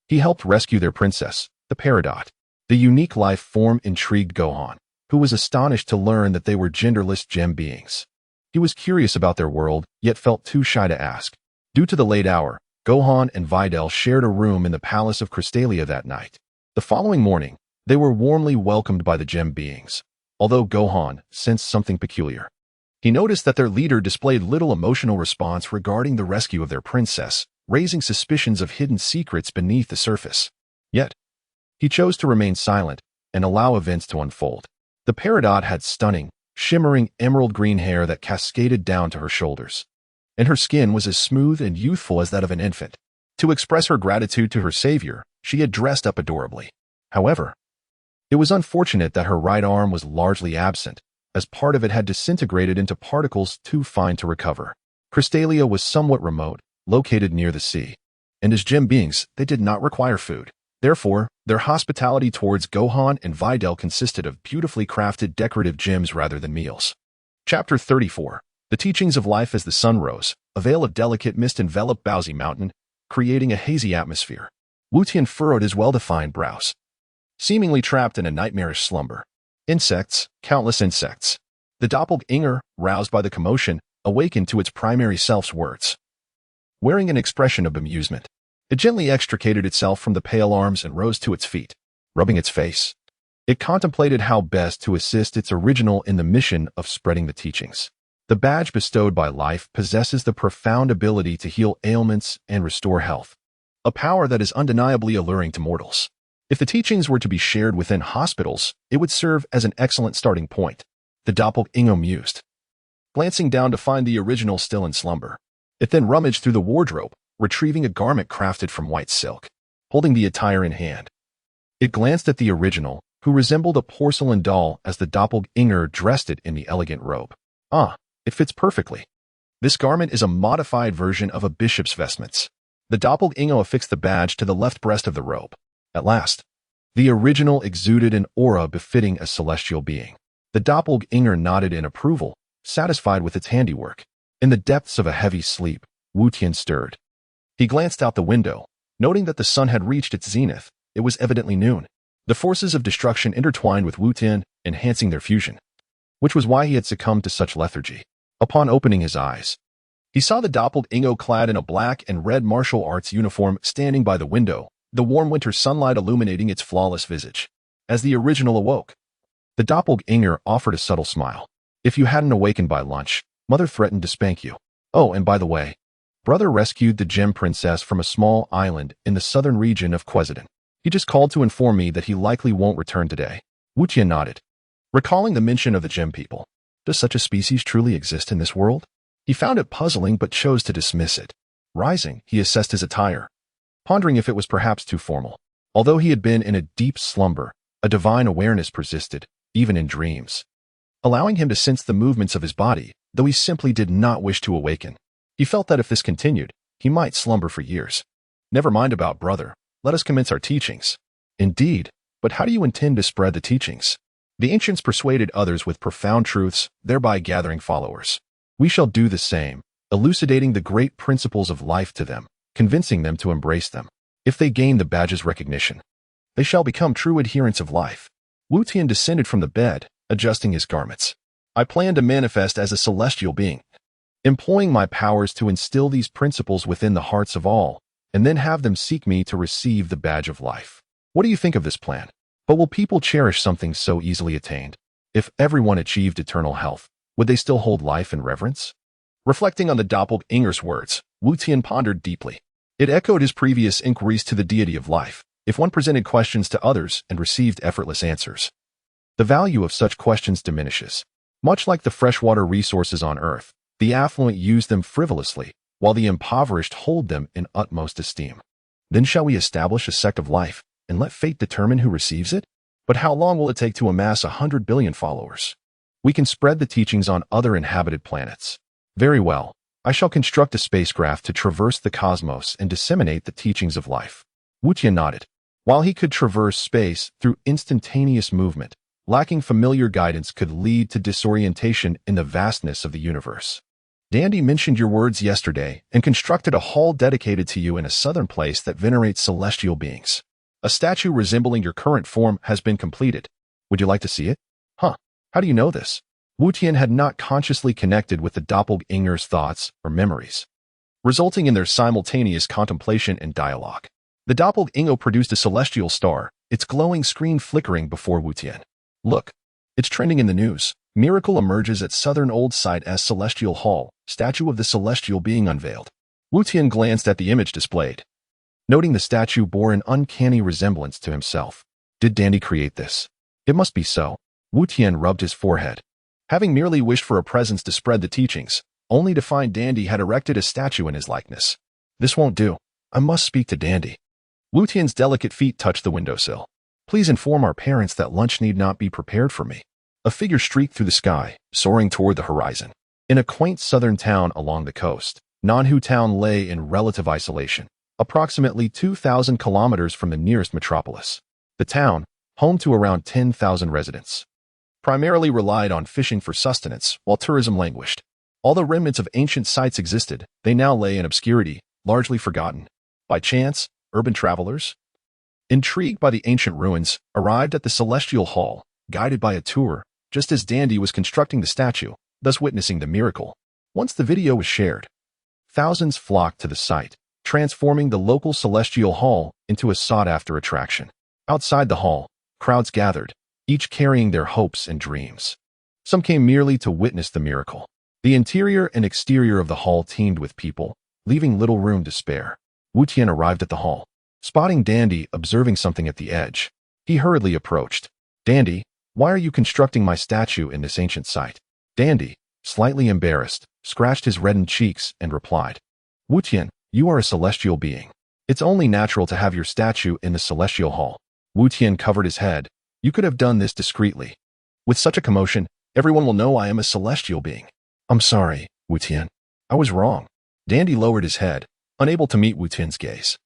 he helped rescue their princess, the Peridot. The unique life form intrigued Gohan, who was astonished to learn that they were genderless gem beings. He was curious about their world, yet felt too shy to ask. Due to the late hour, Gohan and Videl shared a room in the palace of Crystalia that night. The following morning, they were warmly welcomed by the gem beings, although Gohan sensed something peculiar. He noticed that their leader displayed little emotional response regarding the rescue of their princess, raising suspicions of hidden secrets beneath the surface. Yet, he chose to remain silent and allow events to unfold. The Peridot had stunning, shimmering emerald green hair that cascaded down to her shoulders, and her skin was as smooth and youthful as that of an infant. To express her gratitude to her savior, she had dressed up adorably. However, it was unfortunate that her right arm was largely absent, as part of it had disintegrated into particles too fine to recover. Crystalia was somewhat remote, located near the sea, and as gem beings, they did not require food. Therefore, their hospitality towards Gohan and Videl consisted of beautifully crafted decorative gems rather than meals. Chapter 34. The Teachings of Life. As the sun rose, a veil of delicate mist enveloped Bowsy Mountain, creating a hazy atmosphere. Wuten furrowed his well-defined brows, seemingly trapped in a nightmarish slumber. Insects, countless insects. The doppelganger, roused by the commotion, awakened to its primary self's words. Wearing an expression of bemusement, it gently extricated itself from the pale arms and rose to its feet. Rubbing its face, it contemplated how best to assist its original in the mission of spreading the teachings. The badge bestowed by life possesses the profound ability to heal ailments and restore health, a power that is undeniably alluring to mortals. If the teachings were to be shared within hospitals, it would serve as an excellent starting point. The doppelganger mused, glancing down to find the original still in slumber. It then rummaged through the wardrobe, retrieving a garment crafted from white silk. Holding the attire in hand, it glanced at the original, who resembled a porcelain doll as the doppelganger dressed it in the elegant robe. Ah, it fits perfectly. This garment is a modified version of a bishop's vestments. The doppelganger affixed the badge to the left breast of the robe. At last, the original exuded an aura befitting a celestial being. The doppelganger nodded in approval, satisfied with its handiwork. In the depths of a heavy sleep, Wuten stirred. He glanced out the window, noting that the sun had reached its zenith. It was evidently noon. The forces of destruction intertwined with Wuten, enhancing their fusion, which was why he had succumbed to such lethargy. Upon opening his eyes, he saw the doppelganger clad in a black and red martial arts uniform standing by the window, the warm winter sunlight illuminating its flawless visage. As the original awoke, the doppelganger offered a subtle smile. If you hadn't awakened by lunch, Mother threatened to spank you. Oh, and by the way, Brother rescued the gem princess from a small island in the southern region of Quezon. He just called to inform me that he likely won't return today. Wuten nodded, recalling the mention of the gem people. Does such a species truly exist in this world? He found it puzzling but chose to dismiss it. Rising, he assessed his attire, pondering if it was perhaps too formal. Although he had been in a deep slumber, a divine awareness persisted, even in dreams, allowing him to sense the movements of his body, though he simply did not wish to awaken. He felt that if this continued, he might slumber for years. Never mind about brother. Let us commence our teachings. Indeed, but how do you intend to spread the teachings? The ancients persuaded others with profound truths, thereby gathering followers. We shall do the same, elucidating the great principles of life to them, convincing them to embrace them. If they gain the badge's recognition, they shall become true adherents of life. Wuten descended from the bed, adjusting his garments. I plan to manifest as a celestial being, employing my powers to instill these principles within the hearts of all, and then have them seek me to receive the badge of life. What do you think of this plan? But will people cherish something so easily attained? If everyone achieved eternal health, would they still hold life in reverence? Reflecting on the doppelganger's words, Wuten pondered deeply. It echoed his previous inquiries to the deity of life. If one presented questions to others and received effortless answers, the value of such questions diminishes. Much like the freshwater resources on Earth, the affluent use them frivolously, while the impoverished hold them in utmost esteem. Then shall we establish a sect of life, and let fate determine who receives it? But how long will it take to amass 100 billion followers? We can spread the teachings on other inhabited planets. Very well, I shall construct a spacecraft to traverse the cosmos and disseminate the teachings of life. Wuten nodded. While he could traverse space through instantaneous movement, lacking familiar guidance could lead to disorientation in the vastness of the universe. Dandy mentioned your words yesterday and constructed a hall dedicated to you in a southern place that venerates celestial beings. A statue resembling your current form has been completed. Would you like to see it? Huh. How do you know this? Wuten had not consciously connected with the doppelganger's thoughts or memories, resulting in their simultaneous contemplation and dialogue. The doppelganger produced a celestial star, its glowing screen flickering before Wuten. Look, it's trending in the news. Miracle emerges at Southern Old Site as Celestial Hall, statue of the celestial being unveiled. Wuten glanced at the image displayed, noting the statue bore an uncanny resemblance to himself. Did Dandy create this? It must be so. Wuten rubbed his forehead, having merely wished for a presence to spread the teachings, only to find Dandy had erected a statue in his likeness. This won't do. I must speak to Dandy. Wuten's delicate feet touched the windowsill. Please inform our parents that lunch need not be prepared for me. A figure streaked through the sky, soaring toward the horizon. In a quaint southern town along the coast, Nanhu Town lay in relative isolation, approximately 2,000 kilometers from the nearest metropolis. The town, home to around 10,000 residents, primarily relied on fishing for sustenance while tourism languished. Although remnants of ancient sites existed, they now lay in obscurity, largely forgotten. By chance, urban travelers, intrigued by the ancient ruins, arrived at the Celestial Hall, guided by a tour, just as Dandy was constructing the statue, thus witnessing the miracle. Once the video was shared, thousands flocked to the site, transforming the local Celestial Hall into a sought-after attraction. Outside the hall, crowds gathered, each carrying their hopes and dreams. Some came merely to witness the miracle. The interior and exterior of the hall teemed with people, leaving little room to spare. Wuten arrived at the hall, spotting Dandy observing something at the edge. He hurriedly approached. Dandy, why are you constructing my statue in this ancient site? Dandy, slightly embarrassed, scratched his reddened cheeks and replied, Wuten, you are a celestial being. It's only natural to have your statue in the Celestial Hall. Wuten covered his head. You could have done this discreetly. With such a commotion, everyone will know I am a celestial being. I'm sorry, Wuten. I was wrong. Dandy lowered his head, unable to meet Wuten's gaze.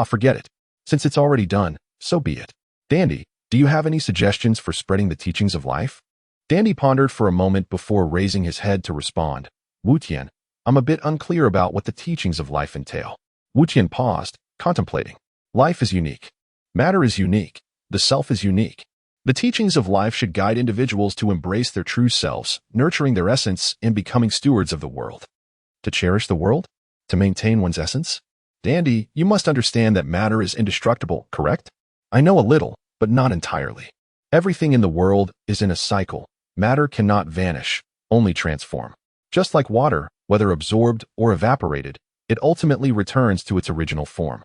Forget it. Since it's already done, so be it. Dandy, do you have any suggestions for spreading the teachings of life? Dandy pondered for a moment before raising his head to respond. Wuten, I'm a bit unclear about what the teachings of life entail. Wuten paused, contemplating. Life is unique. Matter is unique. The self is unique. The teachings of life should guide individuals to embrace their true selves, nurturing their essence and becoming stewards of the world. To cherish the world? To maintain one's essence? Dandy, you must understand that matter is indestructible, correct? I know a little, but not entirely. Everything in the world is in a cycle. Matter cannot vanish, only transform. Just like water, whether absorbed or evaporated, it ultimately returns to its original form.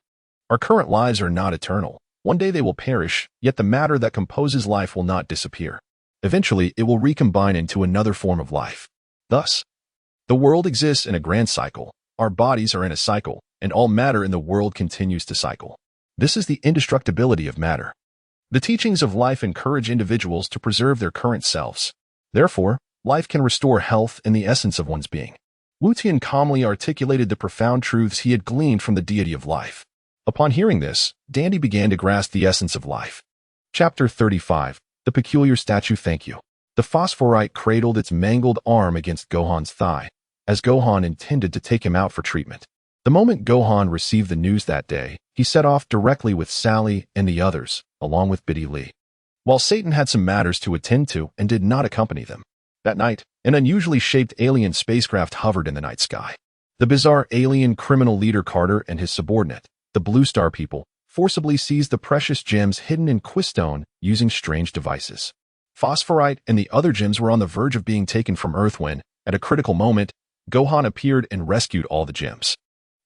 Our current lives are not eternal. One day they will perish, yet the matter that composes life will not disappear. Eventually, it will recombine into another form of life. Thus, the world exists in a grand cycle, our bodies are in a cycle, and all matter in the world continues to cycle. This is the indestructibility of matter. The teachings of life encourage individuals to preserve their current selves. Therefore, life can restore health and the essence of one's being. Wuten calmly articulated the profound truths he had gleaned from the deity of life. Upon hearing this, Dandy began to grasp the essence of life. Chapter 35. The Peculiar Statue. Thank you. The phosphorite cradled its mangled arm against Gohan's thigh, as Gohan intended to take him out for treatment. The moment Gohan received the news that day, he set off directly with Sally and the others, along with Biddy Lee. While Satan had some matters to attend to and did not accompany them. That night, an unusually shaped alien spacecraft hovered in the night sky. The bizarre alien criminal leader Carter and his subordinate, the Blue Star people, forcibly seized the precious gems hidden in Quistone using strange devices. Phosphorite and the other gems were on the verge of being taken from Earth when, at a critical moment, Gohan appeared and rescued all the gems.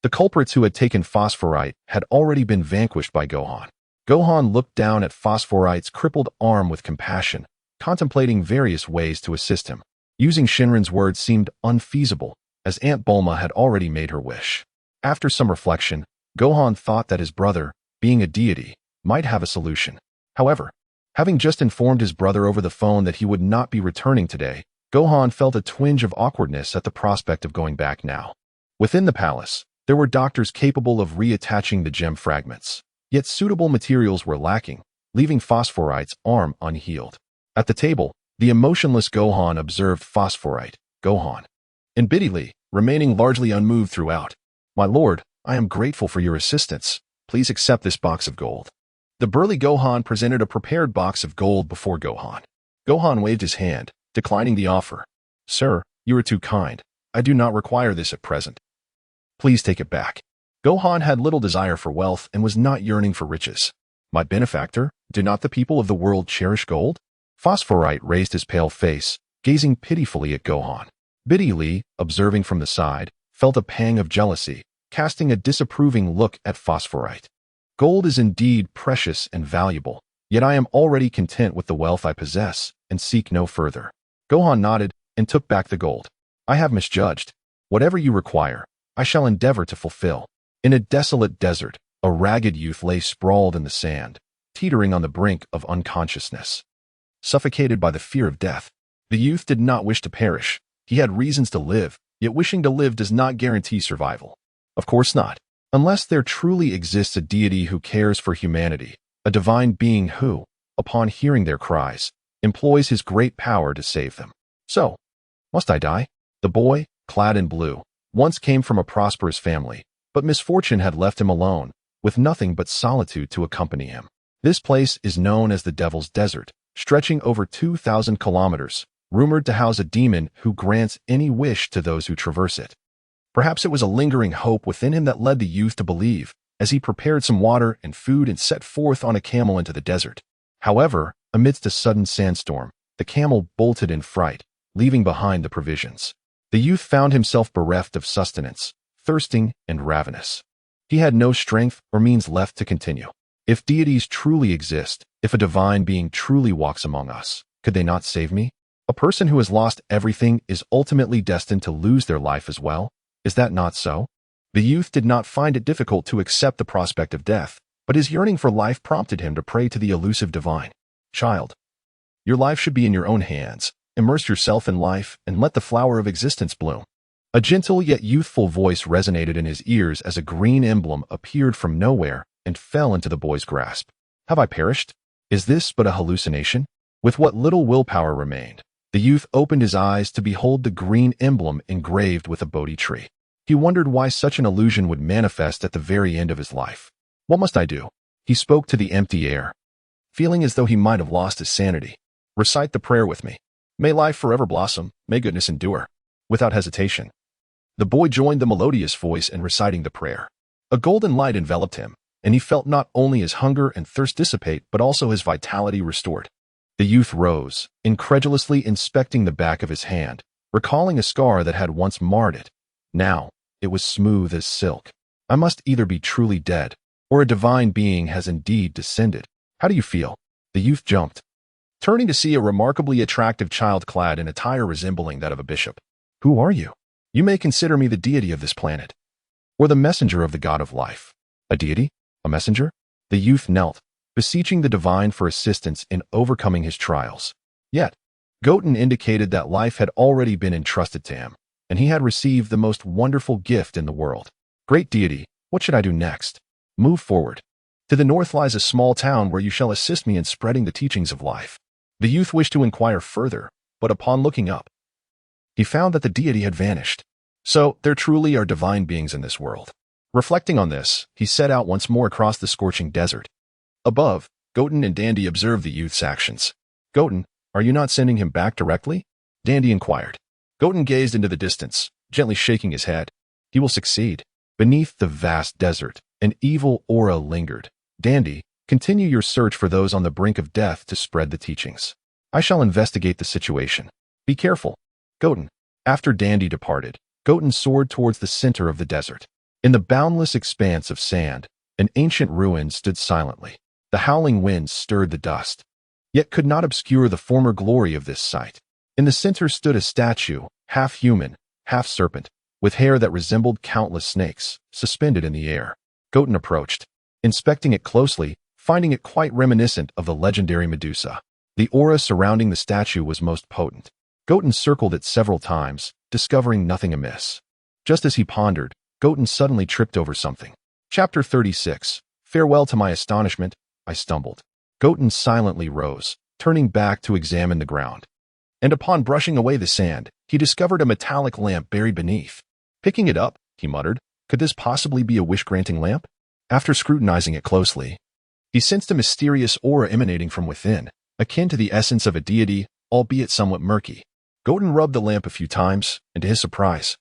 The culprits who had taken Phosphorite had already been vanquished by Gohan. Gohan looked down at Phosphorite's crippled arm with compassion, contemplating various ways to assist him. Using Shinran's words seemed unfeasible, as Aunt Bulma had already made her wish. After some reflection, Gohan thought that his brother, being a deity, might have a solution. However, having just informed his brother over the phone that he would not be returning today, Gohan felt a twinge of awkwardness at the prospect of going back now. Within the palace, there were doctors capable of reattaching the gem fragments, yet suitable materials were lacking, leaving Phosphorite's arm unhealed. At the table, the emotionless Gohan observed Phosphorite, Gohan, and Biddy Lee, remaining largely unmoved throughout. My lord, I am grateful for your assistance. Please accept this box of gold. The burly Gohan presented a prepared box of gold before Gohan. Gohan waved his hand, declining the offer. Sir, you are too kind. I do not require this at present. Please take it back. Gohan had little desire for wealth and was not yearning for riches. My benefactor, do not the people of the world cherish gold? Phosphorite raised his pale face, gazing pitifully at Gohan. Biddy Lee, observing from the side, felt a pang of jealousy, casting a disapproving look at Phosphorite. Gold is indeed precious and valuable, yet I am already content with the wealth I possess and seek no further. Gohan nodded and took back the gold. I have misjudged. Whatever you require, I shall endeavor to fulfill. In a desolate desert, a ragged youth lay sprawled in the sand, teetering on the brink of unconsciousness. Suffocated by the fear of death, the youth did not wish to perish. He had reasons to live, yet wishing to live does not guarantee survival. Of course not. Unless there truly exists a deity who cares for humanity, a divine being who, upon hearing their cries, employs his great power to save them. So, must I die? The boy, clad in blue, once came from a prosperous family, but misfortune had left him alone, with nothing but solitude to accompany him. This place is known as the Devil's Desert, stretching over 2,000 kilometers, rumored to house a demon who grants any wish to those who traverse it. Perhaps it was a lingering hope within him that led the youth to believe, as he prepared some water and food and set forth on a camel into the desert. However, amidst a sudden sandstorm, the camel bolted in fright, leaving behind the provisions. The youth found himself bereft of sustenance, thirsting and ravenous. He had no strength or means left to continue. If deities truly exist, if a divine being truly walks among us, could they not save me? A person who has lost everything is ultimately destined to lose their life as well. Is that not so? The youth did not find it difficult to accept the prospect of death, but his yearning for life prompted him to pray to the elusive divine. Child, your life should be in your own hands. Immerse yourself in life and let the flower of existence bloom. A gentle yet youthful voice resonated in his ears as a green emblem appeared from nowhere and fell into the boy's grasp. Have I perished? Is this but a hallucination? With what little willpower remained, the youth opened his eyes to behold the green emblem engraved with a Bodhi tree. He wondered why such an illusion would manifest at the very end of his life. What must I do? He spoke to the empty air, feeling as though he might have lost his sanity. Recite the prayer with me. May life forever blossom, may goodness endure. Without hesitation, the boy joined the melodious voice in reciting the prayer. A golden light enveloped him, and he felt not only his hunger and thirst dissipate, but also his vitality restored. The youth rose, incredulously inspecting the back of his hand, recalling a scar that had once marred it. Now, it was smooth as silk. I must either be truly dead, or a divine being has indeed descended. How do you feel? The youth jumped, turning to see a remarkably attractive child clad in attire resembling that of a bishop. Who are you? You may consider me the deity of this planet, or the messenger of the god of life. A deity? A messenger? The youth knelt, beseeching the divine for assistance in overcoming his trials. Yet, Goten indicated that life had already been entrusted to him, and he had received the most wonderful gift in the world. Great deity, what should I do next? Move forward. To the north lies a small town where you shall assist me in spreading the teachings of life. The youth wished to inquire further, but upon looking up, he found that the deity had vanished. So, there truly are divine beings in this world. Reflecting on this, he set out once more across the scorching desert. Above, Goten and Dandy observed the youth's actions. Goten, are you not sending him back directly? Dandy inquired. Goten gazed into the distance, gently shaking his head. He will succeed. Beneath the vast desert, an evil aura lingered. Dandy, continue your search for those on the brink of death to spread the teachings. I shall investigate the situation. Be careful. Goten. After Dandy departed, Goten soared towards the center of the desert. In the boundless expanse of sand, an ancient ruin stood silently. The howling winds stirred the dust, yet could not obscure the former glory of this site. In the center stood a statue, half human, half serpent, with hair that resembled countless snakes, suspended in the air. Goten approached, inspecting it closely, finding it quite reminiscent of the legendary Medusa. The aura surrounding the statue was most potent. Goten circled it several times, discovering nothing amiss. Just as he pondered, Goten suddenly tripped over something. Chapter 36. Farewell to my astonishment, I stumbled. Goten silently rose, turning back to examine the ground. And upon brushing away the sand, he discovered a metallic lamp buried beneath. Picking it up, he muttered, could this possibly be a wish-granting lamp? After scrutinizing it closely, he sensed a mysterious aura emanating from within, akin to the essence of a deity, albeit somewhat murky. Goten rubbed the lamp a few times, and to his surprise,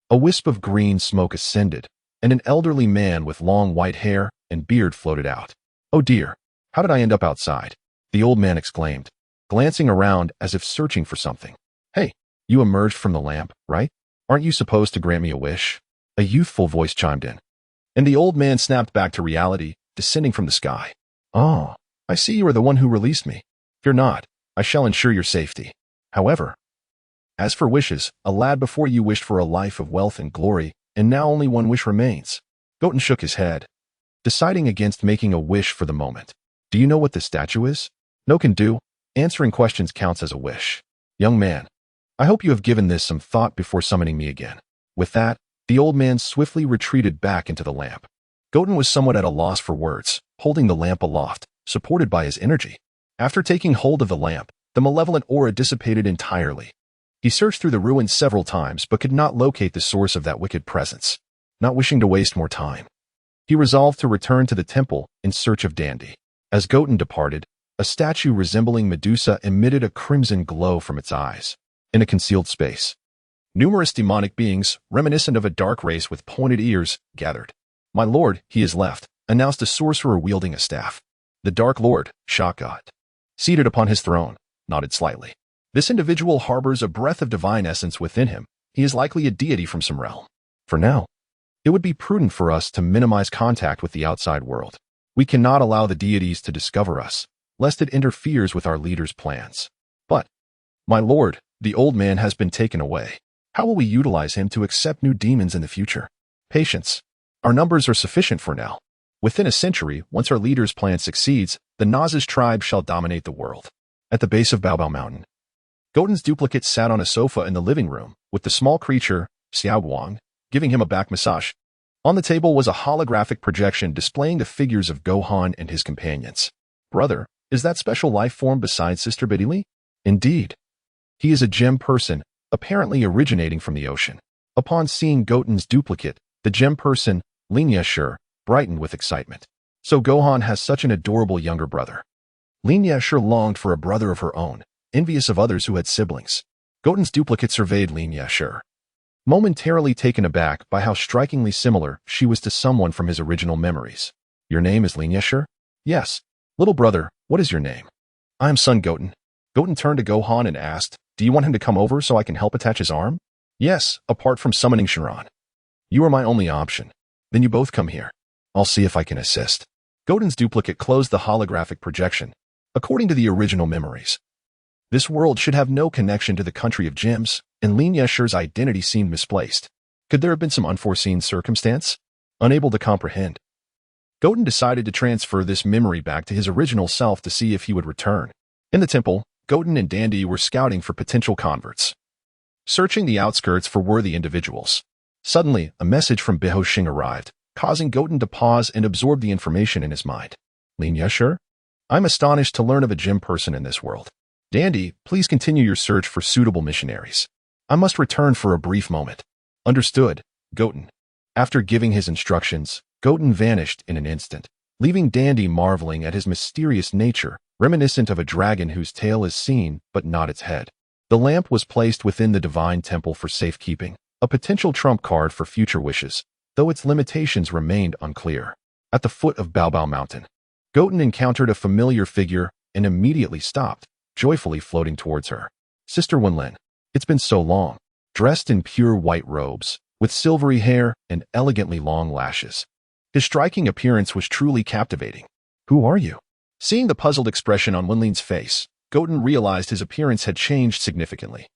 a wisp of green smoke ascended, and an elderly man with long white hair and beard floated out. Oh dear, how did I end up outside? The old man exclaimed, glancing around as if searching for something. Hey, you emerged from the lamp, right? Aren't you supposed to grant me a wish? A youthful voice chimed in, and the old man snapped back to reality, descending from the sky. Oh, I see you are the one who released me. Fear not, I shall ensure your safety. However, as for wishes, a lad before you wished for a life of wealth and glory, and now only one wish remains. Goten shook his head, deciding against making a wish for the moment. Do you know what this statue is? No can do. Answering questions counts as a wish. Young man, I hope you have given this some thought before summoning me again. With that, the old man swiftly retreated back into the lamp. Goten was somewhat at a loss for words, holding the lamp aloft, supported by his energy. After taking hold of the lamp, the malevolent aura dissipated entirely. He searched through the ruins several times but could not locate the source of that wicked presence. Not wishing to waste more time, he resolved to return to the temple in search of Dandy. As Goten departed, a statue resembling Medusa emitted a crimson glow from its eyes. In a concealed space, numerous demonic beings, reminiscent of a dark race with pointed ears, gathered. My lord, he is left, announced a sorcerer wielding a staff. The Dark Lord, God, seated upon his throne, nodded slightly. This individual harbors a breath of divine essence within him. He is likely a deity from some realm. For now, it would be prudent for us to minimize contact with the outside world. We cannot allow the deities to discover us, lest it interferes with our leader's plans. But, my lord, the old man has been taken away. How will we utilize him to accept new demons in the future? Patience. Our numbers are sufficient for now. Within a century, once our leader's plan succeeds, the Naz's tribe shall dominate the world. At the base of Baobao Mountain, Goten's duplicate sat on a sofa in the living room, with the small creature, Xiaoguang, giving him a back massage. On the table was a holographic projection displaying the figures of Gohan and his companions. Brother, is that special life form beside Sister Bidili? Indeed. He is a gem person, apparently originating from the ocean. Upon seeing Goten's duplicate, the gem person, Linya brightened with excitement. So Gohan has such an adorable younger brother. Linya longed for a brother of her own, envious of others who had siblings. Goten's duplicate surveyed Linya, momentarily taken aback by how strikingly similar she was to someone from his original memories. Your name is Linya? Yes. Little brother, what is your name? I am son Goten. Goten turned to Gohan and asked, Do you want him to come over so I can help attach his arm? Yes, apart from summoning Sharon. You are my only option. Then you both come here. I'll see if I can assist. Goten's duplicate closed the holographic projection. According to the original memories, this world should have no connection to the country of gems, and Lin Yesher's identity seemed misplaced. Could there have been some unforeseen circumstance? Unable to comprehend, Goten decided to transfer this memory back to his original self to see if he would return. In the temple, Goten and Dandy were scouting for potential converts, searching the outskirts for worthy individuals. Suddenly, a message from Bihoshing arrived, causing Goten to pause and absorb the information in his mind. Lin Yesher? I'm astonished to learn of a gem person in this world. Dandy, please continue your search for suitable missionaries. I must return for a brief moment. Understood, Goten. After giving his instructions, Goten vanished in an instant, leaving Dandy marveling at his mysterious nature, reminiscent of a dragon whose tail is seen but not its head. The lamp was placed within the divine temple for safekeeping, a potential trump card for future wishes, though its limitations remained unclear. At the foot of Baobao Mountain, Goten encountered a familiar figure and immediately stopped, joyfully floating towards her. Sister Wenlin, it's been so long. Dressed in pure white robes, with silvery hair and elegantly long lashes, his striking appearance was truly captivating. Who are you? Seeing the puzzled expression on Wenlin's face, Goten realized his appearance had changed significantly,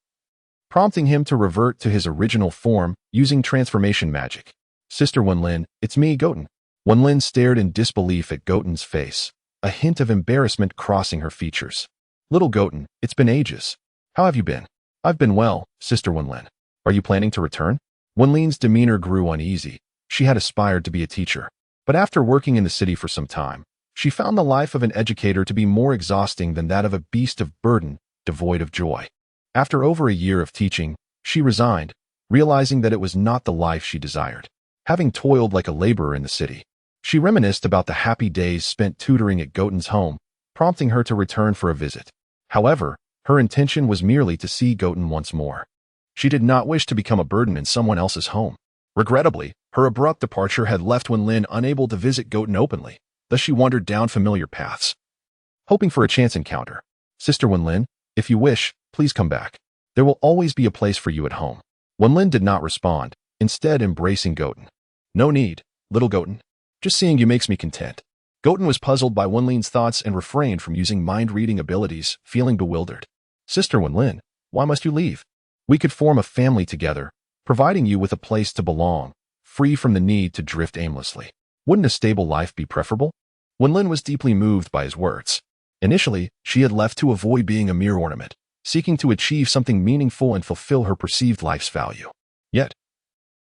prompting him to revert to his original form using transformation magic. Sister Wenlin, it's me, Goten. Wenlin stared in disbelief at Goten's face, a hint of embarrassment crossing her features. Little Goten, it's been ages. How have you been? I've been well, Sister Wenlin. Are you planning to return? Wenlin's demeanor grew uneasy. She had aspired to be a teacher, but after working in the city for some time, she found the life of an educator to be more exhausting than that of a beast of burden, devoid of joy. After over a year of teaching, she resigned, realizing that it was not the life she desired. Having toiled like a laborer in the city, she reminisced about the happy days spent tutoring at Goten's home, prompting her to return for a visit. However, her intention was merely to see Goten once more. She did not wish to become a burden in someone else's home. Regrettably, her abrupt departure had left Wenlin unable to visit Goten openly, thus she wandered down familiar paths, hoping for a chance encounter. Sister Wenlin, if you wish, please come back. There will always be a place for you at home. Wenlin did not respond, instead embracing Goten. No need, little Goten. Just seeing you makes me content. Goten was puzzled by Wenlin's thoughts and refrained from using mind-reading abilities, feeling bewildered. Sister Wenlin, why must you leave? We could form a family together, providing you with a place to belong, free from the need to drift aimlessly. Wouldn't a stable life be preferable? Wenlin was deeply moved by his words. Initially, she had left to avoid being a mere ornament, seeking to achieve something meaningful and fulfill her perceived life's value. Yet,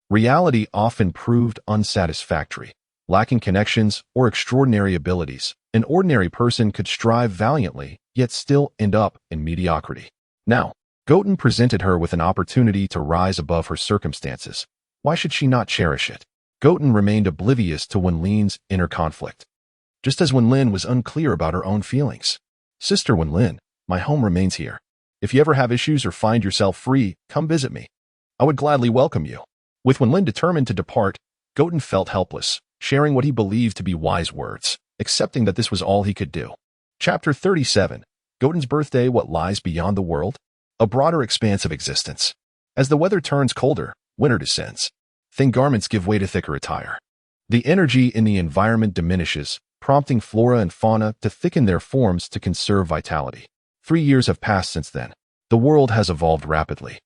reality often proved unsatisfactory. Lacking connections or extraordinary abilities, an ordinary person could strive valiantly, yet still end up in mediocrity. Now, Goten presented her with an opportunity to rise above her circumstances. Why should she not cherish it? Goten remained oblivious to Wenlin's inner conflict, just as Wenlin was unclear about her own feelings. Sister Wenlin, my home remains here. If you ever have issues or find yourself free, come visit me. I would gladly welcome you. With Wenlin determined to depart, Goten felt helpless, sharing what he believed to be wise words, accepting that this was all he could do. Chapter 37. Goten's Birthday: What Lies Beyond the World? A broader expanse of existence. As the weather turns colder, winter descends. Thin garments give way to thicker attire. The energy in the environment diminishes, prompting flora and fauna to thicken their forms to conserve vitality. 3 years have passed since then. The world has evolved rapidly,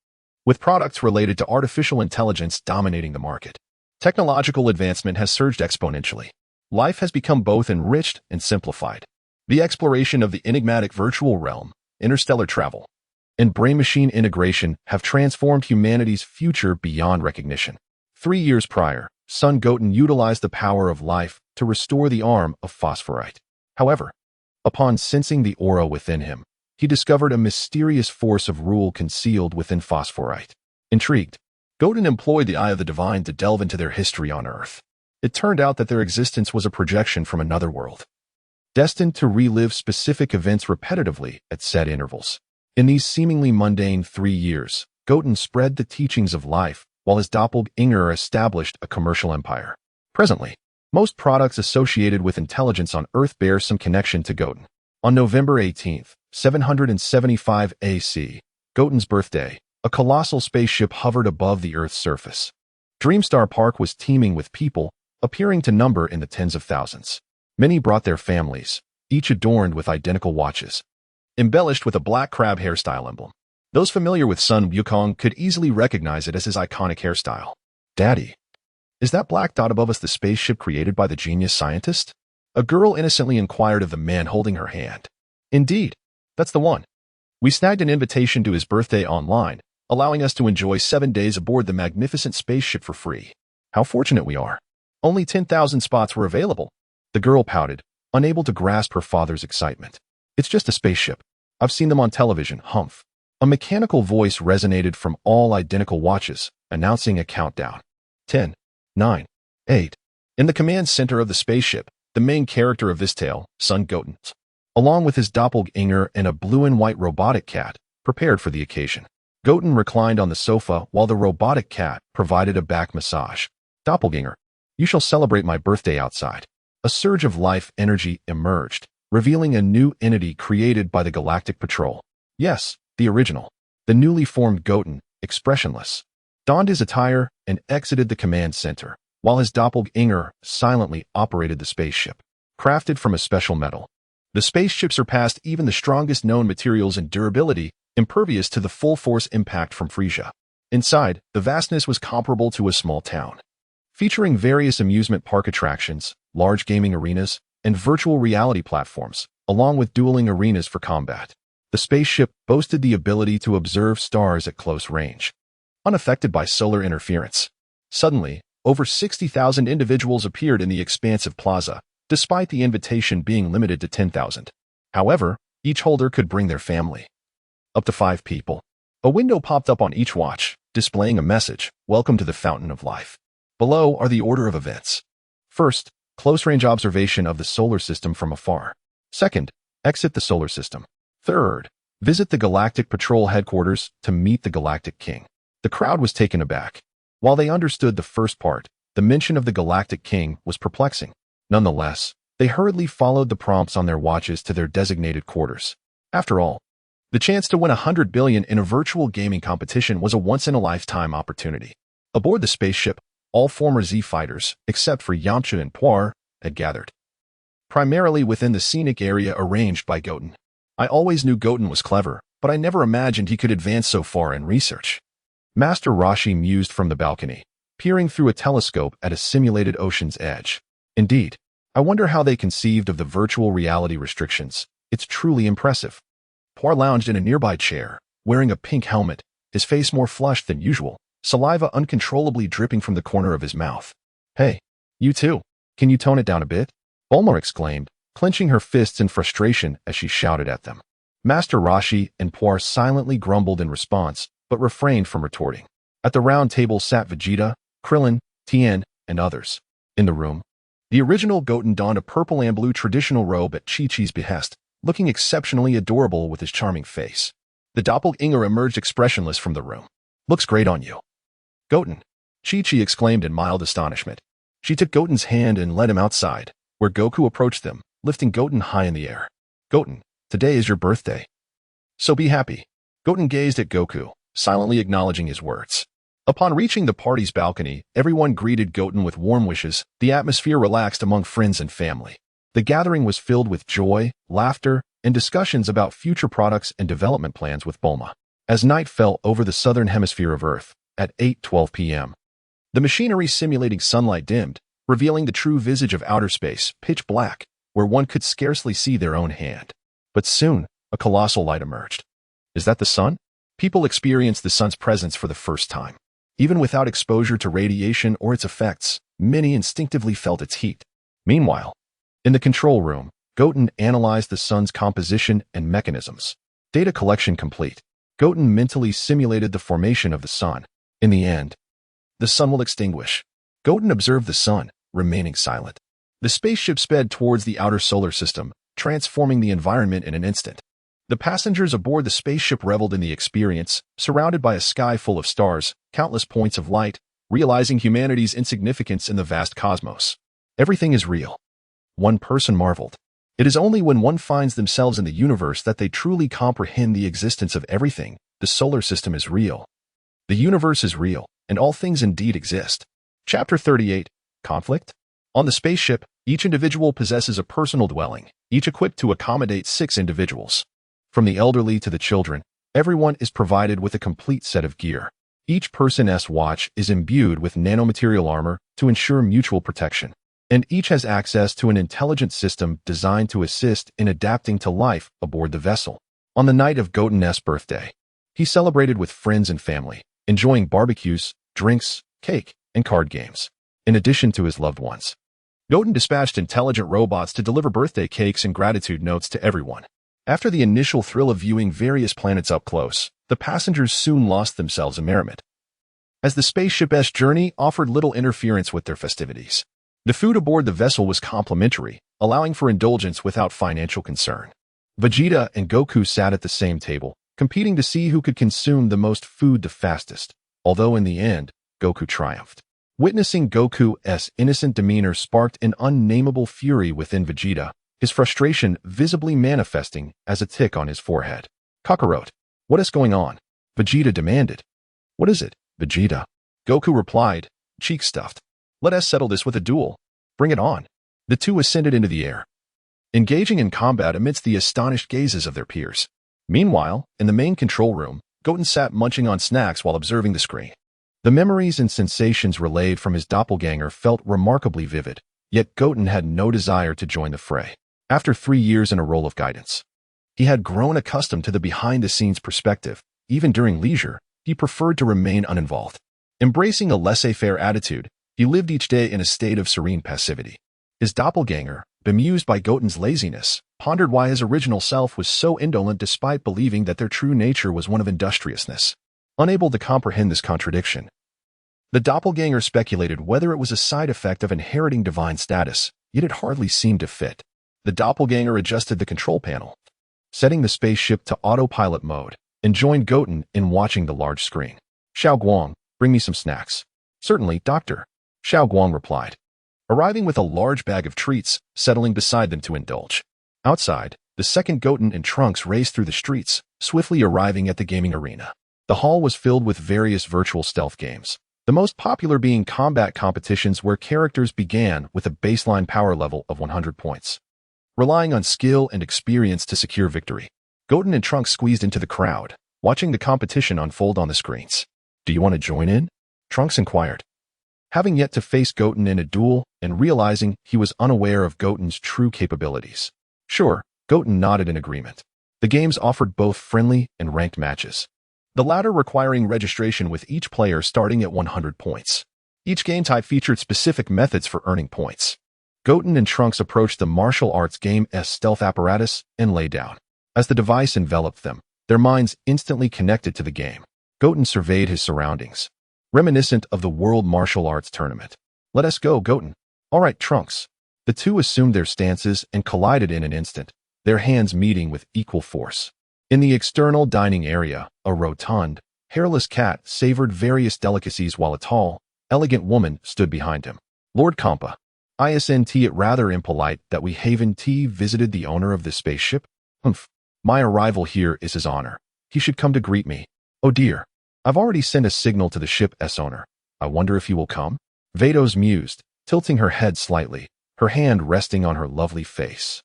with products related to artificial intelligence dominating the market. Technological advancement has surged exponentially. Life has become both enriched and simplified. The exploration of the enigmatic virtual realm, interstellar travel, and brain-machine integration have transformed humanity's future beyond recognition. 3 years prior, Son Goten utilized the power of life to restore the arm of phosphorite. However, upon sensing the aura within him, he discovered a mysterious force of rule concealed within phosphorite. Intrigued, Goten employed the Eye of the Divine to delve into their history on Earth. It turned out that their existence was a projection from another world, destined to relive specific events repetitively at set intervals. In these seemingly mundane 3 years, Goten spread the teachings of life, while his doppelganger established a commercial empire. Presently, most products associated with intelligence on Earth bear some connection to Goten. On November 18, 775 AC, Goten's birthday. A colossal spaceship hovered above the Earth's surface. Dreamstar Park was teeming with people, appearing to number in the tens of thousands. Many brought their families, each adorned with identical watches, embellished with a black crab hairstyle emblem. Those familiar with Sun Wukong could easily recognize it as his iconic hairstyle. Daddy, is that black dot above us the spaceship created by the genius scientist? A girl innocently inquired of the man holding her hand. Indeed, that's the one. We snagged an invitation to his birthday online, allowing us to enjoy 7 days aboard the magnificent spaceship for free. How fortunate we are. Only 10,000 spots were available. The girl pouted, unable to grasp her father's excitement. It's just a spaceship. I've seen them on television, humph. A mechanical voice resonated from all identical watches, announcing a countdown. 10, 9, 8. In the command center of the spaceship, the main character of this tale, son Goten, along with his doppelganger and a blue and white robotic cat, prepared for the occasion. Goten reclined on the sofa while the robotic cat provided a back massage. Doppelganger, you shall celebrate my birthday outside. A surge of life energy emerged, revealing a new entity created by the Galactic Patrol. Yes, the original. The newly formed Goten, expressionless, donned his attire and exited the command center, while his doppelganger silently operated the spaceship. Crafted from a special metal, the spaceship surpassed even the strongest known materials in durability, impervious to the full force impact from Frisia. Inside, the vastness was comparable to a small town. Featuring various amusement park attractions, large gaming arenas, and virtual reality platforms, along with dueling arenas for combat. The spaceship boasted the ability to observe stars at close range, unaffected by solar interference. Suddenly, over 60,000 individuals appeared in the expansive plaza, despite the invitation being limited to 10,000. However, each holder could bring their family. Up to 5 people. A window popped up on each watch, displaying a message, "Welcome to the Fountain of Life." Below are the order of events. First, close-range observation of the solar system from afar. Second, exit the solar system. Third, visit the Galactic Patrol headquarters to meet the Galactic King. The crowd was taken aback. While they understood the first part, the mention of the Galactic King was perplexing. Nonetheless, they hurriedly followed the prompts on their watches to their designated quarters. After all, the chance to win 100 billion in a virtual gaming competition was a once-in-a-lifetime opportunity. Aboard the spaceship, all former Z fighters, except for Yamcha and Poir, had gathered, primarily within the scenic area arranged by Goten. I always knew Goten was clever, but I never imagined he could advance so far in research. Master Roshi mused from the balcony, peering through a telescope at a simulated ocean's edge. Indeed, I wonder how they conceived of the virtual reality restrictions. It's truly impressive. Poir lounged in a nearby chair, wearing a pink helmet, his face more flushed than usual, saliva uncontrollably dripping from the corner of his mouth. Hey, you too. Can you tone it down a bit? Bulma exclaimed, clenching her fists in frustration as she shouted at them. Master Roshi and Poir silently grumbled in response, but refrained from retorting. At the round table sat Vegeta, Krillin, Tien, and others. In the room, the original Goten donned a purple and blue traditional robe at Chi-Chi's behest, looking exceptionally adorable with his charming face. The doppelganger emerged expressionless from the room. Looks great on you. Goten, Chi-Chi exclaimed in mild astonishment. She took Goten's hand and led him outside, where Goku approached them, lifting Goten high in the air. Goten, today is your birthday. So be happy. Goten gazed at Goku, silently acknowledging his words. Upon reaching the party's balcony, everyone greeted Goten with warm wishes. The atmosphere relaxed among friends and family. The gathering was filled with joy, laughter, and discussions about future products and development plans with Bulma. As night fell over the southern hemisphere of Earth, at 8:12 p.m., the machinery simulating sunlight dimmed, revealing the true visage of outer space, pitch black, where one could scarcely see their own hand. But soon, a colossal light emerged. Is that the sun? People experienced the sun's presence for the first time. Even without exposure to radiation or its effects, many instinctively felt its heat. Meanwhile, in the control room, Goten analyzed the sun's composition and mechanisms. Data collection complete. Goten mentally simulated the formation of the sun. In the end, the sun will extinguish. Goten observed the sun, remaining silent. The spaceship sped towards the outer solar system, transforming the environment in an instant. The passengers aboard the spaceship reveled in the experience, surrounded by a sky full of stars, countless points of light, realizing humanity's insignificance in the vast cosmos. Everything is real. One person marveled. It is only when one finds themselves in the universe that they truly comprehend the existence of everything, The solar system is real. The universe is real, and all things indeed exist. Chapter 38. Conflict? On the spaceship, each individual possesses a personal dwelling, each equipped to accommodate 6 individuals. From the elderly to the children, everyone is provided with a complete set of gear. Each person's watch is imbued with nanomaterial armor to ensure mutual protection, and each has access to an intelligent system designed to assist in adapting to life aboard the vessel. On the night of Goten's birthday, he celebrated with friends and family, enjoying barbecues, drinks, cake, and card games, in addition to his loved ones. Goten dispatched intelligent robots to deliver birthday cakes and gratitude notes to everyone. After the initial thrill of viewing various planets up close, the passengers soon lost themselves in merriment, as the spaceship's journey offered little interference with their festivities. The food aboard the vessel was complimentary, allowing for indulgence without financial concern. Vegeta and Goku sat at the same table, competing to see who could consume the most food the fastest, although in the end, Goku triumphed. Witnessing Goku's innocent demeanor sparked an unnameable fury within Vegeta, his frustration visibly manifesting as a tick on his forehead. Kakarot, what is going on? Vegeta demanded. What is it, Vegeta? Goku replied, cheek stuffed. Let us settle this with a duel. Bring it on. The two ascended into the air, engaging in combat amidst the astonished gazes of their peers. Meanwhile, in the main control room, Goten sat munching on snacks while observing the screen. The memories and sensations relayed from his doppelganger felt remarkably vivid, yet Goten had no desire to join the fray. After 3 years in a role of guidance, he had grown accustomed to the behind-the-scenes perspective. Even during leisure, he preferred to remain uninvolved. Embracing a laissez-faire attitude, he lived each day in a state of serene passivity. His doppelganger, bemused by Goten's laziness, pondered why his original self was so indolent despite believing that their true nature was one of industriousness. Unable to comprehend this contradiction, the doppelganger speculated whether it was a side effect of inheriting divine status, yet it hardly seemed to fit. The doppelganger adjusted the control panel, setting the spaceship to autopilot mode, and joined Goten in watching the large screen. Xiao Guang, bring me some snacks. Certainly, Doctor, Xiao Guang replied, arriving with a large bag of treats, settling beside them to indulge. Outside, the second Goten and Trunks raced through the streets, swiftly arriving at the gaming arena. The hall was filled with various virtual stealth games, the most popular being combat competitions where characters began with a baseline power level of 100 points, relying on skill and experience to secure victory. Goten and Trunks squeezed into the crowd, watching the competition unfold on the screens. Do you want to join in? Trunks inquired, having yet to face Goten in a duel and realizing he was unaware of Goten's true capabilities. Sure, Goten nodded in agreement. The games offered both friendly and ranked matches, the latter requiring registration with each player starting at 100 points. Each game type featured specific methods for earning points. Goten and Trunks approached the martial arts game's stealth apparatus and lay down. As the device enveloped them, their minds instantly connected to the game. Goten surveyed his surroundings, reminiscent of the World Martial Arts Tournament. Let us go, Goten. All right, Trunks. The two assumed their stances and collided in an instant, their hands meeting with equal force. In the external dining area, a rotund, hairless cat savored various delicacies while a tall, elegant woman stood behind him. Lord Kampa, isn't it rather impolite that we haven't visited the owner of this spaceship? Humph. My arrival here is his honor. He should come to greet me. Oh dear. I've already sent a signal to the ship's owner. I wonder if he will come? Vados mused, tilting her head slightly, her hand resting on her lovely face.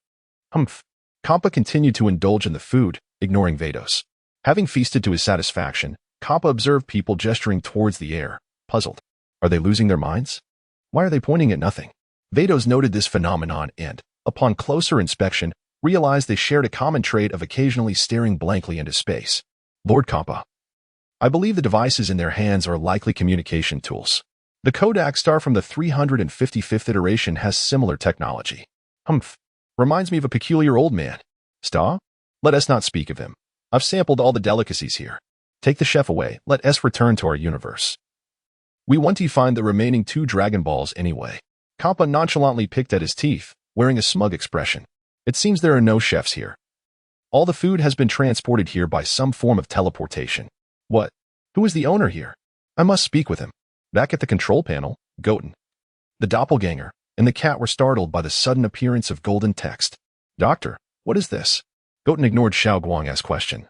Humph. Kampa continued to indulge in the food, ignoring Vados. Having feasted to his satisfaction, Kampa observed people gesturing towards the air, puzzled. Are they losing their minds? Why are they pointing at nothing? Vados noted this phenomenon and, upon closer inspection, realized they shared a common trait of occasionally staring blankly into space. Lord Kampa, I believe the devices in their hands are likely communication tools. The Kodak Star from the 355th iteration has similar technology. Humph. Reminds me of a peculiar old man. Star? Let us not speak of him. I've sampled all the delicacies here. Take the chef away. Let us return to our universe. We want to find the remaining 2 Dragon Balls anyway. Kampa nonchalantly picked at his teeth, wearing a smug expression. It seems there are no chefs here. All the food has been transported here by some form of teleportation. What? Who is the owner here? I must speak with him. Back at the control panel, Goten, the doppelganger, and the cat were startled by the sudden appearance of golden text. Doctor, what is this? Goten ignored Xiao Guang's question.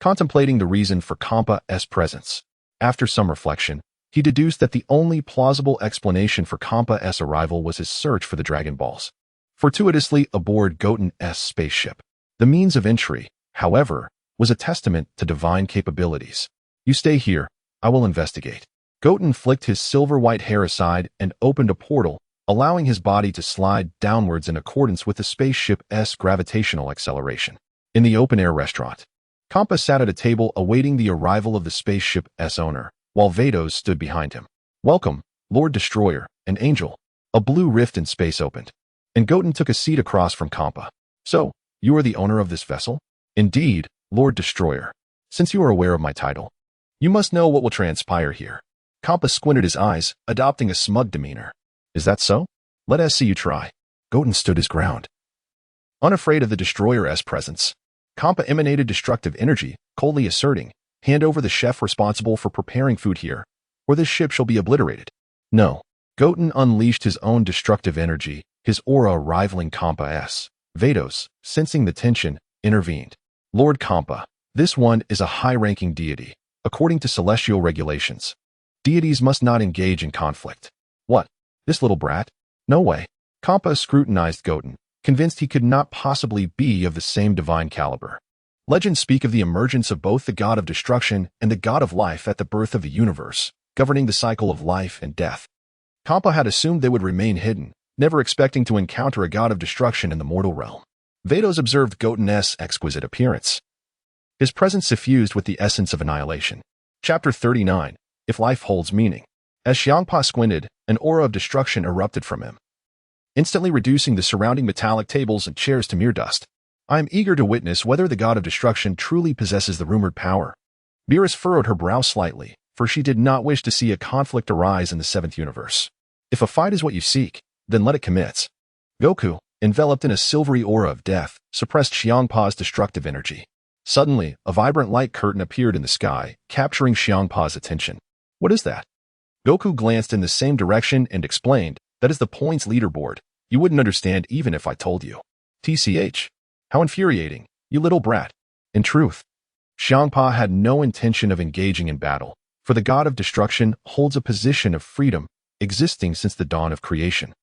contemplating the reason for Kampa's presence. After some reflection, he deduced that the only plausible explanation for Kampa's arrival was his search for the Dragon Balls, fortuitously aboard Goten's spaceship. The means of entry, however, was a testament to divine capabilities. You stay here, I will investigate. Goten flicked his silver-white hair aside and opened a portal, allowing his body to slide downwards in accordance with the spaceship's gravitational acceleration. In the open-air restaurant, Kampa sat at a table awaiting the arrival of the spaceship's owner, while Vados stood behind him. Welcome, Lord Destroyer, an angel. A blue rift in space opened, and Goten took a seat across from Kampa. So, you are the owner of this vessel? Indeed, Lord Destroyer. Since you are aware of my title, you must know what will transpire here. Kampa squinted his eyes, adopting a smug demeanor. Is that so? Let us see you try. Goten stood his ground. Unafraid of the Destroyer's presence, Kampa emanated destructive energy, coldly asserting, hand over the chef responsible for preparing food here, or this ship shall be obliterated. No. Goten unleashed his own destructive energy, his aura rivaling Kampa's. Vados, sensing the tension, intervened. Lord Kampa, this one is a high-ranking deity. According to celestial regulations, deities must not engage in conflict. What? This little brat? No way. Kampa scrutinized Goten, convinced he could not possibly be of the same divine caliber. Legends speak of the emergence of both the god of destruction and the god of life at the birth of the universe, governing the cycle of life and death. Kampa had assumed they would remain hidden, never expecting to encounter a god of destruction in the mortal realm. Vados observed Goten's exquisite appearance. His presence suffused with the essence of annihilation. Chapter 39, If Life Holds Meaning. As Xiangpa squinted, an aura of destruction erupted from him, instantly reducing the surrounding metallic tables and chairs to mere dust. I am eager to witness whether the god of destruction truly possesses the rumored power. Beerus furrowed her brow slightly, for she did not wish to see a conflict arise in the seventh universe. If a fight is what you seek, then let it commence. Goku, enveloped in a silvery aura of death, suppressed Xiangpa's destructive energy. Suddenly, a vibrant light curtain appeared in the sky, capturing Xiangpa's attention. What is that? Goku glanced in the same direction and explained, that is the points leaderboard. You wouldn't understand even if I told you. TCH. How infuriating, you little brat. In truth, Xiangpa had no intention of engaging in battle, for the god of destruction holds a position of freedom, existing since the dawn of creation,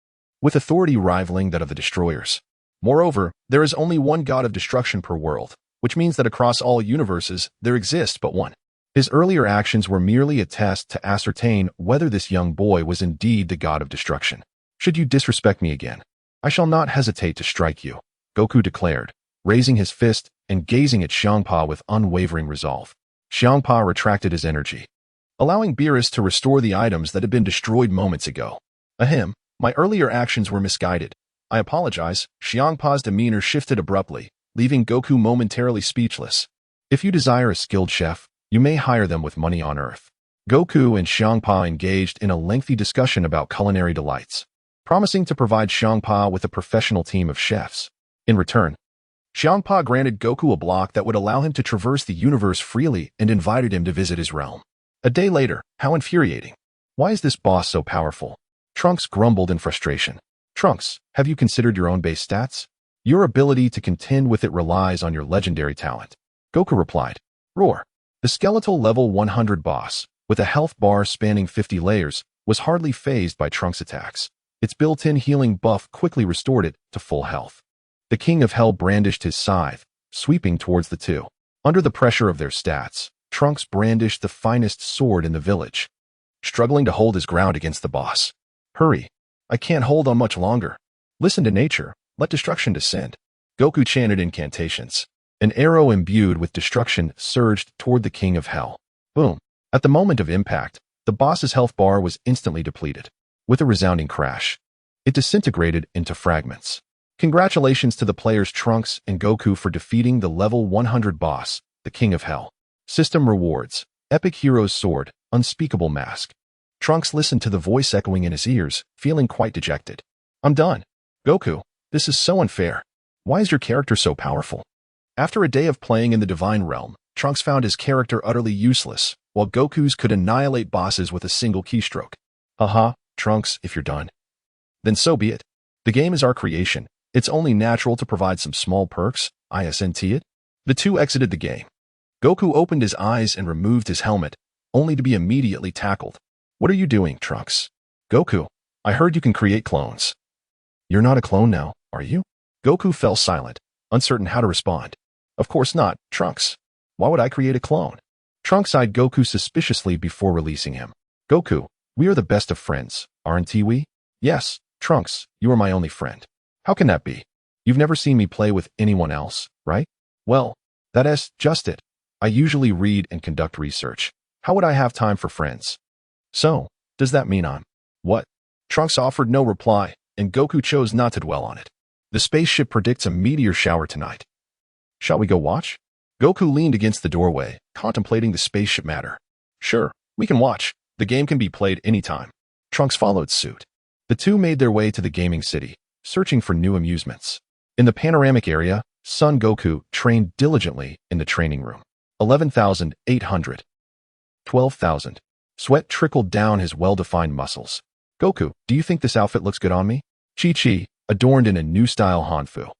with authority rivaling that of the destroyers. Moreover, there is only one god of destruction per world, which means that across all universes, there exists but one. His earlier actions were merely a test to ascertain whether this young boy was indeed the god of destruction. Should you disrespect me again, I shall not hesitate to strike you, Goku declared, raising his fist and gazing at Xiangpa with unwavering resolve. Xiangpa retracted his energy, allowing Beerus to restore the items that had been destroyed moments ago. Ahem, my earlier actions were misguided. I apologize. Xiangpa's demeanor shifted abruptly, leaving Goku momentarily speechless. If you desire a skilled chef, you may hire them with money on Earth. Goku and Xiangpa engaged in a lengthy discussion about culinary delights, promising to provide Xiangpa with a professional team of chefs. In return, Xiangpa granted Goku a block that would allow him to traverse the universe freely and invited him to visit his realm. A day later, how infuriating. Why is this boss so powerful? Trunks grumbled in frustration. Trunks, have you considered your own base stats? Your ability to contend with it relies on your legendary talent. Goku replied. Roar. The skeletal level 100 boss, with a health bar spanning 50 layers, was hardly fazed by Trunks' attacks. Its built-in healing buff quickly restored it to full health. The King of Hell brandished his scythe, sweeping towards the two. Under the pressure of their stats, Trunks brandished the finest sword in the village, struggling to hold his ground against the boss. Hurry. I can't hold on much longer. Listen to nature. Let destruction descend. Goku chanted incantations. An arrow imbued with destruction surged toward the King of Hell. Boom. At the moment of impact, the boss's health bar was instantly depleted. With a resounding crash, it disintegrated into fragments. Congratulations to the players Trunks and Goku for defeating the level 100 boss, the King of Hell. System rewards. Epic Hero's Sword, Unspeakable Mask. Trunks listened to the voice echoing in his ears, feeling quite dejected. I'm done. Goku, this is so unfair. Why is your character so powerful? After a day of playing in the Divine Realm, Trunks found his character utterly useless, while Goku's could annihilate bosses with a single keystroke. Haha, Trunks, if you're done, then so be it. The game is our creation. It's only natural to provide some small perks, isn't it? The two exited the game. Goku opened his eyes and removed his helmet, only to be immediately tackled. What are you doing, Trunks? Goku, I heard you can create clones. You're not a clone now, are you? Goku fell silent, uncertain how to respond. Of course not, Trunks. Why would I create a clone? Trunks eyed Goku suspiciously before releasing him. Goku, we are the best of friends, aren't we? Yes, Trunks, you are my only friend. How can that be? You've never seen me play with anyone else, right? Well, that is just it. I usually read and conduct research. How would I have time for friends? So, does that mean I'm what? Trunks offered no reply, and Goku chose not to dwell on it. The spaceship predicts a meteor shower tonight. Shall we go watch? Goku leaned against the doorway, contemplating the spaceship matter. Sure, we can watch. The game can be played anytime. Trunks followed suit. The two made their way to the gaming city, searching for new amusements. In the panoramic area, Son Goku trained diligently in the training room. 11,800. 12,000. Sweat trickled down his well-defined muscles. Goku, do you think this outfit looks good on me? Chi-Chi, adorned in a new-style hanfu,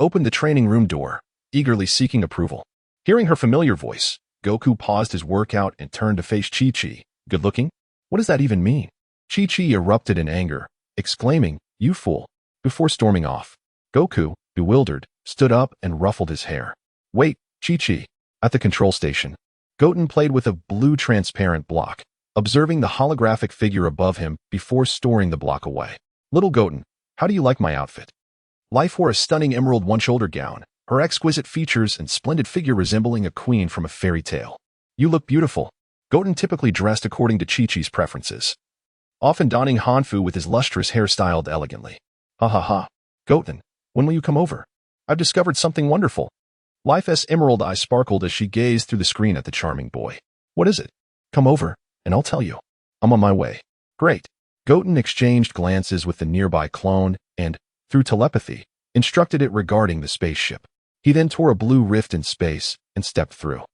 opened the training room door, eagerly seeking approval. Hearing her familiar voice, Goku paused his workout and turned to face Chi-Chi. Good looking? What does that even mean? Chi-Chi erupted in anger, exclaiming, "You fool," before storming off. Goku, bewildered, stood up and ruffled his hair. Wait, Chi-Chi. At the control station, Goten played with a blue transparent block, observing the holographic figure above him before storing the block away. Little Goten, how do you like my outfit? Life wore a stunning emerald one-shoulder gown, her exquisite features and splendid figure resembling a queen from a fairy tale. You look beautiful. Goten typically dressed according to Chi-Chi's preferences, often donning hanfu with his lustrous hair styled elegantly. Ha ha ha. Goten, when will you come over? I've discovered something wonderful. Life's emerald eyes sparkled as she gazed through the screen at the charming boy. What is it? Come over, and I'll tell you. I'm on my way. Great. Goten exchanged glances with the nearby clone and, through telepathy, instructed it regarding the spaceship. He then tore a blue rift in space and stepped through.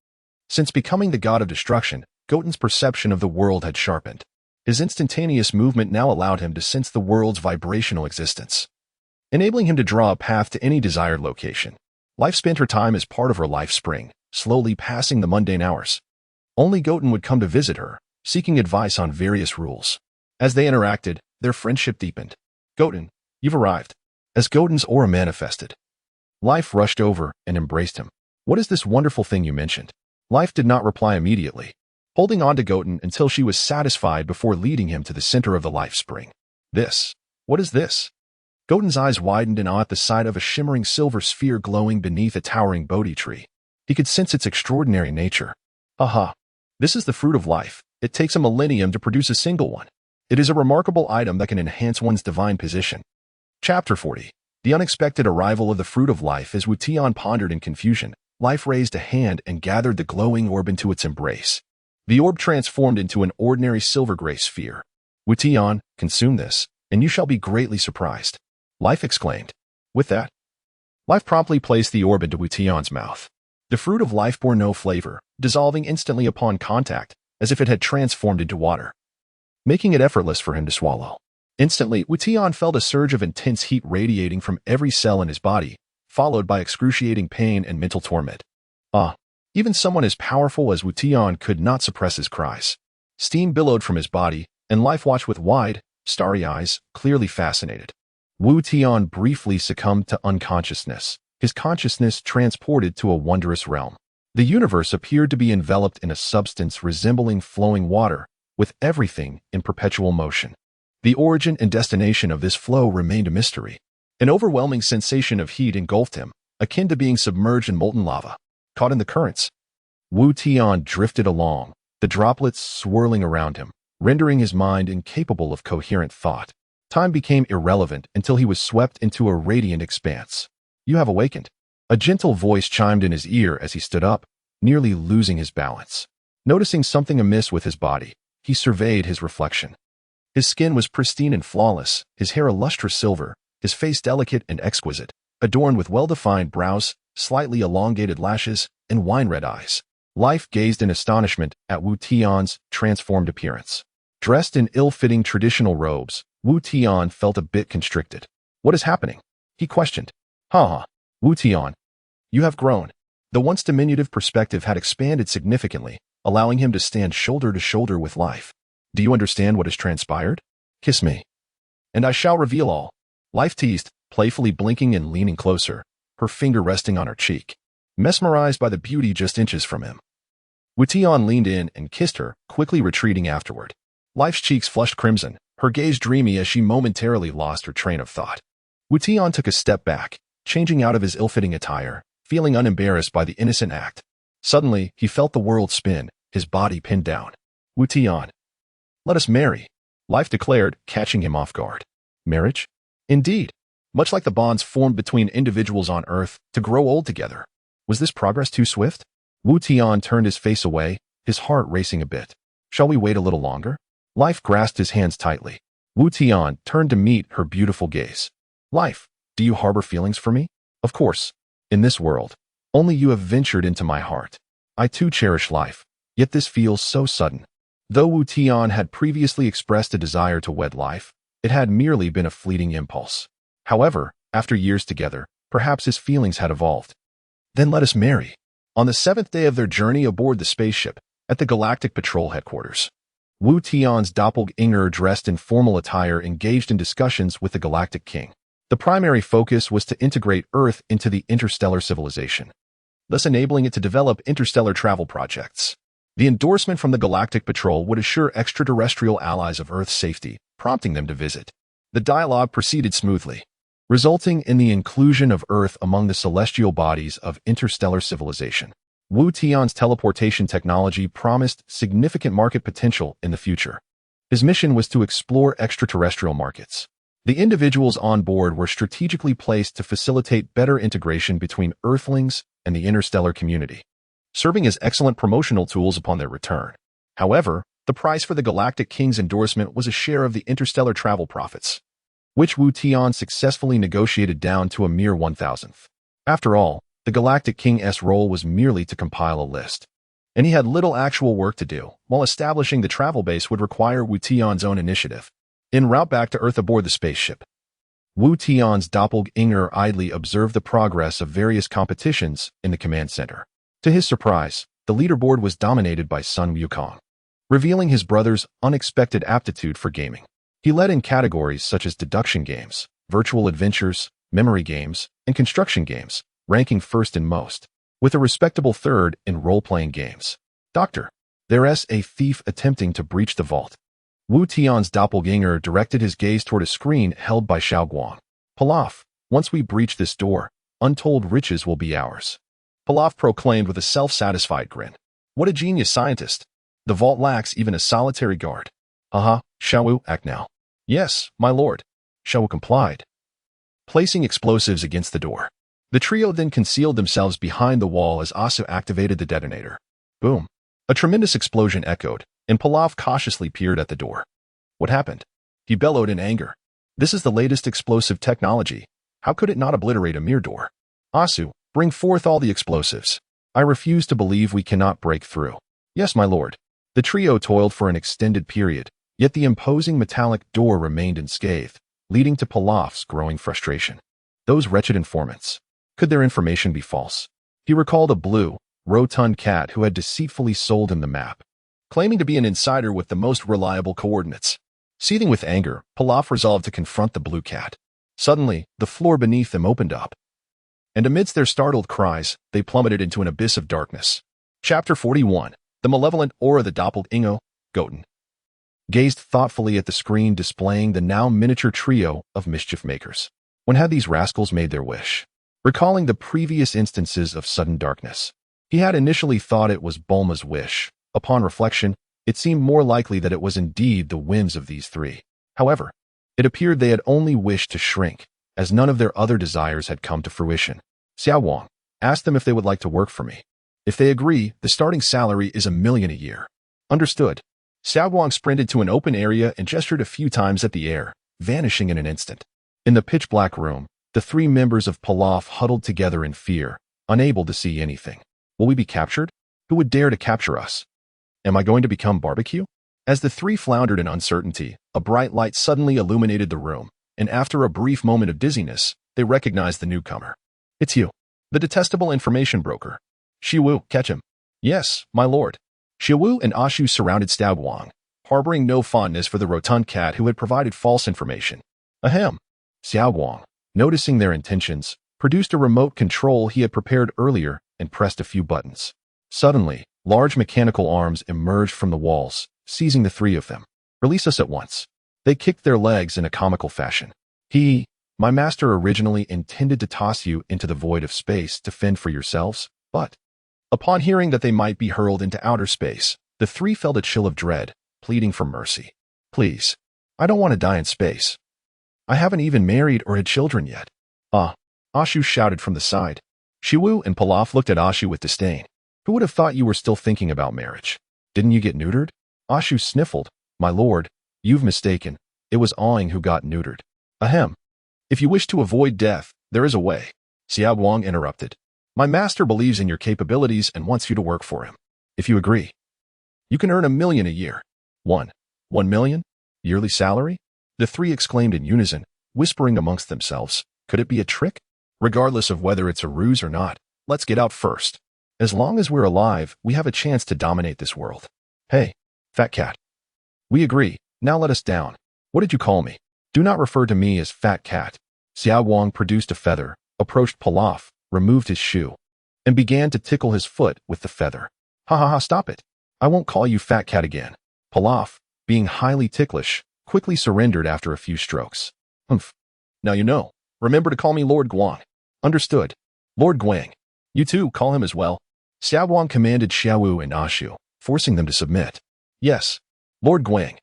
Since becoming the god of destruction, Goten's perception of the world had sharpened. His instantaneous movement now allowed him to sense the world's vibrational existence, enabling him to draw a path to any desired location. Life spent her time as part of her life spring, slowly passing the mundane hours. Only Goten would come to visit her, seeking advice on various rules. As they interacted, their friendship deepened. Goten, you've arrived. As Goten's aura manifested, Life rushed over and embraced him. What is this wonderful thing you mentioned? Life did not reply immediately, holding on to Goten until she was satisfied before leading him to the center of the life spring. What is this? Goten's eyes widened in awe at the sight of a shimmering silver sphere glowing beneath a towering Bodhi tree. He could sense its extraordinary nature. Aha! This is the fruit of life. It takes a millennium to produce a single one. It is a remarkable item that can enhance one's divine position. Chapter 40. The unexpected arrival of the fruit of life. As Wuten pondered in confusion, Life raised a hand and gathered the glowing orb into its embrace. The orb transformed into an ordinary silver gray sphere. Wuten, consume this, and you shall be greatly surprised. Life exclaimed. With that, Life promptly placed the orb into Wuten's mouth. The fruit of life bore no flavor, dissolving instantly upon contact, as if it had transformed into water, making it effortless for him to swallow. Instantly, Wuten felt a surge of intense heat radiating from every cell in his body, followed by excruciating pain and mental torment. Even someone as powerful as Wuten could not suppress his cries. Steam billowed from his body, and Life watched with wide, starry eyes, clearly fascinated. Wuten briefly succumbed to unconsciousness, his consciousness transported to a wondrous realm. The universe appeared to be enveloped in a substance resembling flowing water, with everything in perpetual motion. The origin and destination of this flow remained a mystery. An overwhelming sensation of heat engulfed him, akin to being submerged in molten lava. Caught in the currents, Wuten drifted along, the droplets swirling around him, rendering his mind incapable of coherent thought. Time became irrelevant until he was swept into a radiant expanse. You have awakened. A gentle voice chimed in his ear as he stood up, nearly losing his balance. Noticing something amiss with his body, he surveyed his reflection. His skin was pristine and flawless, his hair a lustrous silver, his face delicate and exquisite, adorned with well-defined brows, slightly elongated lashes, and wine-red eyes. Life gazed in astonishment at Wuten's transformed appearance. Dressed in ill-fitting traditional robes, Wuten felt a bit constricted. What is happening? He questioned. Wuten, you have grown. The once diminutive perspective had expanded significantly, allowing him to stand shoulder to shoulder with life. Do you understand what has transpired? Kiss me. And I shall reveal all. Life teased, playfully blinking and leaning closer, her finger resting on her cheek, mesmerized by the beauty just inches from him. Wuten leaned in and kissed her, quickly retreating afterward. Life's cheeks flushed crimson, her gaze dreamy as she momentarily lost her train of thought. Wuten took a step back, changing out of his ill-fitting attire, feeling unembarrassed by the innocent act. Suddenly, he felt the world spin, his body pinned down. Wuten. Let us marry, Life declared, catching him off guard. Marriage? Indeed. Much like the bonds formed between individuals on Earth to grow old together. Was this progress too swift? Wuten turned his face away, his heart racing a bit. Shall we wait a little longer? Life grasped his hands tightly. Wuten turned to meet her beautiful gaze. Life, do you harbor feelings for me? Of course. In this world, only you have ventured into my heart. I too cherish life, yet this feels so sudden. Though Wuten had previously expressed a desire to wed Life, it had merely been a fleeting impulse. However, after years together, perhaps his feelings had evolved. Then let us marry. On the 7th day of their journey aboard the spaceship, at the Galactic Patrol headquarters, Wuten's doppelganger dressed in formal attire engaged in discussions with the Galactic King. The primary focus was to integrate Earth into the interstellar civilization, thus enabling it to develop interstellar travel projects. The endorsement from the Galactic Patrol would assure extraterrestrial allies of Earth's safety, prompting them to visit. The dialogue proceeded smoothly, resulting in the inclusion of Earth among the celestial bodies of interstellar civilization. Wuten's teleportation technology promised significant market potential in the future. His mission was to explore extraterrestrial markets. The individuals on board were strategically placed to facilitate better integration between Earthlings and the interstellar community, serving as excellent promotional tools upon their return. However, the price for the Galactic King's endorsement was a share of the interstellar travel profits, which Wuten successfully negotiated down to a mere 1,000th. After all, the Galactic King's role was merely to compile a list, and he had little actual work to do, while establishing the travel base would require Wuten's own initiative. En route back to Earth aboard the spaceship, Wuten's doppelganger idly observed the progress of various competitions in the command center. To his surprise, the leaderboard was dominated by Sun Wukong, revealing his brother's unexpected aptitude for gaming. He led in categories such as deduction games, virtual adventures, memory games, and construction games, ranking first in most, with a respectable third in role-playing games. Doctor, there's a thief attempting to breach the vault. Wuten's doppelganger directed his gaze toward a screen held by Xiaoguang. Pilaf, once we breach this door, untold riches will be ours. Pilaf proclaimed with a self-satisfied grin. What a genius scientist. The vault lacks even a solitary guard. Shall we act now? Yes, my lord. Shall we complied, placing explosives against the door. The trio then concealed themselves behind the wall as Asu activated the detonator. Boom. A tremendous explosion echoed, and Pilaf cautiously peered at the door. What happened? He bellowed in anger. This is the latest explosive technology. How could it not obliterate a mere door? Asu, bring forth all the explosives. I refuse to believe we cannot break through. Yes, my lord. The trio toiled for an extended period, yet the imposing metallic door remained unscathed, leading to Pilaf's growing frustration. Those wretched informants. Could their information be false? He recalled a blue, rotund cat who had deceitfully sold him the map, claiming to be an insider with the most reliable coordinates. Seething with anger, Pilaf resolved to confront the blue cat. Suddenly, the floor beneath them opened up, and amidst their startled cries, they plummeted into an abyss of darkness. Chapter 41. The Malevolent Aura, the Doppelganger, Goten gazed thoughtfully at the screen displaying the now miniature trio of mischief makers. When had these rascals made their wish? Recalling the previous instances of sudden darkness, he had initially thought it was Bulma's wish. Upon reflection, it seemed more likely that it was indeed the whims of these three. However, it appeared they had only wished to shrink, as none of their other desires had come to fruition. Xiaoguang asked them if they would like to work for me. If they agree, the starting salary is 1 million a year. Understood. Xiaoguang sprinted to an open area and gestured a few times at the air, vanishing in an instant. In the pitch-black room, the 3 members of Pilaf huddled together in fear, unable to see anything. Will we be captured? Who would dare to capture us? Am I going to become barbecue? As the 3 floundered in uncertainty, a bright light suddenly illuminated the room, and after a brief moment of dizziness, they recognized the newcomer. It's you, the detestable information broker. Shiwu, catch him. Yes, my lord. Shiwu and Ashu surrounded Xiaowang, harboring no fondness for the rotund cat who had provided false information. Ahem. Xiaowang, noticing their intentions, produced a remote control he had prepared earlier and pressed a few buttons. Suddenly, large mechanical arms emerged from the walls, seizing the three of them. Release us at once. They kicked their legs in a comical fashion. My master originally intended to toss you into the void of space to fend for yourselves, but upon hearing that they might be hurled into outer space, the three felt a chill of dread, pleading for mercy. Please, I don't want to die in space. I haven't even married or had children yet. Ashu shouted from the side. Shiwu and Pilaf looked at Ashu with disdain. Who would have thought you were still thinking about marriage? Didn't you get neutered? Ashu sniffled. My lord, you've mistaken. It was Awing who got neutered. Ahem. If you wish to avoid death, there is a way. Xiaowang interrupted. My master believes in your capabilities and wants you to work for him. If you agree, you can earn 1 million a year. 1 million? Yearly salary? The three exclaimed in unison, whispering amongst themselves. Could it be a trick? Regardless of whether it's a ruse or not, let's get out first. As long as we're alive, we have a chance to dominate this world. Hey, fat cat. We agree. Now let us down. What did you call me? Do not refer to me as fat cat. Xiaowang produced a feather, approached Pilaf, removed his shoe, and began to tickle his foot with the feather. Ha, stop it. I won't call you fat cat again. Pilaf, being highly ticklish, quickly surrendered after a few strokes. Humph. Now you know. Remember to call me Lord Guang. Understood. Lord Guang. You too, call him as well. Xiaowang commanded Xiaowu and Ashu, forcing them to submit. Yes, Lord Guang.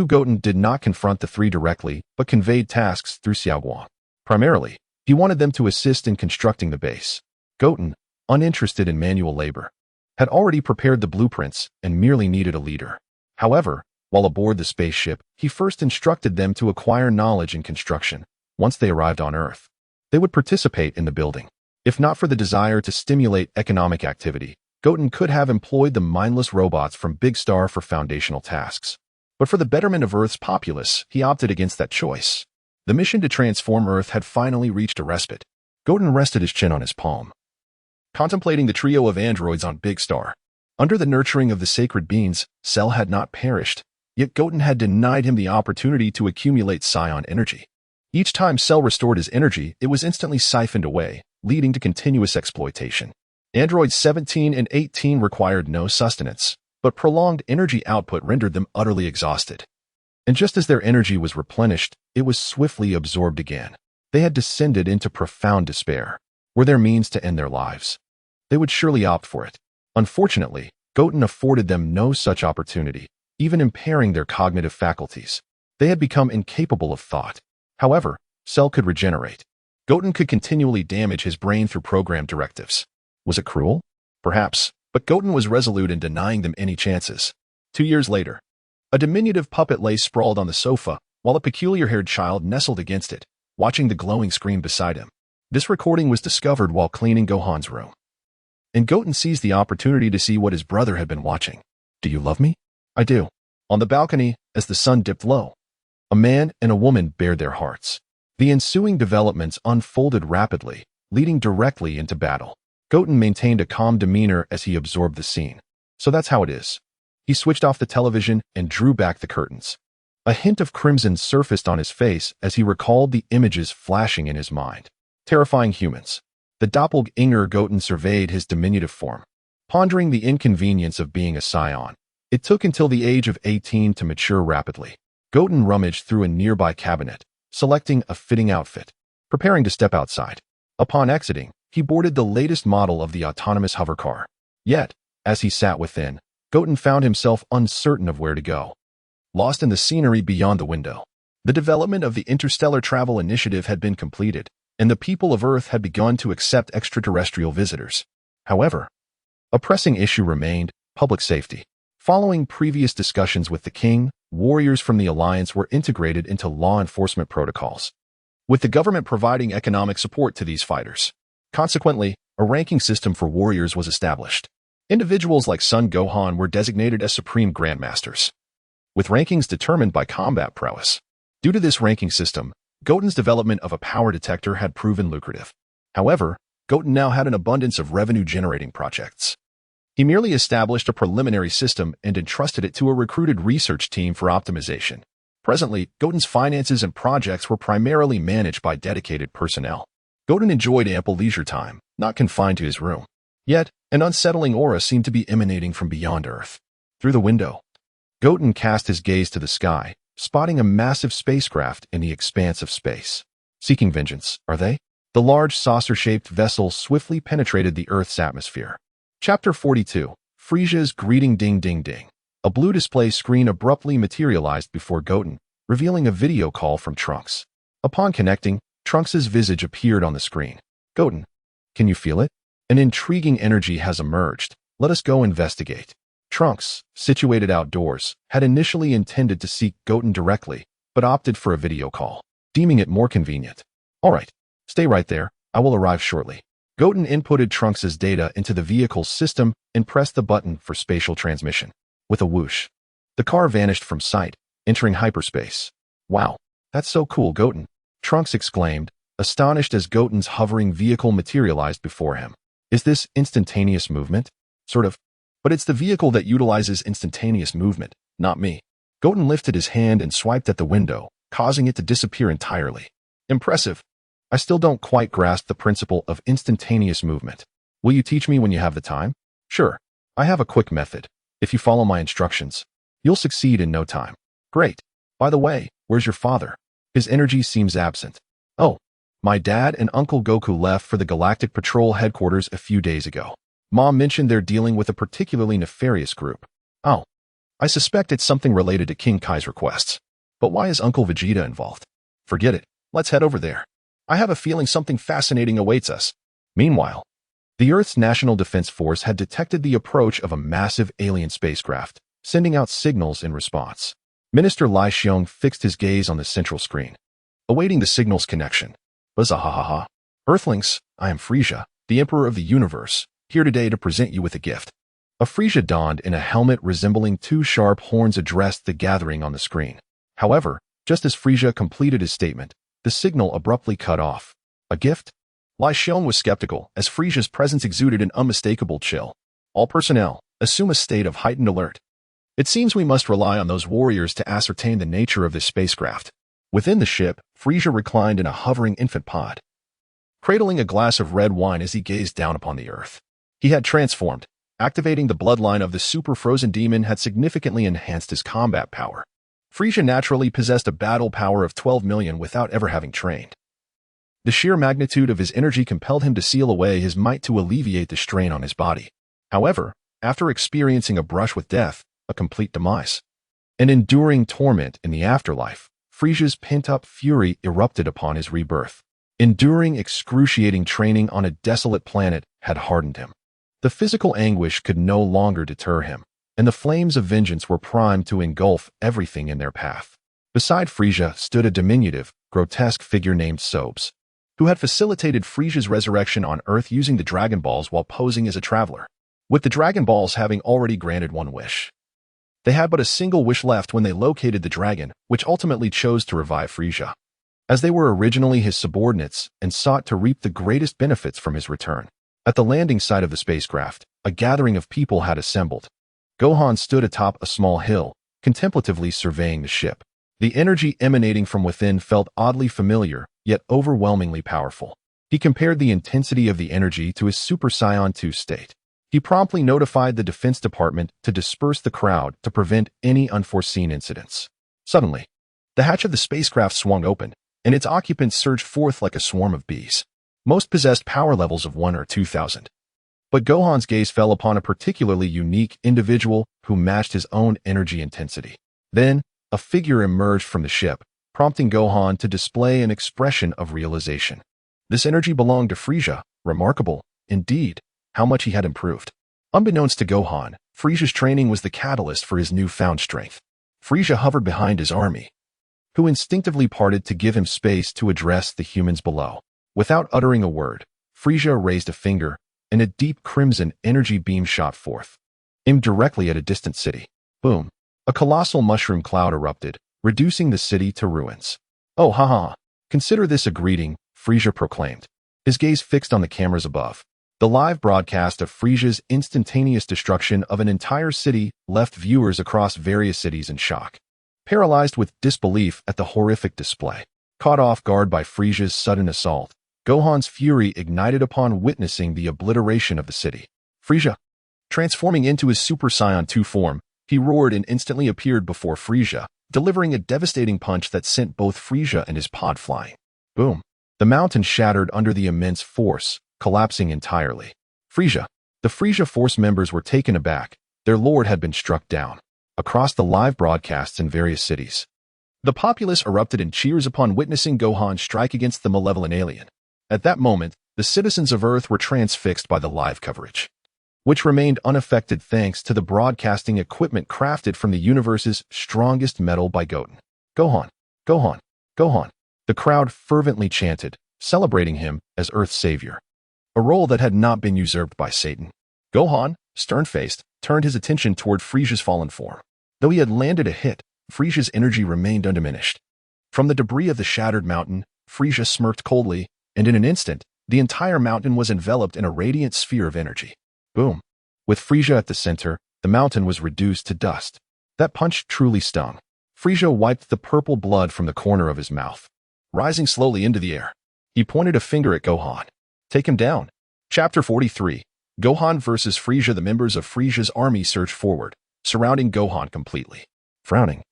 Goten did not confront the three directly, but conveyed tasks through Xiaowang. Primarily, he wanted them to assist in constructing the base. Goten, uninterested in manual labor, had already prepared the blueprints and merely needed a leader. However, while aboard the spaceship, he first instructed them to acquire knowledge in construction. Once they arrived on Earth, they would participate in the building. If not for the desire to stimulate economic activity, Goten could have employed the mindless robots from Big Star for foundational tasks. But for the betterment of Earth's populace, he opted against that choice. The mission to transform Earth had finally reached a respite. Goten rested his chin on his palm, contemplating the trio of androids on Big Star. Under the nurturing of the sacred beings, Cell had not perished, yet Goten had denied him the opportunity to accumulate psion energy. Each time Cell restored his energy, it was instantly siphoned away, leading to continuous exploitation. Androids 17 and 18 required no sustenance, but prolonged energy output rendered them utterly exhausted. And just as their energy was replenished, it was swiftly absorbed again. They had descended into profound despair. Were there means to end their lives? They would surely opt for it. Unfortunately, Goten afforded them no such opportunity, even impairing their cognitive faculties. They had become incapable of thought. However, Cell could regenerate. Goten could continually damage his brain through program directives. Was it cruel? Perhaps, but Goten was resolute in denying them any chances. 2 years later, a diminutive puppet lay sprawled on the sofa, while a peculiar-haired child nestled against it, watching the glowing screen beside him. This recording was discovered while cleaning Gohan's room, and Goten seized the opportunity to see what his brother had been watching. Do you love me? I do. On the balcony, as the sun dipped low, a man and a woman bared their hearts. The ensuing developments unfolded rapidly, leading directly into battle. Goten maintained a calm demeanor as he absorbed the scene. So that's how it is. He switched off the television and drew back the curtains. A hint of crimson surfaced on his face as he recalled the images flashing in his mind. Terrifying humans. The doppelganger Goten surveyed his diminutive form, pondering the inconvenience of being a scion. It took until the age of 18 to mature rapidly. Goten rummaged through a nearby cabinet, selecting a fitting outfit, preparing to step outside. Upon exiting, he boarded the latest model of the autonomous hovercar. Yet, as he sat within, Goten found himself uncertain of where to go. Lost in the scenery beyond the window. The development of the Interstellar Travel Initiative had been completed, and the people of Earth had begun to accept extraterrestrial visitors. However, a pressing issue remained: public safety. Following previous discussions with the king, warriors from the Alliance were integrated into law enforcement protocols, with the government providing economic support to these fighters. Consequently, a ranking system for warriors was established. Individuals like Son Gohan were designated as Supreme Grandmasters, with rankings determined by combat prowess. Due to this ranking system, Goten's development of a power detector had proven lucrative. However, Goten now had an abundance of revenue-generating projects. He merely established a preliminary system and entrusted it to a recruited research team for optimization. Presently, Goten's finances and projects were primarily managed by dedicated personnel. Goten enjoyed ample leisure time, not confined to his room. Yet, an unsettling aura seemed to be emanating from beyond Earth. Through the window, Goten cast his gaze to the sky, spotting a massive spacecraft in the expanse of space. Seeking vengeance, are they? The large saucer-shaped vessel swiftly penetrated the Earth's atmosphere. Chapter 42. Frisia's Greeting Ding Ding Ding. A blue display screen abruptly materialized before Goten, revealing a video call from Trunks. Upon connecting, Trunks' visage appeared on the screen. Goten, can you feel it? An intriguing energy has emerged. Let us go investigate. Trunks, situated outdoors, had initially intended to seek Goten directly, but opted for a video call, deeming it more convenient. All right, stay right there. I will arrive shortly. Goten inputted Trunks' data into the vehicle's system and pressed the button for spatial transmission. With a whoosh, the car vanished from sight, entering hyperspace. Wow, that's so cool, Goten, Trunks exclaimed, astonished as Goten's hovering vehicle materialized before him. Is this instantaneous movement? Sort of. But it's the vehicle that utilizes instantaneous movement, not me. Goten lifted his hand and swiped at the window, causing it to disappear entirely. Impressive. I still don't quite grasp the principle of instantaneous movement. Will you teach me when you have the time? Sure. I have a quick method. If you follow my instructions, you'll succeed in no time. Great. By the way, where's your father? His energy seems absent. Oh, my dad and Uncle Goku left for the Galactic Patrol headquarters a few days ago. Mom mentioned they're dealing with a particularly nefarious group. Oh, I suspect it's something related to King Kai's requests. But why is Uncle Vegeta involved? Forget it. Let's head over there. I have a feeling something fascinating awaits us. Meanwhile, the Earth's National Defense Force had detected the approach of a massive alien spacecraft, sending out signals in response. Minister Lai Xiong fixed his gaze on the central screen, awaiting the signal's connection. Buzzahahaha. Earthlings, I am Frisia, the Emperor of the Universe, here today to present you with a gift. A Frisia donned in a helmet resembling two sharp horns addressed the gathering on the screen. However, just as Frisia completed his statement, the signal abruptly cut off. A gift? Lai Xiong was skeptical, as Frisia's presence exuded an unmistakable chill. All personnel, assume a state of heightened alert. It seems we must rely on those warriors to ascertain the nature of this spacecraft. Within the ship, Frisia reclined in a hovering infant pod, cradling a glass of red wine as he gazed down upon the Earth. He had transformed. Activating the bloodline of the super frozen demon had significantly enhanced his combat power. Frisia naturally possessed a battle power of 12 million without ever having trained. The sheer magnitude of his energy compelled him to seal away his might to alleviate the strain on his body. However, after experiencing a brush with death, a complete demise, an enduring torment in the afterlife, Frisia's pent-up fury erupted upon his rebirth. Enduring excruciating training on a desolate planet had hardened him. The physical anguish could no longer deter him, and the flames of vengeance were primed to engulf everything in their path. Beside Frisia stood a diminutive, grotesque figure named Sobes, who had facilitated Frisia's resurrection on Earth using the Dragon Balls while posing as a traveler. With the Dragon Balls having already granted one wish, they had but a single wish left when they located the dragon, which ultimately chose to revive Frisia, as they were originally his subordinates and sought to reap the greatest benefits from his return. At the landing site of the spacecraft, a gathering of people had assembled. Gohan stood atop a small hill, contemplatively surveying the ship. The energy emanating from within felt oddly familiar, yet overwhelmingly powerful. He compared the intensity of the energy to his Super Saiyan 2 state. He promptly notified the Defense Department to disperse the crowd to prevent any unforeseen incidents. Suddenly, the hatch of the spacecraft swung open, and its occupants surged forth like a swarm of bees. Most possessed power levels of 1 or 2,000. But Gohan's gaze fell upon a particularly unique individual who matched his own energy intensity. Then, a figure emerged from the ship, prompting Gohan to display an expression of realization. This energy belonged to Frisia. Remarkable, indeed, how much he had improved. Unbeknownst to Gohan, Frisia's training was the catalyst for his newfound strength. Frisia hovered behind his army, who instinctively parted to give him space to address the humans below. Without uttering a word, Frisia raised a finger, and a deep crimson energy beam shot forth, aimed directly at a distant city. Boom! A colossal mushroom cloud erupted, reducing the city to ruins. Oh, haha! Consider this a greeting, Frisia proclaimed. his gaze fixed on the cameras above. The live broadcast of Frisia's instantaneous destruction of an entire city left viewers across various cities in shock, paralyzed with disbelief at the horrific display. Caught off guard by Frisia's sudden assault, Gohan's fury ignited upon witnessing the obliteration of the city. Frisia, transforming into his Super Saiyan 2 form, he roared and instantly appeared before Frisia, delivering a devastating punch that sent both Frisia and his pod flying. Boom! The mountain shattered under the immense force, collapsing entirely. The Frisia Force members were taken aback. Their lord had been struck down. Across the live broadcasts in various cities, the populace erupted in cheers upon witnessing Gohan strike against the malevolent alien. At that moment, the citizens of Earth were transfixed by the live coverage, which remained unaffected thanks to the broadcasting equipment crafted from the universe's strongest metal by Goten. Gohan! Gohan! Gohan! The crowd fervently chanted, celebrating him as Earth's savior, a role that had not been usurped by Satan. Gohan, stern-faced, turned his attention toward Frisia's fallen form. Though he had landed a hit, Frisia's energy remained undiminished. From the debris of the shattered mountain, Frisia smirked coldly, and in an instant, the entire mountain was enveloped in a radiant sphere of energy. Boom! With Frisia at the center, the mountain was reduced to dust. That punch truly stung. Frisia wiped the purple blood from the corner of his mouth. Rising slowly into the air, he pointed a finger at Gohan. Take him down. Chapter 43. Gohan versus Frisia. The members of Frisia's army surged forward, surrounding Gohan completely. Frowning,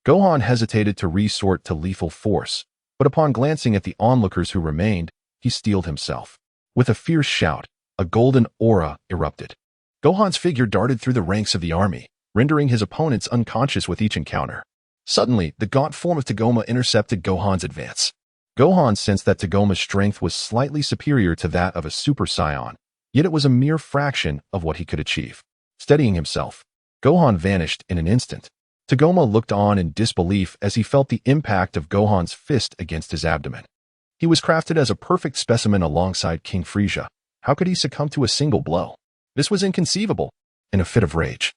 Gohan hesitated to resort to lethal force, but upon glancing at the onlookers who remained, he steeled himself. With a fierce shout, a golden aura erupted. Gohan's figure darted through the ranks of the army, rendering his opponents unconscious with each encounter. Suddenly, the gaunt form of Tagoma intercepted Gohan's advance. Gohan sensed that Tagoma's strength was slightly superior to that of a Super Saiyan, yet it was a mere fraction of what he could achieve. Steadying himself, Gohan vanished in an instant. Tagoma looked on in disbelief as he felt the impact of Gohan's fist against his abdomen. He was crafted as a perfect specimen alongside King Frisia. How could he succumb to a single blow? This was inconceivable. In a fit of rage,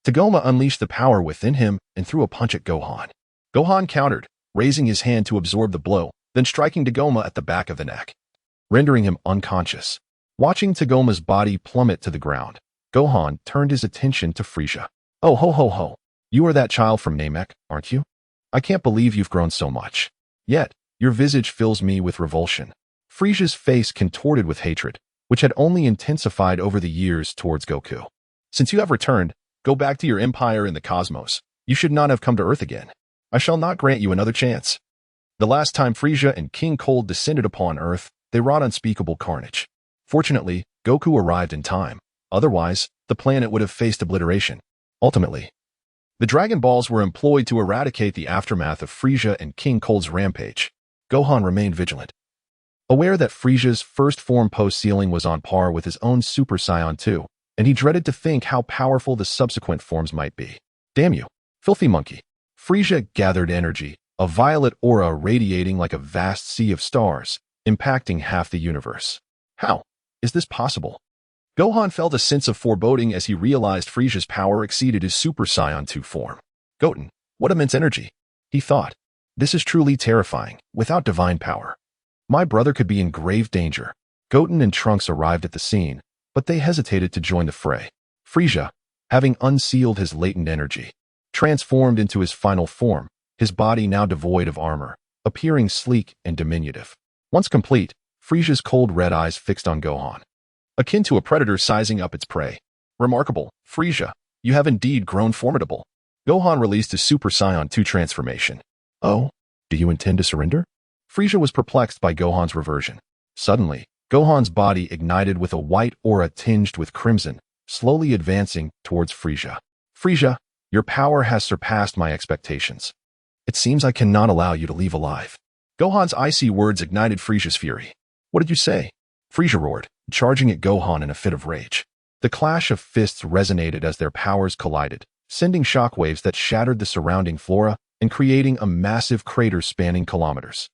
Tagoma unleashed the power within him and threw a punch at Gohan. Gohan countered, raising his hand to absorb the blow, then striking Tagoma at the back of the neck, rendering him unconscious. Watching Tagoma's body plummet to the ground, Gohan turned his attention to Frisia. Oh ho ho ho! You are that child from Namek, aren't you? I can't believe you've grown so much. Yet, your visage fills me with revulsion. Frisia's face contorted with hatred, which had only intensified over the years towards Goku. Since you have returned, go back to your empire in the cosmos. You should not have come to Earth again. I shall not grant you another chance. The last time Frisia and King Cold descended upon Earth, they wrought unspeakable carnage. Fortunately, Goku arrived in time. Otherwise, the planet would have faced obliteration. Ultimately, the Dragon Balls were employed to eradicate the aftermath of Frisia and King Cold's rampage. Gohan remained vigilant, aware that Frisia's first form post-sealing was on par with his own Super Saiyan 2, and he dreaded to think how powerful the subsequent forms might be. Damn you, filthy monkey. Frisia gathered energy, a violet aura radiating like a vast sea of stars, impacting half the universe. How is this possible? Gohan felt a sense of foreboding as he realized Frisia's power exceeded his Super Saiyan 2 form. Goten, what immense energy! He thought. This is truly terrifying. Without divine power, my brother could be in grave danger. Goten and Trunks arrived at the scene, but they hesitated to join the fray. Frisia, having unsealed his latent energy, transformed into his final form, his body now devoid of armor, appearing sleek and diminutive. Once complete, Frisia's cold red eyes fixed on Gohan, akin to a predator sizing up its prey. Remarkable, Frisia, you have indeed grown formidable. Gohan released his Super Saiyan 2 transformation. Oh, do you intend to surrender? Frisia was perplexed by Gohan's reversion. Suddenly, Gohan's body ignited with a white aura tinged with crimson, slowly advancing towards Frisia. Frisia, your power has surpassed my expectations. It seems I cannot allow you to leave alive. Gohan's icy words ignited Frisia's fury. What did you say? Frisia roared, charging at Gohan in a fit of rage. The clash of fists resonated as their powers collided, sending shockwaves that shattered the surrounding flora and creating a massive crater spanning kilometers.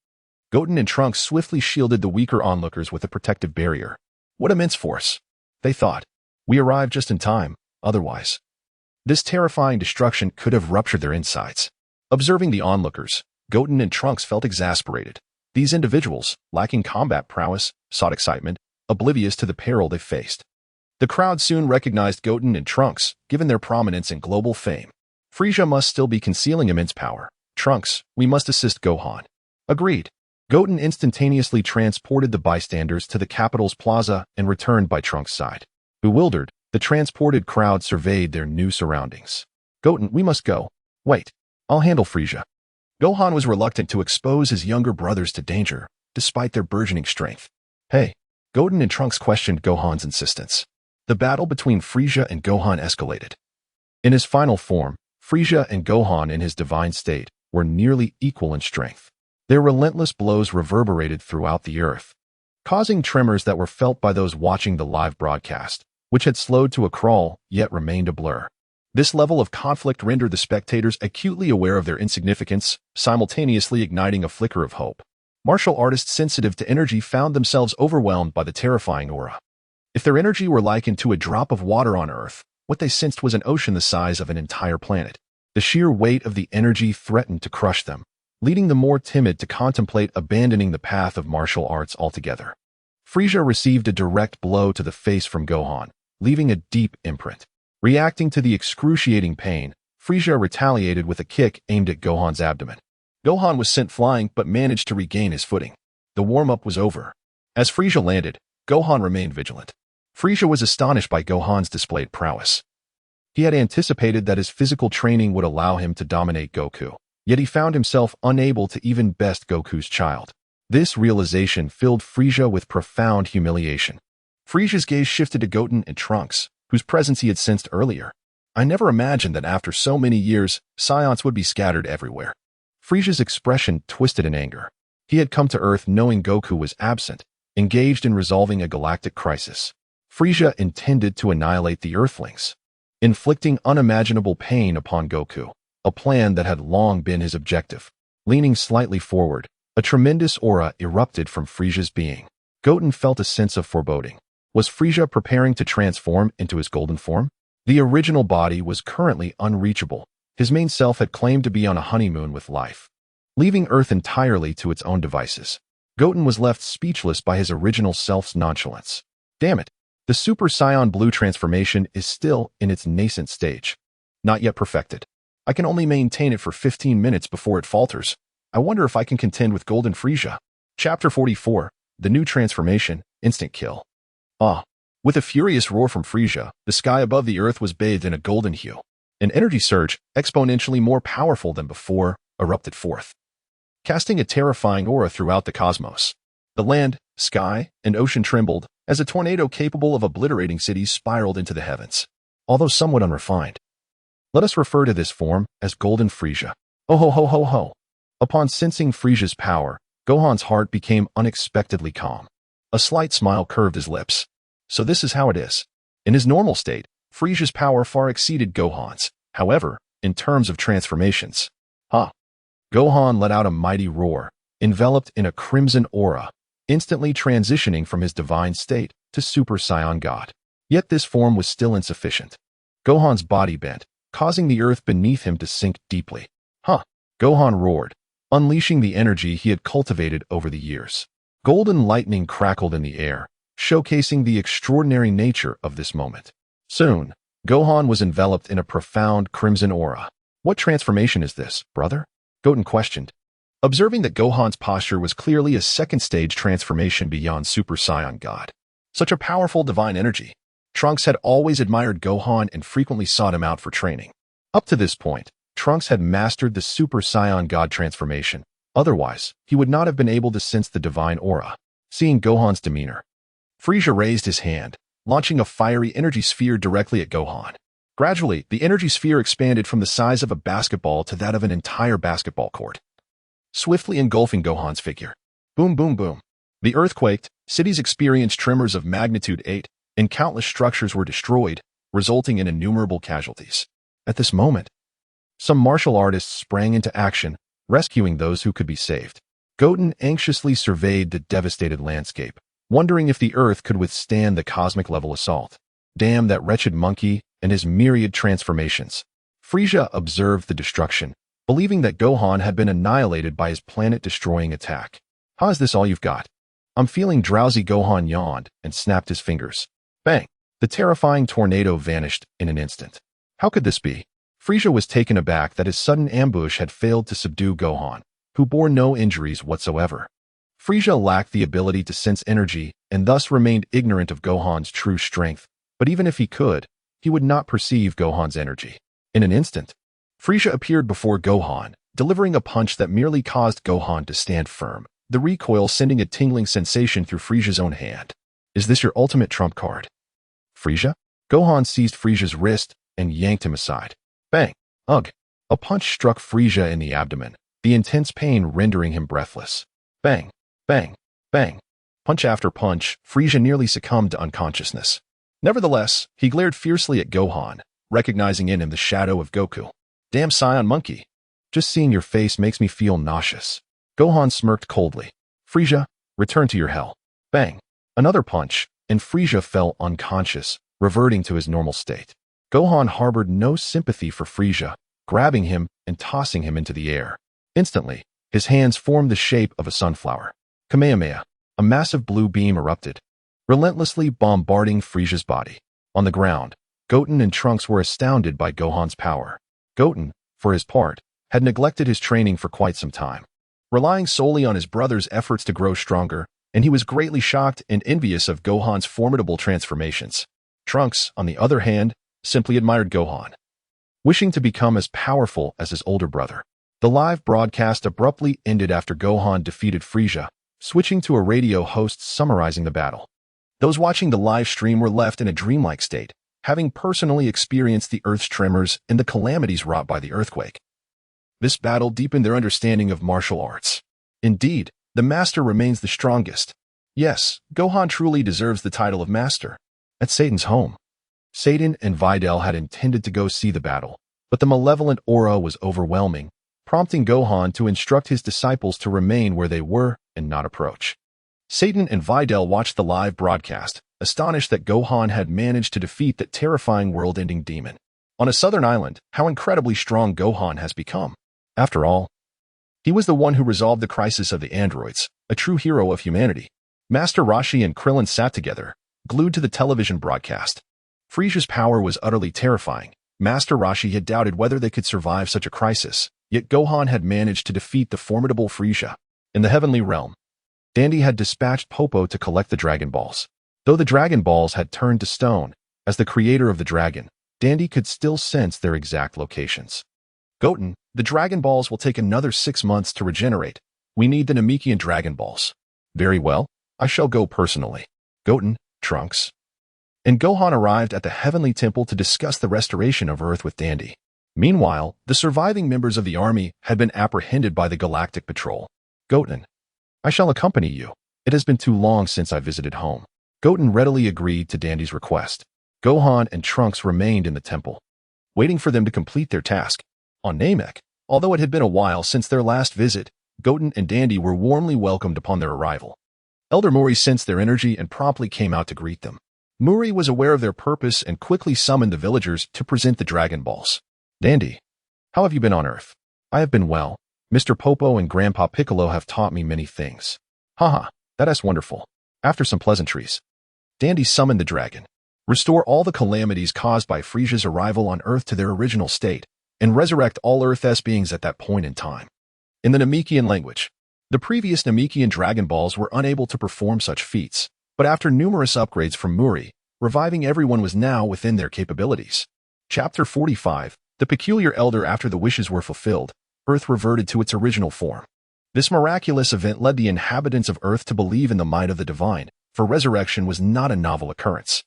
Goten and Trunks swiftly shielded the weaker onlookers with a protective barrier. What immense force! They thought. We arrived just in time, otherwise. This terrifying destruction could have ruptured their insides. Observing the onlookers, Goten and Trunks felt exasperated. These individuals, lacking combat prowess, sought excitement, oblivious to the peril they faced. The crowd soon recognized Goten and Trunks, given their prominence and global fame. Frieza must still be concealing immense power. Trunks, we must assist Gohan. Agreed. Goten instantaneously transported the bystanders to the capital's plaza and returned by Trunks' side. Bewildered, the transported crowd surveyed their new surroundings. Goten, we must go. Wait, I'll handle Frieza. Gohan was reluctant to expose his younger brothers to danger, despite their burgeoning strength. Hey, Goten and Trunks questioned Gohan's insistence. The battle between Frieza and Gohan escalated. In his final form, Frieza and Gohan in his divine state were nearly equal in strength. Their relentless blows reverberated throughout the earth, causing tremors that were felt by those watching the live broadcast, which had slowed to a crawl yet remained a blur. This level of conflict rendered the spectators acutely aware of their insignificance, simultaneously igniting a flicker of hope. Martial artists sensitive to energy found themselves overwhelmed by the terrifying aura. If their energy were likened to a drop of water on Earth, what they sensed was an ocean the size of an entire planet. The sheer weight of the energy threatened to crush them, leading the more timid to contemplate abandoning the path of martial arts altogether. Frieza received a direct blow to the face from Gohan, leaving a deep imprint. Reacting to the excruciating pain, Frieza retaliated with a kick aimed at Gohan's abdomen. Gohan was sent flying but managed to regain his footing. The warm-up was over. As Frieza landed, Gohan remained vigilant. Frieza was astonished by Gohan's displayed prowess. He had anticipated that his physical training would allow him to dominate Goku, yet he found himself unable to even best Goku's child. This realization filled Frieza with profound humiliation. Frieza's gaze shifted to Goten and Trunks, whose presence he had sensed earlier. I never imagined that after so many years, Saiyans would be scattered everywhere. Frieza's expression twisted in anger. He had come to Earth knowing Goku was absent, engaged in resolving a galactic crisis. Frieza intended to annihilate the Earthlings, inflicting unimaginable pain upon Goku, a plan that had long been his objective. Leaning slightly forward, a tremendous aura erupted from Frieza's being. Goten felt a sense of foreboding. Was Frieza preparing to transform into his golden form? The original body was currently unreachable. His main self had claimed to be on a honeymoon with life, leaving Earth entirely to its own devices. Goten was left speechless by his original self's nonchalance. Damn it! The Super Saiyan Blue transformation is still in its nascent stage. Not yet perfected. I can only maintain it for 15 minutes before it falters. I wonder if I can contend with Golden Frieza. Chapter 44. The New Transformation, Instant Kill. With a furious roar from Frieza, the sky above the earth was bathed in a golden hue. An energy surge, exponentially more powerful than before, erupted forth, casting a terrifying aura throughout the cosmos. The land, sky, and ocean trembled as a tornado capable of obliterating cities spiraled into the heavens. Although somewhat unrefined, let us refer to this form as Golden Frieza. Oh ho ho ho ho! Upon sensing Frieza's power, Gohan's heart became unexpectedly calm. A slight smile curved his lips. So this is how it is. In his normal state, Frieza's power far exceeded Gohan's. However, in terms of transformations, Gohan let out a mighty roar, enveloped in a crimson aura, instantly transitioning from his divine state to Super Saiyan God. Yet this form was still insufficient. Gohan's body bent, causing the earth beneath him to sink deeply. Gohan roared, unleashing the energy he had cultivated over the years. Golden lightning crackled in the air, showcasing the extraordinary nature of this moment. Soon, Gohan was enveloped in a profound crimson aura. What transformation is this, brother? Goten questioned, observing that Gohan's posture was clearly a second-stage transformation beyond Super Saiyan God. Such a powerful divine energy. Trunks had always admired Gohan and frequently sought him out for training. Up to this point, Trunks had mastered the Super Saiyan God transformation. Otherwise, he would not have been able to sense the divine aura. Seeing Gohan's demeanor, Frieza raised his hand, launching a fiery energy sphere directly at Gohan. Gradually, the energy sphere expanded from the size of a basketball to that of an entire basketball court, swiftly engulfing Gohan's figure. Boom, boom, boom. The earth quaked, cities experienced tremors of magnitude 8, and countless structures were destroyed, resulting in innumerable casualties. At this moment, some martial artists sprang into action, rescuing those who could be saved. Goten anxiously surveyed the devastated landscape, wondering if the earth could withstand the cosmic-level assault. Damn that wretched monkey and his myriad transformations. Frieza observed the destruction, believing that Gohan had been annihilated by his planet-destroying attack. How is this all you've got? I'm feeling drowsy. Gohan yawned and snapped his fingers. Bang! The terrifying tornado vanished in an instant. How could this be? Frieza was taken aback that his sudden ambush had failed to subdue Gohan, who bore no injuries whatsoever. Frieza lacked the ability to sense energy and thus remained ignorant of Gohan's true strength, but even if he could, he would not perceive Gohan's energy. In an instant, Frieza appeared before Gohan, delivering a punch that merely caused Gohan to stand firm, the recoil sending a tingling sensation through Frieza's own hand. Is this your ultimate trump card? Frieza? Gohan seized Frieza's wrist and yanked him aside. Bang! Ugh! A punch struck Frieza in the abdomen, the intense pain rendering him breathless. Bang! Bang! Bang! Punch after punch, Frieza nearly succumbed to unconsciousness. Nevertheless, he glared fiercely at Gohan, recognizing in him the shadow of Goku. Damn Saiyan monkey! Just seeing your face makes me feel nauseous. Gohan smirked coldly. Frieza, return to your hell. Bang! Another punch, and Frieza fell unconscious, reverting to his normal state. Gohan harbored no sympathy for Frieza, grabbing him and tossing him into the air. Instantly, his hands formed the shape of a sunflower. Kamehameha, a massive blue beam erupted, relentlessly bombarding Frieza's body. On the ground, Goten and Trunks were astounded by Gohan's power. Goten, for his part, had neglected his training for quite some time, relying solely on his brother's efforts to grow stronger, and he was greatly shocked and envious of Gohan's formidable transformations. Trunks, on the other hand, simply admired Gohan, wishing to become as powerful as his older brother. The live broadcast abruptly ended after Gohan defeated Frieza, switching to a radio host summarizing the battle. Those watching the live stream were left in a dreamlike state, having personally experienced the Earth's tremors and the calamities wrought by the earthquake. This battle deepened their understanding of martial arts. Indeed, the Master remains the strongest. Yes, Gohan truly deserves the title of Master. At Satan's home, Satan and Videl had intended to go see the battle, but the malevolent aura was overwhelming, prompting Gohan to instruct his disciples to remain where they were and not approach. Satan and Videl watched the live broadcast, astonished that Gohan had managed to defeat that terrifying world-ending demon. On a southern island, how incredibly strong Gohan has become. After all, he was the one who resolved the crisis of the androids, a true hero of humanity. Master Roshi and Krillin sat together, glued to the television broadcast. Frieza's power was utterly terrifying. Master Roshi had doubted whether they could survive such a crisis, yet Gohan had managed to defeat the formidable Frieza. In the heavenly realm, Dandy had dispatched Popo to collect the Dragon Balls. Though the Dragon Balls had turned to stone, as the creator of the dragon, Dandy could still sense their exact locations. Goten, the Dragon Balls will take another 6 months to regenerate. We need the Namekian Dragon Balls. Very well, I shall go personally. Goten, Trunks, and Gohan arrived at the Heavenly Temple to discuss the restoration of Earth with Dandy. Meanwhile, the surviving members of the army had been apprehended by the Galactic Patrol. Goten, I shall accompany you. It has been too long since I visited home. Goten readily agreed to Dandy's request. Gohan and Trunks remained in the temple, waiting for them to complete their task. On Namek, although it had been a while since their last visit, Goten and Dandy were warmly welcomed upon their arrival. Elder Muri sensed their energy and promptly came out to greet them. Muri was aware of their purpose and quickly summoned the villagers to present the Dragon Balls. Dandy, how have you been on Earth? I have been well. Mr. Popo and Grandpa Piccolo have taught me many things. Haha, that is wonderful. After some pleasantries, Dandy summoned the dragon. Restore all the calamities caused by Frieza's arrival on Earth to their original state, and resurrect all Earth's beings at that point in time. In the Namekian language, the previous Namekian Dragon Balls were unable to perform such feats, but after numerous upgrades from Muri, reviving everyone was now within their capabilities. Chapter 45, The Peculiar Elder. After the wishes were fulfilled, Earth reverted to its original form. This miraculous event led the inhabitants of Earth to believe in the might of the divine, for resurrection was not a novel occurrence.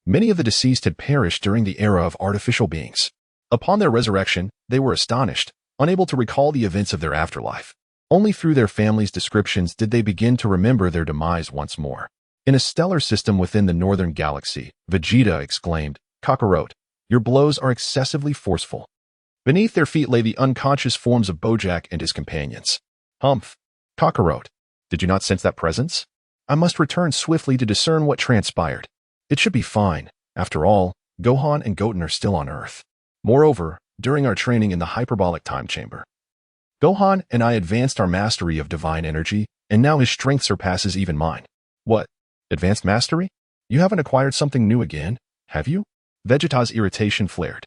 Many of the deceased had perished during the era of artificial beings. Upon their resurrection, they were astonished, unable to recall the events of their afterlife. Only through their families' descriptions did they begin to remember their demise once more. In a stellar system within the northern galaxy, Vegeta exclaimed, Kakarot, your blows are excessively forceful. Beneath their feet lay the unconscious forms of Bojack and his companions. Humph. Kakarot, did you not sense that presence? I must return swiftly to discern what transpired. It should be fine. After all, Gohan and Goten are still on Earth. Moreover, during our training in the hyperbolic time chamber, Gohan and I advanced our mastery of divine energy, and now his strength surpasses even mine. What? Advanced mastery? You haven't acquired something new again, have you? Vegeta's irritation flared.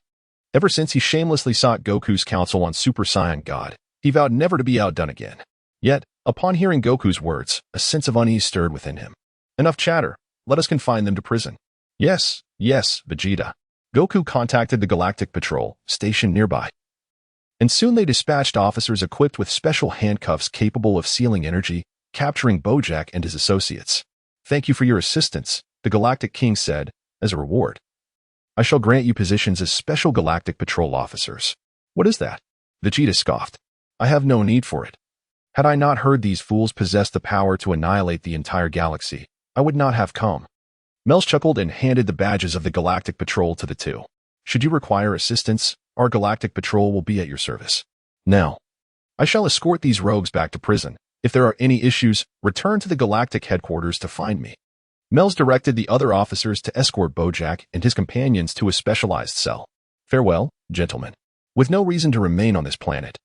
Ever since he shamelessly sought Goku's counsel on Super Saiyan God, he vowed never to be outdone again. Yet, upon hearing Goku's words, a sense of unease stirred within him. Enough chatter. Let us confine them to prison. Yes, Vegeta. Goku contacted the Galactic Patrol, stationed nearby. And soon they dispatched officers equipped with special handcuffs capable of sealing energy, capturing Bojack and his associates. Thank you for your assistance, the Galactic King said, as a reward. I shall grant you positions as Special Galactic Patrol officers. What is that? Vegeta scoffed. I have no need for it. Had I not heard these fools possess the power to annihilate the entire galaxy, I would not have come. Mels chuckled and handed the badges of the Galactic Patrol to the two. Should you require assistance, our Galactic Patrol will be at your service. Now, I shall escort these rogues back to prison. If there are any issues, return to the Galactic headquarters to find me. Mels directed the other officers to escort Bojack and his companions to a specialized cell. Farewell, gentlemen. With no reason to remain on this planet,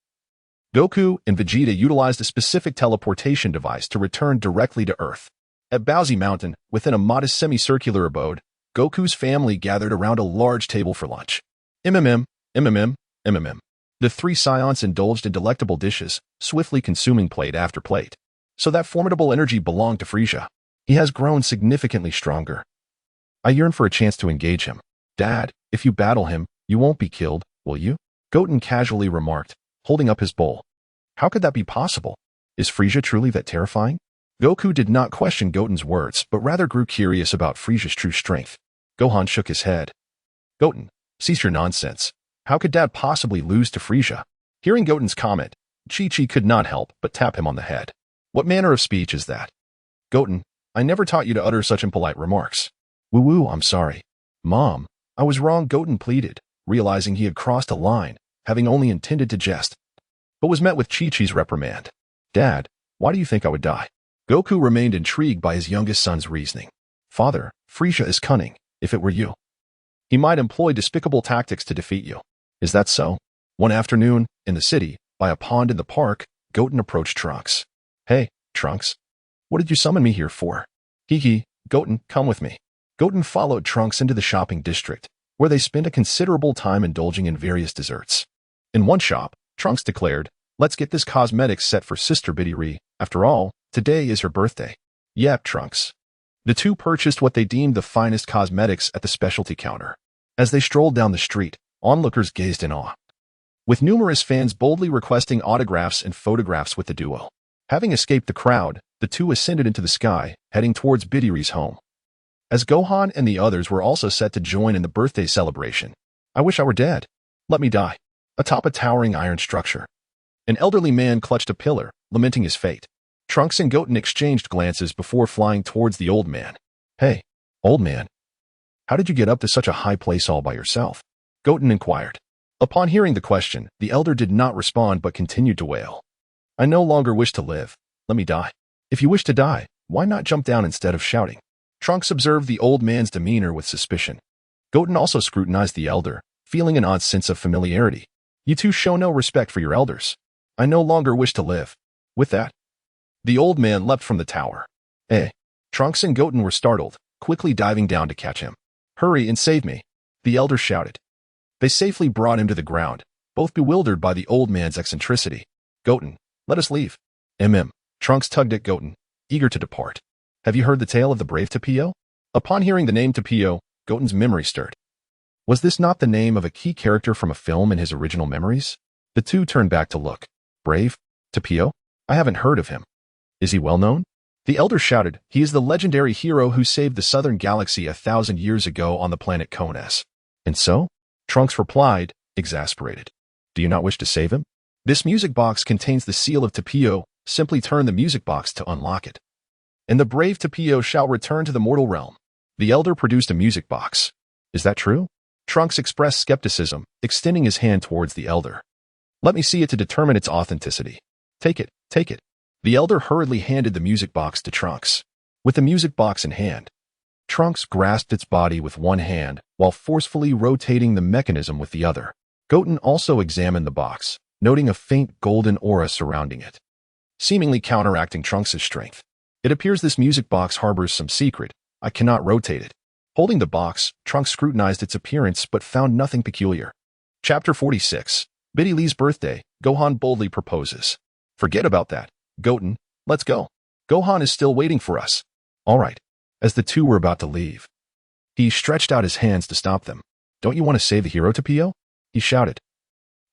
Goku and Vegeta utilized a specific teleportation device to return directly to Earth. At Bowsy Mountain, within a modest semicircular abode, Goku's family gathered around a large table for lunch. The three Saiyans indulged in delectable dishes, swiftly consuming plate after plate. So that formidable energy belonged to Frieza. He has grown significantly stronger. I yearn for a chance to engage him. Dad, if you battle him, you won't be killed, will you? Goten casually remarked, holding up his bowl. How could that be possible? Is Frieza truly that terrifying? Goku did not question Goten's words, but rather grew curious about Frieza's true strength. Gohan shook his head. Goten, cease your nonsense. How could Dad possibly lose to Frieza? Hearing Goten's comment, Chi-Chi could not help but tap him on the head. What manner of speech is that? Goten, I never taught you to utter such impolite remarks. Woo-woo, I'm sorry. Mom, I was wrong, Goten pleaded, realizing he had crossed a line, having only intended to jest, but was met with Chi-Chi's reprimand. Dad, why do you think I would die? Goku remained intrigued by his youngest son's reasoning. Father, Frieza is cunning. If it were you, he might employ despicable tactics to defeat you. Is that so? One afternoon, in the city, by a pond in the park, Goten approached Trunks. Hey, Trunks. What did you summon me here for? Hee, Goten, come with me. Goten followed Trunks into the shopping district, where they spent a considerable time indulging in various desserts. In one shop, Trunks declared, let's get this cosmetics set for Sister Biddy. After all, today is her birthday. Yep, Trunks. The two purchased what they deemed the finest cosmetics at the specialty counter. As they strolled down the street, onlookers gazed in awe, with numerous fans boldly requesting autographs and photographs with the duo. Having escaped the crowd, the two ascended into the sky, heading towards Biddy's home. As Gohan and the others were also set to join in the birthday celebration. I wish I were dead. Let me die. Atop a towering iron structure, an elderly man clutched a pillar, lamenting his fate. Trunks and Goten exchanged glances before flying towards the old man. Hey, old man. How did you get up to such a high place all by yourself? Goten inquired. Upon hearing the question, the elder did not respond but continued to wail. I no longer wish to live. Let me die. If you wish to die, why not jump down instead of shouting? Trunks observed the old man's demeanor with suspicion. Goten also scrutinized the elder, feeling an odd sense of familiarity. You two show no respect for your elders. I no longer wish to live. With that, the old man leapt from the tower. Trunks and Goten were startled, quickly diving down to catch him. Hurry and save me, the elder shouted. They safely brought him to the ground, both bewildered by the old man's eccentricity. Goten, let us leave. Trunks tugged at Goten, eager to depart. Have you heard the tale of the brave Tapio? Upon hearing the name Tapio, Goten's memory stirred. Was this not the name of a key character from a film in his original memories? The two turned back to look. Brave? Tapio? I haven't heard of him. Is he well known? The elder shouted, he is the legendary hero who saved the southern galaxy 1,000 years ago on the planet Konas. And so? Trunks replied, exasperated. Do you not wish to save him? This music box contains the seal of Tapio. Simply turn the music box to unlock it, and the brave Tapio shall return to the mortal realm. The elder produced a music box. Is that true? Trunks expressed skepticism, extending his hand towards the elder. Let me see it to determine its authenticity. Take it. The elder hurriedly handed the music box to Trunks. With the music box in hand, Trunks grasped its body with one hand while forcefully rotating the mechanism with the other. Goten also examined the box, noting a faint golden aura surrounding it, seemingly counteracting Trunks' strength. It appears this music box harbors some secret. I cannot rotate it. Holding the box, Trunks scrutinized its appearance but found nothing peculiar. Chapter 46. Biddy Lee's birthday. Gohan boldly proposes. Forget about that. Goten, let's go. Gohan is still waiting for us. All right. As the two were about to leave, he stretched out his hands to stop them. Don't you want to save the hero to Pio? He shouted.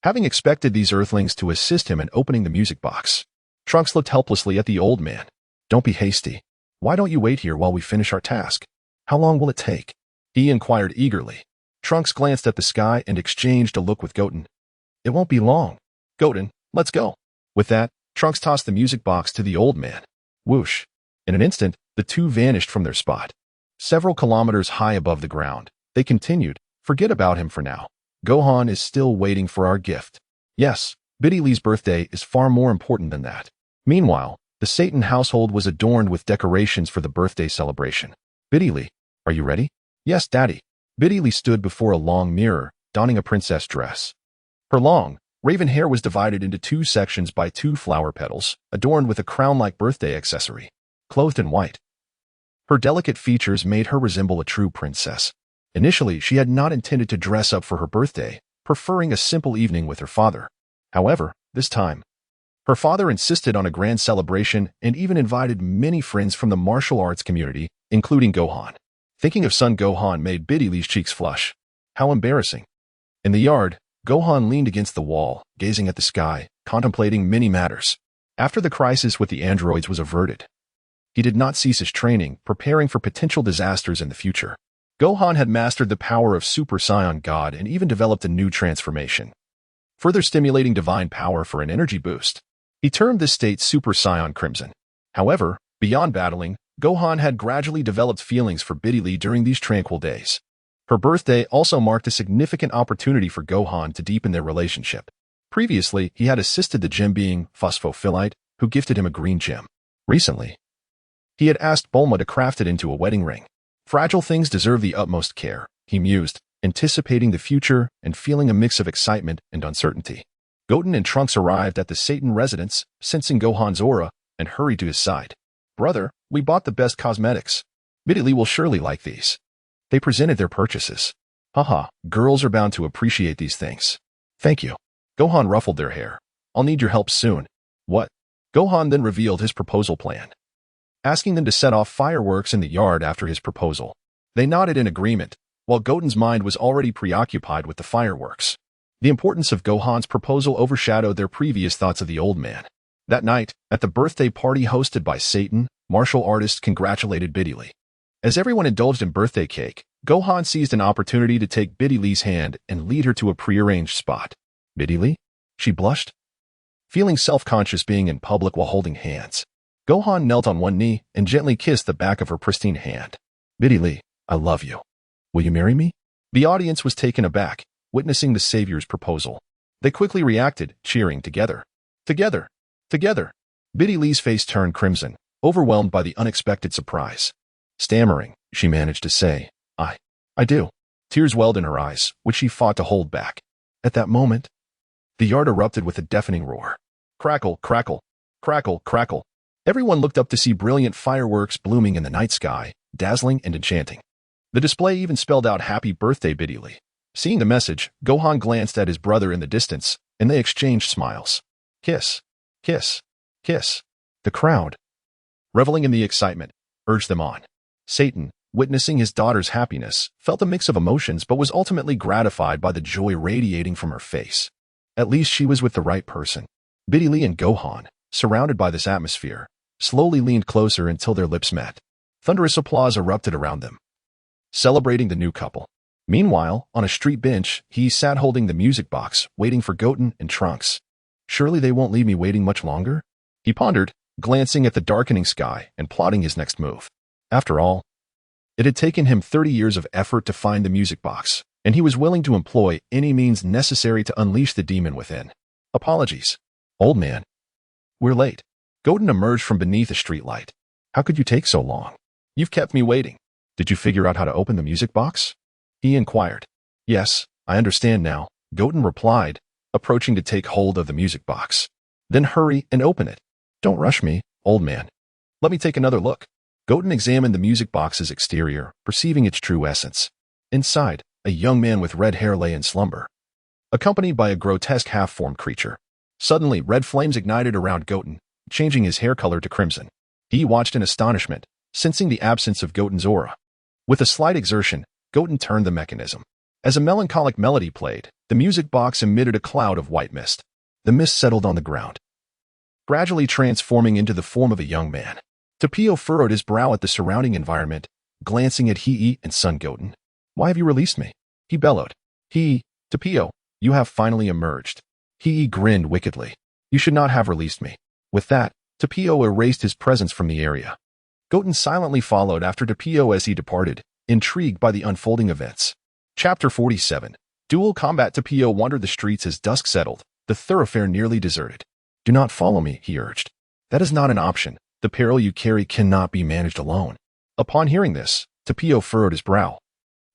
Having expected these Earthlings to assist him in opening the music box, Trunks looked helplessly at the old man. Don't be hasty. Why don't you wait here while we finish our task? How long will it take? He inquired eagerly. Trunks glanced at the sky and exchanged a look with Goten. It won't be long. Goten, let's go. With that, Trunks tossed the music box to the old man. Whoosh. In an instant, the two vanished from their spot. Several kilometers high above the ground, they continued. Forget about him for now. Gohan is still waiting for our gift. Yes, Biddy Lee's birthday is far more important than that. Meanwhile, the Satan household was adorned with decorations for the birthday celebration. Biddy Lee, are you ready? Yes, Daddy. Biddy Lee stood before a long mirror, donning a princess dress. Her long, raven hair was divided into two sections by two flower petals, adorned with a crown-like birthday accessory. Clothed in white, her delicate features made her resemble a true princess. Initially, she had not intended to dress up for her birthday, preferring a simple evening with her father. However, this time, her father insisted on a grand celebration and even invited many friends from the martial arts community, including Gohan. Thinking of son Gohan made Biddy Lee's cheeks flush. How embarrassing. In the yard, Gohan leaned against the wall, gazing at the sky, contemplating many matters. After the crisis with the androids was averted, he did not cease his training, preparing for potential disasters in the future. Gohan had mastered the power of Super Saiyan God and even developed a new transformation, further stimulating divine power for an energy boost. He termed this state Super Saiyan Crimson. However, beyond battling, Gohan had gradually developed feelings for Biddy Lee during these tranquil days. Her birthday also marked a significant opportunity for Gohan to deepen their relationship. Previously, he had assisted the gem being Phosphophilite, who gifted him a green gem. Recently, he had asked Bulma to craft it into a wedding ring. Fragile things deserve the utmost care, he mused, anticipating the future and feeling a mix of excitement and uncertainty. Goten and Trunks arrived at the Satan residence, sensing Gohan's aura, and hurried to his side. Brother, we bought the best cosmetics. Biddy Lee will surely like these. They presented their purchases. Haha, girls are bound to appreciate these things. Thank you. Gohan ruffled their hair. I'll need your help soon. What? Gohan then revealed his proposal plan, asking them to set off fireworks in the yard after his proposal. They nodded in agreement, while Goten's mind was already preoccupied with the fireworks. The importance of Gohan's proposal overshadowed their previous thoughts of the old man. That night, at the birthday party hosted by Satan, martial artists congratulated Biddy Lee. As everyone indulged in birthday cake, Gohan seized an opportunity to take Biddy Lee's hand and lead her to a prearranged spot. Biddy Lee? She blushed, feeling self-conscious being in public while holding hands. Gohan knelt on one knee and gently kissed the back of her pristine hand. Biddy Lee, I love you. Will you marry me? The audience was taken aback, witnessing the savior's proposal. They quickly reacted, cheering together. Together. Together. Biddy Lee's face turned crimson, overwhelmed by the unexpected surprise. Stammering, she managed to say, I do. Tears welled in her eyes, which she fought to hold back. At that moment, the yard erupted with a deafening roar. Crackle, crackle, crackle, crackle. Everyone looked up to see brilliant fireworks blooming in the night sky, dazzling and enchanting. The display even spelled out Happy Birthday Biddy Lee. Seeing the message, Gohan glanced at his brother in the distance, and they exchanged smiles. Kiss, kiss, kiss. The crowd, reveling in the excitement, urged them on. Satan, witnessing his daughter's happiness, felt a mix of emotions but was ultimately gratified by the joy radiating from her face. At least she was with the right person. Biddy Lee and Gohan, surrounded by this atmosphere, slowly leaned closer until their lips met. Thunderous applause erupted around them, celebrating the new couple. Meanwhile, on a street bench, he sat holding the music box, waiting for Goten and Trunks. Surely they won't leave me waiting much longer? He pondered, glancing at the darkening sky and plotting his next move. After all, it had taken him 30 years of effort to find the music box, and he was willing to employ any means necessary to unleash the demon within. Apologies, old man. We're late. Goten emerged from beneath a streetlight. How could you take so long? You've kept me waiting. Did you figure out how to open the music box? He inquired. Yes, I understand now, Goten replied, approaching to take hold of the music box. Then hurry and open it. Don't rush me, old man. Let me take another look. Goten examined the music box's exterior, perceiving its true essence. Inside, a young man with red hair lay in slumber, accompanied by a grotesque half-formed creature. Suddenly, red flames ignited around Goten, changing his hair color to crimson. He watched in astonishment, sensing the absence of Goten's aura. With a slight exertion, Goten turned the mechanism. As a melancholic melody played, the music box emitted a cloud of white mist. The mist settled on the ground, gradually transforming into the form of a young man. Tapio furrowed his brow at the surrounding environment, glancing at Hii and son Goten. Why have you released me? He bellowed. Tapio, you have finally emerged. Hii grinned wickedly. You should not have released me. With that, Tapio erased his presence from the area. Goten silently followed after Tapio as he departed, intrigued by the unfolding events. Chapter 47. Dual Combat. Tapio wandered the streets as dusk settled, the thoroughfare nearly deserted. Do not follow me, he urged. That is not an option. The peril you carry cannot be managed alone. Upon hearing this, Tapio furrowed his brow,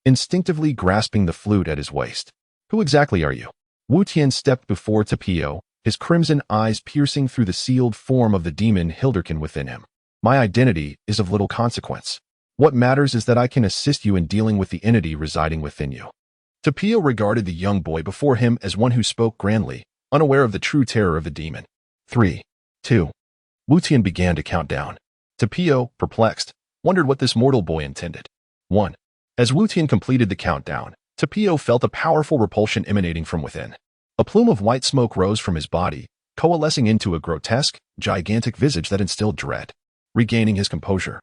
instinctively grasping the flute at his waist. Who exactly are you? Wuten stepped before Tapio, his crimson eyes piercing through the sealed form of the demon Hilderkin within him. My identity is of little consequence. What matters is that I can assist you in dealing with the entity residing within you. Tapio regarded the young boy before him as one who spoke grandly, unaware of the true terror of the demon. 3, 2. Wuten began to count down. Tapio, perplexed, wondered what this mortal boy intended. 1. As Wuten completed the countdown, Tapio felt a powerful repulsion emanating from within. A plume of white smoke rose from his body, coalescing into a grotesque, gigantic visage that instilled dread. Regaining his composure,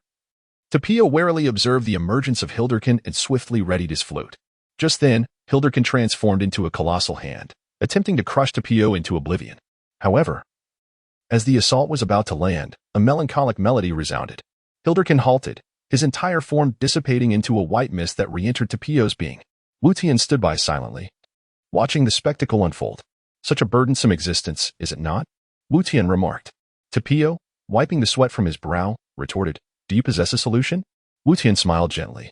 Tapio warily observed the emergence of Hilderkin and swiftly readied his flute. Just then, Hilderkin transformed into a colossal hand, attempting to crush Tapio into oblivion. However, as the assault was about to land, a melancholic melody resounded. Hilderkin halted, his entire form dissipating into a white mist that re-entered Tapio's being. Wuten stood by silently, watching the spectacle unfold. Such a burdensome existence, is it not? Wuten remarked. Tapio, wiping the sweat from his brow, retorted, Do you possess a solution? Wuten smiled gently.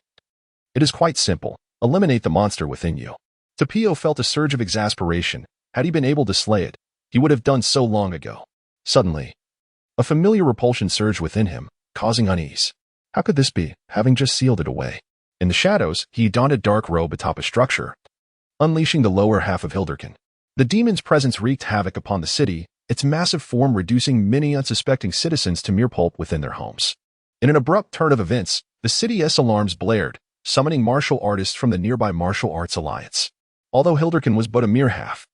It is quite simple. Eliminate the monster within you. Tapio felt a surge of exasperation. Had he been able to slay it, he would have done so long ago. Suddenly, a familiar repulsion surged within him, causing unease. How could this be, having just sealed it away? In the shadows, he donned a dark robe atop a structure, unleashing the lower half of Hilderkin. The demon's presence wreaked havoc upon the city, its massive form reducing many unsuspecting citizens to mere pulp within their homes. In an abrupt turn of events, the city's alarms blared, summoning martial artists from the nearby Martial Arts Alliance. Although Hilderkin was but a mere half,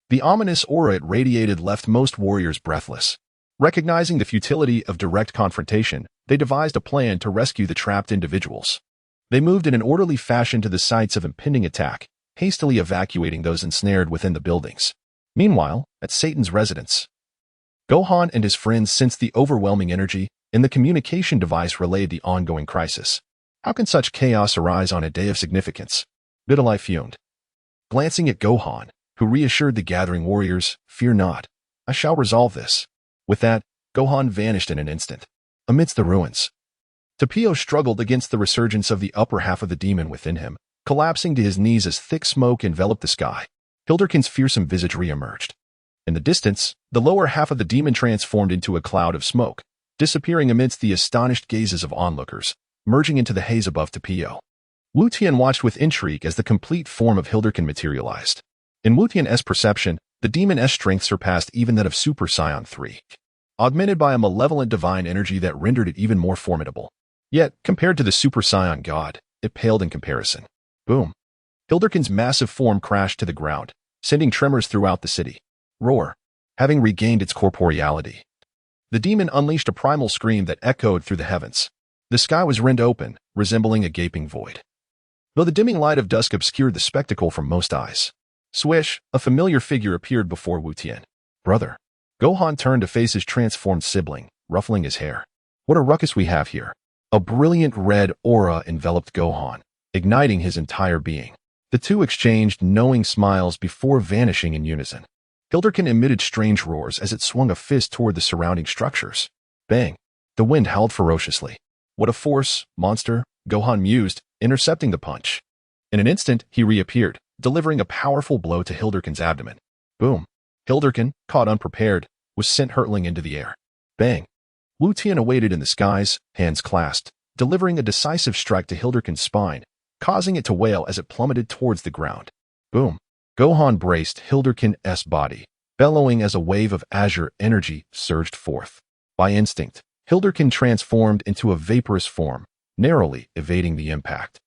the ominous aura it radiated left most warriors breathless. Recognizing the futility of direct confrontation, they devised a plan to rescue the trapped individuals. They moved in an orderly fashion to the sites of impending attack, hastily evacuating those ensnared within the buildings. Meanwhile, at Satan's residence, Gohan and his friends sensed the overwhelming energy, and the communication device relayed the ongoing crisis. How can such chaos arise on a day of significance? Vidalai fumed, glancing at Gohan, who reassured the gathering warriors, Fear not, I shall resolve this. With that, Gohan vanished in an instant. Amidst the ruins, Tapio struggled against the resurgence of the upper half of the demon within him, collapsing to his knees as thick smoke enveloped the sky. Hilderkin's fearsome visage re-emerged. In the distance, the lower half of the demon transformed into a cloud of smoke, disappearing amidst the astonished gazes of onlookers, merging into the haze above Tapio. Wuten watched with intrigue as the complete form of Hilderkin materialized. In Wuten's perception, the demon's strength surpassed even that of Super Saiyan 3, augmented by a malevolent divine energy that rendered it even more formidable. Yet, compared to the Super Saiyan God, it paled in comparison. Boom. Hilderkin's massive form crashed to the ground, sending tremors throughout the city. Roar. Having regained its corporeality, the demon unleashed a primal scream that echoed through the heavens. The sky was rent open, resembling a gaping void, though the dimming light of dusk obscured the spectacle from most eyes. Swish, a familiar figure appeared before Wuten. Brother. Gohan turned to face his transformed sibling, ruffling his hair. What a ruckus we have here. A brilliant red aura enveloped Gohan, igniting his entire being. The two exchanged knowing smiles before vanishing in unison. Hilderkin emitted strange roars as it swung a fist toward the surrounding structures. Bang! The wind howled ferociously. What a force, monster, Gohan mused, intercepting the punch. In an instant, he reappeared, delivering a powerful blow to Hilderkin's abdomen. Boom. Hilderkin, caught unprepared, was sent hurtling into the air. Bang. Wuten awaited in the skies, hands clasped, delivering a decisive strike to Hilderkin's spine, causing it to wail as it plummeted towards the ground. Boom. Gohan braced Hilderkin's body, bellowing as a wave of azure energy surged forth. By instinct, Hilderkin transformed into a vaporous form, narrowly evading the impact.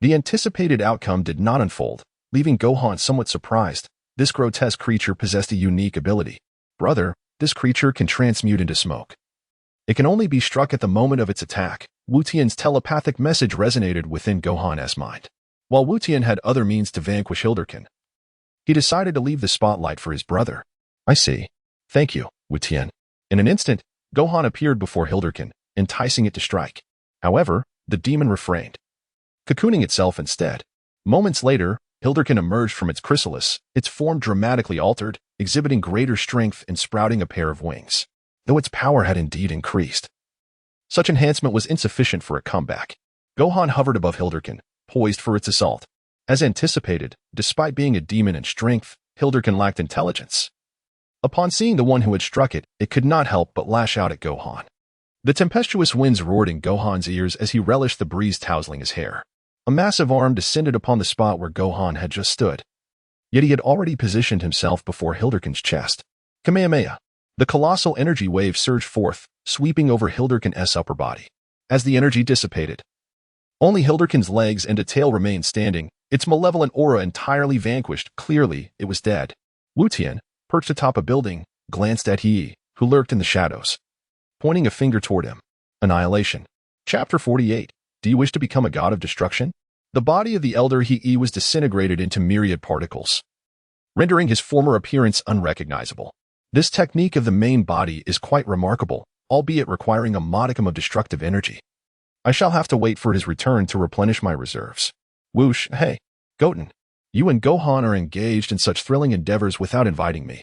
The anticipated outcome did not unfold, leaving Gohan somewhat surprised. This grotesque creature possessed a unique ability. Brother, this creature can transmute into smoke. It can only be struck at the moment of its attack. Wuten's telepathic message resonated within Gohan's mind. While Wuten had other means to vanquish Hilderkin, he decided to leave the spotlight for his brother. I see. Thank you, Wuten. In an instant, Gohan appeared before Hilderkin, enticing it to strike. However, the demon refrained, cocooning itself instead. Moments later, Hilderkin emerged from its chrysalis, its form dramatically altered, exhibiting greater strength and sprouting a pair of wings, though its power had indeed increased. Such enhancement was insufficient for a comeback. Gohan hovered above Hilderkin, poised for its assault. As anticipated, despite being a demon in strength, Hilderkin lacked intelligence. Upon seeing the one who had struck it, it could not help but lash out at Gohan. The tempestuous winds roared in Gohan's ears as he relished the breeze tousling his hair. A massive arm descended upon the spot where Gohan had just stood. Yet he had already positioned himself before Hilderkin's chest. Kamehameha. The colossal energy wave surged forth, sweeping over Hilderkin's upper body. As the energy dissipated, only Hilderkin's legs and a tail remained standing, its malevolent aura entirely vanquished. Clearly, it was dead. Wuten, perched atop a building, glanced at He, who lurked in the shadows, pointing a finger toward him. Annihilation. Chapter 48. Do you wish to become a god of destruction? The body of the elder He was disintegrated into myriad particles, rendering his former appearance unrecognizable. This technique of the main body is quite remarkable, albeit requiring a modicum of destructive energy. I shall have to wait for his return to replenish my reserves. Whoosh, hey, Goten. You and Gohan are engaged in such thrilling endeavors without inviting me.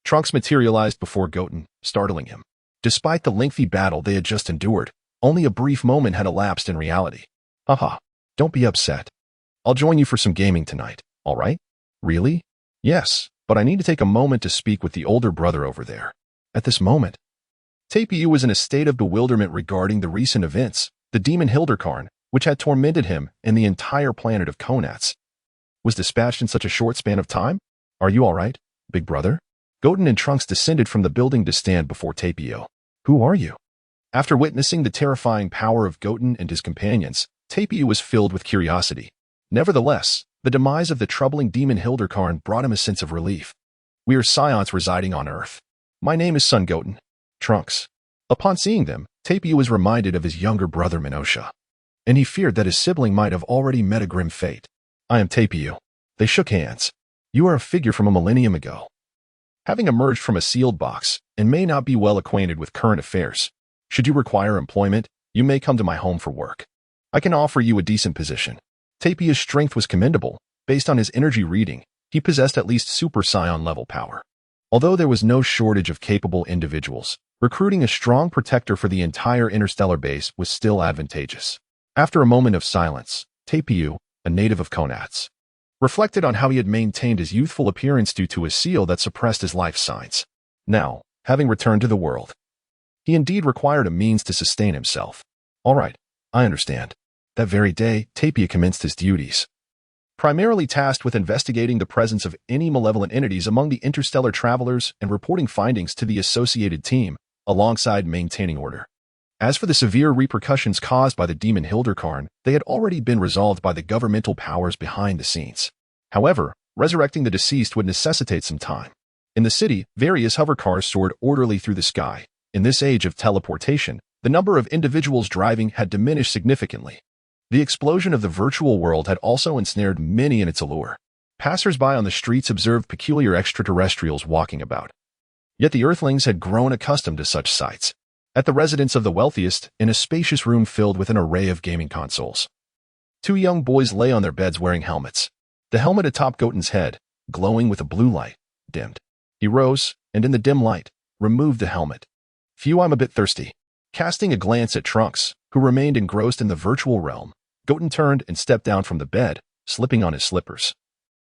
Trunks materialized before Goten, startling him. Despite the lengthy battle they had just endured, only a brief moment had elapsed in reality. Haha, don't be upset. I'll join you for some gaming tonight, all right? Really? Yes, but I need to take a moment to speak with the older brother over there. At this moment, Tapu was in a state of bewilderment regarding the recent events. The demon Hilderkarn, which had tormented him and the entire planet of Konats, was dispatched in such a short span of time? Are you all right, big brother? Goten and Trunks descended from the building to stand before Tapu. Who are you? After witnessing the terrifying power of Goten and his companions, Tapu was filled with curiosity. Nevertheless, the demise of the troubling demon Hilderkarn brought him a sense of relief. We are Scions residing on Earth. My name is Son Goten. Trunks. Upon seeing them, Tapu was reminded of his younger brother Minosha, and he feared that his sibling might have already met a grim fate. I am Tapu. They shook hands. You are a figure from a millennium ago, having emerged from a sealed box, and may not be well acquainted with current affairs. Should you require employment, you may come to my home for work. I can offer you a decent position. Tapu's strength was commendable. Based on his energy reading, he possessed at least Super Saiyan level power. Although there was no shortage of capable individuals, recruiting a strong protector for the entire interstellar base was still advantageous. After a moment of silence, Tapu, a native of Konats, reflected on how he had maintained his youthful appearance due to a seal that suppressed his life signs. Now, having returned to the world, he indeed required a means to sustain himself. All right, I understand. That very day, Tapu commenced his duties, primarily tasked with investigating the presence of any malevolent entities among the interstellar travelers and reporting findings to the associated team, alongside maintaining order. As for the severe repercussions caused by the demon Hilderkarn, they had already been resolved by the governmental powers behind the scenes. However, resurrecting the deceased would necessitate some time. In the city, various hovercars soared orderly through the sky. In this age of teleportation, the number of individuals driving had diminished significantly. The explosion of the virtual world had also ensnared many in its allure. Passers-by on the streets observed peculiar extraterrestrials walking about. Yet the Earthlings had grown accustomed to such sights. At the residence of the wealthiest, in a spacious room filled with an array of gaming consoles, two young boys lay on their beds wearing helmets. The helmet atop Goten's head, glowing with a blue light, dimmed. He rose, and in the dim light, removed the helmet. Phew, I'm a bit thirsty. Casting a glance at Trunks, who remained engrossed in the virtual realm, Goten turned and stepped down from the bed, slipping on his slippers,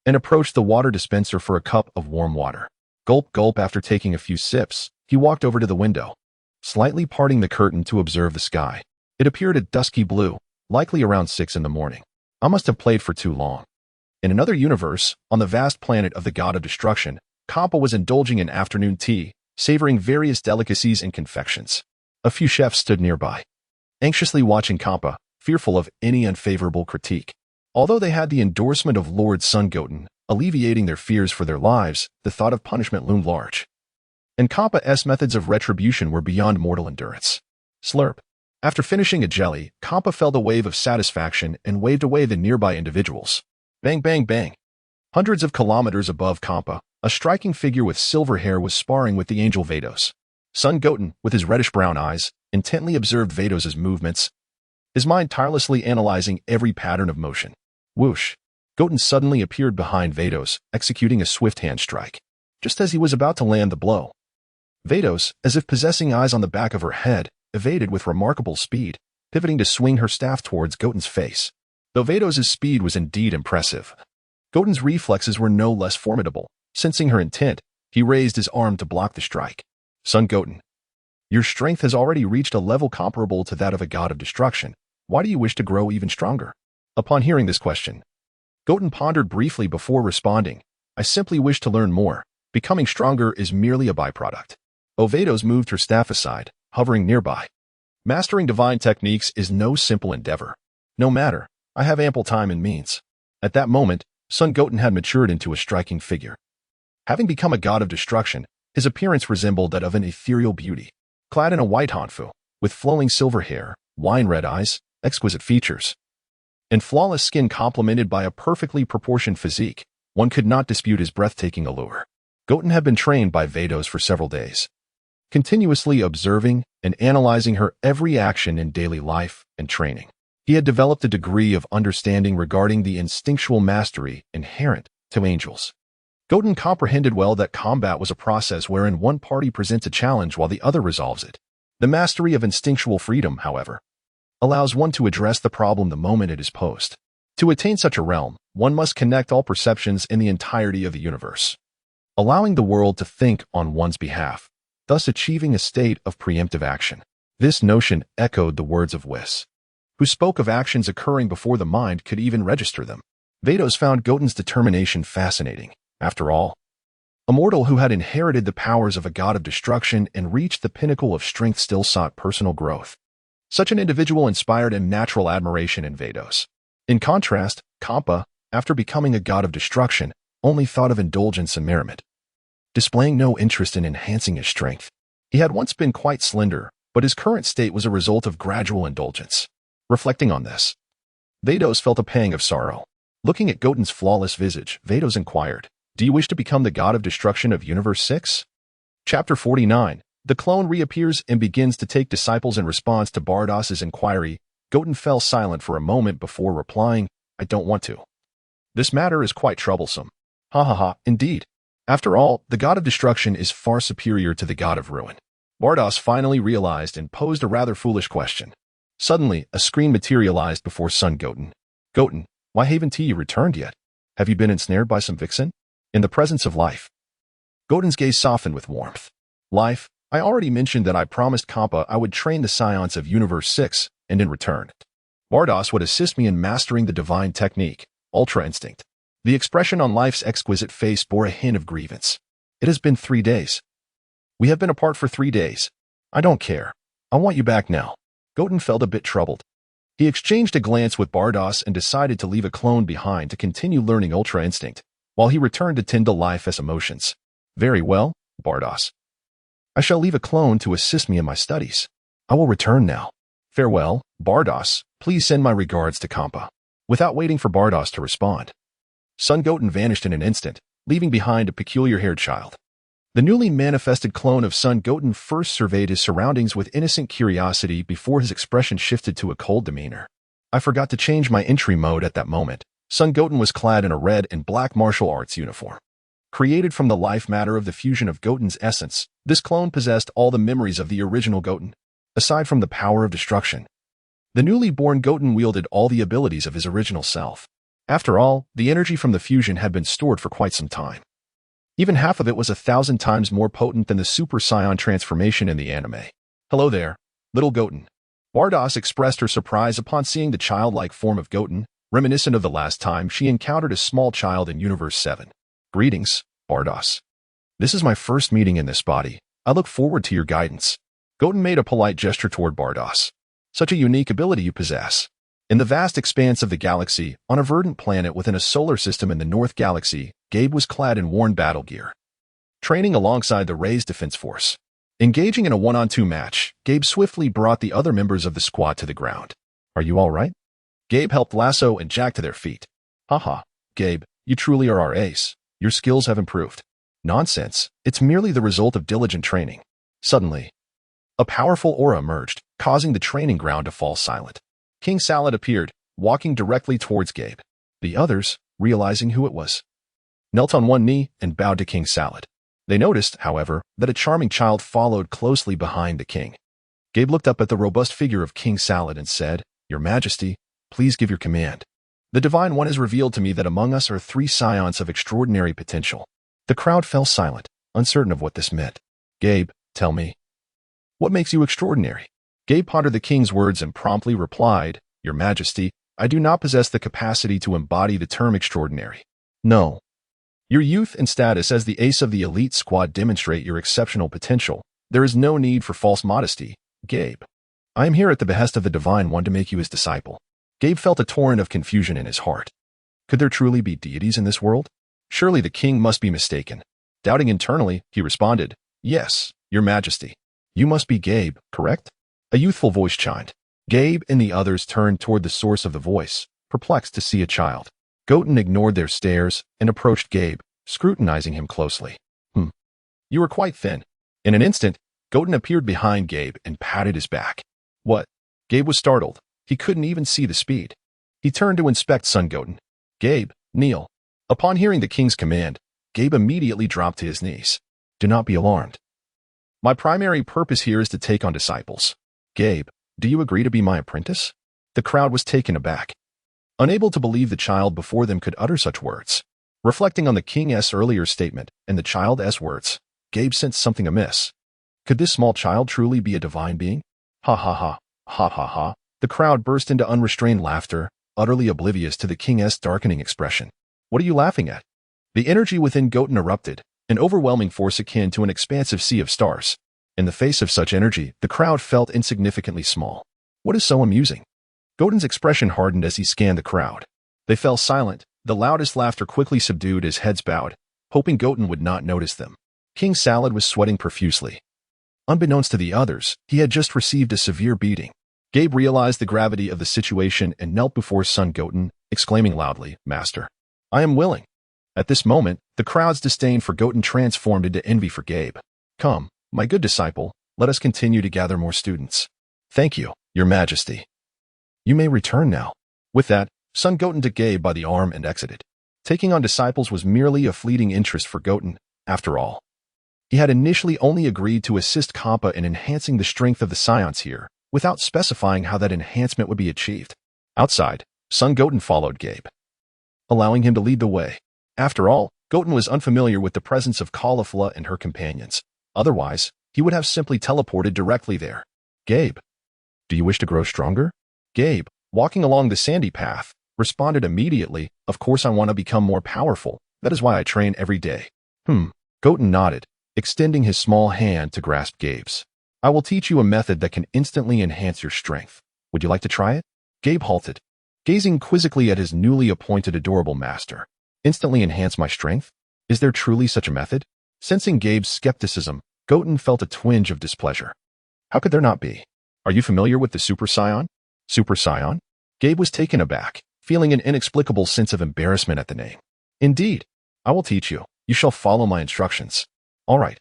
and approached the water dispenser for a cup of warm water. Gulp, gulp. After taking a few sips, he walked over to the window, slightly parting the curtain to observe the sky. It appeared a dusky blue, likely around 6 in the morning. I must have played for too long. In another universe, on the vast planet of the god of destruction, Kappa was indulging in afternoon tea, savoring various delicacies and confections. A few chefs stood nearby, anxiously watching Kappa, fearful of any unfavorable critique. Although they had the endorsement of Lord Sun Goten, alleviating their fears for their lives, the thought of punishment loomed large. And Kappa's methods of retribution were beyond mortal endurance. Slurp. After finishing a jelly, Kappa felt a wave of satisfaction and waved away the nearby individuals. Bang, bang, bang. Hundreds of kilometers above Kappa, a striking figure with silver hair was sparring with the angel Vados. Sun Goten, with his reddish-brown eyes, intently observed Vados' movements, his mind tirelessly analyzing every pattern of motion. Whoosh! Goten suddenly appeared behind Vados, executing a swift hand strike. Just as he was about to land the blow, Vados, as if possessing eyes on the back of her head, evaded with remarkable speed, pivoting to swing her staff towards Goten's face. Though Vados' speed was indeed impressive, Goten's reflexes were no less formidable. Sensing her intent, he raised his arm to block the strike. Sun Goten, your strength has already reached a level comparable to that of a god of destruction. Why do you wish to grow even stronger? Upon hearing this question, Goten pondered briefly before responding. I simply wish to learn more. Becoming stronger is merely a byproduct. Vados moved her staff aside, hovering nearby. Mastering divine techniques is no simple endeavor. No matter, I have ample time and means. At that moment, Sun Goten had matured into a striking figure. Having become a god of destruction, his appearance resembled that of an ethereal beauty. Clad in a white hanfu, with flowing silver hair, wine-red eyes, exquisite features, and flawless skin complemented by a perfectly proportioned physique, one could not dispute his breathtaking allure. Goten had been trained by Vados for several days, continuously observing and analyzing her every action in daily life and training. He had developed a degree of understanding regarding the instinctual mastery inherent to angels. Goten comprehended well that combat was a process wherein one party presents a challenge while the other resolves it. The mastery of instinctual freedom, however, allows one to address the problem the moment it is posed. To attain such a realm, one must connect all perceptions in the entirety of the universe, allowing the world to think on one's behalf, thus achieving a state of preemptive action. This notion echoed the words of Whis, who spoke of actions occurring before the mind could even register them. Vados found Goten's determination fascinating. After all, a mortal who had inherited the powers of a god of destruction and reached the pinnacle of strength still sought personal growth. Such an individual inspired a natural admiration in Vados. In contrast, Kappa, after becoming a god of destruction, only thought of indulgence and merriment, displaying no interest in enhancing his strength. He had once been quite slender, but his current state was a result of gradual indulgence. Reflecting on this, Vados felt a pang of sorrow. Looking at Goten's flawless visage, Vados inquired, do you wish to become the god of destruction of Universe 6? Chapter 49. The clone reappears and begins to take disciples in response to Bardos's inquiry. Goten fell silent for a moment before replying, I don't want to. This matter is quite troublesome. Ha ha ha, indeed. After all, the god of destruction is far superior to the god of ruin. Bardos finally realized and posed a rather foolish question. Suddenly, a screen materialized before Sun Goten. Goten, why haven't you returned yet? Have you been ensnared by some vixen? In the presence of life. Goten's gaze softened with warmth. Life, I already mentioned that I promised Kappa I would train the scions of Universe 6, and in return, Bardos would assist me in mastering the divine technique, Ultra Instinct. The expression on Life's exquisite face bore a hint of grievance. It has been 3 days. We have been apart for 3 days. I don't care. I want you back now. Goten felt a bit troubled. He exchanged a glance with Bardos and decided to leave a clone behind to continue learning Ultra Instinct, while he returned to tend to Life's emotions. Very well, Bardos. I shall leave a clone to assist me in my studies. I will return now. Farewell, Bardos. Please send my regards to Kappa. Without waiting for Bardos to respond, Sun Goten vanished in an instant, leaving behind a peculiar-haired child. The newly manifested clone of Sun Goten first surveyed his surroundings with innocent curiosity before his expression shifted to a cold demeanor. I forgot to change my entry mode at that moment. Sun Goten was clad in a red and black martial arts uniform. Created from the life matter of the fusion of Goten's essence, this clone possessed all the memories of the original Goten, aside from the power of destruction. The newly born Goten wielded all the abilities of his original self. After all, the energy from the fusion had been stored for quite some time. Even half of it was 1,000 times more potent than the Super Saiyan transformation in the anime. Hello there, little Goten. Bardoss expressed her surprise upon seeing the childlike form of Goten, reminiscent of the last time she encountered a small child in Universe 7. Greetings, Bardoss. This is my first meeting in this body. I look forward to your guidance. Goten made a polite gesture toward Bardoss. Such a unique ability you possess. In the vast expanse of the galaxy, on a verdant planet within a solar system in the North Galaxy, Gabe was clad in worn battle gear, training alongside the Ray's defense force. Engaging in a one-on-two match, Gabe swiftly brought the other members of the squad to the ground. Are you all right? Gabe helped Lasso and Jack to their feet. Haha, Gabe, you truly are our ace. Your skills have improved. Nonsense, it's merely the result of diligent training. Suddenly, a powerful aura emerged, causing the training ground to fall silent. King Salad appeared, walking directly towards Gabe. The others, realizing who it was, knelt on one knee and bowed to King Salad. They noticed, however, that a charming child followed closely behind the king. Gabe looked up at the robust figure of King Salad and said, Your Majesty, please give your command. The Divine One has revealed to me that among us are 3 scions of extraordinary potential. The crowd fell silent, uncertain of what this meant. Gabe, tell me, what makes you extraordinary? Gabe pondered the king's words and promptly replied, Your Majesty, I do not possess the capacity to embody the term extraordinary. No. Your youth and status as the ace of the elite squad demonstrate your exceptional potential. There is no need for false modesty, Gabe. I am here at the behest of the Divine One to make you his disciple. Gabe felt a torrent of confusion in his heart. Could there truly be deities in this world? Surely the king must be mistaken. Doubting internally, he responded, Yes, Your Majesty. You must be Gabe, correct? A youthful voice chimed. Gabe and the others turned toward the source of the voice, perplexed to see a child. Goten ignored their stares and approached Gabe, scrutinizing him closely. You are quite thin. In an instant, Goten appeared behind Gabe and patted his back. What? Gabe was startled. He couldn't even see the speed. He turned to inspect son Goten. Gabe, kneel. Upon hearing the king's command, Gabe immediately dropped to his knees. Do not be alarmed. My primary purpose here is to take on disciples. Gabe, do you agree to be my apprentice? The crowd was taken aback, unable to believe the child before them could utter such words. Reflecting on the king's earlier statement and the child's words, Gabe sensed something amiss. Could this small child truly be a divine being? Ha ha ha, ha ha ha. The crowd burst into unrestrained laughter, utterly oblivious to the king's darkening expression. What are you laughing at? The energy within Goten erupted, an overwhelming force akin to an expansive sea of stars. In the face of such energy, the crowd felt insignificantly small. What is so amusing? Goten's expression hardened as he scanned the crowd. They fell silent, the loudest laughter quickly subdued as heads bowed, hoping Goten would not notice them. King Salad was sweating profusely. Unbeknownst to the others, he had just received a severe beating. Gabe realized the gravity of the situation and knelt before son Goten, exclaiming loudly, Master, I am willing. At this moment, the crowd's disdain for Goten transformed into envy for Gabe. Come, my good disciple, let us continue to gather more students. Thank you, Your Majesty. You may return now. With that, son Goten took Gabe by the arm and exited. Taking on disciples was merely a fleeting interest for Goten, after all. He had initially only agreed to assist Kappa in enhancing the strength of the scions here, without specifying how that enhancement would be achieved. Outside, son Goten followed Gabe, allowing him to lead the way. After all, Goten was unfamiliar with the presence of Caulifla and her companions. Otherwise, he would have simply teleported directly there. Gabe, do you wish to grow stronger? Gabe, walking along the sandy path, responded immediately, Of course I want to become more powerful. That is why I train every day. Goten nodded, extending his small hand to grasp Gabe's. I will teach you a method that can instantly enhance your strength. Would you like to try it? Gabe halted, gazing quizzically at his newly appointed adorable master. Instantly enhance my strength? Is there truly such a method? Sensing Gabe's skepticism, Goten felt a twinge of displeasure. How could there not be? Are you familiar with the Super Saiyan? Super Saiyan? Gabe was taken aback, feeling an inexplicable sense of embarrassment at the name. Indeed, I will teach you. You shall follow my instructions. All right.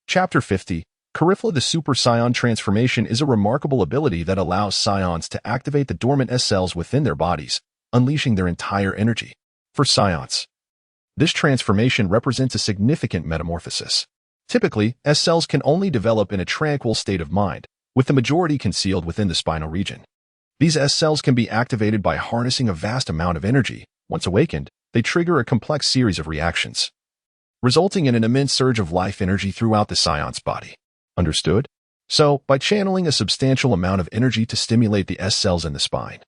Chapter 50. Caulifla. The Super Saiyan transformation is a remarkable ability that allows scions to activate the dormant S cells within their bodies, unleashing their entire energy. For scions, this transformation represents a significant metamorphosis. Typically, S cells can only develop in a tranquil state of mind, with the majority concealed within the spinal region. These S cells can be activated by harnessing a vast amount of energy. Once awakened, they trigger a complex series of reactions. resulting in an immense surge of life energy throughout the Scion's body. Understood? So, by channeling a substantial amount of energy to stimulate the S cells in the spine,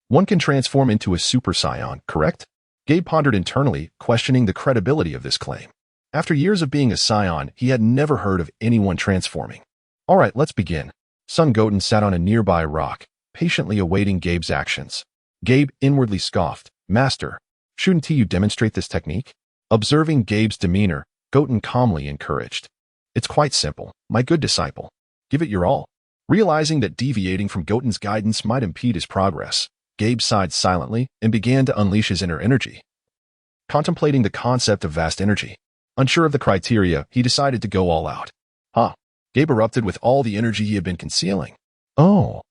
one can transform into a Super Saiyan, correct? Gabe pondered internally, questioning the credibility of this claim. After years of being a Scion, he had never heard of anyone transforming. All right, let's begin. Son Goten sat on a nearby rock, patiently awaiting Gabe's actions. Gabe inwardly scoffed. Master, shouldn't you demonstrate this technique? Observing Gabe's demeanor, Goten calmly encouraged. It's quite simple, my good disciple. Give it your all. Realizing that deviating from Goten's guidance might impede his progress, Gabe sighed silently and began to unleash his inner energy. Contemplating the concept of vast energy, unsure of the criteria, he decided to go all out. Gabe erupted with all the energy he had been concealing. Oh,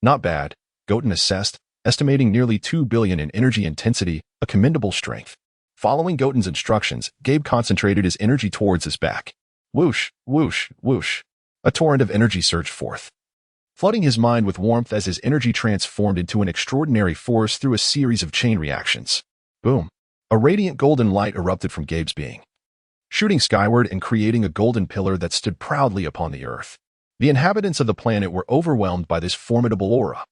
not bad, Goten assessed, estimating nearly 2 billion in energy intensity, a commendable strength. Following Goten's instructions, Gabe concentrated his energy towards his back. Whoosh, whoosh, whoosh. A torrent of energy surged forth, flooding his mind with warmth as his energy transformed into an extraordinary force through a series of chain reactions. Boom. A radiant golden light erupted from Gabe's being, shooting skyward and creating a golden pillar that stood proudly upon the earth. The inhabitants of the planet were overwhelmed by this formidable aura,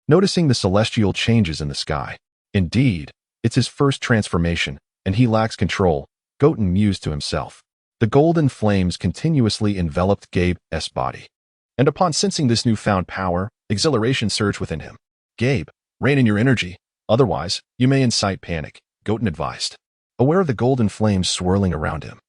noticing the celestial changes in the sky. Indeed, it's his first transformation, and he lacks control, Goten mused to himself. The golden flames continuously enveloped Gabe's body, and upon sensing this newfound power, exhilaration surged within him. Gabe, rein in your energy, otherwise, you may incite panic, Goten advised, aware of the golden flames swirling around him.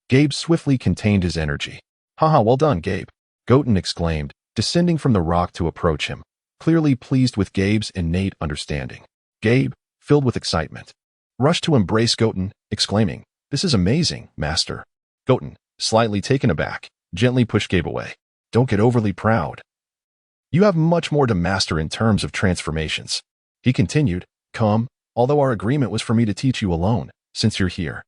Gabe swiftly contained his energy. Haha, well done, Gabe, Goten exclaimed, descending from the rock to approach him, clearly pleased with Gabe's innate understanding. Gabe, filled with excitement, rushed to embrace Goten, exclaiming, "This is amazing, master." Goten, slightly taken aback, gently pushed Gabe away. Don't get overly proud. You have much more to master in terms of transformations. He continued, come, although our agreement was for me to teach you alone, since you're here.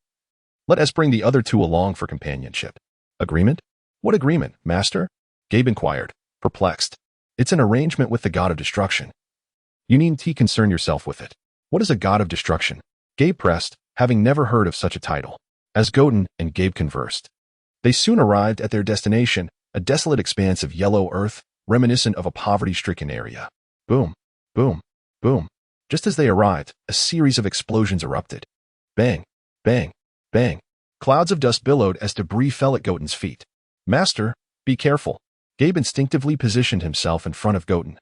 Let us bring the other two along for companionship. Agreement? What agreement, master? Gabe inquired, perplexed. It's an arrangement with the god of destruction. You needn't concern yourself with it. What is a god of destruction? Gabe pressed, having never heard of such a title. As Goten and Gabe conversed, they soon arrived at their destination, a desolate expanse of yellow earth, reminiscent of a poverty-stricken area. Boom, boom, boom. Just as they arrived, a series of explosions erupted. Bang, bang, bang. Clouds of dust billowed as debris fell at Goten's feet. Master, be careful. Gabe instinctively positioned himself in front of Goten,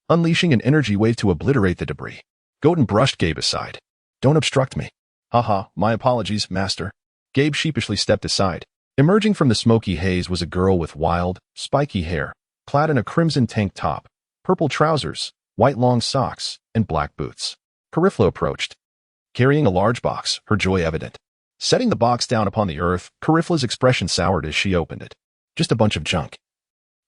unleashing an energy wave to obliterate the debris. Goten brushed Gabe aside. Don't obstruct me. Haha, my apologies, master. Gabe sheepishly stepped aside. Emerging from the smoky haze was a girl with wild, spiky hair, clad in a crimson tank top, purple trousers, white long socks, and black boots. Carifla approached, carrying a large box, her joy evident. Setting the box down upon the earth, Carifla's expression soured as she opened it. Just a bunch of junk.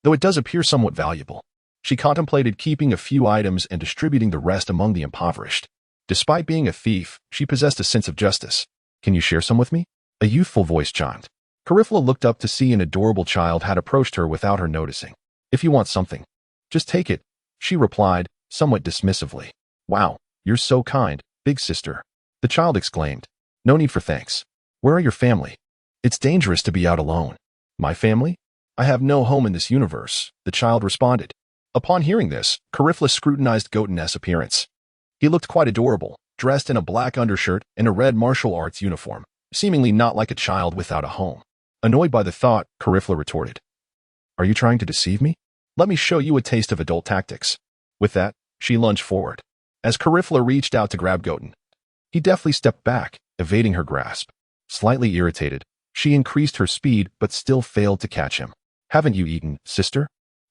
Though it does appear somewhat valuable. She contemplated keeping a few items and distributing the rest among the impoverished. Despite being a thief, she possessed a sense of justice. Can you share some with me? A youthful voice chimed. Carifla looked up to see an adorable child had approached her without her noticing. If you want something, just take it, she replied, somewhat dismissively. Wow, you're so kind, big sister. The child exclaimed. No need for thanks. Where are your family? It's dangerous to be out alone. My family? I have no home in this universe, the child responded. Upon hearing this, Carifla scrutinized Goten's appearance. He looked quite adorable, dressed in a black undershirt and a red martial arts uniform, seemingly not like a child without a home. Annoyed by the thought, Carifla retorted. Are you trying to deceive me? Let me show you a taste of adult tactics. With that, she lunged forward. As Carifla reached out to grab Goten, he deftly stepped back, evading her grasp. Slightly irritated, she increased her speed but still failed to catch him. Haven't you eaten, sister?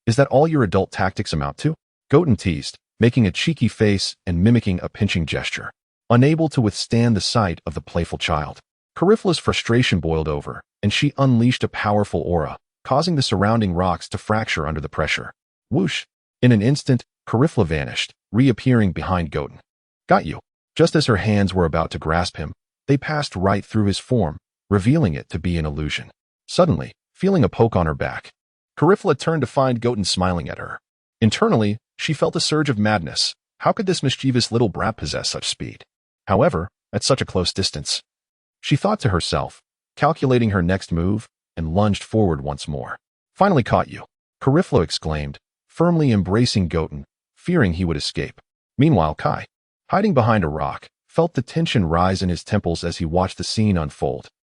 Is that all your adult tactics amount to? Goten teased, making a cheeky face and mimicking a pinching gesture, unable to withstand the sight of the playful child. Carifla's frustration boiled over, and she unleashed a powerful aura, causing the surrounding rocks to fracture under the pressure. Whoosh! In an instant, Carifla vanished, reappearing behind Goten. Got you. Just as her hands were about to grasp him, they passed right through his form, revealing it to be an illusion. Suddenly, feeling a poke on her back, Carifla turned to find Goten smiling at her. Internally, she felt a surge of madness. How could this mischievous little brat possess such speed? However, at such a close distance, she thought to herself, calculating her next move, and lunged forward once more. Finally caught you, Cariflo exclaimed, firmly embracing Goten, fearing he would escape. Meanwhile, Kai, hiding behind a rock, felt the tension rise in his temples as he watched the scene unfold.